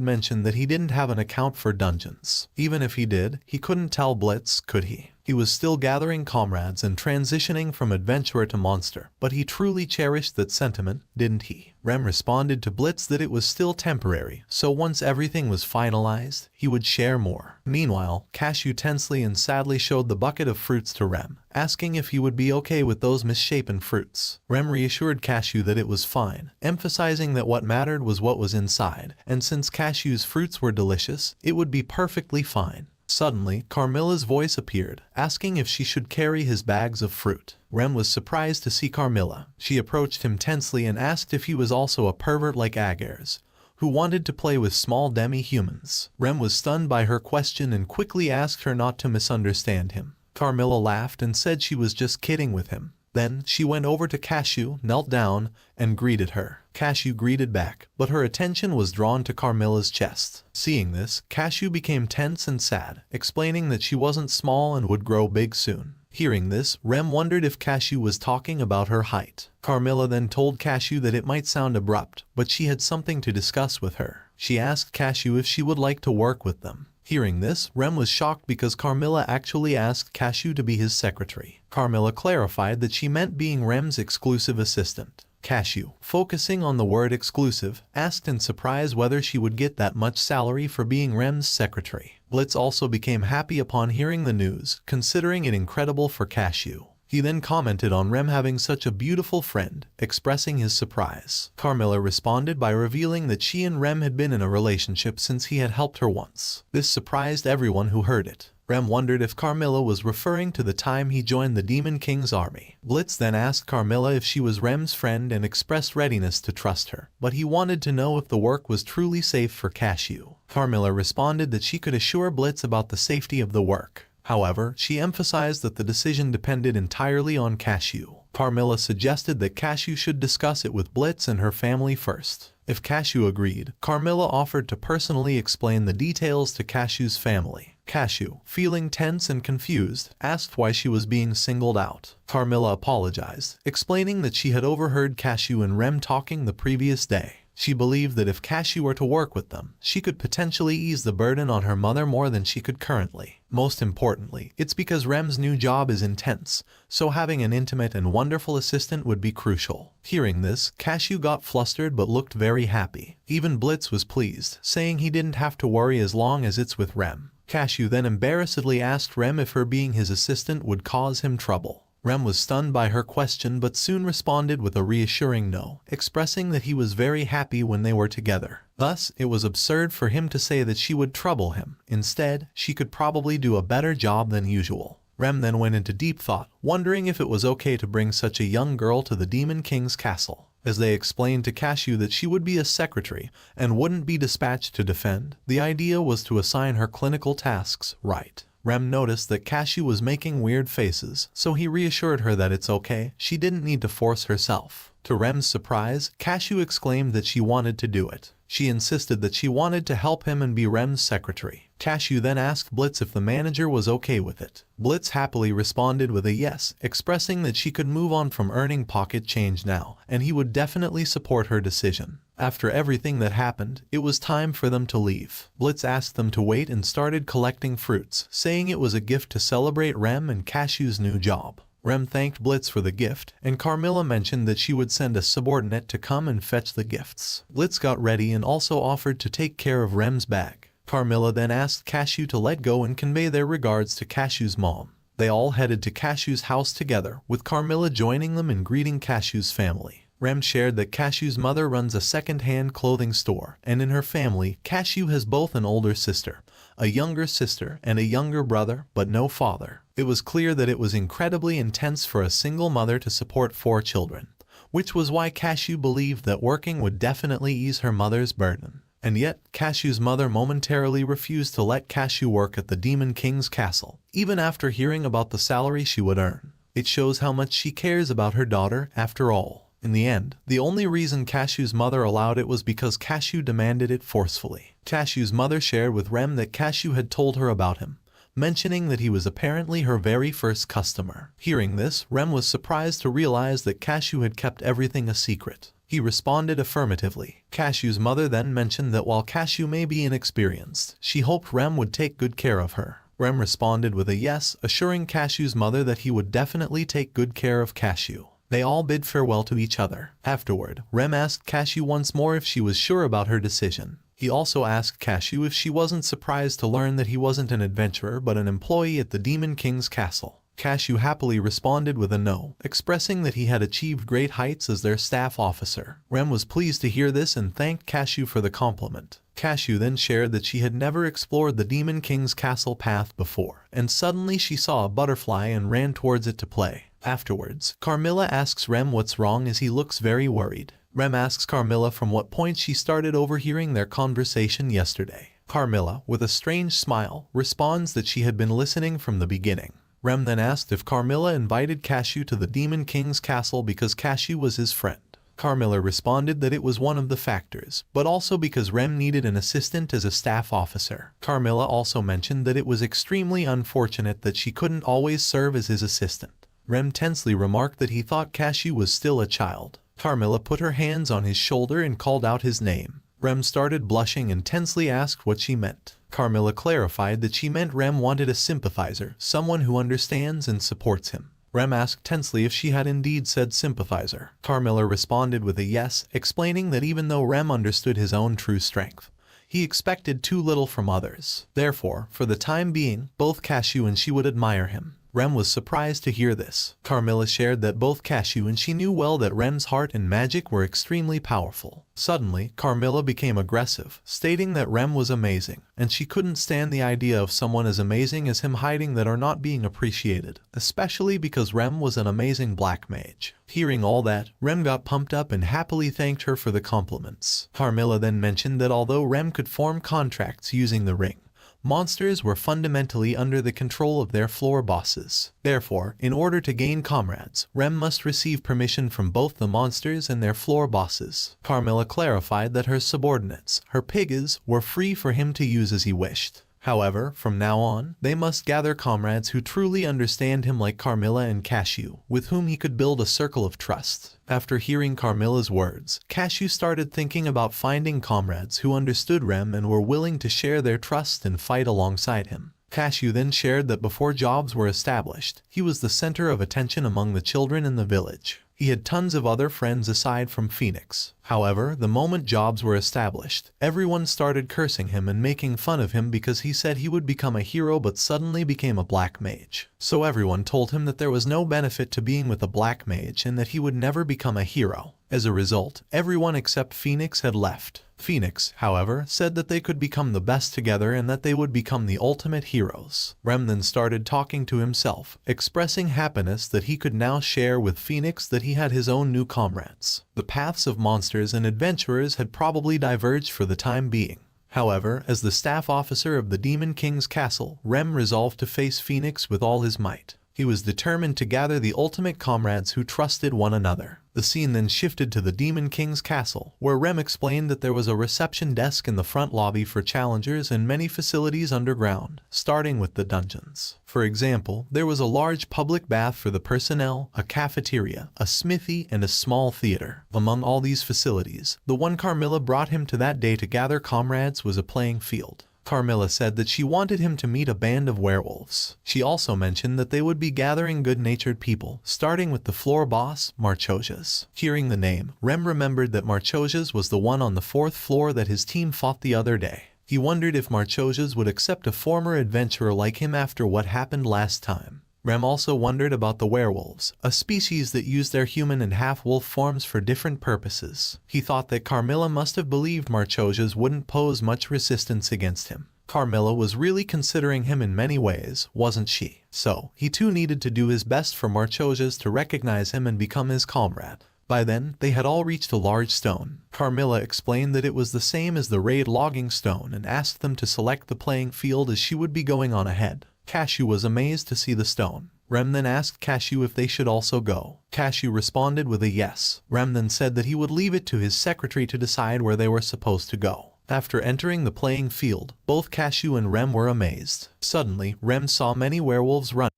[SPEAKER 8] mention that he didn't have an account for dungeons. Even if he did, he couldn't tell Blitz, could he? He was still gathering comrades and transitioning from adventurer to monster, but he truly cherished that sentiment, didn't he? Rem responded to Blitz that it was still temporary, so once everything was finalized, he would share more. Meanwhile, Cashew tensely and sadly showed the bucket of fruits to Rem, asking if he would be okay with those misshapen fruits. Rem reassured Cashew that it was fine, emphasizing that what mattered was what was inside, and since Cashew's fruits were delicious, it would be perfectly fine. Suddenly, Carmilla's voice appeared, asking if she should carry his bags of fruit. Rem was surprised to see Carmilla. She approached him tensely and asked if he was also a pervert like Agers, who wanted to play with small demi-humans. Rem was stunned by her question and quickly asked her not to misunderstand him. Carmilla laughed and said she was just kidding with him. Then, she went over to Cashew, knelt down, and greeted her. Cashew greeted back, but her attention was drawn to Carmilla's chest. Seeing this, Cashew became tense and sad, explaining that she wasn't small and would grow big soon. Hearing this, Rem wondered if Cashew was talking about her height. Carmilla then told Cashew that it might sound abrupt, but she had something to discuss with her. She asked Cashew if she would like to work with them. Hearing this, Rem was shocked because Carmilla actually asked Cashew to be his secretary. Carmilla clarified that she meant being Rem's exclusive assistant. Cashew, focusing on the word exclusive, asked in surprise whether she would get that much salary for being Rem's secretary. Blitz also became happy upon hearing the news, considering it incredible for Cashew. He then commented on Rem having such a beautiful friend, expressing his surprise. Carmilla responded by revealing that she and Rem had been in a relationship since he had helped her once. This surprised everyone who heard it. Rem wondered if Carmilla was referring to the time he joined the Demon King's army. Blitz then asked Carmilla if she was Rem's friend and expressed readiness to trust her, but he wanted to know if the work was truly safe for Cashew. Carmilla responded that she could assure Blitz about the safety of the work. However, she emphasized that the decision depended entirely on Cashew. Carmilla suggested that Cashew should discuss it with Blitz and her family first. If Cashew agreed, Carmilla offered to personally explain the details to Cashew's family. Cashew, feeling tense and confused, asked why she was being singled out. Carmilla apologized, explaining that she had overheard Cashew and Rem talking the previous day. She believed that if Cashew were to work with them, she could potentially ease the burden on her mother more than she could currently. Most importantly, it's because Rem's new job is intense, so having an intimate and wonderful assistant would be crucial. Hearing this, Cashew got flustered but looked very happy. Even Blitz was pleased, saying he didn't have to worry as long as it's with Rem. Cashew then embarrassedly asked Rem if her being his assistant would cause him trouble. Rem was stunned by her question but soon responded with a reassuring no, expressing that he was very happy when they were together. Thus, it was absurd for him to say that she would trouble him. Instead, she could probably do a better job than usual. Rem then went into deep thought, wondering if it was okay to bring such a young girl to the Demon King's castle. As they explained to Cashew that she would be a secretary and wouldn't be dispatched to defend, the idea was to assign her clinical tasks, right? Rem noticed that Cashew was making weird faces, so he reassured her that it's okay, she didn't need to force herself. To Rem's surprise, Cashew exclaimed that she wanted to do it. She insisted that she wanted to help him and be Rem's secretary. Cashew then asked Blitz if the manager was okay with it. Blitz happily responded with a yes, expressing that she could move on from earning pocket change now, and he would definitely support her decision. After everything that happened, it was time for them to leave. Blitz asked them to wait and started collecting fruits, saying it was a gift to celebrate Rem and Cashew's new job. Rem thanked Blitz for the gift, and Carmilla mentioned that she would send a subordinate to come and fetch the gifts. Blitz got ready and also offered to take care of Rem's bag. Carmilla then asked Cashew to let go and convey their regards to Cashew's mom. They all headed to Cashew's house together, with Carmilla joining them in greeting Cashew's family. Rem shared that Cashew's mother runs a second-hand clothing store, and in her family, Cashew has both an older sister, a younger sister, and a younger brother, but no father. It was clear that it was incredibly intense for a single mother to support 4 children, which was why Cashew believed that working would definitely ease her mother's burden. And yet, Cashew's mother momentarily refused to let Cashew work at the Demon King's castle, even after hearing about the salary she would earn. It shows how much she cares about her daughter after all. In the end, the only reason Cashew's mother allowed it was because Cashew demanded it forcefully. Cashew's mother shared with Rem that Cashew had told her about him, mentioning that he was apparently her very first customer. Hearing this, Rem was surprised to realize that Cashew had kept everything a secret. He responded affirmatively. Cashew's mother then mentioned that while Cashew may be inexperienced, she hoped Rem would take good care of her. Rem responded with a yes, assuring Cashew's mother that he would definitely take good care of Cashew. They all bid farewell to each other. Afterward, Rem asked Cashew once more if she was sure about her decision. He also asked Cashew if she wasn't surprised to learn that he wasn't an adventurer but an employee at the Demon King's castle. Cashew happily responded with a no, expressing that he had achieved great heights as their staff officer. Rem was pleased to hear this and thanked Cashew for the compliment. Cashew then shared that she had never explored the Demon King's castle path before, and suddenly she saw a butterfly and ran towards it to play. Afterwards, Carmilla asks Rem what's wrong as he looks very worried. Rem asks Carmilla from what point she started overhearing their conversation yesterday. Carmilla, with a strange smile, responds that she had been listening from the beginning. Rem then asked if Carmilla invited Cashew to the Demon King's castle because Cashew was his friend. Carmilla responded that it was one of the factors, but also because Rem needed an assistant as a staff officer. Carmilla also mentioned that it was extremely unfortunate that she couldn't always serve as his assistant. Rem tensely remarked that he thought Cashew was still a child. Carmilla put her hands on his shoulder and called out his name. Rem started blushing and tensely asked what she meant. Carmilla clarified that she meant Rem wanted a sympathizer, someone who understands and supports him. Rem asked tensely if she had indeed said sympathizer. Carmilla responded with a yes, explaining that even though Rem understood his own true strength, he expected too little from others. Therefore, for the time being, both Cashew and she would admire him. Rem was surprised to hear this. Carmilla shared that both Cashew and she knew well that Rem's heart and magic were extremely powerful. Suddenly, Carmilla became aggressive, stating that Rem was amazing, and she couldn't stand the idea of someone as amazing as him hiding that or not being appreciated, especially because Rem was an amazing black mage. Hearing all that, Rem got pumped up and happily thanked her for the compliments. Carmilla then mentioned that although Rem could form contracts using the ring, monsters were fundamentally under the control of their floor bosses. Therefore, in order to gain comrades, Rem must receive permission from both the monsters and their floor bosses. Carmilla clarified that her subordinates, her pigs, were free for him to use as he wished. However, from now on, they must gather comrades who truly understand him like Carmilla and Cashew, with whom he could build a circle of trust. After hearing Carmilla's words, Cashew started thinking about finding comrades who understood Rem and were willing to share their trust and fight alongside him. Cashew then shared that before jobs were established, he was the center of attention among the children in the village. He had tons of other friends aside from Phoenix. However, the moment jobs were established, everyone started cursing him and making fun of him because he said he would become a hero but suddenly became a black mage. So everyone told him that there was no benefit to being with a black mage and that he would never become a hero. As a result, everyone except Phoenix had left. Phoenix, however, said that they could become the best together and that they would become the ultimate heroes. Rem then started talking to himself, expressing happiness that he could now share with Phoenix that he had his own new comrades. The paths of monsters and adventurers had probably diverged for the time being. However, as the staff officer of the Demon King's castle, Rem resolved to face Phoenix with all his might. He was determined to gather the ultimate comrades who trusted one another. The scene then shifted to the Demon King's castle, where Rem explained that there was a reception desk in the front lobby for challengers and many facilities underground, starting with the dungeons. For example, there was a large public bath for the personnel, a cafeteria, a smithy, and a small theater. Among all these facilities, the one Carmilla brought him to that day to gather comrades was a playing field. Carmilla said that she wanted him to meet a band of werewolves. She also mentioned that they would be gathering good-natured people, starting with the floor boss, Marchosias. Hearing the name, Rem remembered that Marchosias was the one on the 4th floor that his team fought the other day. He wondered if Marchosias would accept a former adventurer like him after what happened last time. Rem also wondered about the werewolves, a species that used their human and half-wolf forms for different purposes. He thought that Carmilla must have believed Marchosias wouldn't pose much resistance against him. Carmilla was really considering him in many ways, wasn't she? So, he too needed to do his best for Marchosias to recognize him and become his comrade. By then, they had all reached a large stone. Carmilla explained that it was the same as the raid logging stone and asked them to select the playing field as she would be going on ahead. Cashew was amazed to see the stone. Rem then asked Cashew if they should also go. Cashew responded with a yes. Rem then said that he would leave it to his secretary to decide where they were supposed to go. After entering the playing field, both Cashew and Rem were amazed. Suddenly, Rem saw many werewolves running.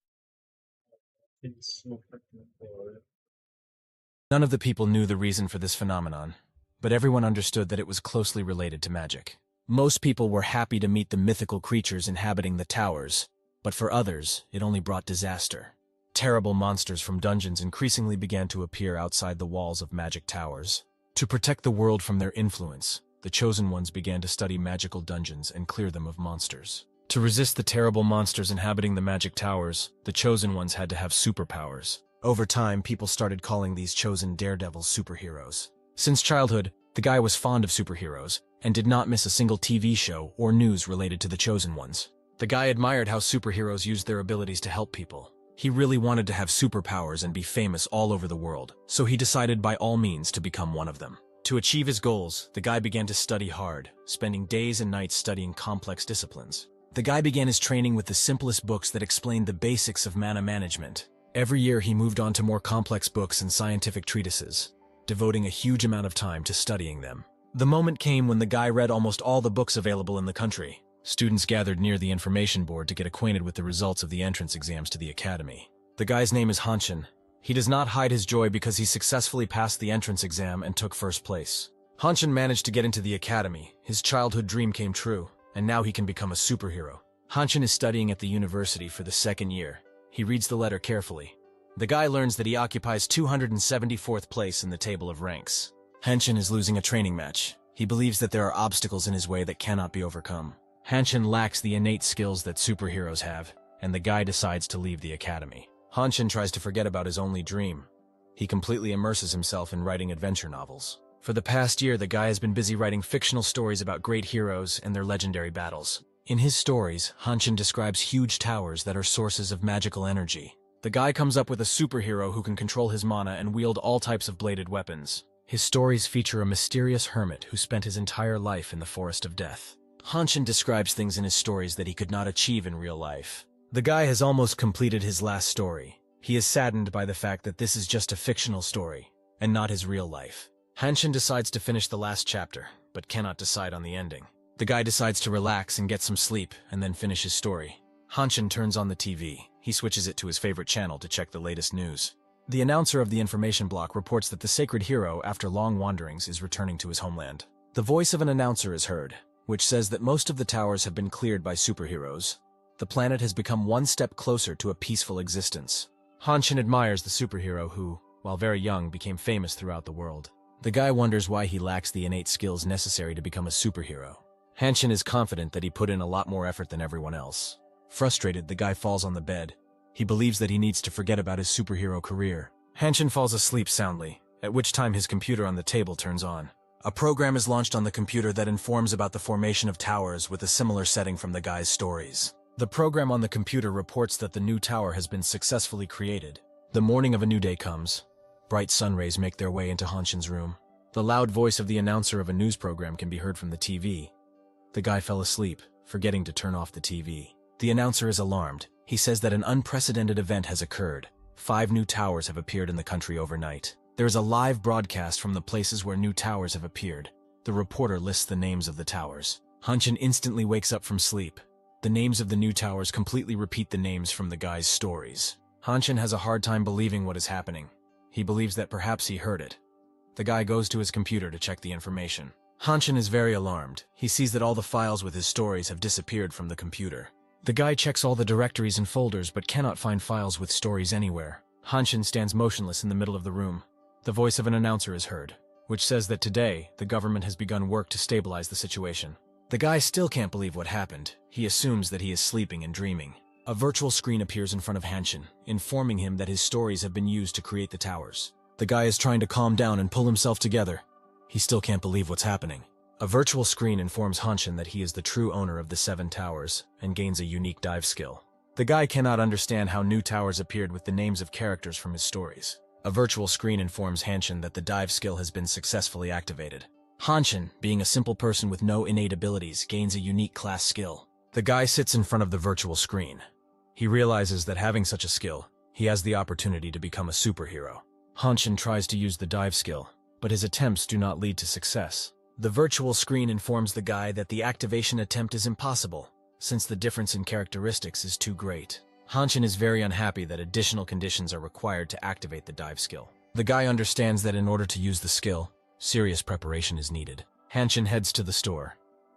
[SPEAKER 14] None of the people knew the reason for this phenomenon, but everyone understood that it was closely related to magic. Most people were happy to meet the mythical creatures inhabiting the towers, but for others, it only brought disaster. Terrible monsters from dungeons increasingly began to appear outside the walls of magic towers. To protect the world from their influence, the Chosen Ones began to study magical dungeons and clear them of monsters. To resist the terrible monsters inhabiting the magic towers, the Chosen Ones had to have superpowers. Over time, people started calling these chosen daredevils superheroes. Since childhood, the guy was fond of superheroes and did not miss a single TV show or news related to the Chosen Ones. The guy admired how superheroes used their abilities to help people. He really wanted to have superpowers and be famous all over the world, so he decided by all means to become one of them. To achieve his goals, the guy began to study hard, spending days and nights studying complex disciplines. The guy began his training with the simplest books that explained the basics of mana management. Every year he moved on to more complex books and scientific treatises, devoting a huge amount of time to studying them. The moment came when the guy read almost all the books available in the country. Students gathered near the information board to get acquainted with the results of the entrance exams to the academy. The guy's name is Hanshin. He does not hide his joy because he successfully passed the entrance exam and took first place. Hanshin managed to get into the academy. His childhood dream came true, and now he can become a superhero. Hanshin is studying at the university for the second year. He reads the letter carefully. The guy learns that he occupies 274th place in the table of ranks. Hanshin is losing a training match. He believes that there are obstacles in his way that cannot be overcome. Hanshin lacks the innate skills that superheroes have, and the guy decides to leave the academy. Hanshin tries to forget about his only dream. He completely immerses himself in writing adventure novels. For the past year, the guy has been busy writing fictional stories about great heroes and their legendary battles. In his stories, Hanshin describes huge towers that are sources of magical energy. The guy comes up with a superhero who can control his mana and wield all types of bladed weapons. His stories feature a mysterious hermit who spent his entire life in the Forest of Death. Hanshin describes things in his stories that he could not achieve in real life. The guy has almost completed his last story. He is saddened by the fact that this is just a fictional story, and not his real life. Hanshin decides to finish the last chapter, but cannot decide on the ending. The guy decides to relax and get some sleep, and then finish his story. Hanshin turns on the TV. He switches it to his favorite channel to check the latest news. The announcer of the information block reports that the sacred hero, after long wanderings, is returning to his homeland. The voice of an announcer is heard, which says that most of the towers have been cleared by superheroes. The planet has become one step closer to a peaceful existence. Hanshin admires the superhero who, while very young, became famous throughout the world. The guy wonders why he lacks the innate skills necessary to become a superhero. Hanshin is confident that he put in a lot more effort than everyone else. Frustrated, the guy falls on the bed. He believes that he needs to forget about his superhero career. Hanshin falls asleep soundly, at which time his computer on the table turns on. A program is launched on the computer that informs about the formation of towers with a similar setting from the guy's stories. The program on the computer reports that the new tower has been successfully created. The morning of a new day comes. Bright sun rays make their way into Hanshin's room. The loud voice of the announcer of a news program can be heard from the TV. The guy fell asleep, forgetting to turn off the TV. The announcer is alarmed. He says that an unprecedented event has occurred. 5 new towers have appeared in the country overnight. There is a live broadcast from the places where new towers have appeared. The reporter lists the names of the towers. Hanshin instantly wakes up from sleep. The names of the new towers completely repeat the names from the guy's stories. Hanshin has a hard time believing what is happening. He believes that perhaps he heard it. The guy goes to his computer to check the information. Hanshin is very alarmed. He sees that all the files with his stories have disappeared from the computer. The guy checks all the directories and folders but cannot find files with stories anywhere. Hanshin stands motionless in the middle of the room. The voice of an announcer is heard, which says that today, the government has begun work to stabilize the situation. The guy still can't believe what happened. He assumes that he is sleeping and dreaming. A virtual screen appears in front of Hanshin, informing him that his stories have been used to create the towers. The guy is trying to calm down and pull himself together. He still can't believe what's happening. A virtual screen informs Hanshin that he is the true owner of the 7 towers and gains a unique dive skill. The guy cannot understand how new towers appeared with the names of characters from his stories. A virtual screen informs Hanshin that the dive skill has been successfully activated. Hanshin, being a simple person with no innate abilities, gains a unique class skill. The guy sits in front of the virtual screen. He realizes that having such a skill, he has the opportunity to become a superhero. Hanshin tries to use the dive skill, but his attempts do not lead to success. The virtual screen informs the guy that the activation attempt is impossible, since the difference in characteristics is too great. Hanshin is very unhappy that additional conditions are required to activate the dive skill. The guy understands that in order to use the skill, serious preparation is needed. Hanshin heads to the store.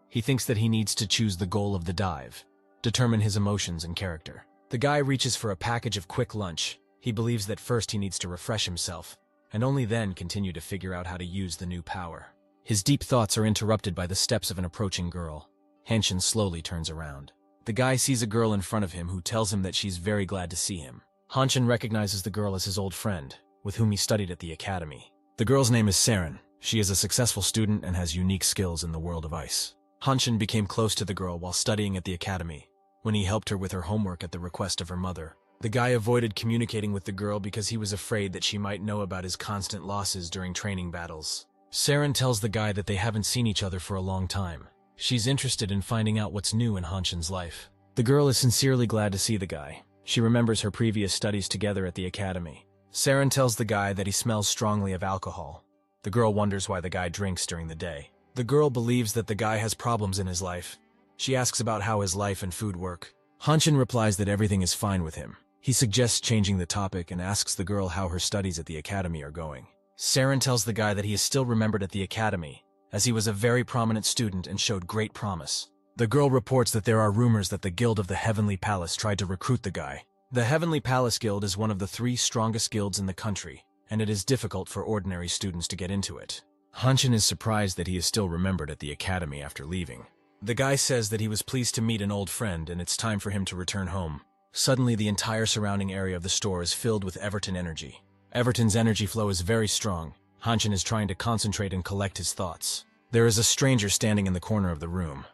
[SPEAKER 14] He thinks that he needs to choose the goal of the dive, determine his emotions and character. The guy reaches for a package of quick lunch. He believes that first he needs to refresh himself, and only then continue to figure out how to use the new power. His deep thoughts are interrupted by the steps of an approaching girl. Hanshin slowly turns around. The guy sees a girl in front of him who tells him that she's very glad to see him. Hanshin recognizes the girl as his old friend, with whom he studied at the academy. The girl's name is Saren. She is a successful student and has unique skills in the world of ice. Hanshin became close to the girl while studying at the academy, when he helped her with her homework at the request of her mother. The guy avoided communicating with the girl because he was afraid that she might know about his constant losses during training battles. Saren tells the guy that they haven't seen each other for a long time. She's interested in finding out what's new in Hanshin's life. The girl is sincerely glad to see the guy. She remembers her previous studies together at the academy. Saren tells the guy that he smells strongly of alcohol. The girl wonders why the guy drinks during the day. The girl believes that the guy has problems in his life. She asks about how his life and food work. Hanshin replies that everything is fine with him. He suggests changing the topic and asks the girl how her studies at the academy are going. Saren tells the guy that he is still remembered at the academy, as he was a very prominent student and showed great promise. The girl reports that there are rumors that the Guild of the Heavenly Palace tried to recruit the guy. The Heavenly Palace Guild is one of the 3 strongest guilds in the country, and it is difficult for ordinary students to get into it. Hanshin is surprised that he is still remembered at the academy after leaving. The guy says that he was pleased to meet an old friend and it's time for him to return home. Suddenly, the entire surrounding area of the store is filled with Everton energy. Everton's energy flow is very strong. Hanshin is trying to concentrate and collect his thoughts. There is a stranger standing in the corner of the room.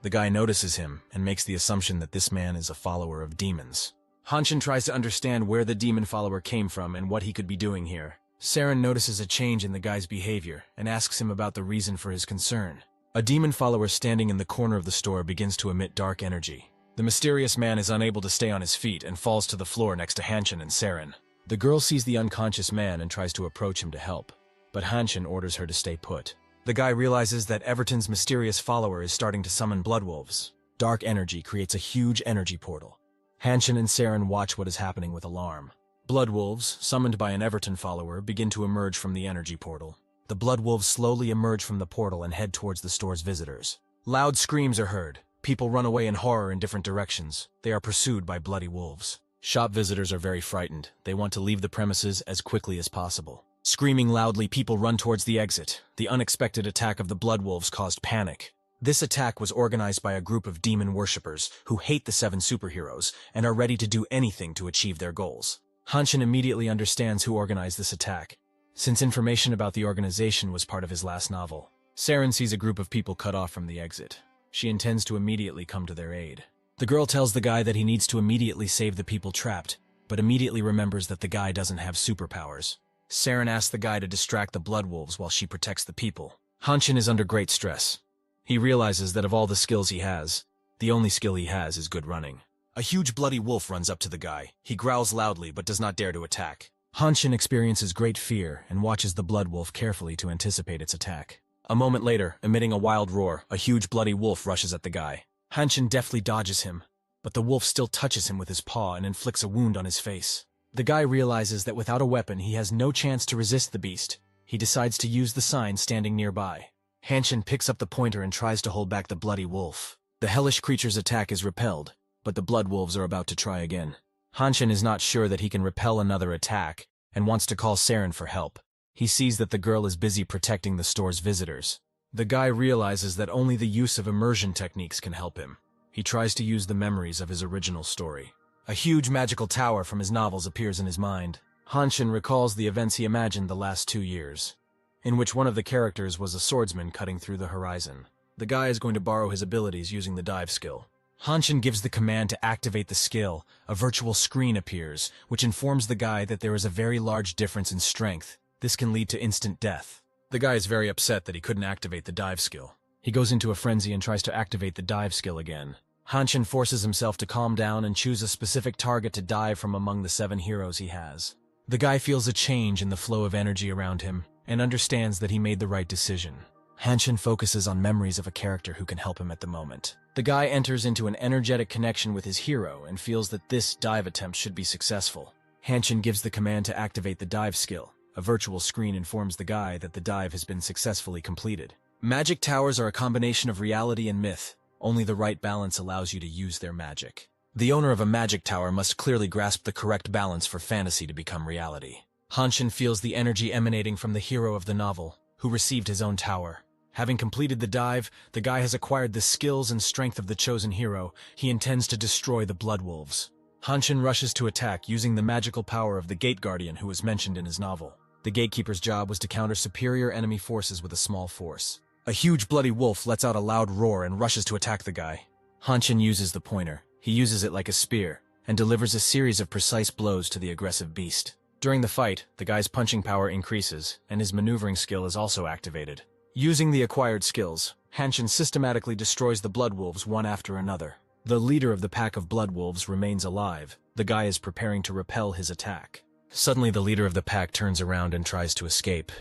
[SPEAKER 14] The guy notices him and makes the assumption that this man is a follower of demons. Hanshin tries to understand where the demon follower came from and what he could be doing here. Saren notices a change in the guy's behavior and asks him about the reason for his concern. A demon follower standing in the corner of the store begins to emit dark energy. The mysterious man is unable to stay on his feet and falls to the floor next to Hanshin and Saren. The girl sees the unconscious man and tries to approach him to help, but Hanshin orders her to stay put. The guy realizes that Everton's mysterious follower is starting to summon bloodwolves. Dark energy creates a huge energy portal. Hanshin and Saren watch what is happening with alarm. Bloodwolves, summoned by an Everton follower, begin to emerge from the energy portal. The bloodwolves slowly emerge from the portal and head towards the store's visitors. Loud screams are heard. People run away in horror in different directions. They are pursued by bloody wolves. Shop visitors are very frightened. They want to leave the premises as quickly as possible. Screaming loudly, people run towards the exit. The unexpected attack of the bloodwolves caused panic. This attack was organized by a group of demon worshippers who hate the 7 superheroes and are ready to do anything to achieve their goals. Hanshin immediately understands who organized this attack, since information about the organization was part of his last novel. Saren sees a group of people cut off from the exit. She intends to immediately come to their aid. The girl tells the guy that he needs to immediately save the people trapped, but immediately remembers that the guy doesn't have superpowers. Saren asks the guy to distract the bloodwolves while she protects the people. Hanshin is under great stress. He realizes that of all the skills he has, the only skill he has is good running. A huge bloody wolf runs up to the guy. He growls loudly but does not dare to attack. Hanshin experiences great fear and watches the blood wolf carefully to anticipate its attack. A moment later, emitting a wild roar, a huge bloody wolf rushes at the guy. Hanshin deftly dodges him, but the wolf still touches him with his paw and inflicts a wound on his face. The guy realizes that without a weapon he has no chance to resist the beast. He decides to use the sign standing nearby. Hanshin picks up the pointer and tries to hold back the bloody wolf. The hellish creature's attack is repelled, but the blood wolves are about to try again. Hanshin is not sure that he can repel another attack and wants to call Saren for help. He sees that the girl is busy protecting the store's visitors. The guy realizes that only the use of immersion techniques can help him. He tries to use the memories of his original story. A huge magical tower from his novels appears in his mind. Hanshin recalls the events he imagined the last 2 years, in which one of the characters was a swordsman cutting through the horizon. The guy is going to borrow his abilities using the dive skill. Hanshin gives the command to activate the skill. A virtual screen appears, which informs the guy that there is a very large difference in strength. This can lead to instant death. The guy is very upset that he couldn't activate the dive skill. He goes into a frenzy and tries to activate the dive skill again. Hanshin forces himself to calm down and choose a specific target to dive from among the 7 heroes he has. The guy feels a change in the flow of energy around him and understands that he made the right decision. Hanshin focuses on memories of a character who can help him at the moment. The guy enters into an energetic connection with his hero and feels that this dive attempt should be successful. Hanshin gives the command to activate the dive skill. A virtual screen informs the guy that the dive has been successfully completed. Magic towers are a combination of reality and myth. Only the right balance allows you to use their magic. The owner of a magic tower must clearly grasp the correct balance for fantasy to become reality. Hanshin feels the energy emanating from the hero of the novel, who received his own tower. Having completed the dive, the guy has acquired the skills and strength of the chosen hero. He intends to destroy the Blood Wolves. Hanshin rushes to attack using the magical power of the Gate Guardian who was mentioned in his novel. The Gatekeeper's job was to counter superior enemy forces with a small force. A huge bloody wolf lets out a loud roar and rushes to attack the guy. Hanshin uses the pointer. He uses it like a spear, and delivers a series of precise blows to the aggressive beast. During the fight, the guy's punching power increases, and his maneuvering skill is also activated. Using the acquired skills, Hanshin systematically destroys the Blood Wolves one after another. The leader of the pack of Blood Wolves remains alive. The guy is preparing to repel his attack. Suddenly, the leader of the pack turns around and tries to escape,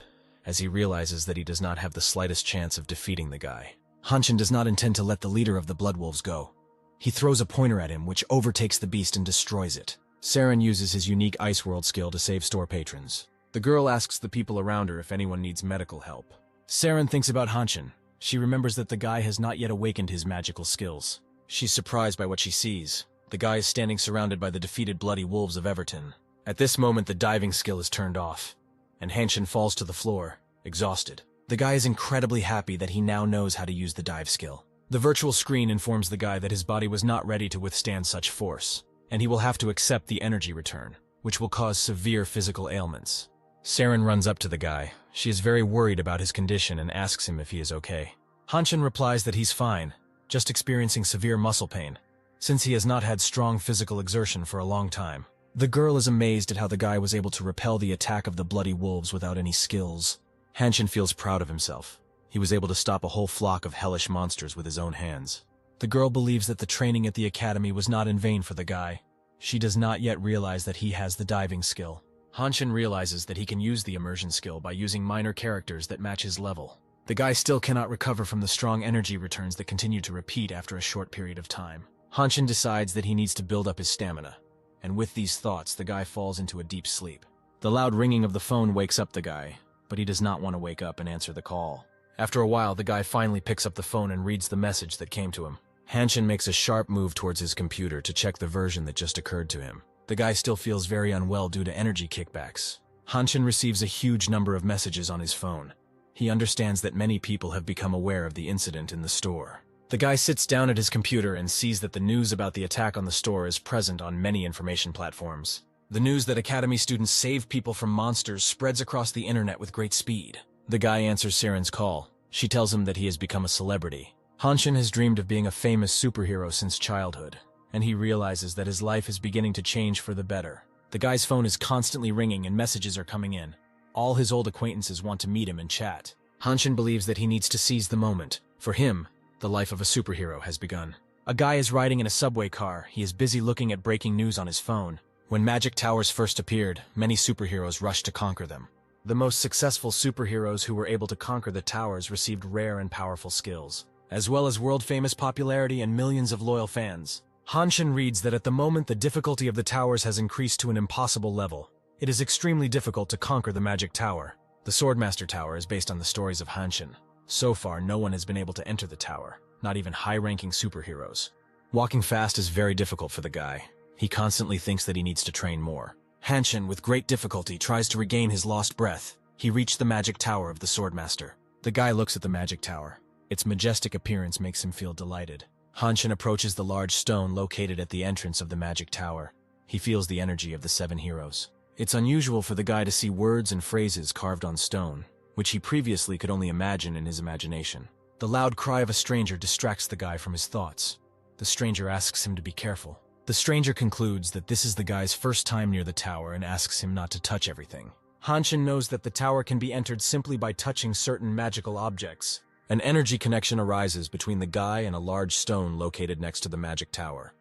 [SPEAKER 14] as he realizes that he does not have the slightest chance of defeating the guy. Hanshin does not intend to let the leader of the Blood Wolves go. He throws a pointer at him, which overtakes the beast and destroys it. Saren uses his unique Ice World skill to save store patrons. The girl asks the people around her if anyone needs medical help. Saren thinks about Hanshin. She remembers that the guy has not yet awakened his magical skills. She's surprised by what she sees. The guy is standing surrounded by the defeated Bloody Wolves of Everton. At this moment, the diving skill is turned off, and Hanshin falls to the floor, exhausted. The guy is incredibly happy that he now knows how to use the dive skill. The virtual screen informs the guy that his body was not ready to withstand such force, and he will have to accept the energy return, which will cause severe physical ailments. Saren runs up to the guy. She is very worried about his condition and asks him if he is okay. Hanshin replies that he's fine, just experiencing severe muscle pain, since he has not had strong physical exertion for a long time. The girl is amazed at how the guy was able to repel the attack of the Bloody Wolves without any skills. Hanshin feels proud of himself. He was able to stop a whole flock of hellish monsters with his own hands. The girl believes that the training at the academy was not in vain for the guy. She does not yet realize that he has the diving skill. Hanshin realizes that he can use the immersion skill by using minor characters that match his level. The guy still cannot recover from the strong energy returns that continue to repeat after a short period of time. Hanshin decides that he needs to build up his stamina, and with these thoughts, the guy falls into a deep sleep. The loud ringing of the phone wakes up the guy, but he does not want to wake up and answer the call. After a while, the guy finally picks up the phone and reads the message that came to him. Hanshin makes a sharp move towards his computer to check the version that just occurred to him. The guy still feels very unwell due to energy kickbacks. Hanshin receives a huge number of messages on his phone. He understands that many people have become aware of the incident in the store. The guy sits down at his computer and sees that the news about the attack on the store is present on many information platforms. The news that Academy students save people from monsters spreads across the internet with great speed. The guy answers Saren's call. She tells him that he has become a celebrity. Hanshin has dreamed of being a famous superhero since childhood, and he realizes that his life is beginning to change for the better. The guy's phone is constantly ringing and messages are coming in. All his old acquaintances want to meet him and chat. Hanshin believes that he needs to seize the moment. For him, the life of a superhero has begun. A guy is riding in a subway car. He is busy looking at breaking news on his phone. When magic towers first appeared, many superheroes rushed to conquer them. The most successful superheroes who were able to conquer the towers received rare and powerful skills, as well as world-famous popularity and millions of loyal fans. Hanshin reads that at the moment the difficulty of the towers has increased to an impossible level. It is extremely difficult to conquer the magic tower. The Swordmaster Tower is based on the stories of Hanshin. So far, no one has been able to enter the tower, not even high-ranking superheroes. Walking fast is very difficult for the guy. He constantly thinks that he needs to train more. Hanshin, with great difficulty, tries to regain his lost breath. He reached the magic tower of the Swordmaster. The guy looks at the magic tower. Its majestic appearance makes him feel delighted. Hanshin approaches the large stone located at the entrance of the magic tower. He feels the energy of the 7 heroes. It's unusual for the guy to see words and phrases carved on stone, which he previously could only imagine in his imagination. The loud cry of a stranger distracts the guy from his thoughts. The stranger asks him to be careful. The stranger concludes that this is the guy's first time near the tower and asks him not to touch everything. Hanshin knows that the tower can be entered simply by touching certain magical objects. An energy connection arises between the guy and a large stone located next to the magic tower.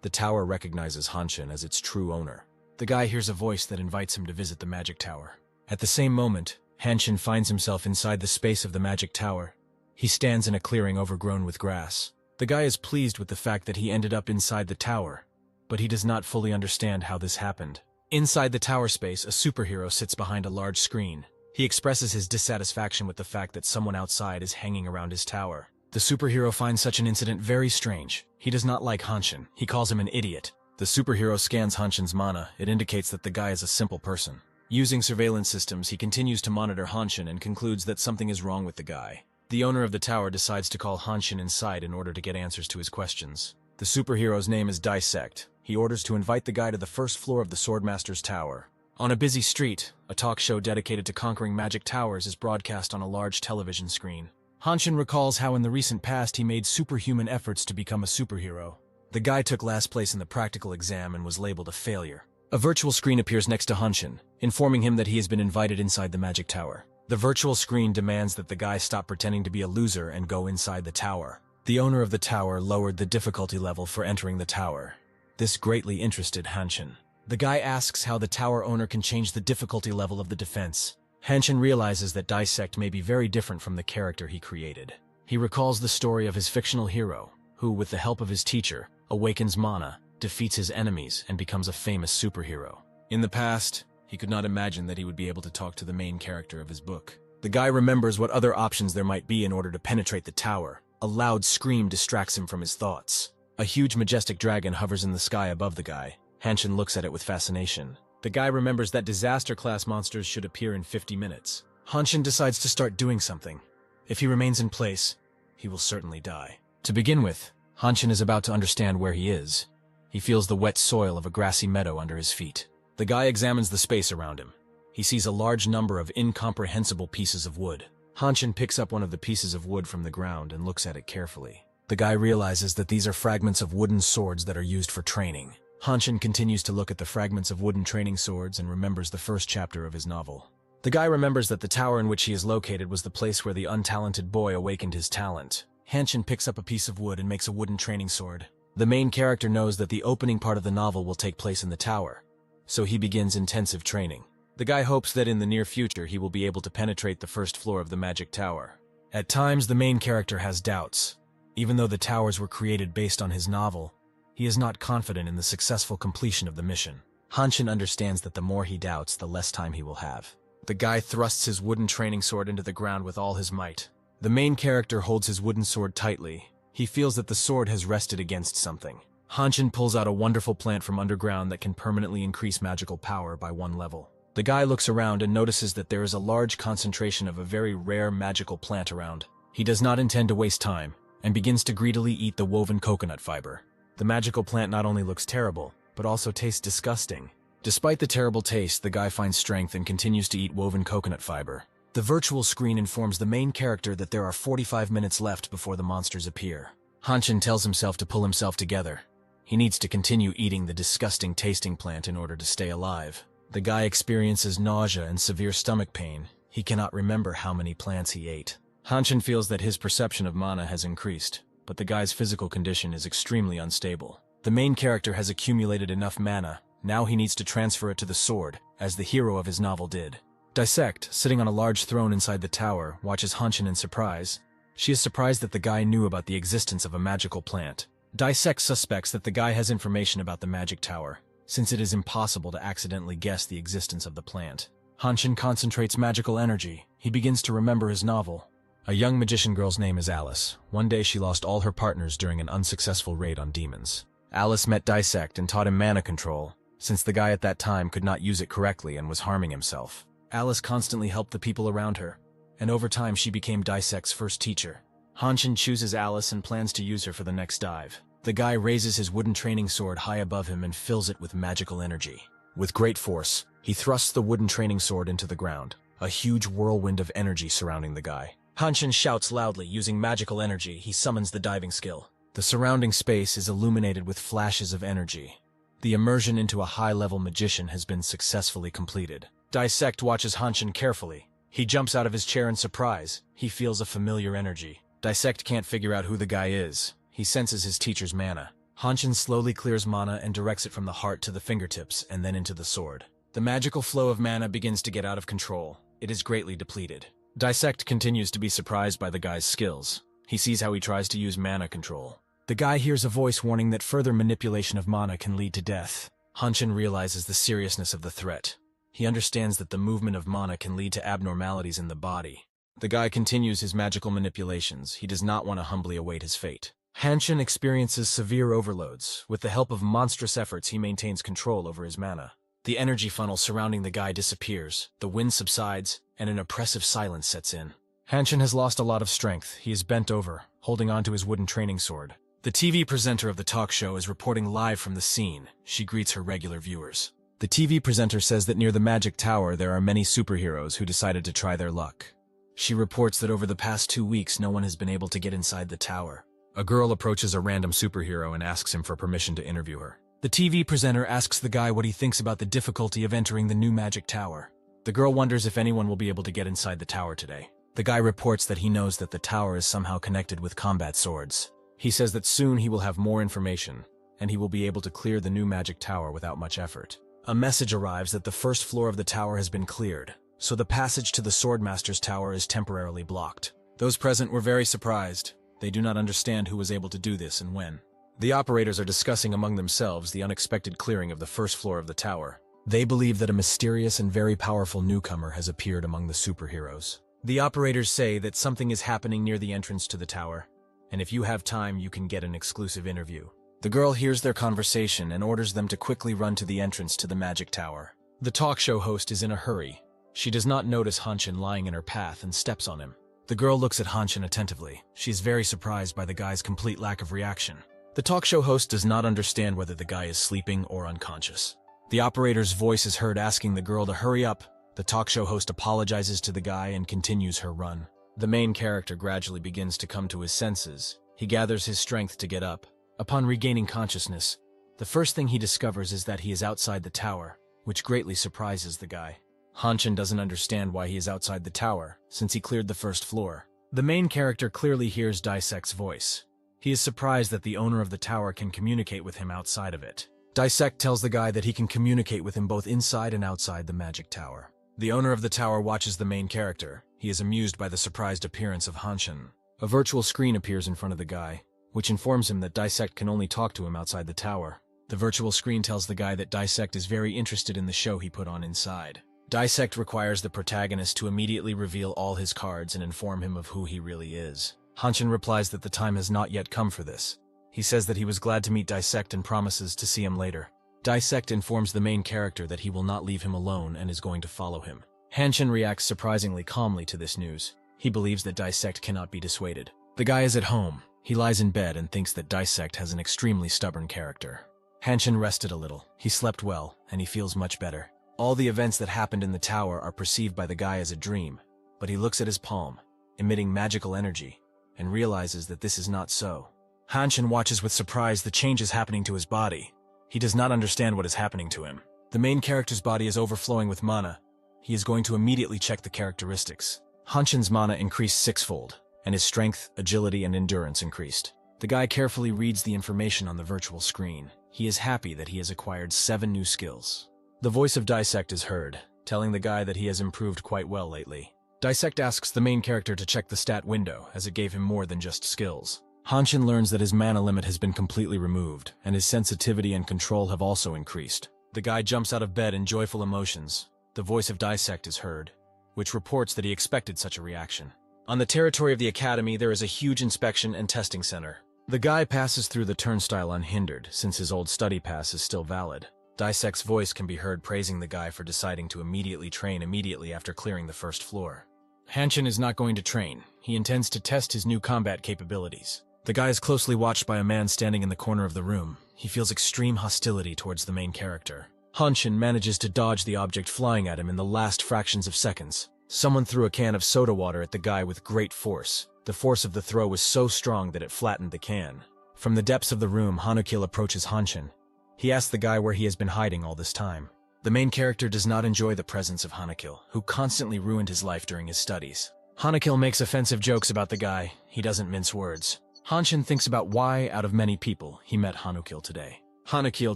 [SPEAKER 14] The tower recognizes Hanshin as its true owner. The guy hears a voice that invites him to visit the magic tower. At the same moment, Hanshin finds himself inside the space of the magic tower. He stands in a clearing overgrown with grass. The guy is pleased with the fact that he ended up inside the tower, but he does not fully understand how this happened. Inside the tower space, a superhero sits behind a large screen. He expresses his dissatisfaction with the fact that someone outside is hanging around his tower. The superhero finds such an incident very strange. He does not like Hanshin. He calls him an idiot. The superhero scans Hanshin's mana. It indicates that the guy is a simple person. Using surveillance systems, he continues to monitor Hanshin and concludes that something is wrong with the guy. The owner of the tower decides to call Hanshin inside in order to get answers to his questions. The superhero's name is Dissect. He orders to invite the guy to the first floor of the Swordmaster's tower. On a busy street, a talk show dedicated to conquering magic towers is broadcast on a large television screen. Hanshin recalls how in the recent past he made superhuman efforts to become a superhero. The guy took last place in the practical exam and was labeled a failure. A virtual screen appears next to Hanshin, informing him that he has been invited inside the magic tower. The virtual screen demands that the guy stop pretending to be a loser and go inside the tower. The owner of the tower lowered the difficulty level for entering the tower. This greatly interested Hanshin. The guy asks how the tower owner can change the difficulty level of the defense. Hanshin realizes that Dissect may be very different from the character he created. He recalls the story of his fictional hero, who, with the help of his teacher, awakens mana, defeats his enemies, and becomes a famous superhero. In the past, he could not imagine that he would be able to talk to the main character of his book. The guy remembers what other options there might be in order to penetrate the tower. A loud scream distracts him from his thoughts. A huge majestic dragon hovers in the sky above the guy. Hanshin looks at it with fascination. The guy remembers that disaster-class monsters should appear in 50 minutes. Hanshin decides to start doing something. If he remains in place, he will certainly die. To begin with, Hanshin is about to understand where he is. He feels the wet soil of a grassy meadow under his feet. The guy examines the space around him. He sees a large number of incomprehensible pieces of wood. Hanshin picks up one of the pieces of wood from the ground and looks at it carefully. The guy realizes that these are fragments of wooden swords that are used for training. Hanshin continues to look at the fragments of wooden training swords and remembers the first chapter of his novel. The guy remembers that the tower in which he is located was the place where the untalented boy awakened his talent. Hanshin picks up a piece of wood and makes a wooden training sword. The main character knows that the opening part of the novel will take place in the tower, so he begins intensive training. The guy hopes that in the near future he will be able to penetrate the first floor of the magic tower. At times, the main character has doubts. Even though the towers were created based on his novel, he is not confident in the successful completion of the mission. Hanshin understands that the more he doubts, the less time he will have. The guy thrusts his wooden training sword into the ground with all his might. The main character holds his wooden sword tightly. He feels that the sword has rested against something. Hanshin pulls out a wonderful plant from underground that can permanently increase magical power by 1 level. The guy looks around and notices that there is a large concentration of a very rare magical plant around. He does not intend to waste time, and begins to greedily eat the woven coconut fiber. The magical plant not only looks terrible, but also tastes disgusting. Despite the terrible taste, the guy finds strength and continues to eat woven coconut fiber. The virtual screen informs the main character that there are 45 minutes left before the monsters appear. Hanshin tells himself to pull himself together. He needs to continue eating the disgusting tasting plant in order to stay alive. The guy experiences nausea and severe stomach pain. He cannot remember how many plants he ate. Hanshin feels that his perception of mana has increased, but the guy's physical condition is extremely unstable. The main character has accumulated enough mana. Now he needs to transfer it to the sword, as the hero of his novel did. Dissect, sitting on a large throne inside the tower, watches Hanshin in surprise. She is surprised that the guy knew about the existence of a magical plant. Dissect suspects that the guy has information about the magic tower, since it is impossible to accidentally guess the existence of the plant. Hanshin concentrates magical energy. He begins to remember his novel. A young magician girl's name is Alice. One day she lost all her partners during an unsuccessful raid on demons. Alice met Dissect and taught him mana control, since the guy at that time could not use it correctly and was harming himself. Alice constantly helped the people around her, and over time she became Dissect's first teacher. Hanshin chooses Alice and plans to use her for the next dive. The guy raises his wooden training sword high above him and fills it with magical energy. With great force, he thrusts the wooden training sword into the ground, a huge whirlwind of energy surrounding the guy. Hanshin shouts loudly. Using magical energy, he summons the diving skill. The surrounding space is illuminated with flashes of energy. The immersion into a high-level magician has been successfully completed. Dissect watches Hanshin carefully. He jumps out of his chair in surprise. He feels a familiar energy. Dissect can't figure out who the guy is. He senses his teacher's mana. Hanshin slowly clears mana and directs it from the heart to the fingertips and then into the sword. The magical flow of mana begins to get out of control. It is greatly depleted. Dissect continues to be surprised by the guy's skills. He sees how he tries to use mana control. The guy hears a voice warning that further manipulation of mana can lead to death. Hanshin realizes the seriousness of the threat. He understands that the movement of mana can lead to abnormalities in the body. The guy continues his magical manipulations. He does not want to humbly await his fate. Hanshin experiences severe overloads. With the help of monstrous efforts, he maintains control over his mana. The energy funnel surrounding the guy disappears, the wind subsides, and an oppressive silence sets in. Hanshin has lost a lot of strength. He is bent over, holding onto his wooden training sword. The TV presenter of the talk show is reporting live from the scene. She greets her regular viewers. The TV presenter says that near the Magic Tower there are many superheroes who decided to try their luck. She reports that over the past 2 weeks no one has been able to get inside the tower. A girl approaches a random superhero and asks him for permission to interview her. The TV presenter asks the guy what he thinks about the difficulty of entering the new Magic Tower. The girl wonders if anyone will be able to get inside the tower today. The guy reports that he knows that the tower is somehow connected with combat swords. He says that soon he will have more information, and he will be able to clear the new Magic Tower without much effort. A message arrives that the first floor of the tower has been cleared, so the passage to the Swordmaster's Tower is temporarily blocked. Those present were very surprised. They do not understand who was able to do this and when. The operators are discussing among themselves the unexpected clearing of the first floor of the tower. They believe that a mysterious and very powerful newcomer has appeared among the superheroes. The operators say that something is happening near the entrance to the tower, and if you have time, you can get an exclusive interview. The girl hears their conversation and orders them to quickly run to the entrance to the Magic Tower. The talk show host is in a hurry. She does not notice Hanshin lying in her path and steps on him. The girl looks at Hanshin attentively. She is very surprised by the guy's complete lack of reaction. The talk show host does not understand whether the guy is sleeping or unconscious. The operator's voice is heard asking the girl to hurry up. The talk show host apologizes to the guy and continues her run. The main character gradually begins to come to his senses. He gathers his strength to get up. Upon regaining consciousness, the first thing he discovers is that he is outside the tower, which greatly surprises the guy. Hanshin doesn't understand why he is outside the tower, since he cleared the first floor. The main character clearly hears Dissect's voice. He is surprised that the owner of the tower can communicate with him outside of it. Dissect tells the guy that he can communicate with him both inside and outside the Magic Tower. The owner of the tower watches the main character. He is amused by the surprised appearance of Hanshin. A virtual screen appears in front of the guy, which informs him that Dissect can only talk to him outside the tower. The virtual screen tells the guy that Dissect is very interested in the show he put on inside. Dissect requires the protagonist to immediately reveal all his cards and inform him of who he really is. Hanshin replies that the time has not yet come for this. He says that he was glad to meet Dissect and promises to see him later. Dissect informs the main character that he will not leave him alone and is going to follow him. Hanshin reacts surprisingly calmly to this news. He believes that Dissect cannot be dissuaded. The guy is at home. He lies in bed and thinks that Dissect has an extremely stubborn character. Hanshin rested a little. He slept well, and he feels much better. All the events that happened in the tower are perceived by the guy as a dream, but he looks at his palm, emitting magical energy, and realizes that this is not so. Hanshin watches with surprise the changes happening to his body. He does not understand what is happening to him. The main character's body is overflowing with mana. He is going to immediately check the characteristics. Hanshin's mana increased sixfold, and his strength, agility, and endurance increased. The guy carefully reads the information on the virtual screen. He is happy that he has acquired 7 new skills. The voice of Dissect is heard, telling the guy that he has improved quite well lately. Dissect asks the main character to check the stat window, as it gave him more than just skills. Hanshin learns that his mana limit has been completely removed, and his sensitivity and control have also increased. The guy jumps out of bed in joyful emotions. The voice of Dissect is heard, which reports that he expected such a reaction. On the territory of the Academy, there is a huge inspection and testing center. The guy passes through the turnstile unhindered, since his old study pass is still valid. Dissect's voice can be heard praising the guy for deciding to immediately train immediately after clearing the first floor. Hanshin is not going to train. He intends to test his new combat capabilities. The guy is closely watched by a man standing in the corner of the room. He feels extreme hostility towards the main character. Hanshin manages to dodge the object flying at him in the last fractions of seconds. Someone threw a can of soda water at the guy with great force. The force of the throw was so strong that it flattened the can. From the depths of the room, Hanukil approaches Hanshin. He asks the guy where he has been hiding all this time. The main character does not enjoy the presence of Hanukil, who constantly ruined his life during his studies. Hanukil makes offensive jokes about the guy. He doesn't mince words. Hanshin thinks about why, out of many people, he met Hanukil today. Hanukil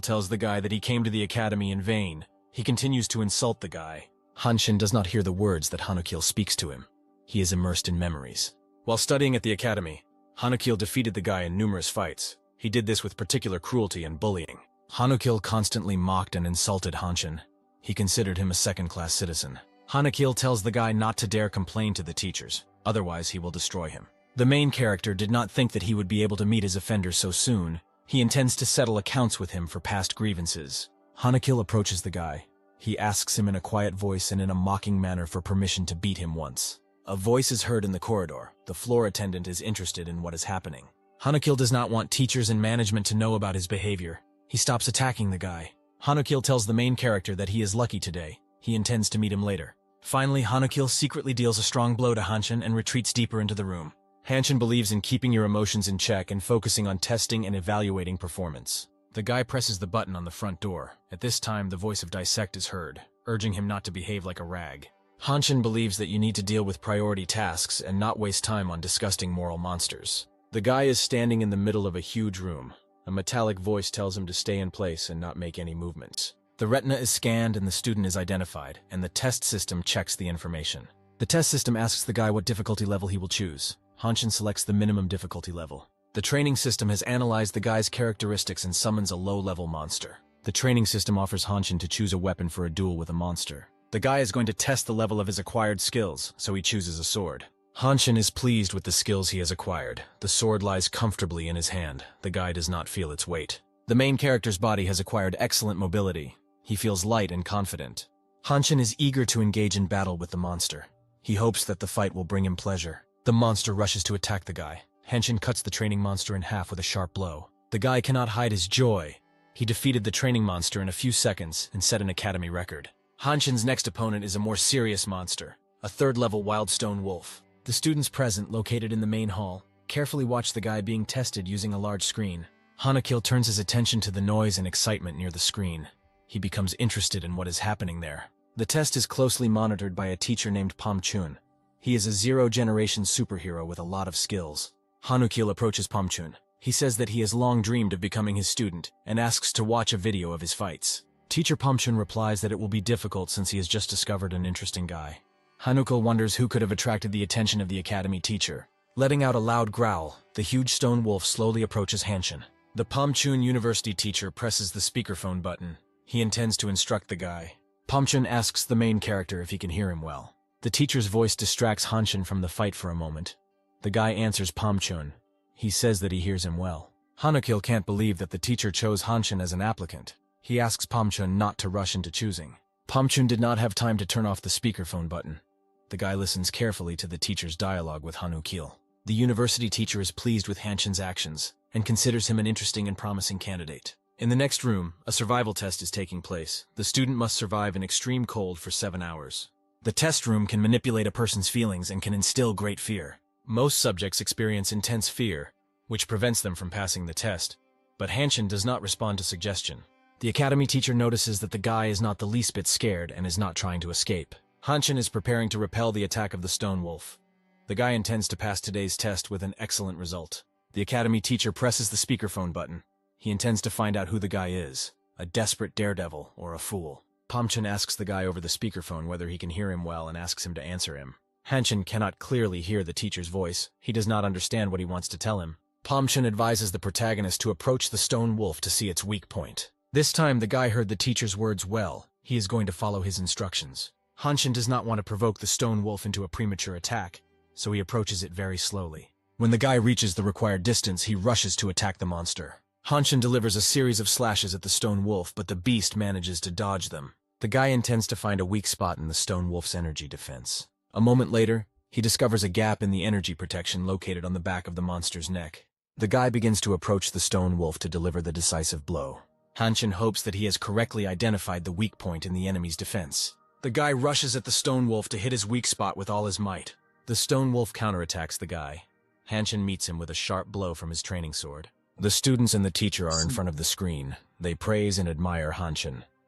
[SPEAKER 14] tells the guy that he came to the academy in vain. He continues to insult the guy. Hanshin does not hear the words that Hanukil speaks to him. He is immersed in memories. While studying at the academy, Hanukil defeated the guy in numerous fights. He did this with particular cruelty and bullying. Hanukil constantly mocked and insulted Hanshin. He considered him a second-class citizen. Hanukil tells the guy not to dare complain to the teachers, otherwise he will destroy him. The main character did not think that he would be able to meet his offender so soon. He intends to settle accounts with him for past grievances. Hanukil approaches the guy. He asks him in a quiet voice and in a mocking manner for permission to beat him once. A voice is heard in the corridor. The floor attendant is interested in what is happening. Hanukil does not want teachers and management to know about his behavior. He stops attacking the guy. Hanukil tells the main character that he is lucky today. He intends to meet him later. Finally, Hanukil secretly deals a strong blow to Hanshin and retreats deeper into the room. Hanshin believes in keeping your emotions in check and focusing on testing and evaluating performance. The guy presses the button on the front door. At this time, the voice of Dissect is heard, urging him not to behave like a rag. Hanshin believes that you need to deal with priority tasks and not waste time on disgusting moral monsters. The guy is standing in the middle of a huge room. A metallic voice tells him to stay in place and not make any movements. The retina is scanned and the student is identified, and the test system checks the information. The test system asks the guy what difficulty level he will choose. Hanshin selects the minimum difficulty level. The training system has analyzed the guy's characteristics and summons a low-level monster. The training system offers Hanshin to choose a weapon for a duel with a monster. The guy is going to test the level of his acquired skills, so he chooses a sword. Hanshin is pleased with the skills he has acquired. The sword lies comfortably in his hand. The guy does not feel its weight. The main character's body has acquired excellent mobility. He feels light and confident. Hanshin is eager to engage in battle with the monster. He hopes that the fight will bring him pleasure. The monster rushes to attack the guy. Hanshin cuts the training monster in half with a sharp blow. The guy cannot hide his joy. He defeated the training monster in a few seconds and set an academy record. Hanshin's next opponent is a more serious monster, a third-level wild stone wolf. The students present, located in the main hall, carefully watch the guy being tested using a large screen. Hanukil turns his attention to the noise and excitement near the screen. He becomes interested in what is happening there. The test is closely monitored by a teacher named Pam Chun. He is a zero-generation superhero with a lot of skills. Hanukil approaches Pam Chun. He says that he has long dreamed of becoming his student and asks to watch a video of his fights. Teacher Pam Chun replies that it will be difficult since he has just discovered an interesting guy. Hanukil wonders who could have attracted the attention of the academy teacher. Letting out a loud growl, the huge stone wolf slowly approaches Hanshin. The Pam Chun University teacher presses the speakerphone button. He intends to instruct the guy. Pam Chun asks the main character if he can hear him well. The teacher's voice distracts Hanshin from the fight for a moment. The guy answers Pam Chun. He says that he hears him well. Hanukil can't believe that the teacher chose Hanshin as an applicant. He asks Pam Chun not to rush into choosing. Pam Chun did not have time to turn off the speakerphone button. The guy listens carefully to the teacher's dialogue with Hanukil. The university teacher is pleased with Hanshin's actions and considers him an interesting and promising candidate. In the next room, a survival test is taking place. The student must survive in extreme cold for 7 hours. The test room can manipulate a person's feelings and can instill great fear. Most subjects experience intense fear, which prevents them from passing the test, but Hanshin does not respond to suggestion. The academy teacher notices that the guy is not the least bit scared and is not trying to escape. Hanshin is preparing to repel the attack of the stone wolf. The guy intends to pass today's test with an excellent result. The academy teacher presses the speakerphone button. He intends to find out who the guy is, a desperate daredevil or a fool. Pam Chun asks the guy over the speakerphone whether he can hear him well and asks him to answer him. Hanshin cannot clearly hear the teacher's voice. He does not understand what he wants to tell him. Pam Chun advises the protagonist to approach the stone wolf to see its weak point. This time the guy heard the teacher's words well. He is going to follow his instructions. Hanshin does not want to provoke the stone wolf into a premature attack, so he approaches it very slowly. When the guy reaches the required distance, he rushes to attack the monster. Hanshin delivers a series of slashes at the stone wolf, but the beast manages to dodge them. The guy intends to find a weak spot in the stone wolf's energy defense. A moment later, he discovers a gap in the energy protection located on the back of the monster's neck. The guy begins to approach the stone wolf to deliver the decisive blow. Hanshin hopes that he has correctly identified the weak point in the enemy's defense. The guy rushes at the stone wolf to hit his weak spot with all his might. The stone wolf counterattacks the guy. Hanshin meets him with a sharp blow from his training sword. The students and the teacher are in front of the screen. They praise and admire Hanshin.